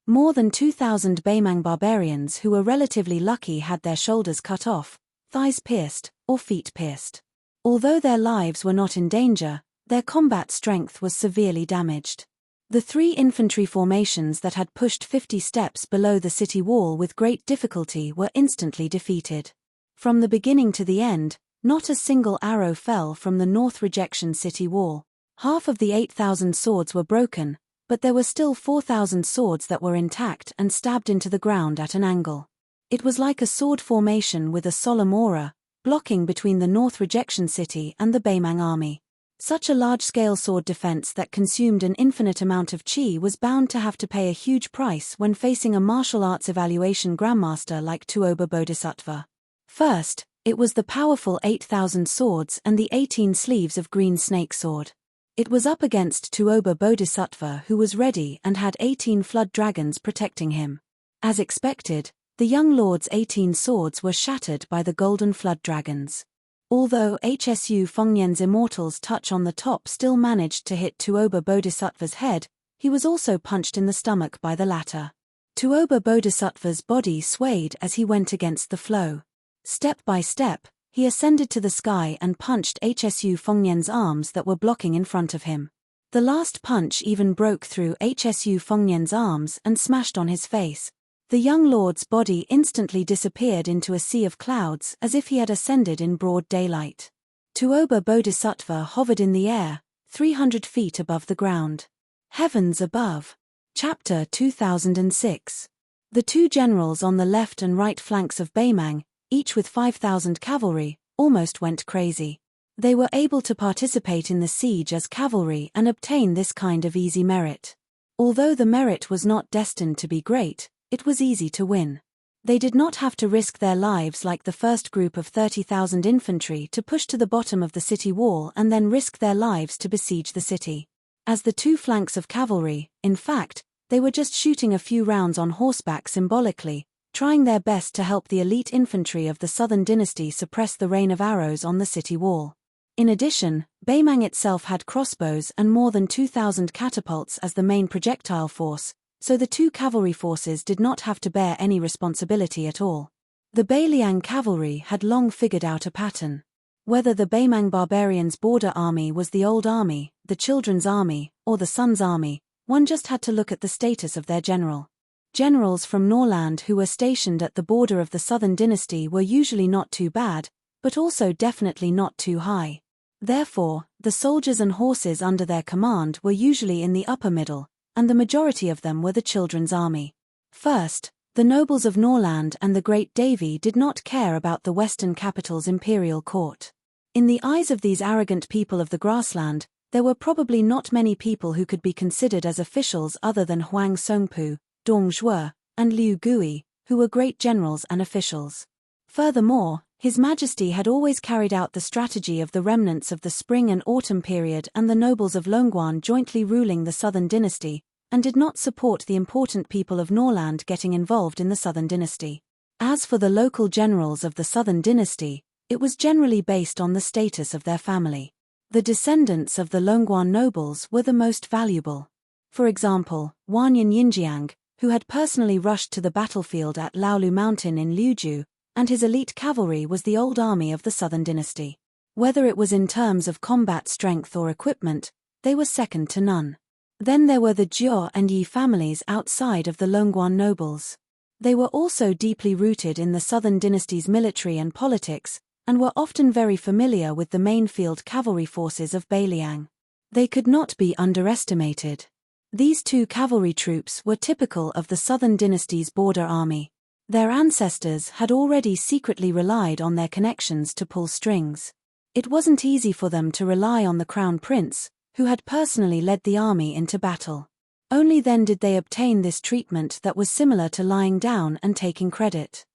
More than 2,000 Baimang barbarians who were relatively lucky had their shoulders cut off, thighs pierced, or feet pierced. Although their lives were not in danger, their combat strength was severely damaged. The 3 infantry formations that had pushed 50 steps below the city wall with great difficulty were instantly defeated. From the beginning to the end, not a single arrow fell from the North Rejection City wall. Half of the 8,000 swords were broken, but there were still 4,000 swords that were intact and stabbed into the ground at an angle. It was like a sword formation with a solemn aura, blocking between the North Rejection City and the Baimang army. Such a large-scale sword defense that consumed an infinite amount of chi was bound to have to pay a huge price when facing a martial arts evaluation grandmaster like Tuoba Bodhisattva. First, it was the powerful 8,000 swords and the 18 sleeves of green snake sword. It was up against Tuoba Bodhisattva, who was ready and had 18 flood dragons protecting him. As expected, the young lord's 18 swords were shattered by the golden flood dragons. Although Hsu Fengnian's immortal's touch on the top still managed to hit Tuoba Bodhisattva's head, he was also punched in the stomach by the latter. Tuoba Bodhisattva's body swayed as he went against the flow. Step by step, he ascended to the sky and punched Hsu Fengnian's arms that were blocking in front of him. The last punch even broke through Hsu Fengnian's arms and smashed on his face. The young lord's body instantly disappeared into a sea of clouds as if he had ascended in broad daylight. Tuoba Bodhisattva hovered in the air, 300 feet above the ground. Heavens above. Chapter 2006. The 2 generals on the left and right flanks of Baimang, each with 5,000 cavalry, almost went crazy. They were able to participate in the siege as cavalry and obtain this kind of easy merit. Although the merit was not destined to be great, it was easy to win. They did not have to risk their lives like the first group of 30,000 infantry to push to the bottom of the city wall and then risk their lives to besiege the city. As the 2 flanks of cavalry, in fact, they were just shooting a few rounds on horseback symbolically, trying their best to help the elite infantry of the Southern Dynasty suppress the rain of arrows on the city wall. In addition, Baimang itself had crossbows and more than 2,000 catapults as the main projectile force, so the 2 cavalry forces did not have to bear any responsibility at all. The Bailiang cavalry had long figured out a pattern. Whether the Baimang barbarians' border army was the old army, the children's army, or the sun's army, one just had to look at the status of their general. Generals from Norland who were stationed at the border of the Southern Dynasty were usually not too bad, but also definitely not too high. Therefore, the soldiers and horses under their command were usually in the upper middle, and the majority of them were the children's army. First, the nobles of Norland and the great Devi did not care about the western capital's imperial court. In the eyes of these arrogant people of the grassland, there were probably not many people who could be considered as officials other than Huang Songpu, Dong Zhuo, and Liu Gui, who were great generals and officials. Furthermore, His Majesty had always carried out the strategy of the remnants of the spring and autumn period and the nobles of Longguan jointly ruling the Southern Dynasty, and did not support the important people of Norland getting involved in the Southern Dynasty. As for the local generals of the Southern Dynasty, it was generally based on the status of their family. The descendants of the Longguan nobles were the most valuable. For example, Wanyan Yinjiang, who had personally rushed to the battlefield at Laolu Mountain in Liuju, and his elite cavalry was the old army of the Southern Dynasty. Whether it was in terms of combat strength or equipment, they were second to none. Then there were the Jiao and Yi families outside of the Longguan nobles. They were also deeply rooted in the Southern Dynasty's military and politics, and were often very familiar with the main field cavalry forces of Beiliang. They could not be underestimated. These two cavalry troops were typical of the Southern Dynasty's border army. Their ancestors had already secretly relied on their connections to pull strings. It wasn't easy for them to rely on the Crown Prince, who had personally led the army into battle. Only then did they obtain this treatment that was similar to lying down and taking credit.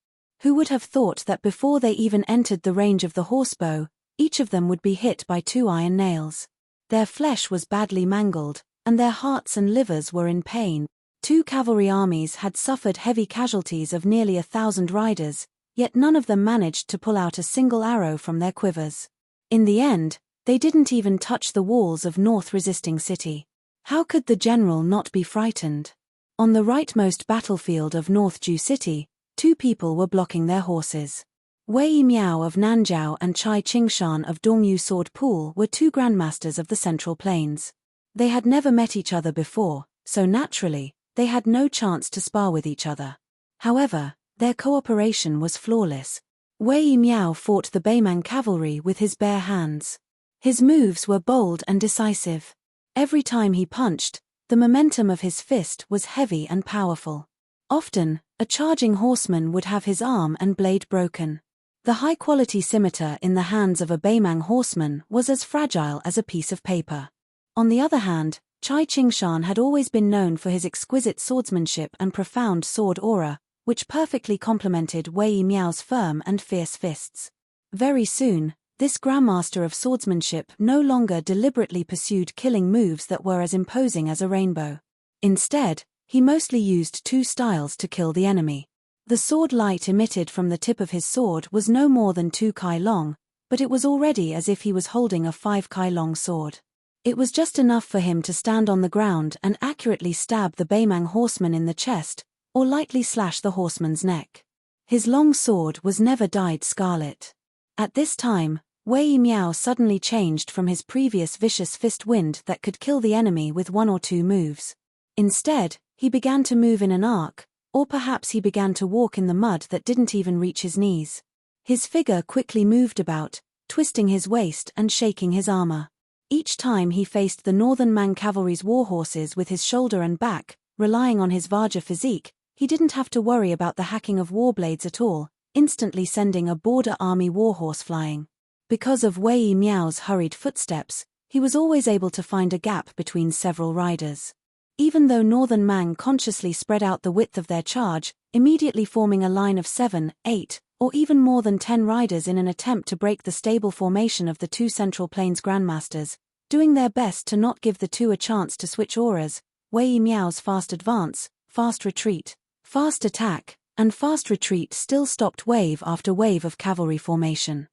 Who would have thought that before they even entered the range of the horsebow, each of them would be hit by 2 iron nails? Their flesh was badly mangled, and their hearts and livers were in pain. 2 cavalry armies had suffered heavy casualties of nearly 1,000 riders, yet none of them managed to pull out a single arrow from their quivers. In the end, they didn't even touch the walls of North Resisting City. How could the general not be frightened? On the rightmost battlefield of North Ju City, 2 people were blocking their horses. Wei Miao of Nanzhao and Chai Qingshan of Dongyu Sword Pool were 2 grandmasters of the Central Plains. They had never met each other before, so naturally, they had no chance to spar with each other. However, their cooperation was flawless. Wei Miao fought the Beimang cavalry with his bare hands. His moves were bold and decisive. Every time he punched, the momentum of his fist was heavy and powerful. Often, a charging horseman would have his arm and blade broken. The high-quality scimitar in the hands of a Beimang horseman was as fragile as a piece of paper. On the other hand, Chai Qingshan had always been known for his exquisite swordsmanship and profound sword aura, which perfectly complemented Wei Miao's firm and fierce fists. Very soon, this grandmaster of swordsmanship no longer deliberately pursued killing moves that were as imposing as a rainbow. Instead, he mostly used 2 styles to kill the enemy. The sword light emitted from the tip of his sword was no more than 2 kai long, but it was already as if he was holding a 5 kai long sword. It was just enough for him to stand on the ground and accurately stab the Beimang horseman in the chest, or lightly slash the horseman's neck. His long sword was never dyed scarlet. At this time, Wei Miao suddenly changed from his previous vicious fist wind that could kill the enemy with 1 or 2 moves. Instead, he began to move in an arc, or perhaps he began to walk in the mud that didn't even reach his knees. His figure quickly moved about, twisting his waist and shaking his armor. Each time he faced the Northern Mang cavalry's warhorses with his shoulder and back, relying on his Vajra physique, he didn't have to worry about the hacking of warblades at all, instantly sending a border army warhorse flying. Because of Wei Miao's hurried footsteps, he was always able to find a gap between several riders. Even though Northern Mang consciously spread out the width of their charge, immediately forming a line of 7, 8, or even more than 10 riders in an attempt to break the stable formation of the 2 Central Plains grandmasters, doing their best to not give the 2 a chance to switch auras, Wei Miao's fast advance, fast retreat, fast attack, and fast retreat still stopped wave after wave of cavalry formation.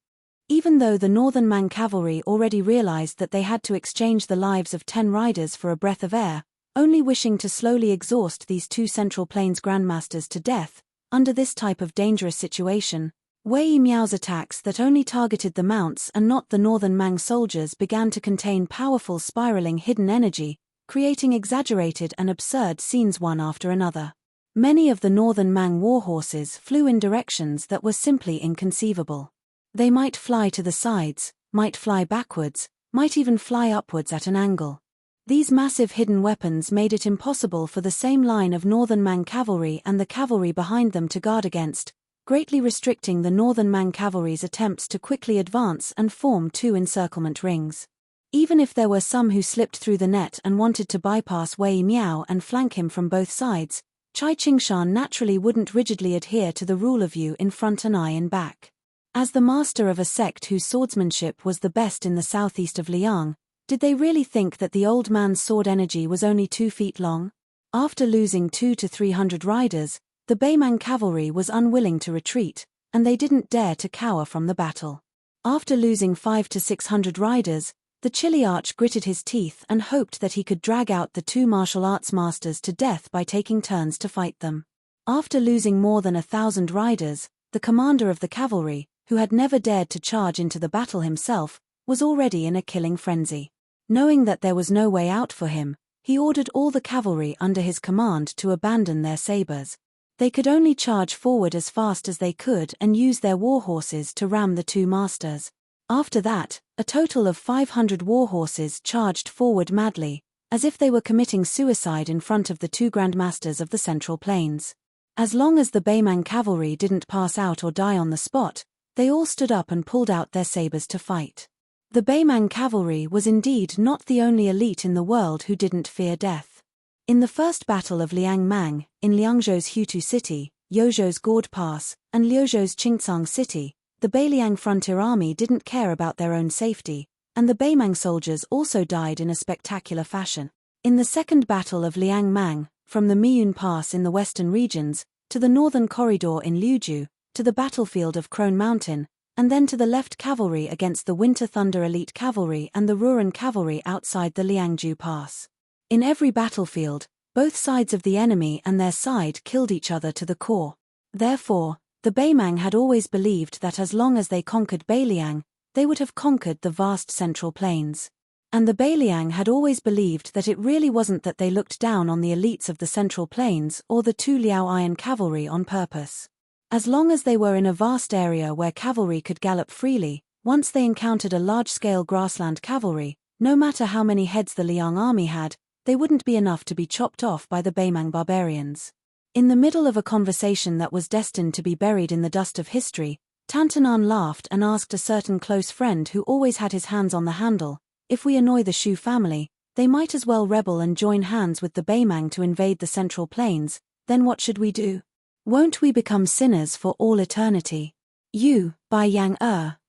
Even though the Northern Mang cavalry already realized that they had to exchange the lives of 10 riders for a breath of air, only wishing to slowly exhaust these 2 Central Plains grandmasters to death, under this type of dangerous situation, Wei Miao's attacks that only targeted the mounts and not the Northern Mang soldiers began to contain powerful spiraling hidden energy, creating exaggerated and absurd scenes one after another. Many of the Northern Mang warhorses flew in directions that were simply inconceivable. They might fly to the sides, might fly backwards, might even fly upwards at an angle. These massive hidden weapons made it impossible for the same line of Northern Mang cavalry and the cavalry behind them to guard against, greatly restricting the Northern Mang cavalry's attempts to quickly advance and form 2 encirclement rings. Even if there were some who slipped through the net and wanted to bypass Wei Miao and flank him from both sides, Chai Qingshan naturally wouldn't rigidly adhere to the rule of you in front and I in back. As the master of a sect whose swordsmanship was the best in the southeast of Liang, did they really think that the old man's sword energy was only 2 feet long? After losing 200 to 300 riders, the Beimang cavalry was unwilling to retreat, and they didn't dare to cower from the battle. After losing 500 to 600 riders, the Chiliarch gritted his teeth and hoped that he could drag out the 2 martial arts masters to death by taking turns to fight them. After losing more than 1,000 riders, the commander of the cavalry, who had never dared to charge into the battle himself, was already in a killing frenzy. Knowing that there was no way out for him, he ordered all the cavalry under his command to abandon their sabers. They could only charge forward as fast as they could and use their war horses to ram the 2 masters. After that, a total of 500 war horses charged forward madly, as if they were committing suicide in front of the 2 grandmasters of the Central Plains. As long as the Beimang cavalry didn't pass out or die on the spot, they all stood up and pulled out their sabers to fight. The Beimang cavalry was indeed not the only elite in the world who didn't fear death. In the first battle of Liang Mang, in Liangzhou's Hutu city, Yozhou's Gourd Pass, and Liuzhou's Qingcang city, the Beiliang frontier army didn't care about their own safety, and the Beimang soldiers also died in a spectacular fashion. In the second battle of Liang Mang, from the Miyun Pass in the western regions, to the northern corridor in Liuzhou, to the battlefield of Crone Mountain, and then to the left cavalry against the Winter Thunder elite cavalry and the Ruran cavalry outside the Liangzhou Pass. In every battlefield, both sides of the enemy and their side killed each other to the core. Therefore, the Beimang had always believed that as long as they conquered Beiliang, they would have conquered the vast Central Plains. And the Beiliang had always believed that it really wasn't that they looked down on the elites of the Central Plains or the 2 Liao Iron cavalry on purpose. As long as they were in a vast area where cavalry could gallop freely, once they encountered a large-scale grassland cavalry, no matter how many heads the Liang army had, they wouldn't be enough to be chopped off by the Beimang barbarians. In the middle of a conversation that was destined to be buried in the dust of history, Tantanan laughed and asked a certain close friend who always had his hands on the handle, if we annoy the Shu family, they might as well rebel and join hands with the Beimang to invade the Central Plains, then what should we do? Won't we become sinners for all eternity? You, Bai Yang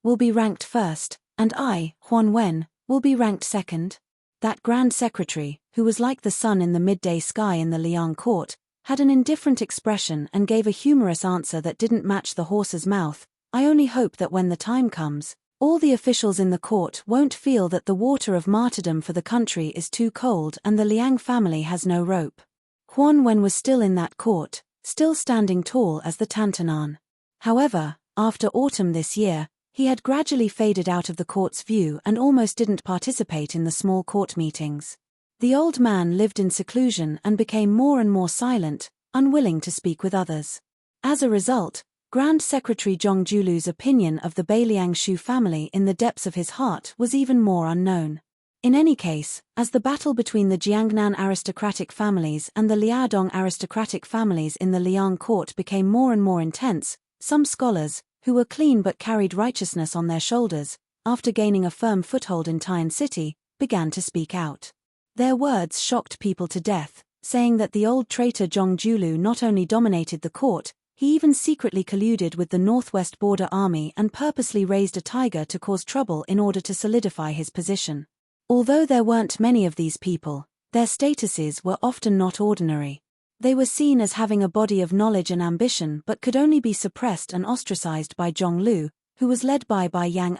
will be ranked first, and I, Huan Wen, will be ranked second. That Grand Secretary, who was like the sun in the midday sky in the Liang court, had an indifferent expression and gave a humorous answer that didn't match the horse's mouth. I only hope that when the time comes, all the officials in the court won't feel that the water of martyrdom for the country is too cold and the Liang family has no rope. Huan Wen was still in that court, still standing tall as the Tantanan. However, after autumn this year, he had gradually faded out of the court's view and almost didn't participate in the small court meetings. The old man lived in seclusion and became more and more silent, unwilling to speak with others. As a result, Grand Secretary Zhong Julu's opinion of the Beiliang Shu family in the depths of his heart was even more unknown. In any case, as the battle between the Jiangnan aristocratic families and the Liaodong aristocratic families in the Liang court became more and more intense, some scholars, who were clean but carried righteousness on their shoulders, after gaining a firm foothold in Tian City, began to speak out. Their words shocked people to death, saying that the old traitor Zhong Julu not only dominated the court, he even secretly colluded with the Northwest Border Army and purposely raised a tiger to cause trouble in order to solidify his position. Although there weren't many of these people, their statuses were often not ordinary. They were seen as having a body of knowledge and ambition but could only be suppressed and ostracized by Zhong Lu, who was led by Yang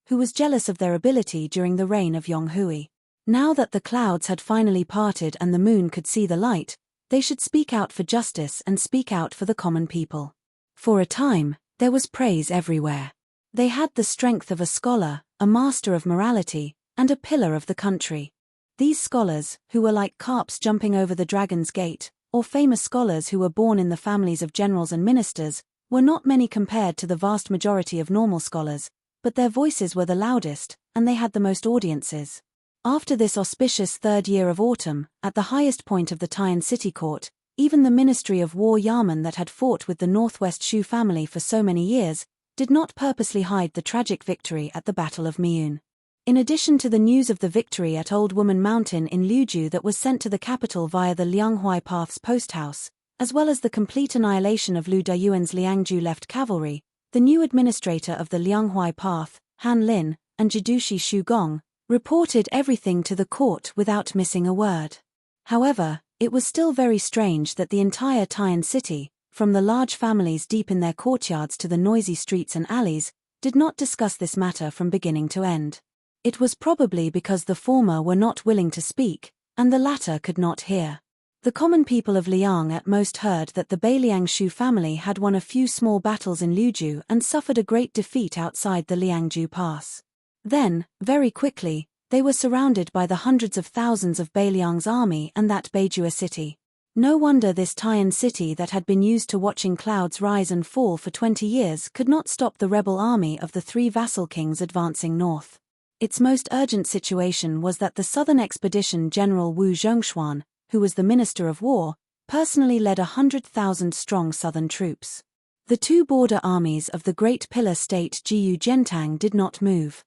who was jealous of their ability during the reign of Yong Hui. Now that the clouds had finally parted and the moon could see the light, they should speak out for justice and speak out for the common people. For a time, there was praise everywhere. They had the strength of a scholar, a master of morality, and a pillar of the country. These scholars, who were like carps jumping over the dragon's gate, or famous scholars who were born in the families of generals and ministers, were not many compared to the vast majority of normal scholars, but their voices were the loudest, and they had the most audiences. After this auspicious third year of autumn, at the highest point of the Tian City Court, even the Ministry of War Yamen that had fought with the Northwest Shu family for so many years, did not purposely hide the tragic victory at the Battle of Miyun. In addition to the news of the victory at Old Woman Mountain in Liuzhou that was sent to the capital via the Lianghuai Path's post house, as well as the complete annihilation of Lu Dayuan's Liangzhou left cavalry, The new administrator of the Lianghuai Path, Han Lin, and Jidushi Shu Gong, reported everything to the court without missing a word. However, it was still very strange that the entire Taiyan city, from the large families deep in their courtyards to the noisy streets and alleys, did not discuss this matter from beginning to end. It was probably because the former were not willing to speak, and the latter could not hear. The common people of Liang at most heard that the Beiliang Shu family had won a few small battles in Liuzhu and suffered a great defeat outside the Liangju Pass. Then, very quickly, they were surrounded by the hundreds of thousands of Beiliang's army and that Beijua city. No wonder this Taiyan city that had been used to watching clouds rise and fall for 20 years could not stop the rebel army of the three vassal kings advancing north. Its most urgent situation was that the southern expedition General Wu Zhongshuan, who was the Minister of War, personally led 100,000-strong southern troops. The two border armies of the Great Pillar State Jiyu Jiantang did not move.